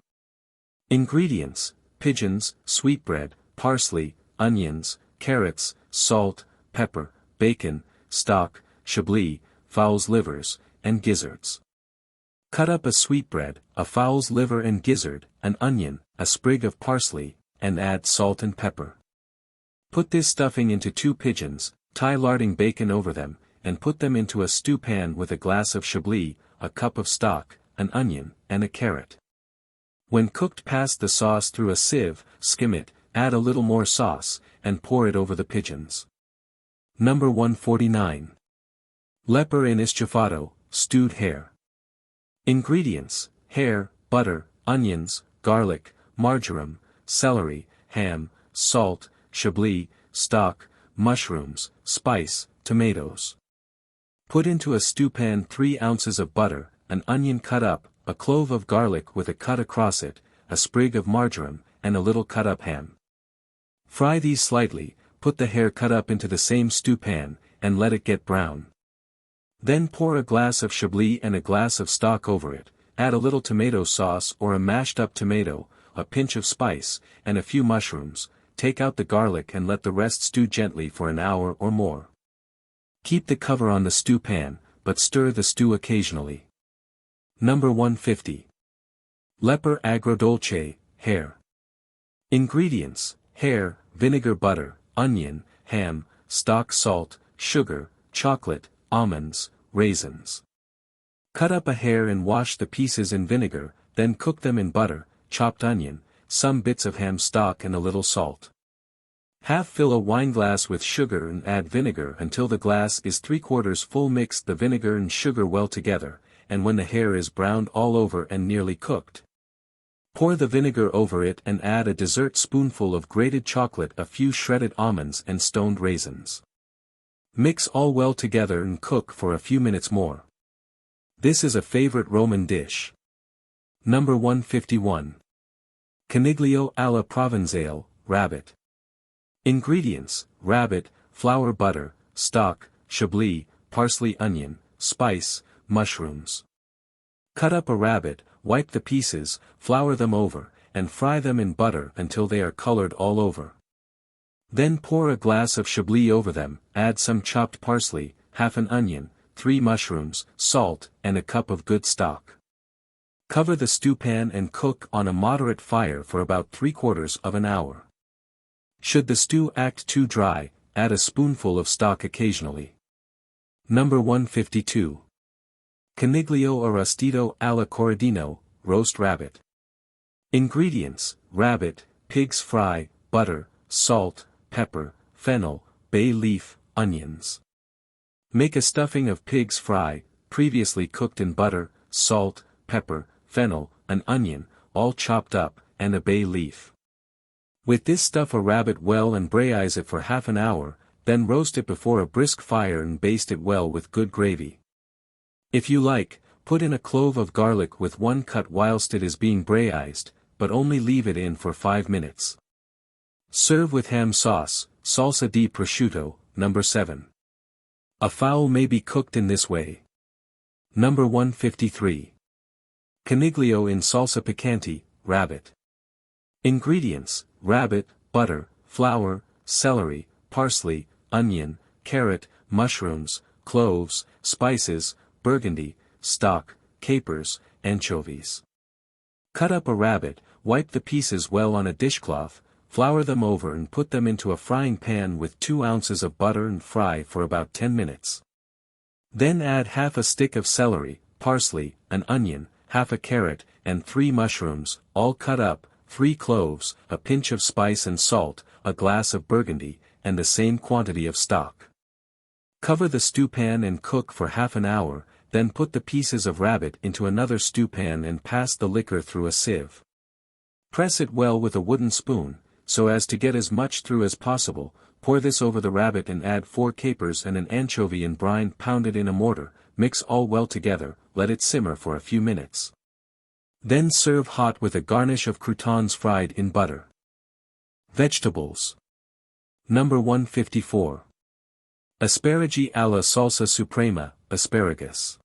[SPEAKER 1] Ingredients: pigeons, sweetbread, parsley, onions, carrots, salt, pepper, bacon, stock, chablis, fowl's livers, and gizzards. Cut up a sweetbread, a fowl's liver and gizzard, an onion, a sprig of parsley, and add salt and pepper. Put this stuffing into 2 pigeons, tie larding bacon over them, and put them into a stew pan with a glass of chablis, a cup of stock, an onion, and a carrot. When cooked, pass the sauce through a sieve, skim it, add a little more sauce, and pour it over the pigeons. Number 149. Lepre in iscifado, stewed hare. Ingredients: hare, butter, onions, garlic, marjoram, celery, ham, salt, chablis, stock, mushrooms, spice, tomatoes. Put into a stew pan 3 ounces of butter, an onion cut up, a clove of garlic with a cut across it, a sprig of marjoram, and a little cut up ham. Fry these slightly, put the hare cut up into the same stew pan, and let it get brown. Then pour a glass of chablis and a glass of stock over it, add a little tomato sauce or a mashed up tomato, a pinch of spice, and a few mushrooms, take out the garlic and let the rest stew gently for an hour or more. Keep the cover on the stew pan, but stir the stew occasionally. Number 150. Lepre agrodolce, hare. Ingredients: hare, vinegar, butter, onion, ham, stock, salt, sugar, chocolate, almonds, raisins. Cut up a hare and wash the pieces in vinegar, then cook them in butter, chopped onion, some bits of ham stock and a little salt. Half fill a wineglass with sugar and add vinegar until the glass is 3/4 full. Mix the vinegar and sugar well together, and when the hare is browned all over and nearly cooked, pour the vinegar over it and add a dessert spoonful of grated chocolate, a few shredded almonds and stoned raisins. Mix all well together and cook for a few minutes more. This is a favorite Roman dish. Number 151. Coniglio alla Provenzale, rabbit. Ingredients: rabbit, flour, butter, stock, chablis, parsley, onion, spice, mushrooms. Cut up a rabbit, wipe the pieces, flour them over, and fry them in butter until they are colored all over. Then pour a glass of chablis over them, add some chopped parsley, half an onion, 3 mushrooms, salt, and a cup of good stock. Cover the stew pan and cook on a moderate fire for about 3/4 of an hour. Should the stew act too dry, add a spoonful of stock occasionally. Number 152. Coniglio arrostito alla corradino, roast rabbit. Ingredients: rabbit, pig's fry, butter, salt, pepper, fennel, bay leaf, onions. Make a stuffing of pig's fry, previously cooked in butter, salt, pepper, fennel, an onion, all chopped up, and a bay leaf. With this stuff a rabbit well and braise it for half an hour, then roast it before a brisk fire and baste it well with good gravy. If you like, put in a clove of garlic with 1 cut whilst it is being braised, but only leave it in for 5 minutes. Serve with ham sauce, salsa di prosciutto, number 7. A fowl may be cooked in this way. Number 153. Coniglio in salsa piccante, rabbit. Ingredients: rabbit, butter, flour, celery, parsley, onion, carrot, mushrooms, cloves, spices, burgundy, stock, capers, anchovies. Cut up a rabbit, wipe the pieces well on a dishcloth, flour them over and put them into a frying pan with 2 ounces of butter and fry for about 10 minutes. Then add half a stick of celery, parsley, an onion, half a carrot, and 3 mushrooms, all cut up, 3 cloves, a pinch of spice and salt, a glass of burgundy, and the same quantity of stock. Cover the stewpan and cook for half an hour, then put the pieces of rabbit into another stewpan and pass the liquor through a sieve. Press it well with a wooden spoon, so as to get as much through as possible. Pour this over the rabbit and add 4 capers and an anchovy in brine pounded in a mortar, mix all well together, let it simmer for a few minutes. Then serve hot with a garnish of croutons fried in butter. Vegetables. Number 154. Asparagi alla salsa suprema, asparagus.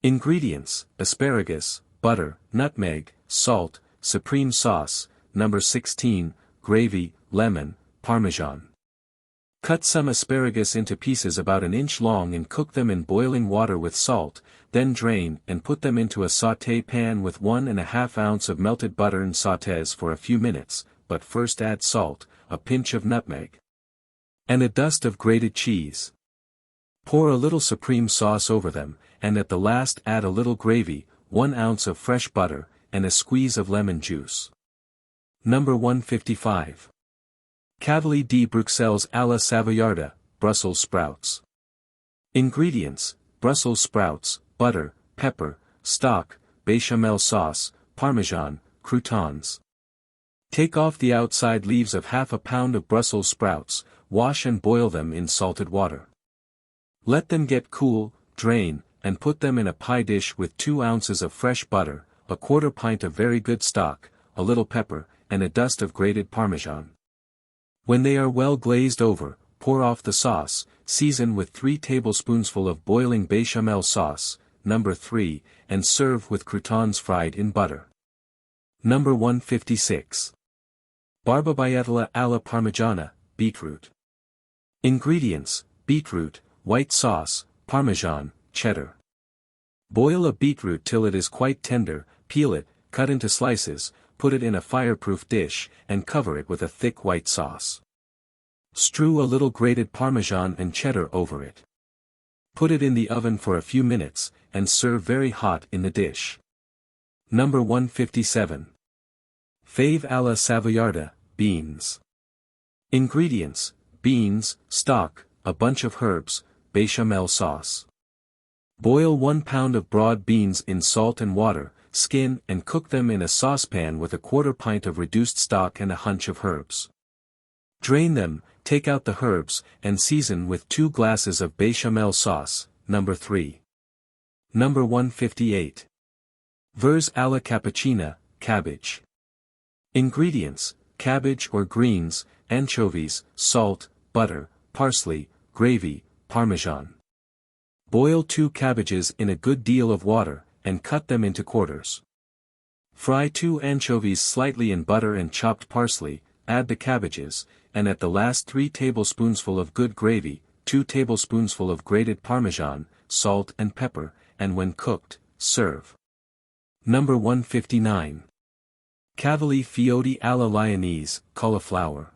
[SPEAKER 1] Ingredients: asparagus, butter, nutmeg, salt, supreme sauce, number 16, gravy, lemon, parmesan. Cut some asparagus into pieces about an inch long and cook them in boiling water with salt, then drain and put them into a sauté pan with 1½ ounce of melted butter and sautés for a few minutes, but first add salt, a pinch of nutmeg, and a dust of grated cheese. Pour a little supreme sauce over them, and at the last add a little gravy, 1 ounce of fresh butter, and a squeeze of lemon juice. Number 155. Cavoli di Bruxelles alla Savoiarda, Brussels sprouts. Ingredients: Brussels sprouts, butter, pepper, stock, bechamel sauce, parmesan, croutons. Take off the outside leaves of half a pound of Brussels sprouts, wash and boil them in salted water. Let them get cool, drain, and put them in a pie dish with 2 ounces of fresh butter, a quarter pint of very good stock, a little pepper, and a dust of grated parmesan. When they are well glazed over, pour off the sauce, season with 3 tablespoonfuls of boiling bechamel sauce, number 3, and serve with croutons fried in butter. Number 156. Barbabietola alla Parmigiana, beetroot. Ingredients: beetroot, white sauce, parmesan, cheddar. Boil a beetroot till it is quite tender, peel it, cut into slices, put it in a fireproof dish, and cover it with a thick white sauce. Strew a little grated parmesan and cheddar over it. Put it in the oven for a few minutes, and serve very hot in the dish. Number 157. Fave alla Savoiarda, beans. Ingredients: beans, stock, a bunch of herbs, bechamel sauce. Boil 1 pound of broad beans in salt and water, skin and cook them in a saucepan with a quarter pint of reduced stock and a hunch of herbs. Drain them, take out the herbs, and season with 2 glasses of bechamel sauce, number 3. Number 158. Vers alla Cappuccina, cabbage. Ingredients: cabbage or greens, anchovies, salt, butter, parsley, gravy, parmesan. Boil 2 cabbages in a good deal of water, and cut them into quarters. Fry 2 anchovies slightly in butter and chopped parsley, add the cabbages, and at the last 3 tablespoonfuls of good gravy, 2 tablespoonfuls of grated parmesan, salt and pepper, and when cooked, serve. Number 159. Cavoli fiori alla Lyonnaise, cauliflower.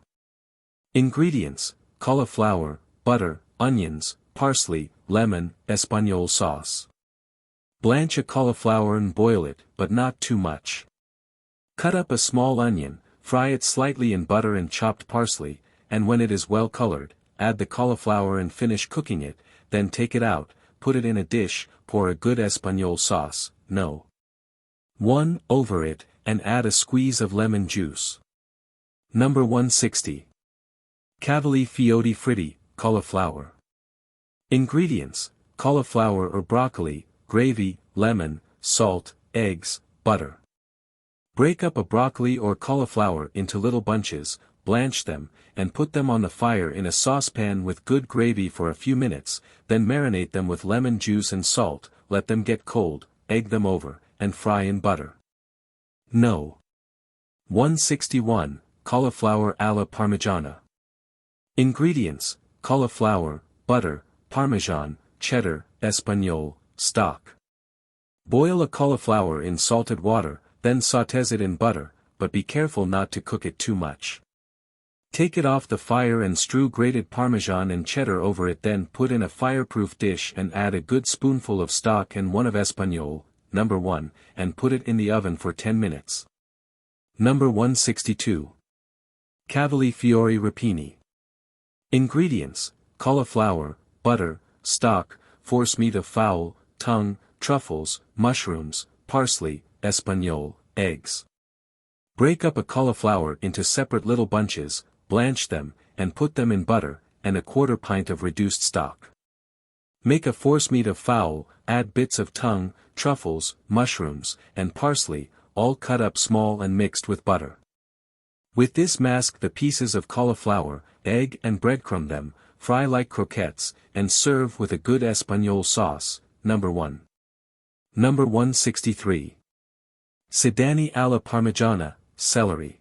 [SPEAKER 1] Ingredients: cauliflower, butter, onions, parsley, lemon, espagnole sauce. Blanch a cauliflower and boil it, but not too much. Cut up a small onion, fry it slightly in butter and chopped parsley, and when it is well colored, add the cauliflower and finish cooking it, then take it out, put it in a dish, pour a good espagnole sauce, no. 1, over it, and add a squeeze of lemon juice. Number 160. Cavoli fiori fritti, cauliflower. Ingredients: cauliflower or broccoli, gravy, lemon, salt, eggs, butter. Break up a broccoli or cauliflower into little bunches, blanch them, and put them on the fire in a saucepan with good gravy for a few minutes, then marinate them with lemon juice and salt, let them get cold, egg them over, and fry in butter. No. 161, Cauliflower alla Parmigiana. Ingredients: cauliflower, butter, Parmesan, cheddar, Espagnole, stock. Boil a cauliflower in salted water, then sautés it in butter, but be careful not to cook it too much. Take it off the fire and strew grated Parmesan and cheddar over it, then put in a fireproof dish and add a good spoonful of stock and one of Espagnole, No. 1, and put it in the oven for 10 minutes. No. 162. Cavalli Fiori Rapini. Ingredients: cauliflower, butter, stock, forcemeat of fowl, tongue, truffles, mushrooms, parsley, Espagnole, eggs. Break up a cauliflower into separate little bunches, blanch them, and put them in butter, and a quarter pint of reduced stock. Make a forcemeat of fowl, add bits of tongue, truffles, mushrooms, and parsley, all cut up small and mixed with butter. With this mask the pieces of cauliflower, egg and breadcrumb them, fry like croquettes, and serve with a good Espagnole sauce, No. 1. No. 163. Sedani alla Parmigiana, celery.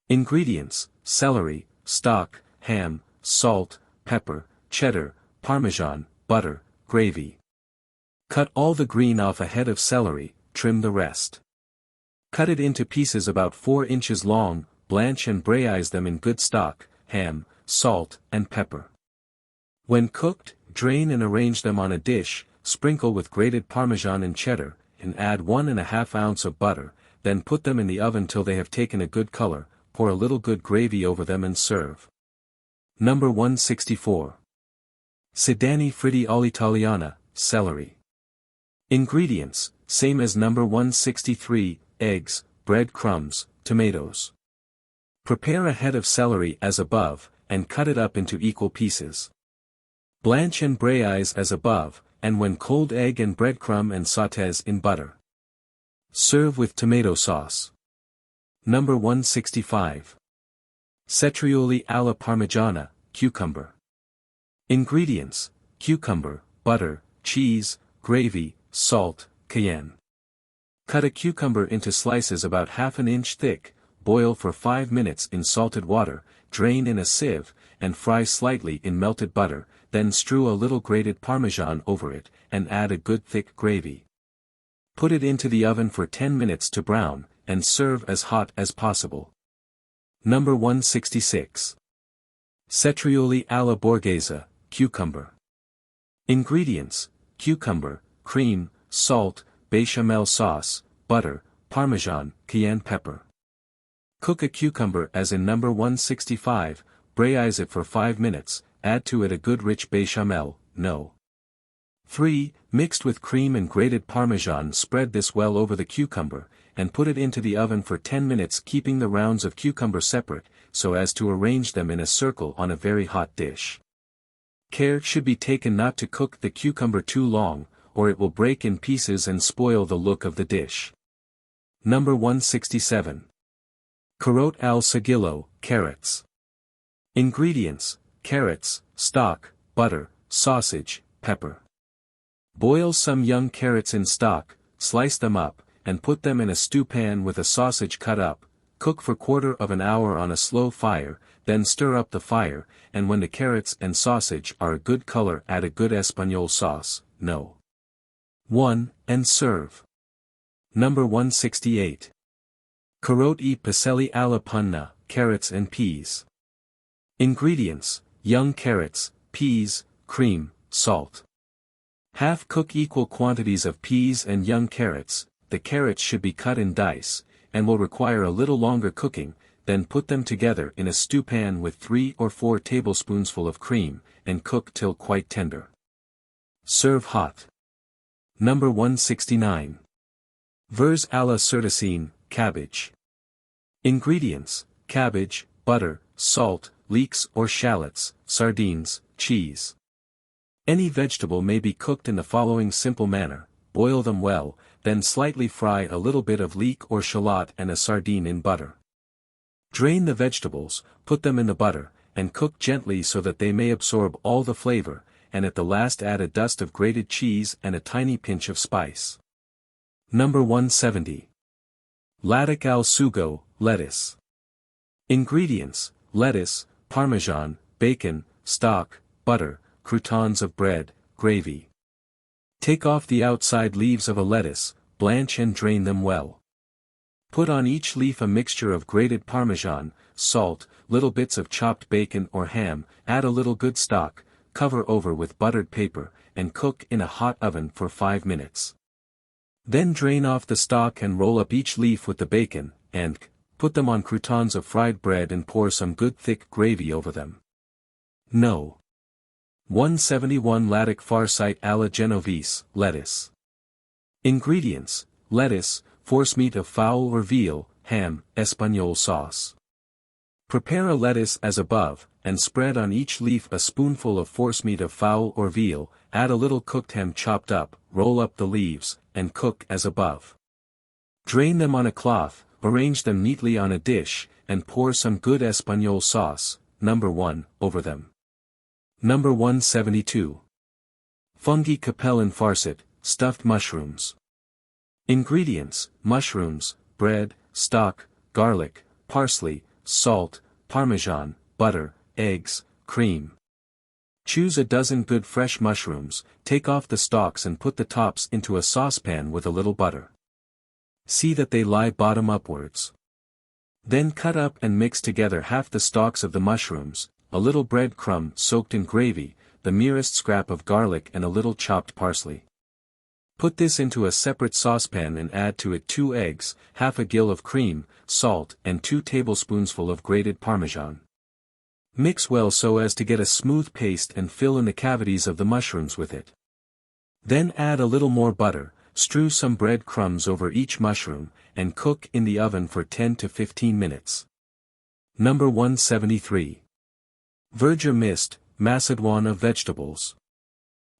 [SPEAKER 1] Ingredients: celery, stock, ham, salt, pepper, cheddar, Parmesan, butter, gravy. Cut all the green off a head of celery, trim the rest. Cut it into pieces about 4 inches long, blanch and braise them in good stock, ham, salt, and pepper. When cooked, drain and arrange them on a dish, sprinkle with grated Parmesan and cheddar, and add 1½ ounce of butter, then put them in the oven till they have taken a good color, pour a little good gravy over them and serve. No. 164. Sedani fritti all'italiana, celery. Ingredients: same as No. 163, eggs, bread crumbs, tomatoes. Prepare a head of celery as above, and cut it up into equal pieces. Blanch and braise as above, and when cold egg and breadcrumb and sautés in butter. Serve with tomato sauce. No. 165. Cetrioli alla Parmigiana, cucumber. Ingredients: cucumber, butter, cheese, gravy, salt, cayenne. Cut a cucumber into slices about ½ an inch thick, boil for 5 minutes in salted water, drain in a sieve, and fry slightly in melted butter, then strew a little grated Parmesan over it, and add a good thick gravy. Put it into the oven for 10 minutes to brown, and serve as hot as possible. No. 166. Cetrioli alla Borghese, cucumber. Ingredients: cucumber, cream, salt, bechamel sauce, butter, Parmesan, cayenne pepper. Cook a cucumber as in No. 165, braise it for 5 minutes, add to it a good rich bechamel, No. 3, mixed with cream and grated Parmesan. Spread this well over the cucumber, and put it into the oven for 10 minutes, keeping the rounds of cucumber separate, so as to arrange them in a circle on a very hot dish. Care should be taken not to cook the cucumber too long, or it will break in pieces and spoil the look of the dish. No. 167. Carote al sigillo, carrots. Ingredients: carrots, stock, butter, sausage, pepper. Boil some young carrots in stock, slice them up, and put them in a stew pan with a sausage cut up. Cook for quarter of an hour on a slow fire, then stir up the fire, and when the carrots and sausage are a good color, add a good Espagnole sauce, No. 1, and serve. No. 168. Carote e piselli alla panna, carrots and peas. Ingredients: young carrots, peas, cream, salt. Half-cook equal quantities of peas and young carrots. The carrots should be cut in dice, and will require a little longer cooking. Then put them together in a stew pan with 3 or 4 tablespoonfuls of cream, and cook till quite tender. Serve hot. No. 169. Vers alla Certosine, cabbage. Ingredients: cabbage, butter, salt, leeks or shallots, sardines, cheese. Any vegetable may be cooked in the following simple manner: boil them well, then slightly fry a little bit of leek or shallot and a sardine in butter. Drain the vegetables, put them in the butter, and cook gently so that they may absorb all the flavor, and at the last add a dust of grated cheese and a tiny pinch of spice. No. 170. Laddick al sugo, lettuce. Ingredients: lettuce, parmesan, bacon, stock, butter, croutons of bread, gravy. Take off the outside leaves of a lettuce, blanch and drain them well. Put on each leaf a mixture of grated parmesan, salt, little bits of chopped bacon or ham, add a little good stock, cover over with buttered paper, and cook in a hot oven for 5 minutes. Then drain off the stock and roll up each leaf with the bacon, and put them on croutons of fried bread and pour some good thick gravy over them. No. 171 Laddick farcique alla Genovese, lettuce. Ingredients: lettuce, forcemeat of fowl or veal, ham, espagnole sauce. Prepare a lettuce as above, and spread on each leaf a spoonful of forcemeat of fowl or veal, add a little cooked ham chopped up, roll up the leaves, and cook as above. Drain them on a cloth, arrange them neatly on a dish, and pour some good espagnole sauce, No. 1, over them. No. 172. Fungi capellan farcit, stuffed mushrooms. Ingredients: mushrooms, bread, stock, garlic, parsley, salt, parmesan, butter, eggs, cream. Choose a dozen good fresh mushrooms, take off the stalks and put the tops into a saucepan with a little butter. See that they lie bottom upwards. Then cut up and mix together half the stalks of the mushrooms, a little bread crumb soaked in gravy, the merest scrap of garlic and a little chopped parsley. Put this into a separate saucepan and add to it 2 eggs, half a gill of cream, salt and 2 tablespoonsful of grated parmesan. Mix well so as to get a smooth paste and fill in the cavities of the mushrooms with it. Then add a little more butter, strew some bread crumbs over each mushroom, and cook in the oven for 10 to 15 minutes. No. 173. Verger mist, macédoine of vegetables.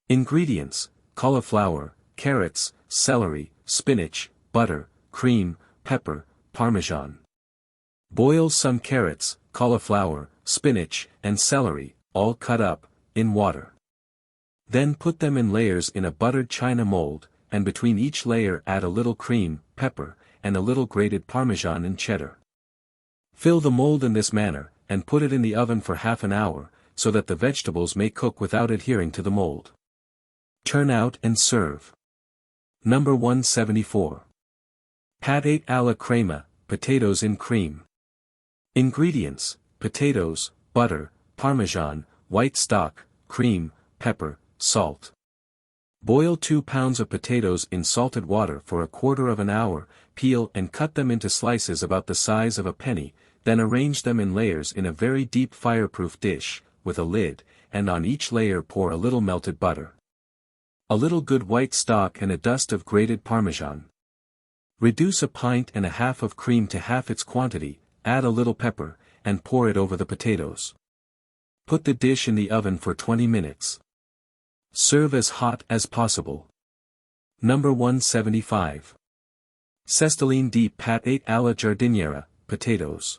[SPEAKER 1] Ingredients: cauliflower, carrots, celery, spinach, butter, cream, pepper, parmesan. Boil some carrots, cauliflower, spinach, and celery, all cut up, in water. Then put them in layers in a buttered china mold, and between each layer add a little cream, pepper, and a little grated parmesan and cheddar. Fill the mold in this manner, and put it in the oven for half an hour, so that the vegetables may cook without adhering to the mold. Turn out and serve. No. 174. Pâté alla crema, potatoes in cream. Ingredients: potatoes, butter, parmesan, white stock, cream, pepper, salt. Boil 2 pounds of potatoes in salted water for a quarter of an hour, peel and cut them into slices about the size of a penny, then arrange them in layers in a very deep fireproof dish, with a lid, and on each layer pour a little melted butter, a little good white stock and a dust of grated parmesan. Reduce a pint and a half of cream to half its quantity, add a little pepper, and pour it over the potatoes. Put the dish in the oven for 20 minutes. Serve as hot as possible. No. 175. Sestaline di pâté alla giardiniera, potatoes.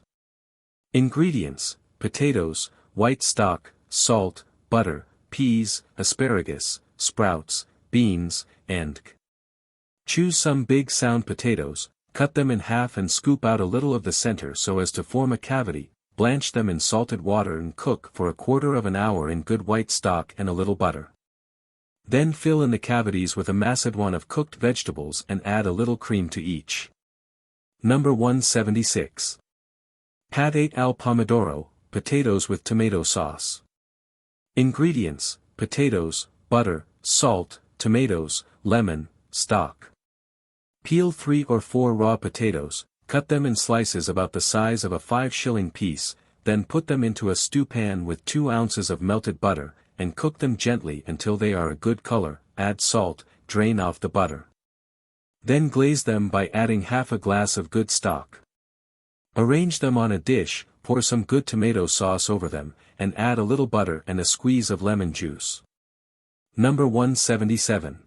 [SPEAKER 1] Ingredients: potatoes, white stock, salt, butter, peas, asparagus, sprouts, beans, and choose some big sound potatoes, cut them in half and scoop out a little of the center so as to form a cavity, blanch them in salted water and cook for a quarter of an hour in good white stock and a little butter. Then fill in the cavities with a macédoine of cooked vegetables and add a little cream to each. No. 176. Pâté al pomodoro, potatoes with tomato sauce. Ingredients: potatoes, butter, salt, tomatoes, lemon, stock. Peel 3 or 4 raw potatoes, cut them in slices about the size of a 5-shilling piece, then put them into a stew pan with 2 ounces of melted butter, and cook them gently until they are a good color, add salt, drain off the butter. Then glaze them by adding half a glass of good stock. Arrange them on a dish, pour some good tomato sauce over them, and add a little butter and a squeeze of lemon juice. No. 177.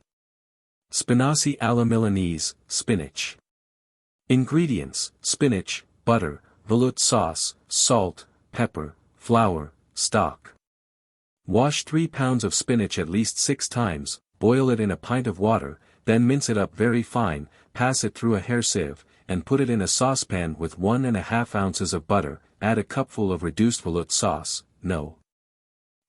[SPEAKER 1] Spinaci alla Milanese, spinach. Ingredients: spinach, butter, veloute sauce, salt, pepper, flour, stock. Wash 3 pounds of spinach at least 6 times, boil it in a pint of water, then mince it up very fine, pass it through a hair sieve, and put it in a saucepan with 1½ ounces of butter, add a cupful of reduced velouté sauce, No.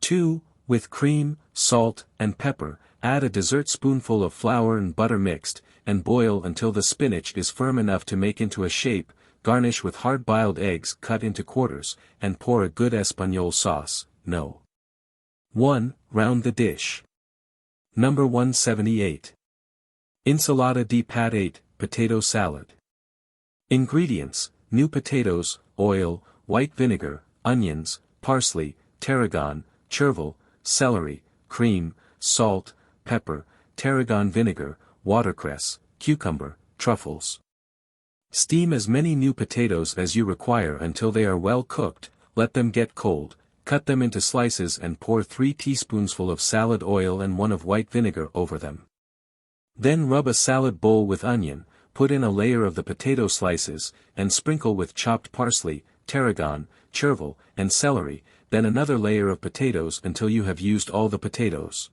[SPEAKER 1] 2, with cream, salt, and pepper, add a dessert spoonful of flour and butter mixed, and boil until the spinach is firm enough to make into a shape, garnish with hard-boiled eggs cut into quarters, and pour a good espagnole sauce, No. 1, round the dish. Number 178. Insalata di patate, potato salad. Ingredients: new potatoes, oil, white vinegar, onions, parsley, tarragon, chervil, celery, cream, salt, pepper, tarragon vinegar, watercress, cucumber, truffles. Steam as many new potatoes as you require until they are well cooked, let them get cold, cut them into slices and pour 3 teaspoonsful of salad oil and 1 of white vinegar over them. Then rub a salad bowl with onion, put in a layer of the potato slices, and sprinkle with chopped parsley, tarragon, chervil, and celery, then another layer of potatoes until you have used all the potatoes.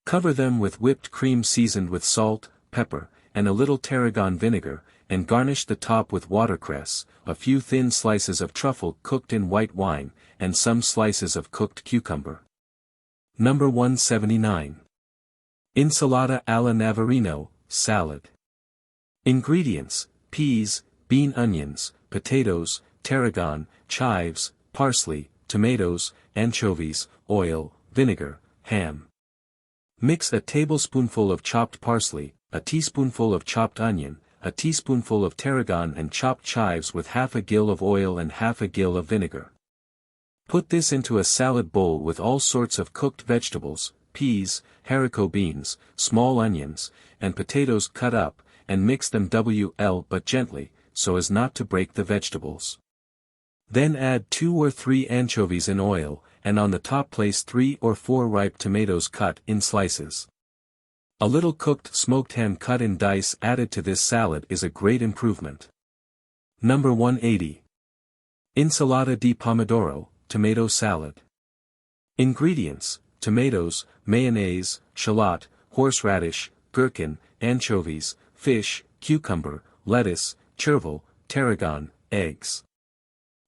[SPEAKER 1] Cover them with whipped cream seasoned with salt, pepper, and a little tarragon vinegar, and garnish the top with watercress, a few thin slices of truffle cooked in white wine, and some slices of cooked cucumber. Number 179. Insalata alla Navarino, salad. Ingredients: peas, bean onions, potatoes, tarragon, chives, parsley, tomatoes, anchovies, oil, vinegar, ham. Mix a tablespoonful of chopped parsley, a teaspoonful of chopped onion, a teaspoonful of tarragon and chopped chives with half a gill of oil and half a gill of vinegar. Put this into a salad bowl with all sorts of cooked vegetables, peas, haricot beans, small onions, and potatoes cut up, and mix them well but gently, so as not to break the vegetables. Then add 2 or 3 anchovies in oil, and on the top place 3 or 4 ripe tomatoes cut in slices. A little cooked smoked ham cut in dice added to this salad is a great improvement. Number 180. Insalata di pomodoro, tomato salad. Ingredients: tomatoes, mayonnaise, shallot, horseradish, gherkin, anchovies, fish, cucumber, lettuce, chervil, tarragon, eggs.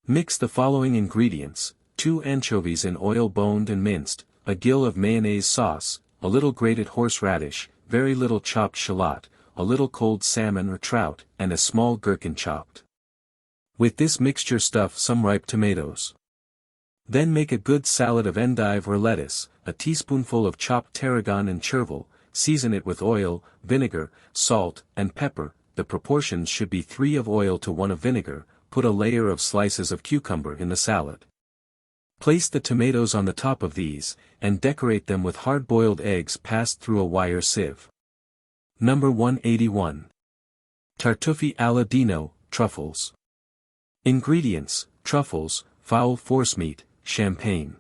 [SPEAKER 1] Mix the following ingredients: 2 anchovies in oil boned and minced, a gill of mayonnaise sauce, a little grated horseradish, very little chopped shallot, a little cold salmon or trout, and a small gherkin chopped. With this mixture stuff some ripe tomatoes. Then make a good salad of endive or lettuce, a teaspoonful of chopped tarragon and chervil, season it with oil, vinegar, salt, and pepper. The proportions should be 3 of oil to 1 of vinegar. Put a layer of slices of cucumber in the salad. Place the tomatoes on the top of these, and decorate them with hard-boiled eggs passed through a wire sieve. Number 181. Tartufi alla Dino, truffles. Ingredients: truffles, fowl forcemeat, champagne.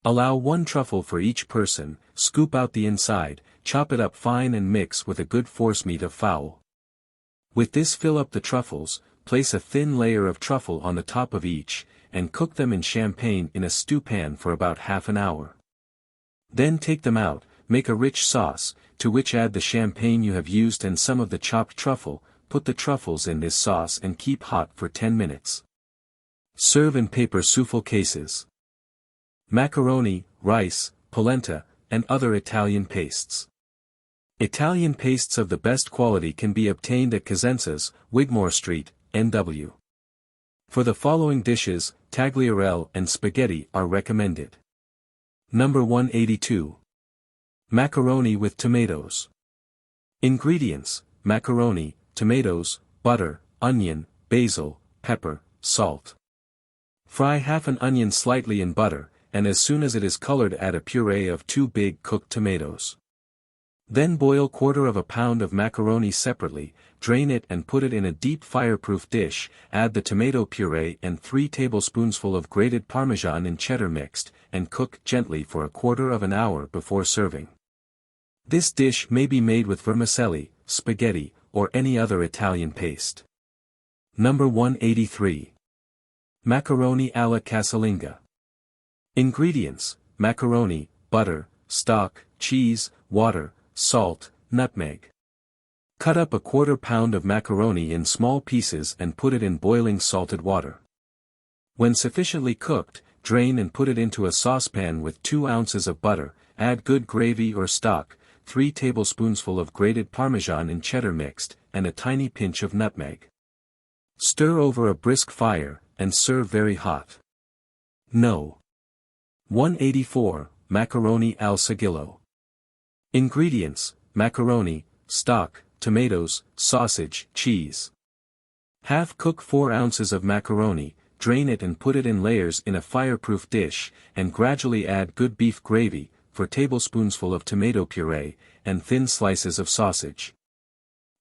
[SPEAKER 1] Allow 1 truffle for each person, scoop out the inside, chop it up fine and mix with a good forcemeat of fowl. With this fill up the truffles, place a thin layer of truffle on the top of each, and cook them in champagne in a stew pan for about half an hour. Then take them out, make a rich sauce, to which add the champagne you have used and some of the chopped truffle. Put the truffles in this sauce and keep hot for 10 minutes. Serve in paper souffle cases. Macaroni, rice, polenta, and other Italian pastes. Italian pastes of the best quality can be obtained at Cosenza's, Wigmore Street, NW. For the following dishes, tagliatelle and spaghetti are recommended. Number 182. Macaroni with tomatoes. Ingredients: macaroni, tomatoes, butter, onion, basil, pepper, salt. Fry half an onion slightly in butter, and as soon as it is colored add a puree of 2 big cooked tomatoes. Then boil 1/4 pound of macaroni separately, drain it and put it in a deep fireproof dish, add the tomato puree and 3 tablespoonsful of grated Parmesan and cheddar mixed, and cook gently for 1/4 hour before serving. This dish may be made with vermicelli, spaghetti, or any other Italian paste. Number 183. Macaroni alla casalinga. Ingredients: macaroni, butter, stock, cheese, water, salt, nutmeg. Cut up a 1/4 pound of macaroni in small pieces and put it in boiling salted water. When sufficiently cooked, drain and put it into a saucepan with 2 ounces of butter, add good gravy or stock, 3 tablespoonfuls of grated Parmesan and cheddar mixed, and a tiny pinch of nutmeg. Stir over a brisk fire, and serve very hot. No. 184, Macaroni al sigillo. Ingredients: macaroni, stock, tomatoes, sausage, cheese. Half cook 4 ounces of macaroni, drain it and put it in layers in a fireproof dish, and gradually add good beef gravy, 4 tablespoonfuls of tomato puree, and thin slices of sausage.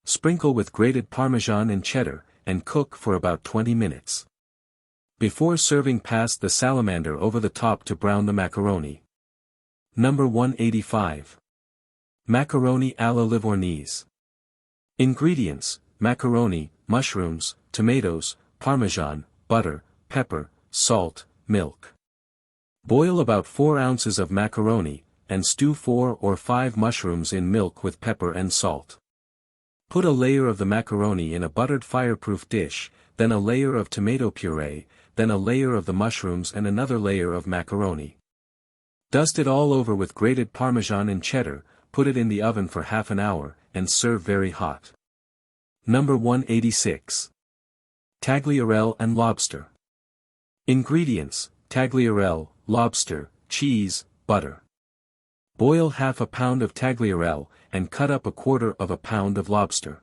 [SPEAKER 1] Sprinkle with grated Parmesan and cheddar, and cook for about 20 minutes. Before serving, pass the salamander over the top to brown the macaroni. Number 185. Macaroni à la Livornese. Ingredients: macaroni, mushrooms, tomatoes, Parmesan, butter, pepper, salt, milk. Boil about 4 ounces of macaroni, and stew 4 or 5 mushrooms in milk with pepper and salt. Put a layer of the macaroni in a buttered fireproof dish, then a layer of tomato puree, then a layer of the mushrooms and another layer of macaroni. Dust it all over with grated Parmesan and cheddar, put it in the oven for half an hour, and serve very hot. Number 186. Tagliarelle and lobster. Ingredients: tagliarelle, lobster, cheese, butter. Boil half a pound of tagliarelle, and cut up a 1/4 pound of lobster.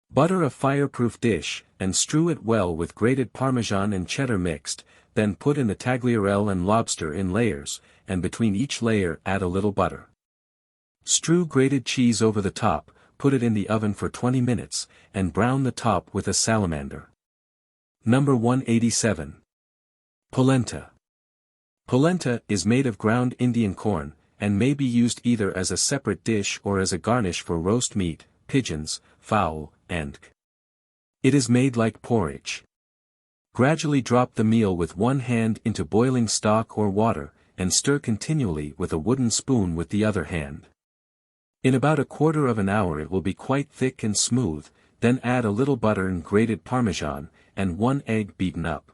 [SPEAKER 1] Butter a fireproof dish, and strew it well with grated Parmesan and cheddar mixed, then put in the tagliarelle and lobster in layers, and between each layer add a little butter. Strew grated cheese over the top, put it in the oven for 20 minutes, and brown the top with a salamander. Number 187. Polenta. Polenta is made of ground Indian corn, and may be used either as a separate dish or as a garnish for roast meat, pigeons, fowl, and it is made like porridge. Gradually drop the meal with one hand into boiling stock or water, and stir continually with a wooden spoon with the other hand. In about a 1/4 hour it will be quite thick and smooth, then add a little butter and grated Parmesan, and 1 egg beaten up.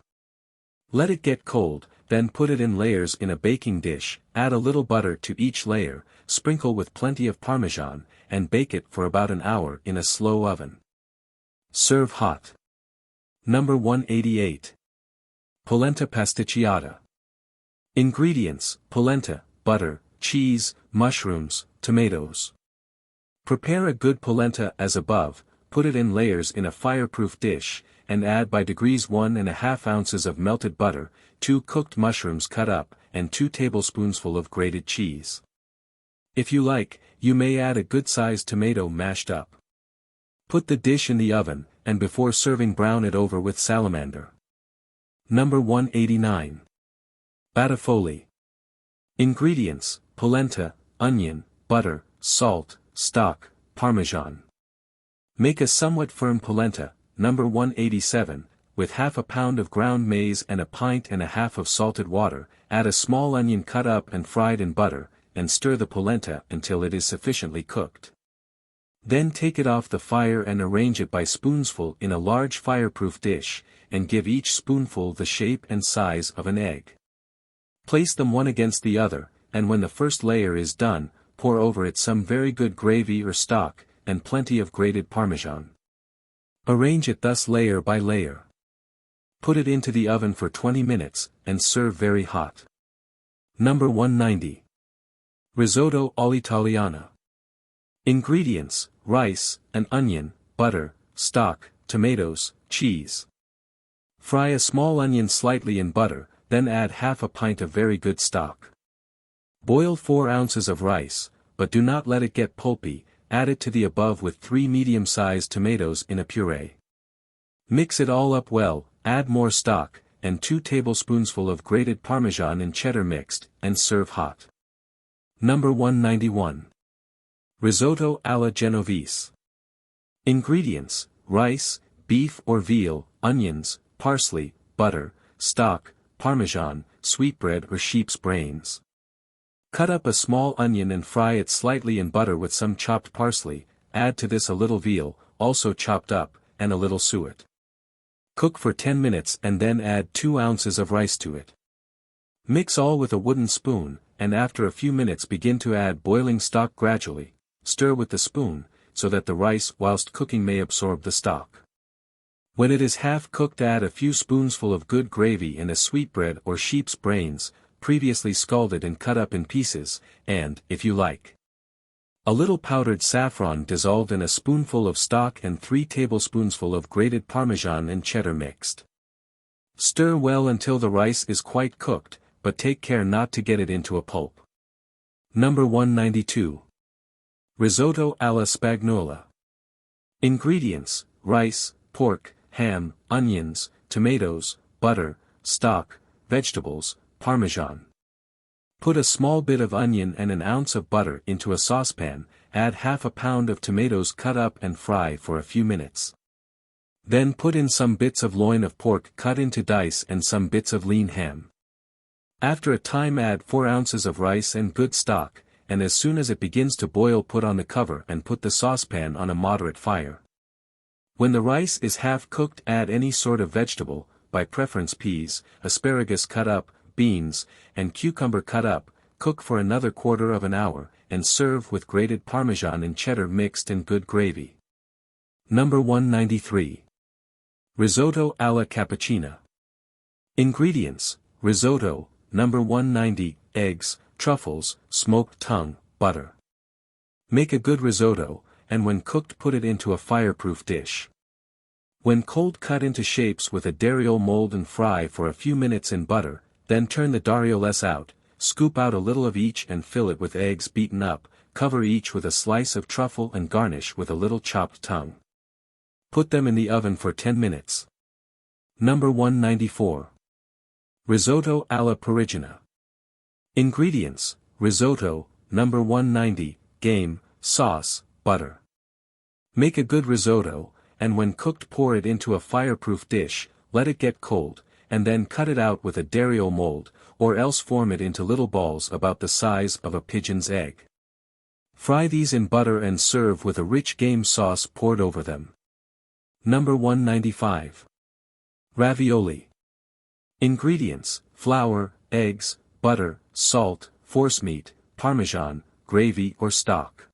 [SPEAKER 1] Let it get cold, then put it in layers in a baking dish, add a little butter to each layer, sprinkle with plenty of Parmesan, and bake it for about an hour in a slow oven. Serve hot. Number 188. Polenta pasticciata. Ingredients: polenta, butter, cheese, mushrooms, tomatoes. Prepare a good polenta as above, put it in layers in a fireproof dish, and add by degrees 1½ ounces of melted butter, 2 cooked mushrooms cut up, and 2 tablespoonfuls of grated cheese. If you like, you may add a good-sized tomato mashed up. Put the dish in the oven, and before serving brown it over with salamander. Number 189. Batafoli. Ingredients: polenta, onion, butter, salt, stock, Parmesan. Make a somewhat firm polenta, number 187, with half a pound of ground maize and a pint and a half of salted water, add a small onion cut up and fried in butter, and stir the polenta until it is sufficiently cooked. Then take it off the fire and arrange it by spoonsful in a large fireproof dish, and give each spoonful the shape and size of an egg. Place them one against the other, and when the first layer is done, pour over it some very good gravy or stock, and plenty of grated Parmesan. Arrange it thus layer by layer. Put it into the oven for 20 minutes, and serve very hot. Number 190. Risotto all'italiana. Ingredients: rice, an onion, butter, stock, tomatoes, cheese. Fry a small onion slightly in butter, then add half a pint of very good stock. Boil 4 ounces of rice, but do not let it get pulpy, add it to the above with 3 medium-sized tomatoes in a puree. Mix it all up well, add more stock, and 2 tablespoonfuls of grated Parmesan and cheddar mixed, and serve hot. Number 191. Risotto alla Genovese. Ingredients: rice, beef or veal, onions, parsley, butter, stock, Parmesan, sweetbread or sheep's brains. Cut up a small onion and fry it slightly in butter with some chopped parsley, add to this a little veal, also chopped up, and a little suet. Cook for 10 minutes and then add 2 ounces of rice to it. Mix all with a wooden spoon, and after a few minutes begin to add boiling stock gradually, stir with the spoon, so that the rice whilst cooking may absorb the stock. When it is half cooked, add a few spoonsful of good gravy and a sweetbread or sheep's brains, previously scalded and cut up in pieces, and, if you like, a little powdered saffron dissolved in a spoonful of stock and 3 tablespoonsful of grated Parmesan and cheddar mixed. Stir well until the rice is quite cooked, but take care not to get it into a pulp. Number 192. Risotto alla Spagnola. Ingredients: rice, pork, ham, onions, tomatoes, butter, stock, vegetables, Parmesan. Put a small bit of onion and an ounce of butter into a saucepan, add half a pound of tomatoes cut up and fry for a few minutes. Then put in some bits of loin of pork cut into dice and some bits of lean ham. After a time add 4 ounces of rice and good stock, and as soon as it begins to boil put on the cover and put the saucepan on a moderate fire. When the rice is half cooked add any sort of vegetable, by preference peas, asparagus cut up, beans, and cucumber cut up, cook for another quarter of an hour, and serve with grated Parmesan and cheddar mixed in good gravy. Number 193. Risotto alla Cappuccina. Ingredients: risotto, number 190, eggs, truffles, smoked tongue, butter. Make a good risotto, and when cooked put it into a fireproof dish. When cold cut into shapes with a dariole mold and fry for a few minutes in butter, then turn the darioles out, scoop out a little of each and fill it with eggs beaten up, cover each with a slice of truffle and garnish with a little chopped tongue. Put them in the oven for 10 minutes. Number 194. Risotto alla Parigina. Ingredients: risotto, number 190, game, sauce, butter. Make a good risotto, and when cooked pour it into a fireproof dish, let it get cold, and then cut it out with a dariole mold, or else form it into little balls about the size of a pigeon's egg. Fry these in butter and serve with a rich game sauce poured over them. Number 195. Ravioli. Ingredients: flour, eggs, butter, salt, forcemeat, Parmesan, gravy or stock.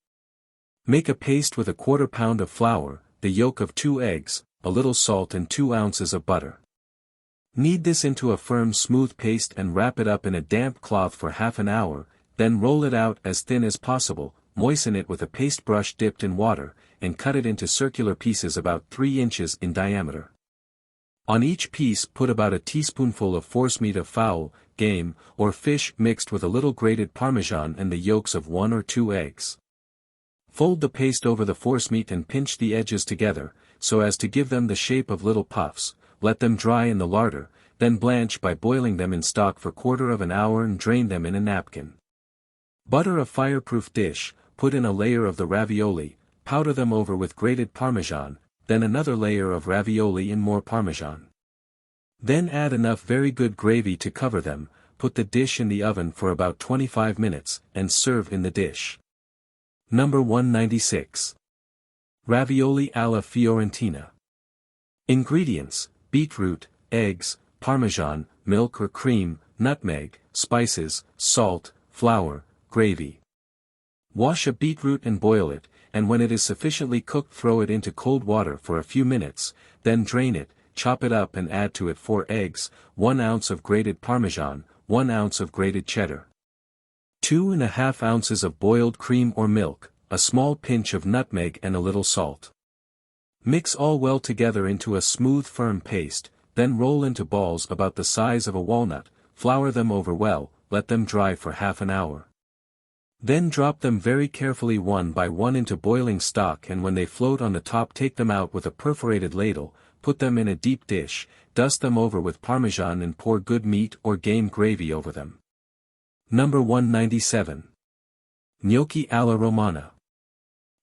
[SPEAKER 1] Make a paste with a quarter pound of flour, the yolk of 2 eggs, a little salt and 2 ounces of butter. Knead this into a firm smooth paste and wrap it up in a damp cloth for half an hour, then roll it out as thin as possible, moisten it with a paste brush dipped in water, and cut it into circular pieces about 3 inches in diameter. On each piece put about a teaspoonful of forcemeat of fowl, game, or fish mixed with a little grated Parmesan and the yolks of 1 or 2 eggs. Fold the paste over the forcemeat and pinch the edges together, so as to give them the shape of little puffs. Let them dry in the larder, then blanch by boiling them in stock for quarter of an hour and drain them in a napkin. Butter a fireproof dish, put in a layer of the ravioli, powder them over with grated Parmesan, then another layer of ravioli and more Parmesan. Then add enough very good gravy to cover them, put the dish in the oven for about 25 minutes, and serve in the dish. Number 196. Ravioli alla Fiorentina. Ingredients: beetroot, eggs, Parmesan, milk or cream, nutmeg, spices, salt, flour, gravy. Wash a beetroot and boil it, and when it is sufficiently cooked throw it into cold water for a few minutes, then drain it, chop it up and add to it 4 eggs, 1 ounce of grated Parmesan, 1 ounce of grated cheddar, 2½ ounces of boiled cream or milk, a small pinch of nutmeg and a little salt. Mix all well together into a smooth firm paste, then roll into balls about the size of a walnut, flour them over well, let them dry for half an hour. Then drop them very carefully one by one into boiling stock, and when they float on the top take them out with a perforated ladle, put them in a deep dish, dust them over with Parmesan and pour good meat or game gravy over them. Number 197. Gnocchi alla Romana.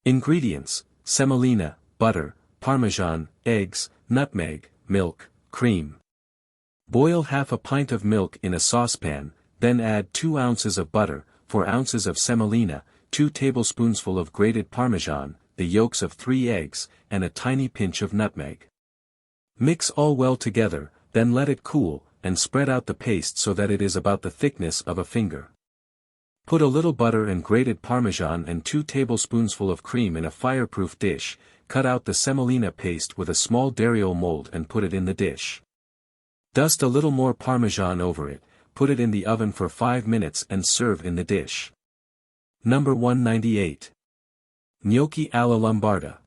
[SPEAKER 1] Ingredients: semolina, butter, Parmesan, eggs, nutmeg, milk, cream. Boil half a pint of milk in a saucepan, then add 2 ounces of butter, 4 ounces of semolina, 2 tablespoonsful of grated Parmesan, the yolks of 3 eggs, and a tiny pinch of nutmeg. Mix all well together, then let it cool, and spread out the paste so that it is about the thickness of a finger. Put a little butter and grated Parmesan and 2 tablespoonsful of cream in a fireproof dish. Cut out the semolina paste with a small dariole mold and put it in the dish. Dust a little more Parmesan over it, put it in the oven for 5 minutes and serve in the dish. Number 198. Gnocchi alla Lombarda.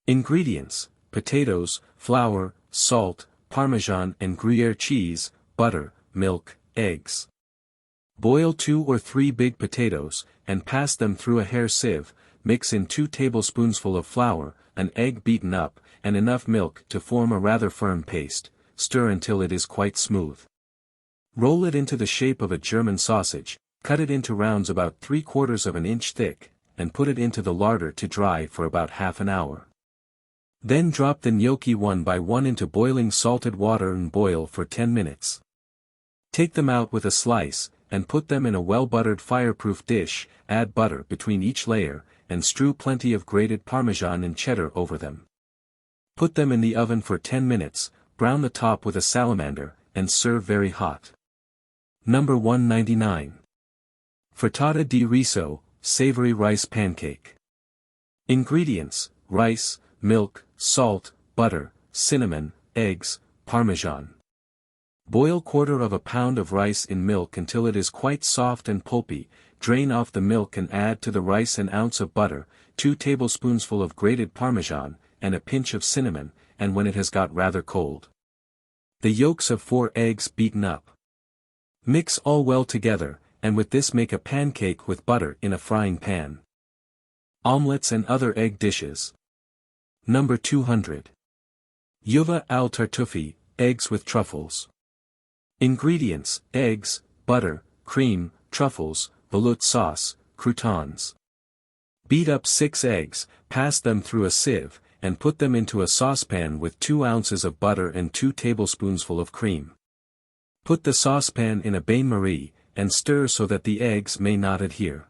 [SPEAKER 1] Ingredients: potatoes, flour, salt, Parmesan and Gruyere cheese, butter, milk, eggs. Boil 2 or 3 big potatoes, and pass them through a hair sieve. Mix in 2 tablespoonsful of flour, an egg beaten up, and enough milk to form a rather firm paste. Stir until it is quite smooth. Roll it into the shape of a German sausage, cut it into rounds about 3/4 of an inch thick, and put it into the larder to dry for about half an hour. Then drop the gnocchi one by one into boiling salted water and boil for 10 minutes. Take them out with a slice, and put them in a well-buttered fireproof dish. Add butter between each layer, and strew plenty of grated Parmesan and cheddar over them. Put them in the oven for 10 minutes, brown the top with a salamander, and serve very hot. Number 199. Frittata di riso, savory rice pancake. Ingredients: rice, milk, salt, butter, cinnamon, eggs, Parmesan. Boil 1/4 pound of rice in milk until it is quite soft and pulpy. Drain off the milk and add to the rice an ounce of butter, 2 tablespoonsful of grated Parmesan, and a pinch of cinnamon, and when it has got rather cold, the yolks of 4 eggs beaten up. Mix all well together, and with this make a pancake with butter in a frying pan. Omelettes and other egg dishes. Number 200. Uva al tartufi, eggs with truffles. Ingredients: eggs, butter, cream, truffles, veloute sauce, croutons. Beat up 6 eggs, pass them through a sieve, and put them into a saucepan with 2 ounces of butter and 2 tablespoonsful of cream. Put the saucepan in a bain-marie, and stir so that the eggs may not adhere.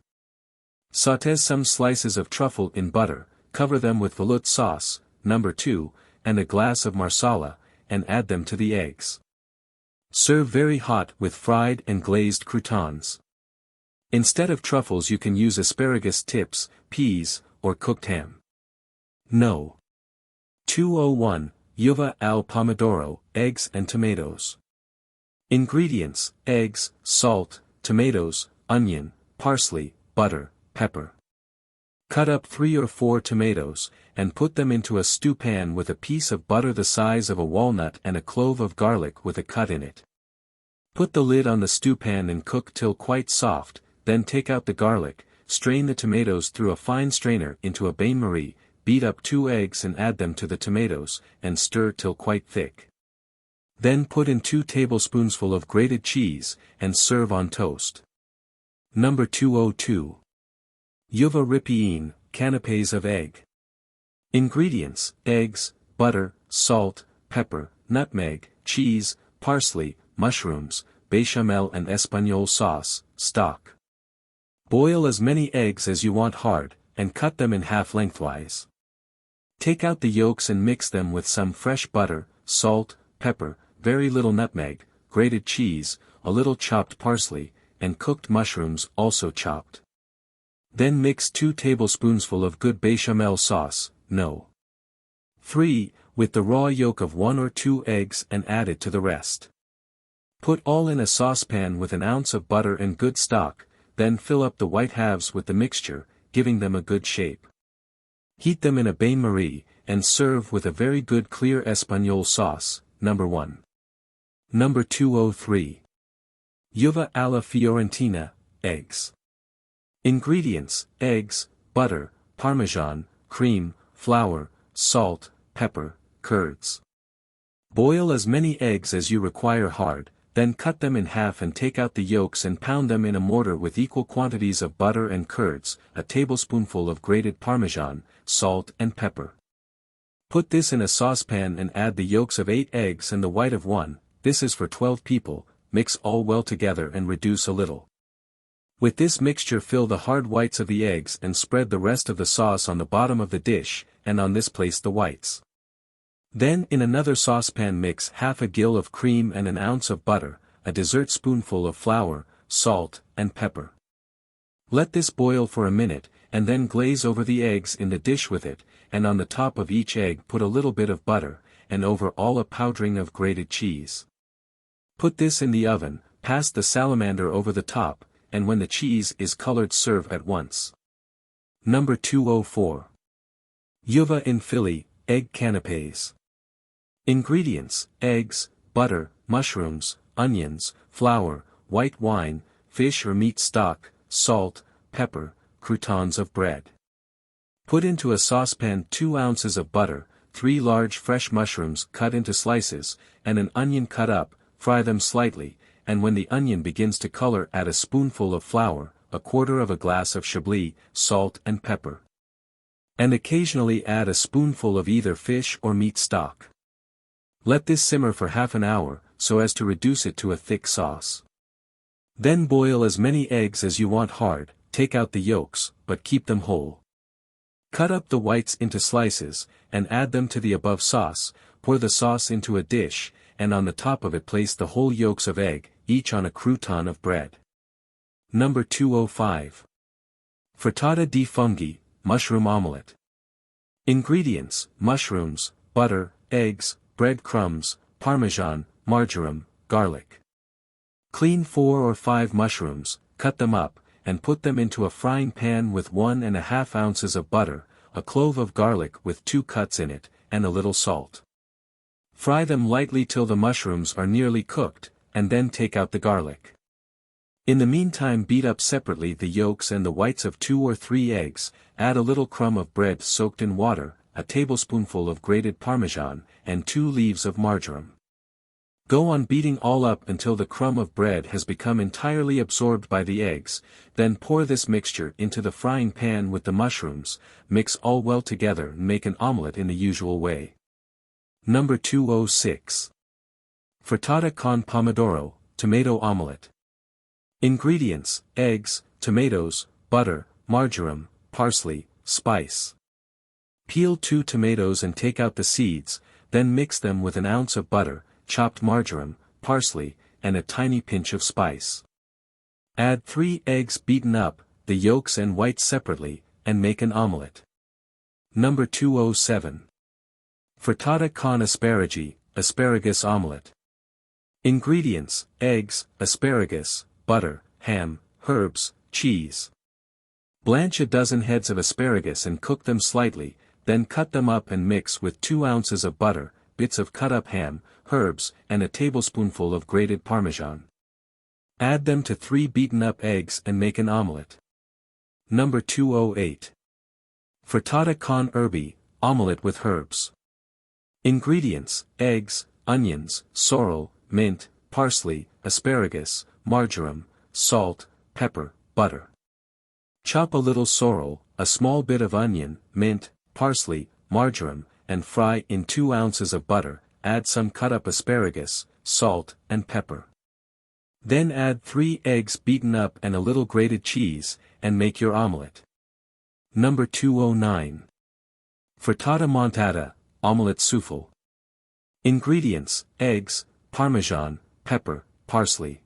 [SPEAKER 1] Sauté some slices of truffle in butter, cover them with veloute sauce, number 2, and a glass of marsala, and add them to the eggs. Serve very hot with fried and glazed croutons. Instead of truffles you can use asparagus tips, peas, or cooked ham. No. 201, Uva al pomodoro, eggs and tomatoes. Ingredients: eggs, salt, tomatoes, onion, parsley, butter, pepper. Cut up 3 or 4 tomatoes, and put them into a stew pan with a piece of butter the size of a walnut and a clove of garlic with a cut in it. Put the lid on the stew pan and cook till quite soft, then take out the garlic, strain the tomatoes through a fine strainer into a bain-marie, beat up 2 eggs and add them to the tomatoes, and stir till quite thick. Then put in 2 tablespoonsful of grated cheese, and serve on toast. Number 202. Uva ripiene, canapés of egg. Ingredients: eggs, butter, salt, pepper, nutmeg, cheese, parsley, mushrooms, bechamel and espagnole sauce, stock. Boil as many eggs as you want hard, and cut them in half lengthwise. Take out the yolks and mix them with some fresh butter, salt, pepper, very little nutmeg, grated cheese, a little chopped parsley, and cooked mushrooms also chopped. Then mix 2 tablespoonsful of good bechamel sauce, no. 3, with the raw yolk of 1 or 2 eggs and add it to the rest. Put all in a saucepan with an ounce of butter and good stock, then fill up the white halves with the mixture, giving them a good shape. Heat them in a bain-marie, and serve with a very good clear espagnole sauce, number 1. Number 203. Uva alla fiorentina, eggs. Ingredients: eggs, butter, Parmesan, cream, flour, salt, pepper, curds. Boil as many eggs as you require hard, then cut them in half and take out the yolks and pound them in a mortar with equal quantities of butter and curds, a tablespoonful of grated Parmesan, salt and pepper. Put this in a saucepan and add the yolks of 8 eggs and the white of 1, this is for 12 people, mix all well together and reduce a little. With this mixture fill the hard whites of the eggs and spread the rest of the sauce on the bottom of the dish, and on this place the whites. Then in another saucepan mix half a gill of cream and an ounce of butter, a dessert spoonful of flour, salt, and pepper. Let this boil for a minute, and then glaze over the eggs in the dish with it, and on the top of each egg put a little bit of butter, and over all a powdering of grated cheese. Put this in the oven, pass the salamander over the top, and when the cheese is colored serve at once. Number 204. Uva in Philly, Egg Canapés. Ingredients: eggs, butter, mushrooms, onions, flour, white wine, fish or meat stock, salt, pepper, croutons of bread. Put into a saucepan 2 ounces of butter, 3 large fresh mushrooms cut into slices, and an onion cut up, fry them slightly, and when the onion begins to color add a spoonful of flour, a quarter of a glass of chablis, salt and pepper. And occasionally add a spoonful of either fish or meat stock. Let this simmer for half an hour, so as to reduce it to a thick sauce. Then boil as many eggs as you want hard, take out the yolks, but keep them whole. Cut up the whites into slices, and add them to the above sauce, pour the sauce into a dish, and on the top of it place the whole yolks of egg, each on a crouton of bread. Number 205. Frittata di funghi, Mushroom Omelette. Ingredients: mushrooms, butter, eggs, bread crumbs, parmesan, marjoram, garlic. Clean 4 or 5 mushrooms, cut them up, and put them into a frying pan with 1½ ounces of butter, a clove of garlic with 2 cuts in it, and a little salt. Fry them lightly till the mushrooms are nearly cooked, and then take out the garlic. In the meantime beat up separately the yolks and the whites of 2 or 3 eggs, add a little crumb of bread soaked in water, a tablespoonful of grated parmesan, and 2 leaves of marjoram. Go on beating all up until the crumb of bread has become entirely absorbed by the eggs, then pour this mixture into the frying pan with the mushrooms, mix all well together and make an omelette in the usual way. Number 206. Frittata con pomodoro, tomato omelette. Ingredients: eggs, tomatoes, butter, marjoram, parsley, spice. Peel 2 tomatoes and take out the seeds, then mix them with an ounce of butter, chopped marjoram, parsley, and a tiny pinch of spice. Add 3 eggs beaten up, the yolks and whites separately, and make an omelette. Number 207. Frittata con asparagi, asparagus omelette. Ingredients: eggs, asparagus, butter, ham, herbs, cheese. Blanch a dozen heads of asparagus and cook them slightly, then cut them up and mix with 2 ounces of butter, bits of cut-up ham, herbs, and a tablespoonful of grated parmesan. Add them to 3 beaten-up eggs and make an omelette. Number 208. Frittata con erbi, omelette with herbs. Ingredients: eggs, onions, sorrel, mint, parsley, asparagus, marjoram, salt, pepper, butter. Chop a little sorrel, a small bit of onion, mint, parsley, marjoram, and fry in 2 ounces of butter, add some cut-up asparagus, salt, and pepper. Then add 3 eggs beaten up and a little grated cheese, and make your omelette. Number 209. Frittata montata, omelette souffle. Ingredients: eggs, parmesan, pepper, parsley.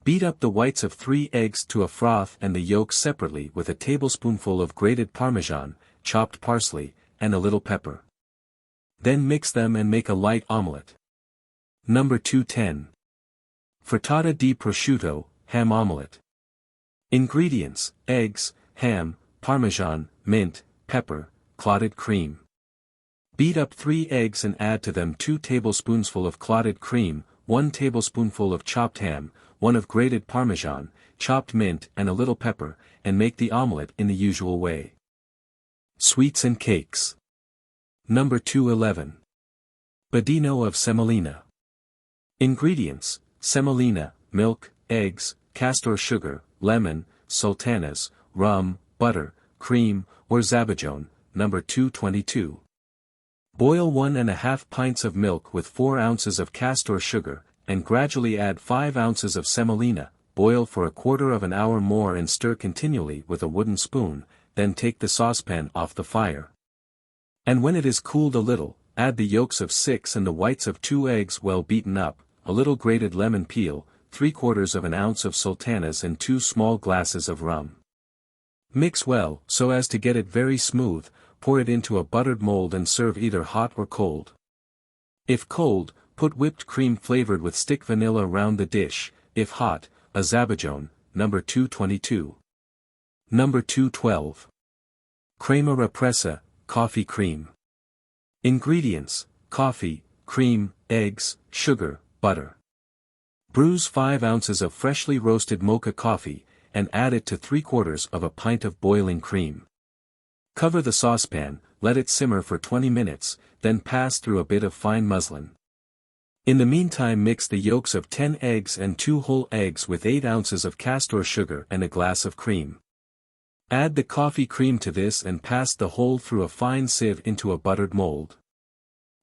[SPEAKER 1] Beat up the whites of 3 eggs to a froth and the yolks separately with a tablespoonful of grated parmesan, chopped parsley, and a little pepper. Then mix them and make a light omelette. Number 210. Frittata di prosciutto, ham omelette. Ingredients: eggs, ham, parmesan, mint, pepper, clotted cream. Beat up 3 eggs and add to them 2 tablespoonsful of clotted cream, 1 tablespoonful of chopped ham, 1 of grated parmesan, chopped mint and a little pepper, and make the omelette in the usual way. Sweets and cakes. Number 211. Budino of semolina. Ingredients: semolina, milk, eggs, castor sugar, lemon, sultanas, rum, butter, cream, or zabajone. Number 222. Boil 1½ pints of milk with 4 ounces of castor sugar, and gradually add 5 ounces of semolina, boil for a quarter of an hour more and stir continually with a wooden spoon, then take the saucepan off the fire. And when it is cooled a little, add the yolks of 6 and the whites of 2 eggs well beaten up, a little grated lemon peel, 3/4 of an ounce of sultanas and 2 small glasses of rum. Mix well, so as to get it very smooth, pour it into a buttered mold and serve either hot or cold. If cold, put whipped cream flavored with stick vanilla round the dish, if hot, a Zabajone, No. 222. No. 212. Crema repressa, coffee cream. Ingredients: coffee, cream, eggs, sugar, butter. Bruise 5 ounces of freshly roasted mocha coffee, and add it to 3/4 of a pint of boiling cream. Cover the saucepan, let it simmer for 20 minutes, then pass through a bit of fine muslin. In the meantime mix the yolks of 10 eggs and 2 whole eggs with 8 ounces of castor sugar and a glass of cream. Add the coffee cream to this and pass the whole through a fine sieve into a buttered mold.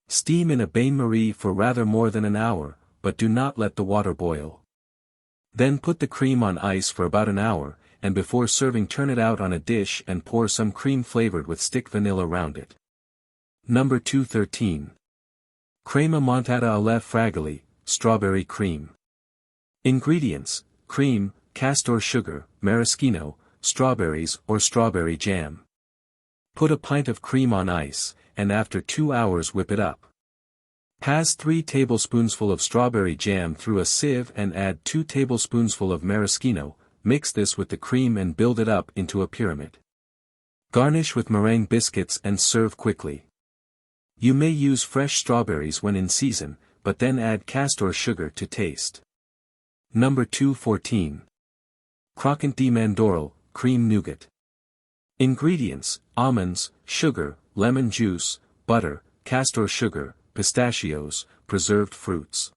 [SPEAKER 1] Steam in a bain-marie for rather more than an hour, but do not let the water boil. Then put the cream on ice for about an hour, and before serving turn it out on a dish and pour some cream flavored with stick vanilla round it. No. 213. Crema montata alle fragole, strawberry cream. Ingredients: cream, castor sugar, maraschino, strawberries or strawberry jam. Put a pint of cream on ice, and after 2 hours whip it up. Pass 3 tablespoonsful of strawberry jam through a sieve and add 2 tablespoonsful of maraschino, mix this with the cream and build it up into a pyramid. Garnish with meringue biscuits and serve quickly. You may use fresh strawberries when in season, but then add castor sugar to taste. No. 214. Croquant de mandorle, cream nougat. Ingredients: almonds, sugar, lemon juice, butter, castor sugar, pistachios, preserved fruits.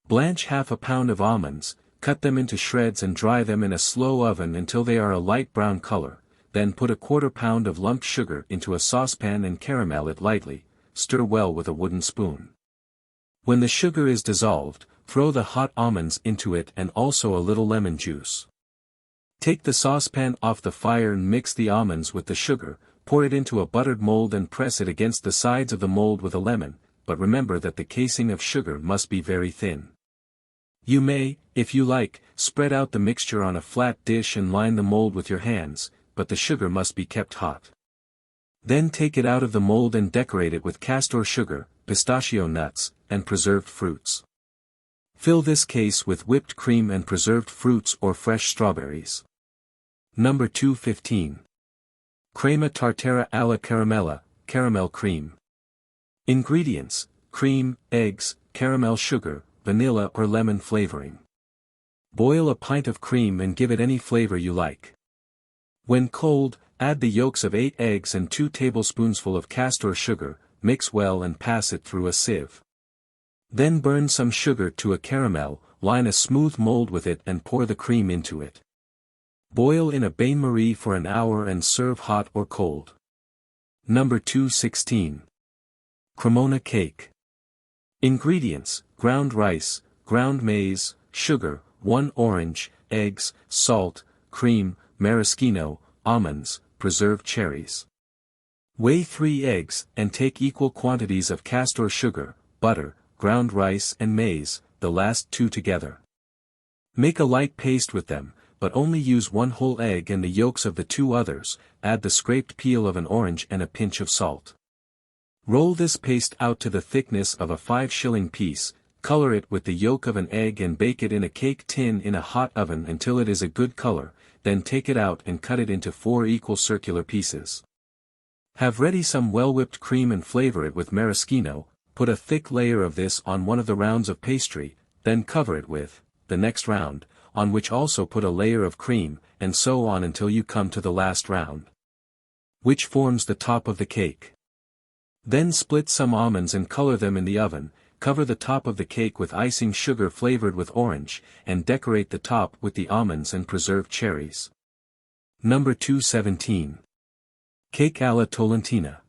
[SPEAKER 1] Blanch half a pound of almonds, cut them into shreds and dry them in a slow oven until they are a light brown color, then put a 1/4 pound of lumped sugar into a saucepan and caramel it lightly, stir well with a wooden spoon. When the sugar is dissolved, throw the hot almonds into it and also a little lemon juice. Take the saucepan off the fire and mix the almonds with the sugar, pour it into a buttered mold and press it against the sides of the mold with a lemon, but remember that the casing of sugar must be very thin. You may, if you like, spread out the mixture on a flat dish and line the mold with your hands, but the sugar must be kept hot. Then take it out of the mold and decorate it with castor sugar, pistachio nuts, and preserved fruits. Fill this case with whipped cream and preserved fruits or fresh strawberries. No. 215. Crema tartare alla caramella, caramel cream. Ingredients: cream, eggs, caramel sugar, vanilla or lemon flavoring. Boil a pint of cream and give it any flavor you like. When cold, add the yolks of 8 eggs and 2 tablespoonsful of castor sugar, mix well and pass it through a sieve. Then burn some sugar to a caramel, line a smooth mold with it and pour the cream into it. Boil in a bain-marie for an hour and serve hot or cold. No. 216. Cremona cake. Ingredients: ground rice, ground maize, sugar, 1 orange, eggs, salt, cream, maraschino, almonds, preserved cherries. Weigh 3 eggs and take equal quantities of castor sugar, butter, ground rice and maize, the last 2 together. Make a light paste with them, but only use 1 whole egg and the yolks of the 2 others, add the scraped peel of an orange and a pinch of salt. Roll this paste out to the thickness of a 5-shilling piece, color it with the yolk of an egg and bake it in a cake tin in a hot oven until it is a good color, then take it out and cut it into 4 equal circular pieces. Have ready some well-whipped cream and flavor it with maraschino, put a thick layer of this on one of the rounds of pastry, then cover it with the next round, on which also put a layer of cream, and so on until you come to the last round, which forms the top of the cake. Then split some almonds and color them in the oven, cover the top of the cake with icing sugar flavored with orange, and decorate the top with the almonds and preserved cherries. No. 217. Cake alla Tolentina.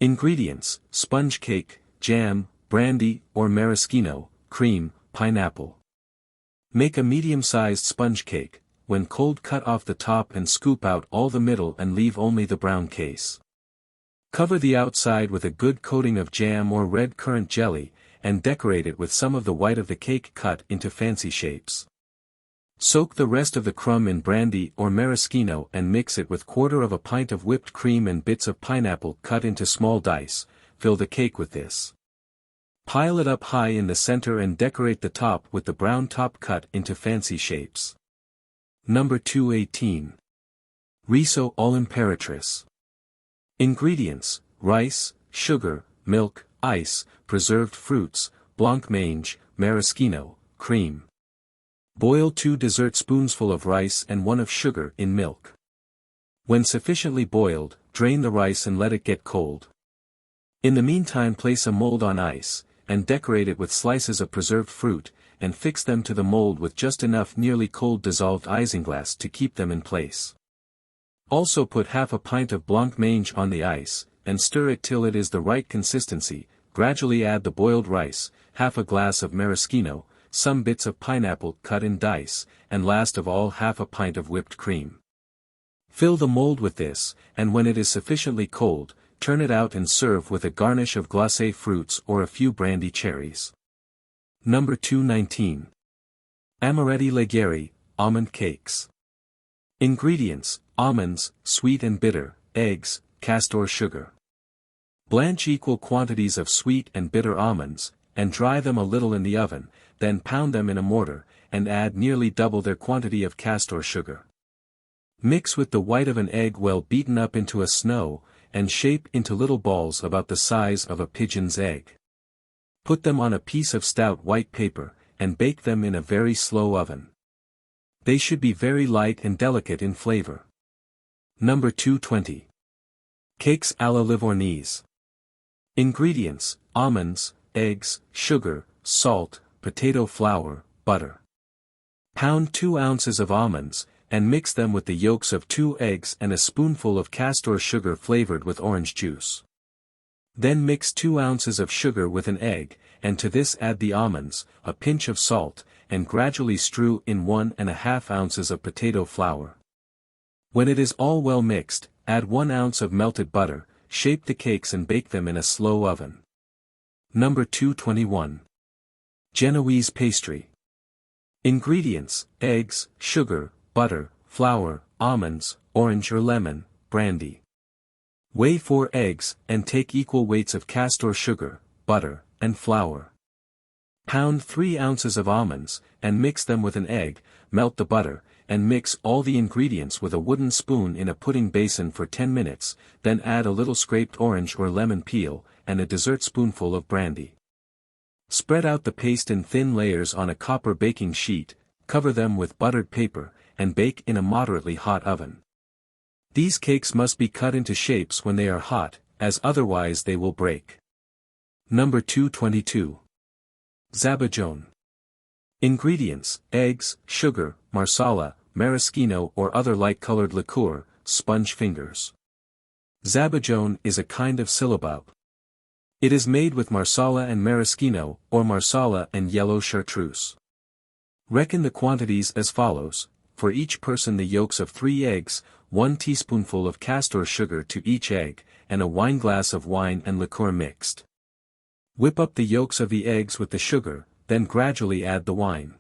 [SPEAKER 1] Ingredients: sponge cake, jam, brandy or maraschino, cream, pineapple. Make a medium-sized sponge cake. When cold, cut off the top and scoop out all the middle and leave only the brown case. Cover the outside with a good coating of jam or red currant jelly, and decorate it with some of the white of the cake cut into fancy shapes. Soak the rest of the crumb in brandy or maraschino and mix it with 1/4 of a pint of whipped cream and bits of pineapple cut into small dice. Fill the cake with this. Pile it up high in the center and decorate the top with the brown top cut into fancy shapes. Number 218. Riso all'imperatrice. Ingredients: rice, sugar, milk, ice, preserved fruits, blancmange, maraschino, cream. Boil 2 dessertspoonsful of rice and 1 of sugar in milk. When sufficiently boiled, drain the rice and let it get cold. In the meantime, place a mold on ice, and decorate it with slices of preserved fruit, and fix them to the mold with just enough nearly cold dissolved isinglass to keep them in place. Also put half a pint of blancmange on the ice, and stir it till it is the right consistency. Gradually add the boiled rice, half a glass of maraschino, some bits of pineapple cut in dice, and last of all half a pint of whipped cream. Fill the mold with this, and when it is sufficiently cold, turn it out and serve with a garnish of glacé fruits or a few brandy cherries. Number 219. Amaretti leggeri, almond cakes. Ingredients: almonds, sweet and bitter, eggs, castor sugar. Blanch equal quantities of sweet and bitter almonds, and dry them a little in the oven, then pound them in a mortar, and add nearly double their quantity of castor sugar. Mix with the white of an egg well beaten up into a snow, and shape into little balls about the size of a pigeon's egg. Put them on a piece of stout white paper, and bake them in a very slow oven. They should be very light and delicate in flavor. Number 220. Cakes à la Livornese. Ingredients: almonds, eggs, sugar, salt, potato flour, butter. Pound 2 ounces of almonds, and mix them with the yolks of 2 eggs and a spoonful of castor sugar flavored with orange juice. Then mix 2 ounces of sugar with an egg, and to this add the almonds, a pinch of salt, and gradually strew in 1½ ounces of potato flour. When it is all well mixed, add 1 ounce of melted butter, shape the cakes and bake them in a slow oven. Number 221. Genoese pastry. Ingredients: eggs, sugar, butter, flour, almonds, orange or lemon, brandy. Weigh 4 eggs, and take equal weights of castor sugar, butter, and flour. Pound 3 ounces of almonds, and mix them with an egg, melt the butter, and mix all the ingredients with a wooden spoon in a pudding basin for 10 minutes, then add a little scraped orange or lemon peel, and a dessertspoonful of brandy. Spread out the paste in thin layers on a copper baking sheet, cover them with buttered paper, and bake in a moderately hot oven. These cakes must be cut into shapes when they are hot, as otherwise they will break. Number 222. Zabajone. Ingredients: eggs, sugar, marsala, maraschino or other light-colored liqueur, sponge fingers. Zabajone is a kind of syllabub. It is made with marsala and maraschino, or marsala and yellow chartreuse. Reckon the quantities as follows: for each person the yolks of 3 eggs, 1 teaspoonful of castor sugar to each egg, and a wineglass of wine and liqueur mixed. Whip up the yolks of the eggs with the sugar, then gradually add the wine.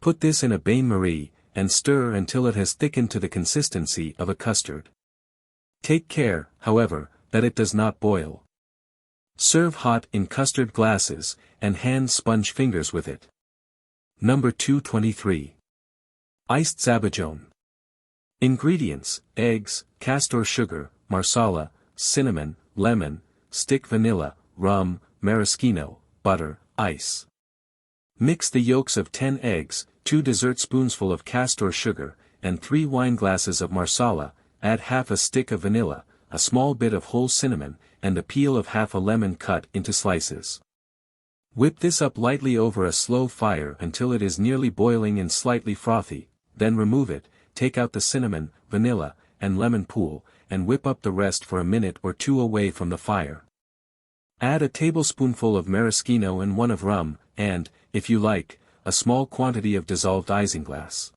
[SPEAKER 1] Put this in a bain-marie, and stir until it has thickened to the consistency of a custard. Take care, however, that it does not boil. Serve hot in custard glasses, and hand sponge fingers with it. Number 223. Iced Zabajone. Ingredients: eggs, castor sugar, marsala, cinnamon, lemon, stick vanilla, rum, maraschino, butter, ice. Mix the yolks of 10 eggs, 2 dessertspoonsful of castor sugar, and 3 wineglasses of marsala, add half a stick of vanilla, a small bit of whole cinnamon, and the peel of half a lemon cut into slices. Whip this up lightly over a slow fire until it is nearly boiling and slightly frothy, then remove it, take out the cinnamon, vanilla, and lemon pool, and whip up the rest for a minute or 2 away from the fire. Add a tablespoonful of maraschino and 1 of rum, and, if you like, a small quantity of dissolved isinglass.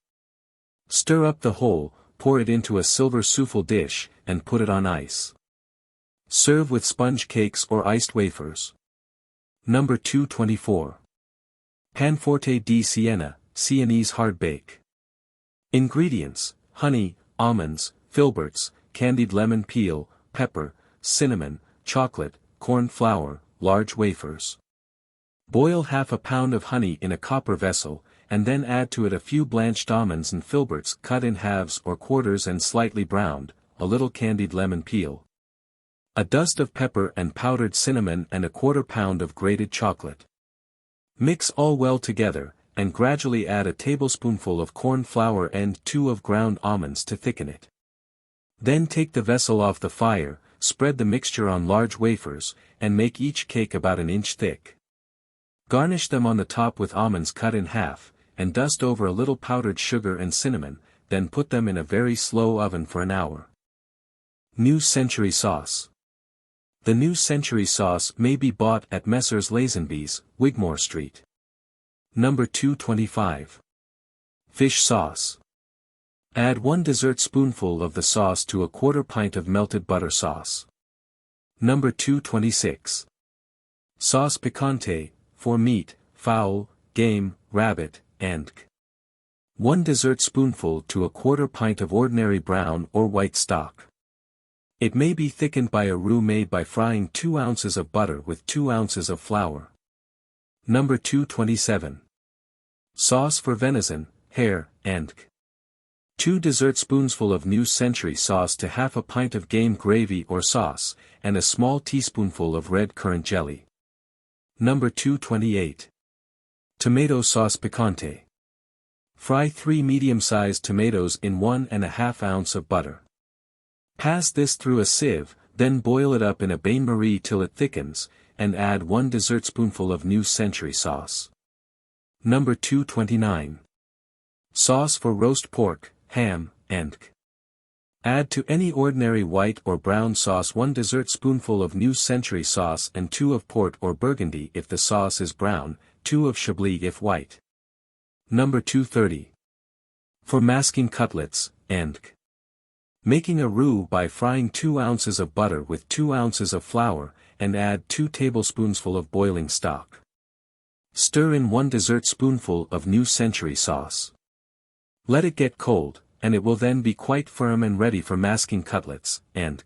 [SPEAKER 1] Stir up the whole, pour it into a silver souffle dish, and put it on ice. Serve with sponge cakes or iced wafers. Number 224. Panforte di Siena, Sienese hard bake. Ingredients: honey, almonds, filberts, candied lemon peel, pepper, cinnamon, chocolate, corn flour, large wafers. Boil half a pound of honey in a copper vessel, and then add to it a few blanched almonds and filberts cut in halves or quarters and slightly browned, a little candied lemon peel, a dust of pepper and powdered cinnamon, and a quarter pound of grated chocolate. Mix all well together, and gradually add a tablespoonful of corn flour and 2 of ground almonds to thicken it. Then take the vessel off the fire, spread the mixture on large wafers, and make each cake about an inch thick. Garnish them on the top with almonds cut in half, and dust over a little powdered sugar and cinnamon, then put them in a very slow oven for an hour. New Century Sauce. The New Century Sauce may be bought at Messrs. Lazenby's, Wigmore Street. Number 225. Fish Sauce. Add 1 dessertspoonful of the sauce to a quarter pint of melted butter sauce. Number 226. Sauce Picante, for meat, fowl, game, rabbit, and 1 dessertspoonful to a quarter pint of ordinary brown or white stock. It may be thickened by a roux made by frying 2 ounces of butter with 2 ounces of flour. Number 227. Sauce for venison, hare, and 2 dessertspoonful of New Century Sauce to half a pint of game gravy or sauce, and a small teaspoonful of red currant jelly. Number 228. Tomato Sauce Picante. Fry 3 medium-sized tomatoes in 1½ ounce of butter. Pass this through a sieve, then boil it up in a bain-marie till it thickens, and add 1 dessertspoonful of New Century Sauce. Number 229. Sauce for roast pork, ham, and add to any ordinary white or brown sauce 1 dessertspoonful of New Century Sauce and 2 of port or burgundy if the sauce is brown, 2 of Chablis if white. Number 230. For masking cutlets, and making a roux by frying 2 ounces of butter with 2 ounces of flour, and add 2 tablespoonsful of boiling stock. Stir in 1 dessertspoonful of New Century Sauce. Let it get cold, and it will then be quite firm and ready for masking cutlets, and